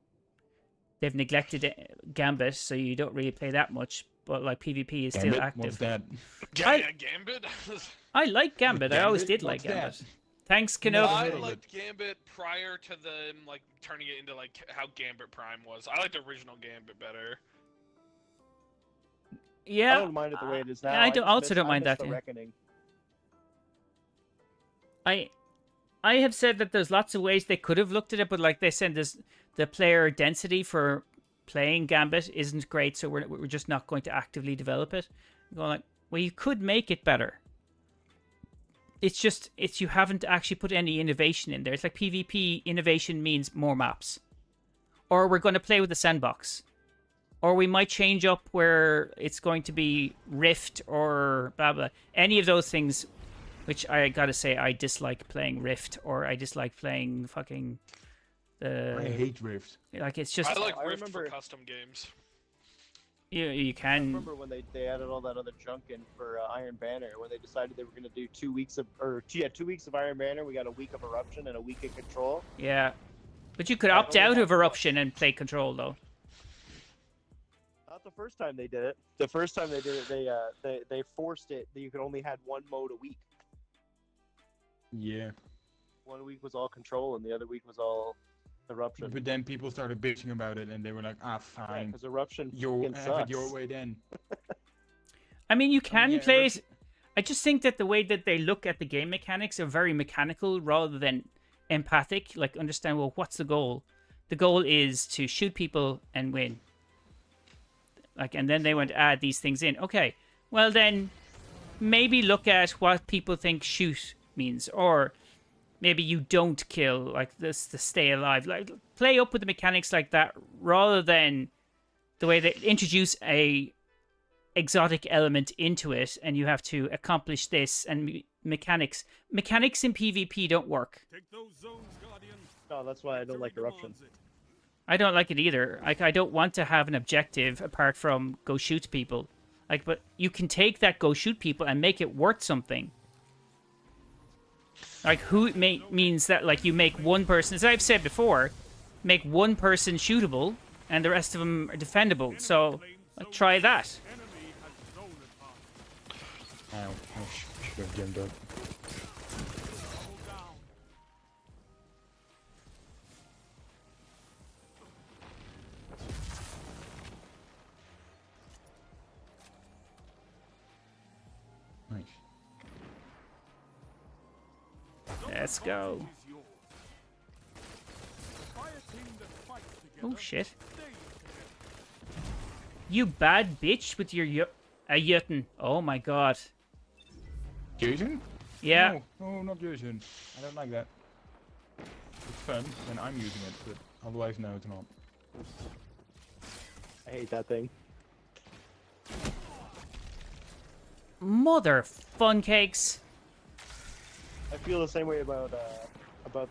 They've neglected Gambit, so you don't really play that much, but like PvP is still active. What's that? Gambit? I like Gambit. I always did like Gambit. Thanks, Kenobi. I liked Gambit prior to them like turning it into like how Gambit Prime was. I liked the original Gambit better. Yeah, I don't mind it the way it is now. I don't mind that. The Reckoning. I have said that there's lots of ways they could have looked at it, but like they said, the player density for playing Gambit isn't great, so we're just not going to actively develop it. I'm going like, well, you could make it better. you haven't actually put any innovation in there. It's like PvP innovation means more maps, or we're going to play with the sandbox, or we might change up where it's going to be Rift or blah blah. Any of those things, which I gotta say I dislike playing Rift, or I dislike playing fucking the. I hate Rift. Like it's just. I like I Rift remember- for custom games. You I can. remember when they added all that other junk in for Iron Banner, when they decided they were going to do 2 weeks of 2 weeks of Iron Banner. We got a week of Eruption and a week of Control. Yeah, but you could I opt only out have of Eruption and play Control though. Not the first time they did it. The first time they did it, they forced it that you could only had one mode a week. Yeah. 1 week was all Control, and the other week was all Eruption. But then people started bitching about it, and they were like, fine. Because Eruption Have it sucks. your way then. I mean, you can yeah, play Eruption- it. I just think that the way that they look at the game mechanics are very mechanical rather than empathic. Like, understand, well, what's the goal? The goal is to shoot people and win. Like, and then they went to add these things in. Okay, well then, maybe look at what people think shoot means, or maybe you don't kill, like this to stay alive. Like, play up with the mechanics like that rather than the way they introduce a exotic element into it, and you have to accomplish this and mechanics. Mechanics in PvP don't work. Take those zones, Guardian. No, that's why I don't like Victory Eruption. demands it. I don't like it either. Like, I don't want to have an objective apart from go shoot people. Like, but you can take that go shoot people and make it worth something. Like, means that, like, you make one person, as I've said before, make one person shootable and the rest of them are defendable. So, like, try that. Enemy has zone advantage. Ow, I should have jumped up. Double down. Nice. Let's go. Is yours. Fire team that fights Oh, together shit. stays together. You bad bitch with your Jotun. Oh my god. Jason? Yeah. No, not Jason. I don't like that. It's fun when I'm using it, but otherwise, no, it's not. I hate that thing. Mother fun cakes. I feel the same way about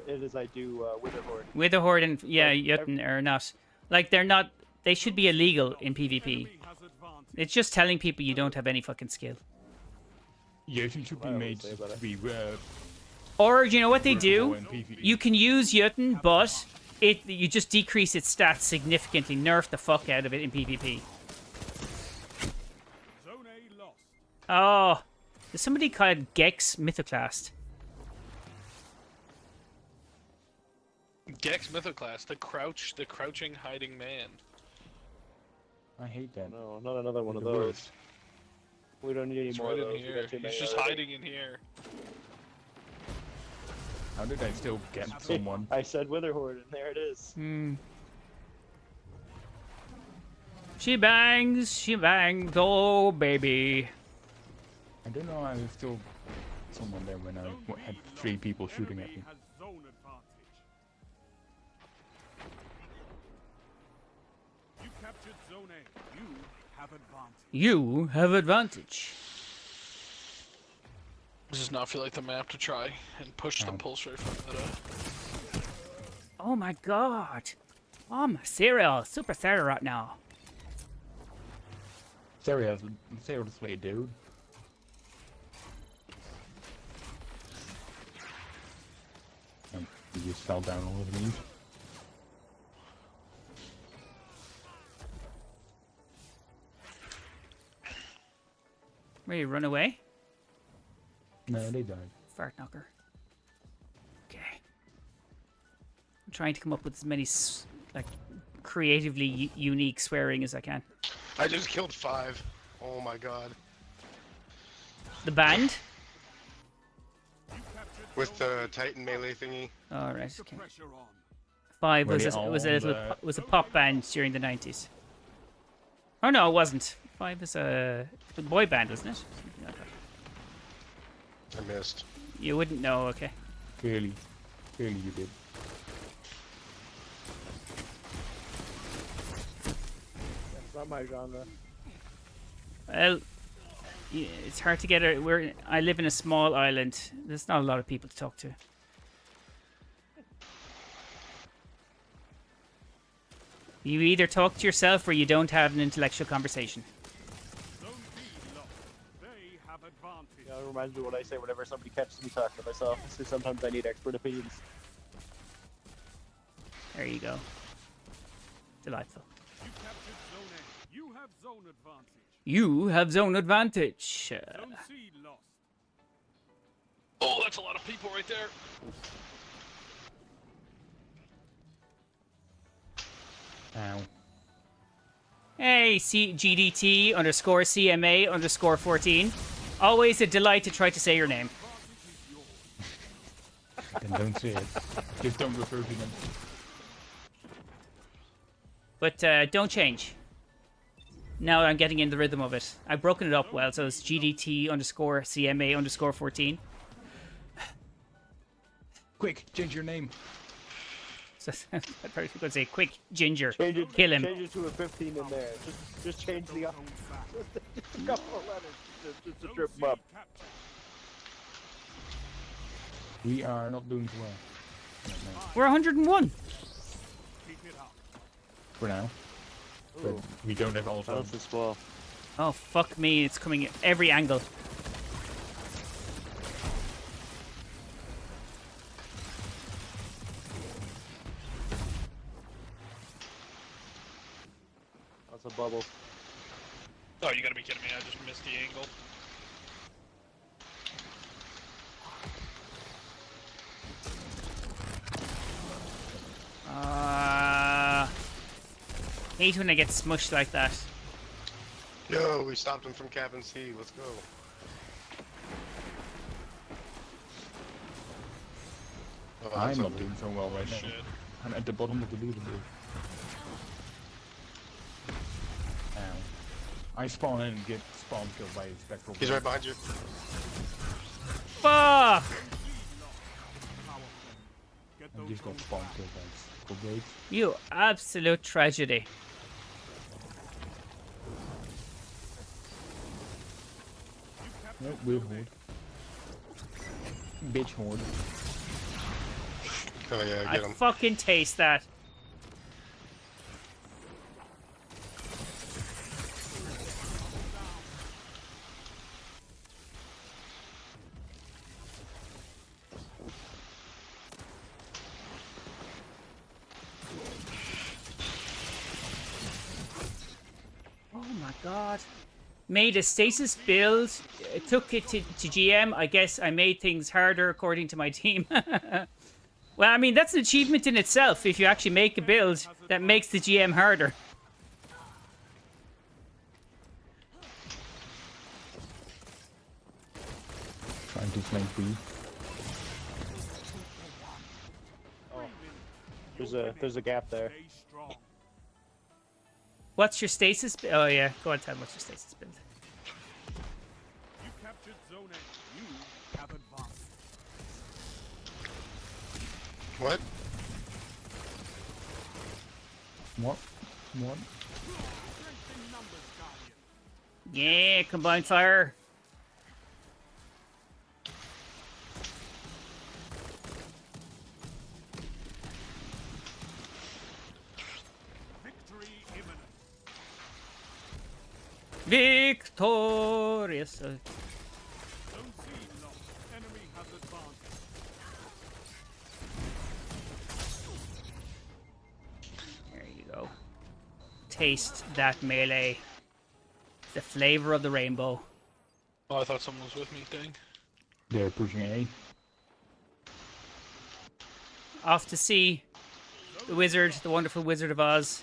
it as I do Witherhorde. Witherhorde and, yeah, Like, Jotun are not. Like, they're not. They should be illegal in PvP. Enemy has advantage. It's just telling people you don't have any fucking skill. Jason should be I always made say about to it. be Or, you know what they workable do? in PvE. You can use Jotun, but you just decrease its stats significantly. Nerf the fuck out of it in PvP. Zone A lost. Oh, there's somebody called Gex Mythoclast. Gex Mythoclast, the crouching, hiding man. I hate that. No, not another one of The those. worst. We don't need any He's more right of in those. We here. got too He's many just already. hiding in here. How did I still get someone? I said Witherhorde, and there it is. Hmm. She bangs, oh baby. I don't know. I was still someone there when I had 3 people shooting at me. Enemy has zone advantage. You captured zone A. You have advantage. You have advantage. This does not feel like the map to try and push the No. pulse rifle meta. Oh my god. Oh, my cereal. Super cereal right now. Seriously, dude. You just fell down all over me. Ready to run away? No, they died. Fart knocker. Okay. I'm trying to come up with as many, like, creatively unique swearing as I can. I just killed 5. Oh my god. The band? With the Titan melee thingy. Alright, The okay. pressure on. 5 Were was they a, all was a little the- was a pop band during the 90s. Oh no, it wasn't. 5 is a boy band, wasn't it? Something like that. I missed. You wouldn't know, okay. Clearly you did. That's not my genre. Well, yeah, it's hard to get a. I live in a small island. There's not a lot of people to talk to. You either talk to yourself or you don't have an intellectual conversation. Zone B lost. They have advantage. Yeah, it reminds me of what I say whenever somebody catches me talking to myself. So sometimes I need expert opinions. There you go. Delightful. You captured Zone A. You have zone advantage. You have zone advantage. Zone C lost. Oh, that's a lot of people right there. Ow. Hey, GDT underscore CMA underscore 14. Always a delight to try to say your name. Then don't say it. Just don't refer to them. But don't change. Now I'm getting in the rhythm of it. I've broken it up well, so it's GDT underscore CMA underscore 14. Quick, change your name. So I probably could say, quick, Ginger, Change it, kill him. Change it to a 15 in there. Just change the just a couple of letters just to trip them up. We are not doing too well. We're 101. Keep it up. For now. But we don't have all Balance as well. Oh, fuck me, it's coming at every angle. That's a bubble. Oh, you gotta be kidding me! I just missed the angle. Hate when I get smushed like that. Yo, we stopped him from cabin C. Let's go. Oh, I'm that's not ugly. doing so well right now. Shit. I'm at the bottom of the leaderboard. Ow. I spawn in and get spawn killed by a spectral. He's right behind you. Fuck! I just got spawn killed by spectral blades. You absolute tragedy. No, we're horde. Bitch horde. Oh yeah, I get him. fucking taste that. Oh my god. Made a stasis build, took it to GM. I guess I made things harder according to my team. Well, I mean, that's an achievement in itself if you actually make a build that makes the GM harder. Trying to flank B. Oh, there's a gap there. Stay strong. What's your stasis? Oh yeah, go on, tell me what's your stasis build. You captured Zone A. You have advantage. What? What? What? Strength in numbers, Guardian. Yeah, combined fire. Victory imminent. Victorious. Zone C lost. Enemy has advantage. There you go. Taste that melee. The flavor of the rainbow. Oh, I thought someone was with me. Dang. They're pushing A. Off to see the wizard, the wonderful Wizard of Oz.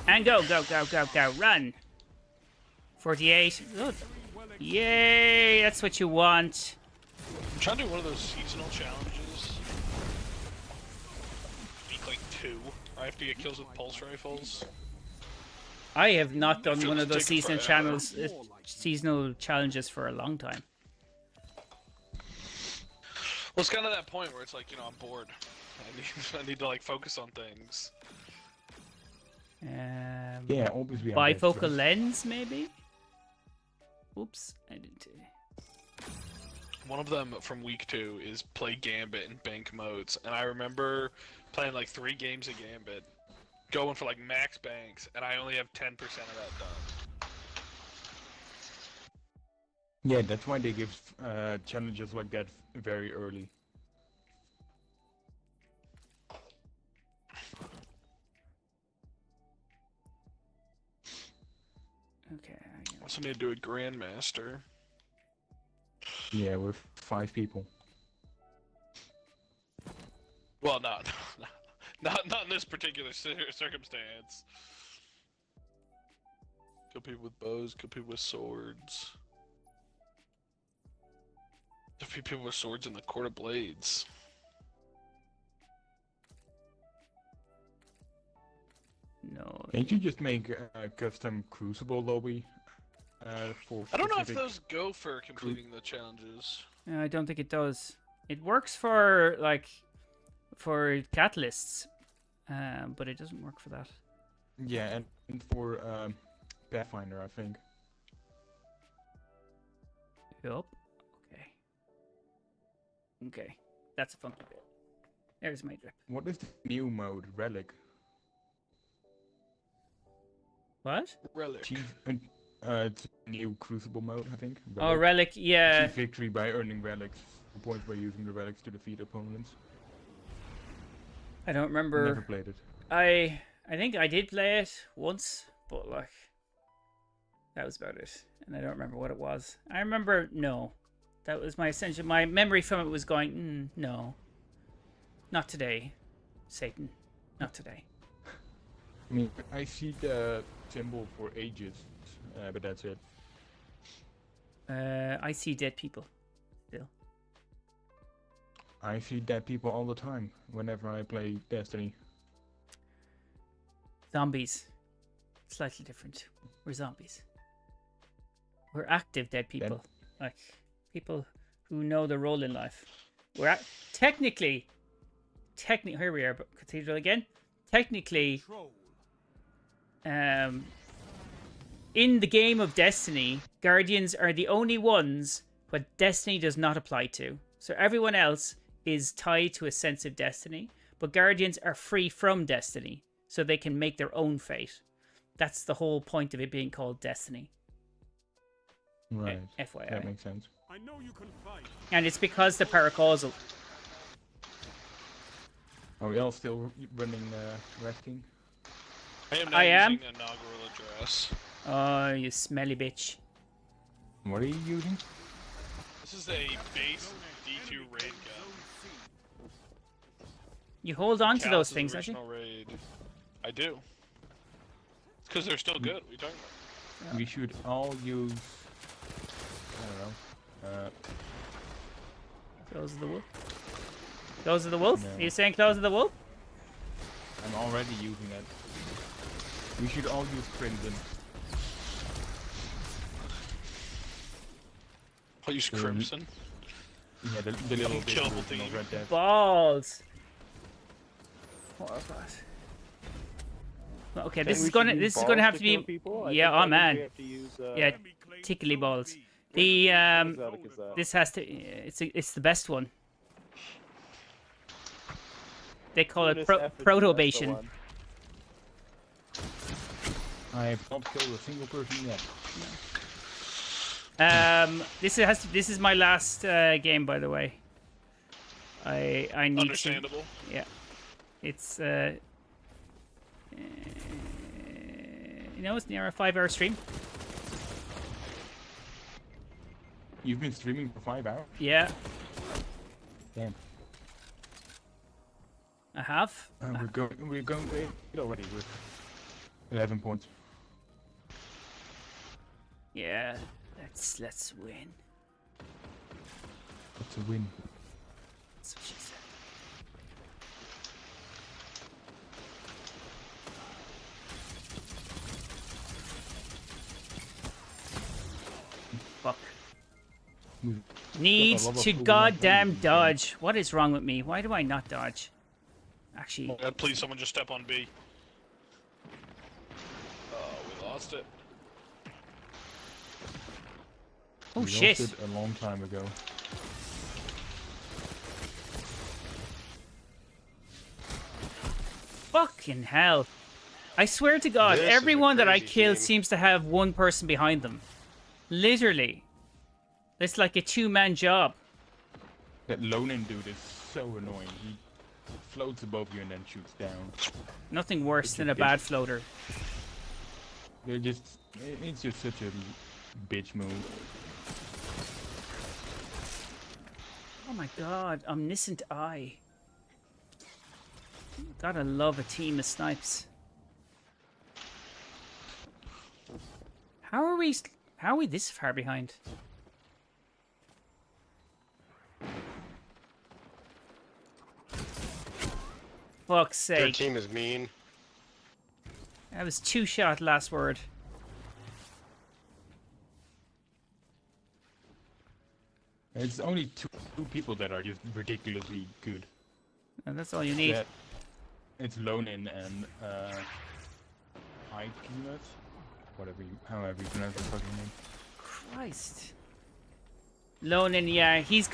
And go, go, go, go, go, run. 48. Good. Yay, that's what you want. I'm trying to do one of those seasonal challenges. Week like 2. I have to get kills with pulse rifles. I have not done feel one it's of those taking seasonal forever. channels, seasonal challenges for a long time. Well, it's kind of that point where it's like, you know, I'm bored. I need to like focus on things. Yeah, obviously. Bifocal lens, maybe? Oops, I didn't. One of them from week 2 is play Gambit in bank modes, and I remember playing like 3 games of Gambit, going for like max banks, and I only have 10% of that done. Yeah, that's why they give challenges like that very early. Okay. I also need to do a Grandmaster. Yeah, with 5 people. Well, not in this particular circumstance. Kill people with bows, kill people with swords. Defeat people with swords in the Court of Blades. No. Can't you just make a custom Crucible lobby? For I don't know if specific- those go for completing the challenges. I don't think it does. It works for for catalysts, but it doesn't work for that. Yeah, and for Pathfinder, I think. Yup. Okay. Okay. That's a funky bit. There's my drip. What is the new mode? Relic. What? Relic. It's a new Crucible mode, I think. Oh, Relic, yeah. Achieve victory by earning relics. Points by using the relics to defeat opponents. I don't remember. Never played it. I think I did play it once, but like that was about it, and I don't remember what it was. I remember that was my essential. My memory from it was going, no, not today, Satan, not today. I mean, I see the symbol for ages, but that's it. I see dead people still. I see dead people all the time whenever I play Destiny. Zombies, slightly different. We're zombies. We're active dead people, like people who know their role in life. We're technically, here we are, but Cathedral again. Technically, in the game of Destiny, Guardians are the only ones what Destiny does not apply to. So everyone else is tied to a sense of Destiny, but Guardians are free from Destiny, so they can make their own fate. That's the whole point of it being called Destiny. Right. FYI. That makes sense. I know you can fight. And it's because the paracausal. Are we all still running Red I am am. using a Noggerilla dress. Oh, you smelly bitch. What are you using? This is a base D2 raid gun. You hold on to those Callus's things, don't you? original raid. I do. It's because they're still good. What are you talking about? We should all use. I don't know. Clothes of the Wolf. Clothes of the Wolf? No. Are you saying Clothes of the Wolf? I'm already using it. We should all use Crimson. I'll use Crimson. Yeah, the little bit Kill of the original Red Dead. Balls. What was that? Okay, this is gonna have to be. Yeah, oh man. Yeah, tickly balls. The this has to. It's the best one. They call it protobation. I have not killed a single person yet. This is my last game, by the way. I need Understandable. to. Yeah, it's it's near a 5-hour stream. You've been streaming for 5 hours? Yeah, Damn. I have. We're going great already with 11 points. Yeah, let's win. It's a win. That's what she said. Fuck. Need to goddamn dodge. What is wrong with me? Why do I not dodge? Actually, Oh, God, please, someone just step on B. Oh, we lost it. oh We shit. lost it a long time ago. Fucking hell. I swear to God, This is a everyone that I crazy kill team. seems to have one person behind them. Literally. It's like a two-man job. That loaning dude is so annoying. He floats above you and then shoots down. Nothing worse It's than a a bad floater. They're just, it's just such a bitch move. Oh my God, omniscient eye. Gotta love a team of snipes. How are we this far behind? Fuck's Their sake. team is mean. That was 2-shot last word. It's only two people that are just ridiculously good. And that's all you need. Yeah, it's Lonin and Ikunus, however you pronounce the fucking name. Christ. Lonin, yeah, he's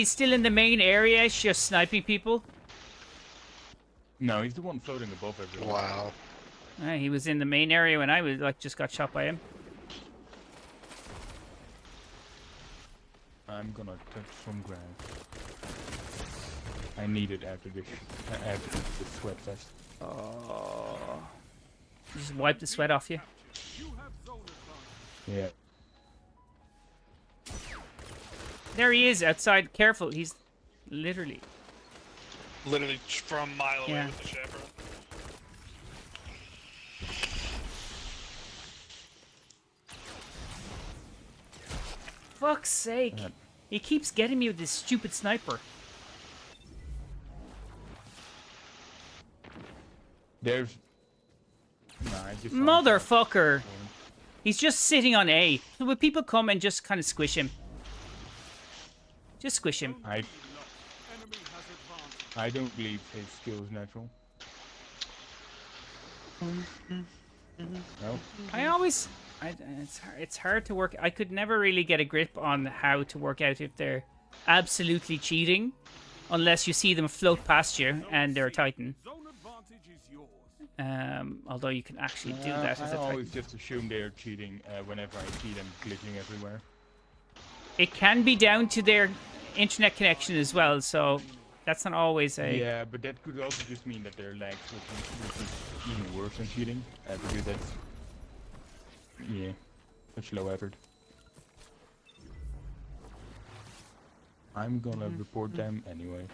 still in the main area, just sniping people. No, he's the one floating above everyone. Wow. He was in the main area when I just got shot by him. I'm gonna touch some ground. I need it after the sweat fest. Oh. Just wipe the sweat off you. Yeah. There he is outside. Careful, he's literally. Literally from a mile away Yeah. with the chaperone. Fuck's sake. He keeps getting me with this stupid sniper. There's... Nah, I just... Motherfucker. He's just sitting on A. So would people come and just kind of squish him? Just squish him. I don't believe his skill is natural. No? It's hard to work. I could never really get a grip on how to work out if they're absolutely cheating, unless you see them float past you and they're a Titan. Although you can actually do that as a I always Titan. just assume they're cheating whenever I see them glitching everywhere. It can be down to their internet connection as well, so that's not always a... Yeah, but that could also just mean that their lags, which is even worse than cheating, because that's... Yeah, such low effort. I'm gonna report them anyway.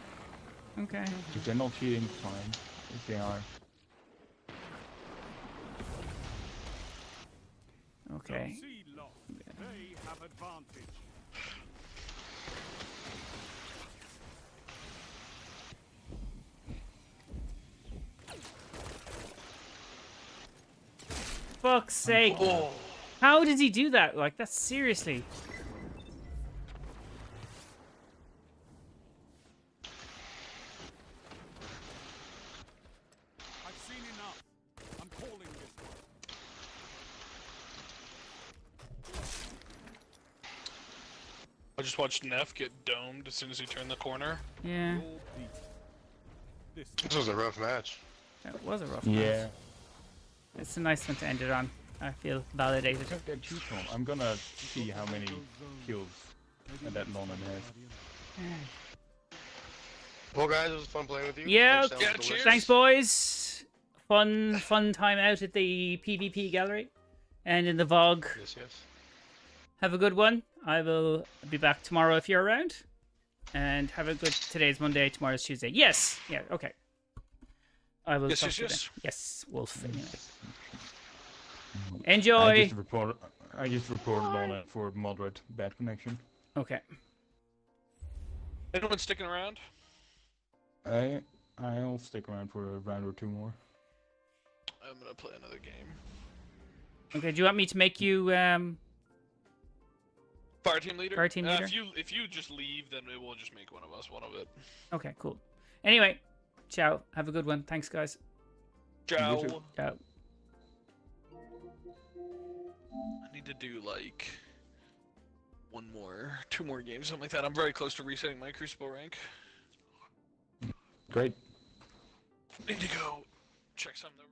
Okay. If they're not cheating, fine. If they are... Okay. They have advantage. Fuck's sake. How did he do that? Like, that's seriously... I've seen enough. I'm calling this one. I just watched Neff get domed as soon as he turned the corner. Yeah. This was a rough match. That was a rough Yeah. match. It's a nice one to end it on. I feel validated. Check that cheat from. I'm gonna see how many kills that Lonan has. Well, guys, it was fun playing with you. Yeah, Lunch sounds delicious. thanks, boys. Fun time out at the PvP gallery and in the VOG. Yes, yes. Have a good one. I will be back tomorrow if you're around. And have a good... Today's Monday, tomorrow's Tuesday. Yes! Yeah, okay. I will Yes, talk yes, to you then. yes. Yes, Wolf. Anyway. Enjoy! I just report Lonan for moderate bad connection. Okay. Anyone sticking around? I'll stick around for a round or two more. I'm gonna play another game. Okay, do you want me to make you Fire team leader. Fire team leader? If you just leave, then it will just make one of us one of it. Okay, cool. Anyway, ciao. Have a good one. Thanks, guys. Ciao. You too. Ciao. I need to do like two more games, something like that. I'm very close to resetting my Crucible rank. Great. Need to go check some of the